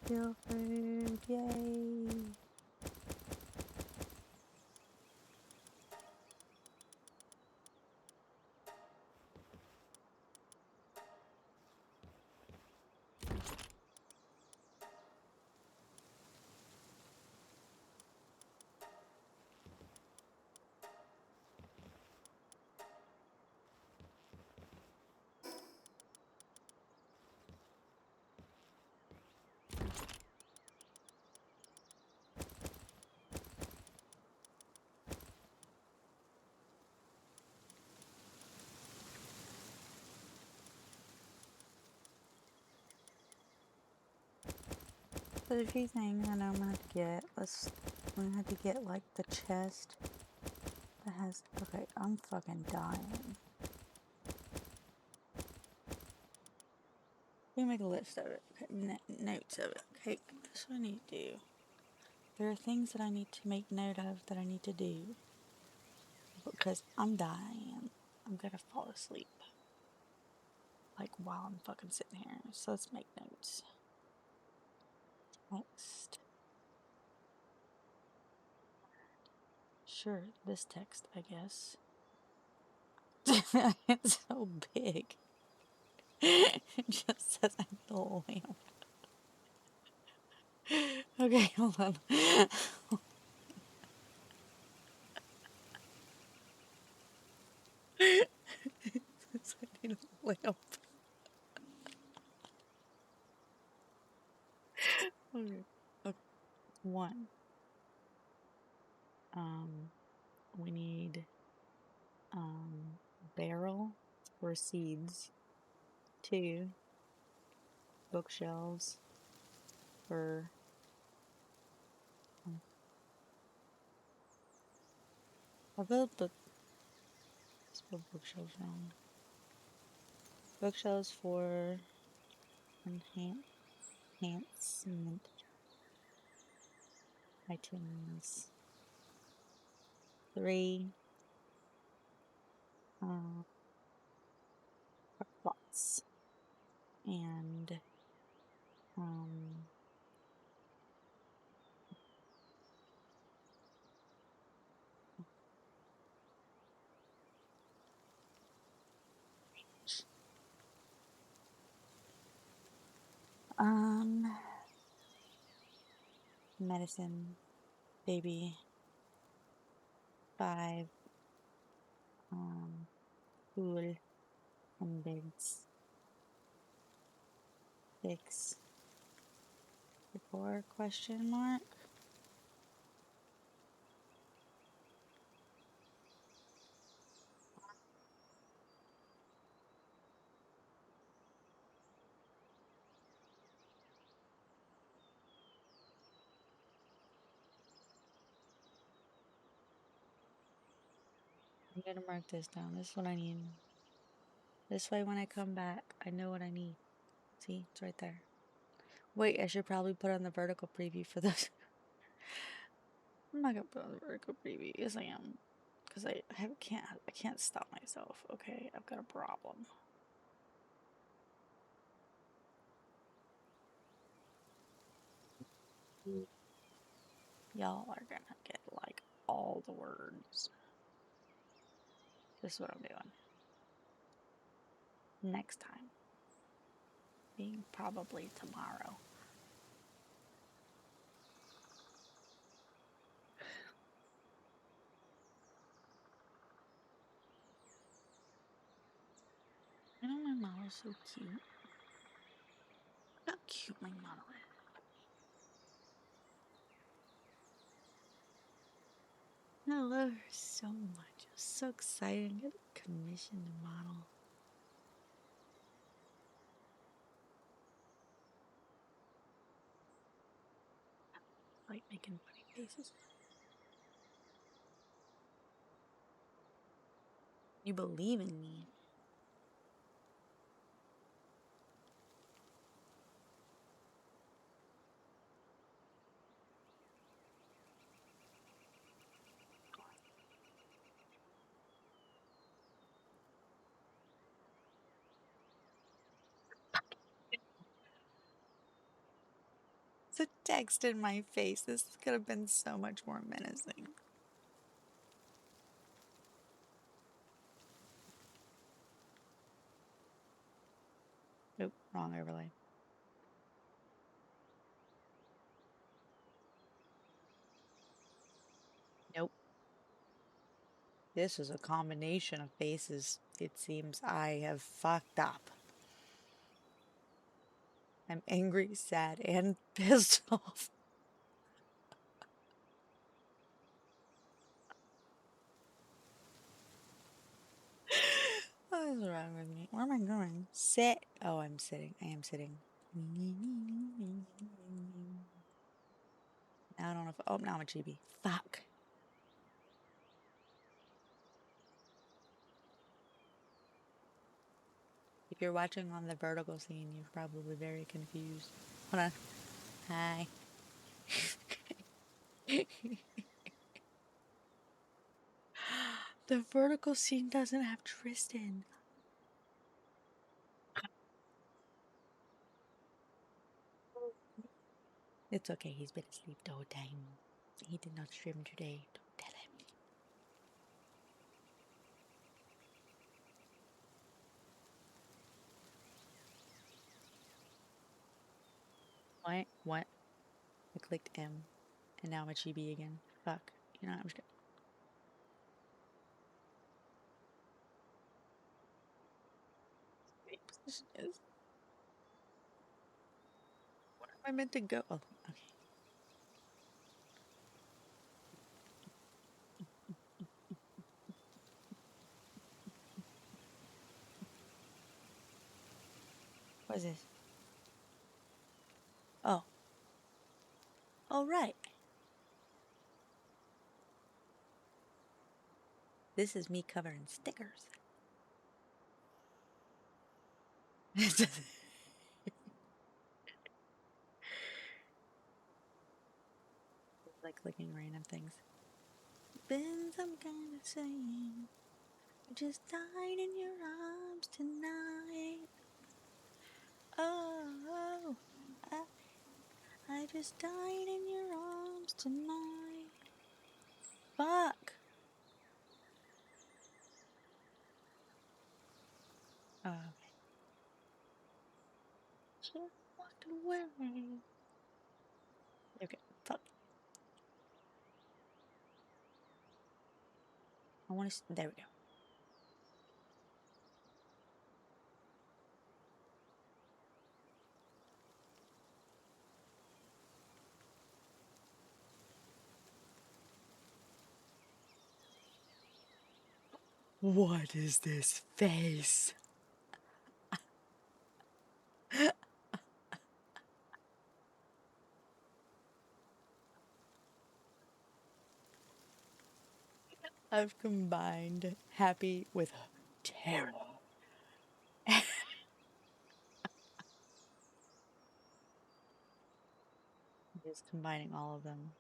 Kill food, yay! So there's a few things I know I'm gonna have to get. I'm gonna have to get like the chest that has. Okay, I'm fucking dying. We make a list of it. Okay, notes of it. Okay, that's what I need to do. There are things that I need to make note of that I need to do because I'm dying. I'm gonna fall asleep. Like while I'm fucking sitting here. So let's make notes. Text. Sure, this text, I guess. It's so big. It just says I need a lamp. Okay, hold on. It says I need a lamp. Okay. Okay. One. We need barrel for seeds. 2 bookshelves for I built the spelled bookshelves wrong. Bookshelves for enhancement items. 3 plots and medicine, baby, 5 pool and beds, 6 decor question mark. I'm gonna mark this down. This is what I need. This way when I come back, I know what I need. See, it's right there. Wait, I should probably put on the vertical preview for this. I'm not gonna put on the vertical preview. Yes, I am, because I can't stop myself. Okay, I've got a problem. Y'all are gonna get like all the words. This is what I'm doing. Next time, being probably tomorrow. I know my model's so cute. Look how cute my model is. I love her so much. I'm so excited. I got a commission to model. I like making funny faces. You believe in me. It's a text in my face. This could have been so much more menacing. Nope, wrong overlay. Nope. This is a combination of faces. It seems I have fucked up. I'm angry, sad, and pissed off. What is wrong with me? Where am I going? Sit. Oh, I'm sitting. I am sitting. Now I don't know if. Oh, now I'm a chibi. Fuck. If you're watching on the vertical scene, you're probably very confused. Hold on. Hi. The vertical scene doesn't have Tristan. It's okay, he's been asleep the whole time. He did not stream today. Don't tell him. What? What? I clicked M, and now I'm a chibi again. Fuck. You know, I'm just gonna... Position is... Where am I meant to go? Oh, okay. What is this? Oh. Oh, right. This is me covering stickers. Like clicking random things. Been some kind of saying. I just died in your arms tonight. Oh, I just died in your arms tonight. Fuck. Oh, okay. Just walked away. Okay, fuck. I want to. There we go. What is this face? I've combined happy with terror. Just combining all of them.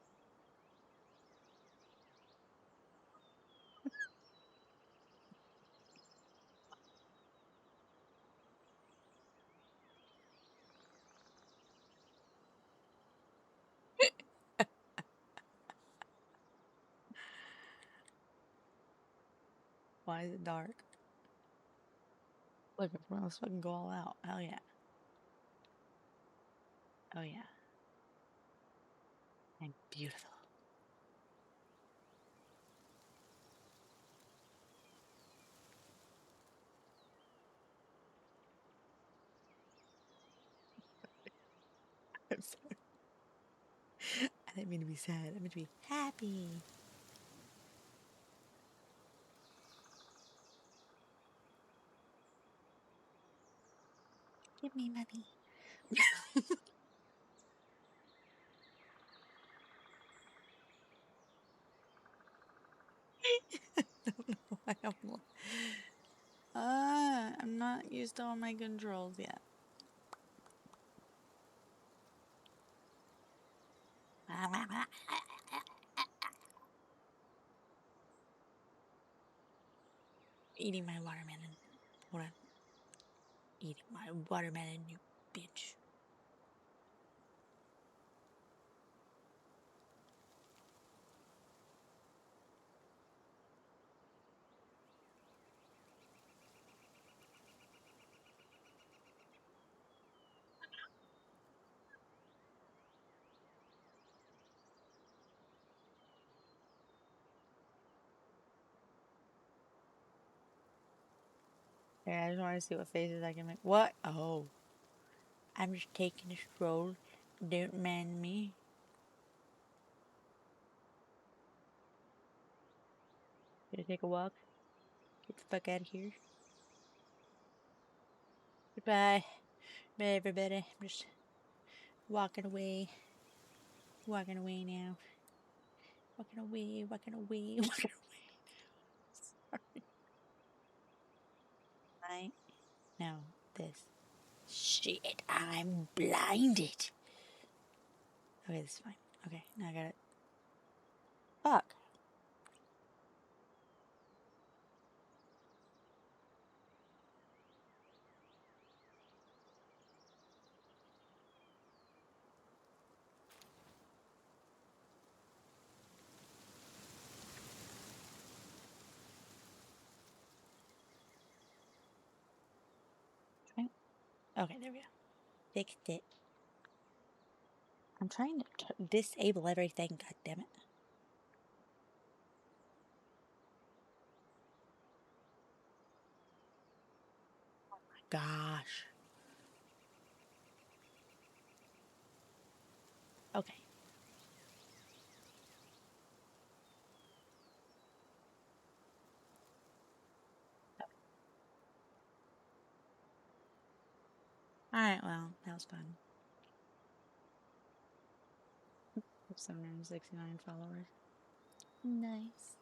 Why is it dark? Look, let's fucking go all out. Hell yeah. Oh yeah. I'm beautiful. I'm sorry. I didn't mean to be sad. I meant to be happy. Give me money. I don't know why I'm not used to all my controls yet. Eating my watermelon. Hold on. Eating my watermelon, you bitch. Yeah, I just want to see what faces I can make. What? Oh. I'm just taking a stroll. Don't mind me. Gonna take a walk. Get the fuck out of here. Goodbye. Bye, everybody. I'm just walking away. Walking away now. Walking away, walking away, walking away. Sorry. I No, this. Shit, I'm blinded. Okay, this is fine. Okay, now I got it. Fuck. Okay, there we go. Fixed it. I'm trying to disable everything, god damn it. Gosh. Okay. Alright, well, that was fun. 769 followers. Nice.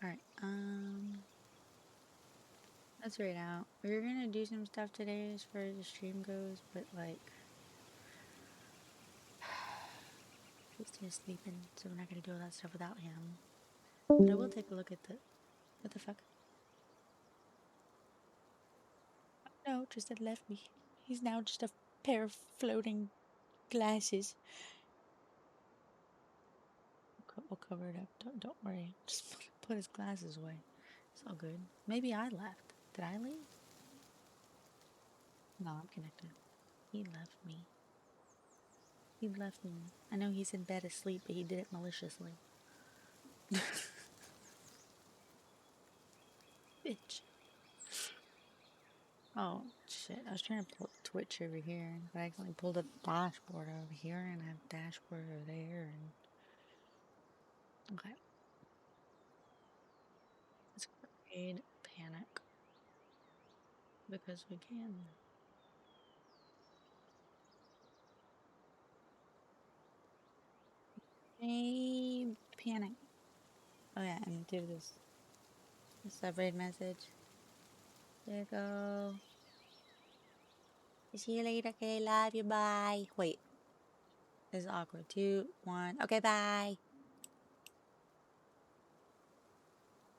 Alright, let's read out. We were gonna do some stuff today as far as the stream goes, but like Tristan is sleeping, so we're not gonna do all that stuff without him. But I will take a look at the what the fuck? Oh no, Tristan left me. He's now just a pair of floating glasses. We'll cover it up. Don't worry. Just put his glasses away. It's all good. Maybe I left. Did I leave? No, I'm connected. He left me. He left me. I know he's in bed asleep, but he did it maliciously. Bitch. Oh, shit. I was trying to pull Twitch over here, but I accidentally pulled a dashboard over here, and I have dashboard over there, and... Okay. Let's create panic. Because we can. Hey, panic. Oh yeah, and do this. Separate message. There you go. See you later, okay? Love you, bye. Wait. This is awkward. 2, 1. Okay, bye.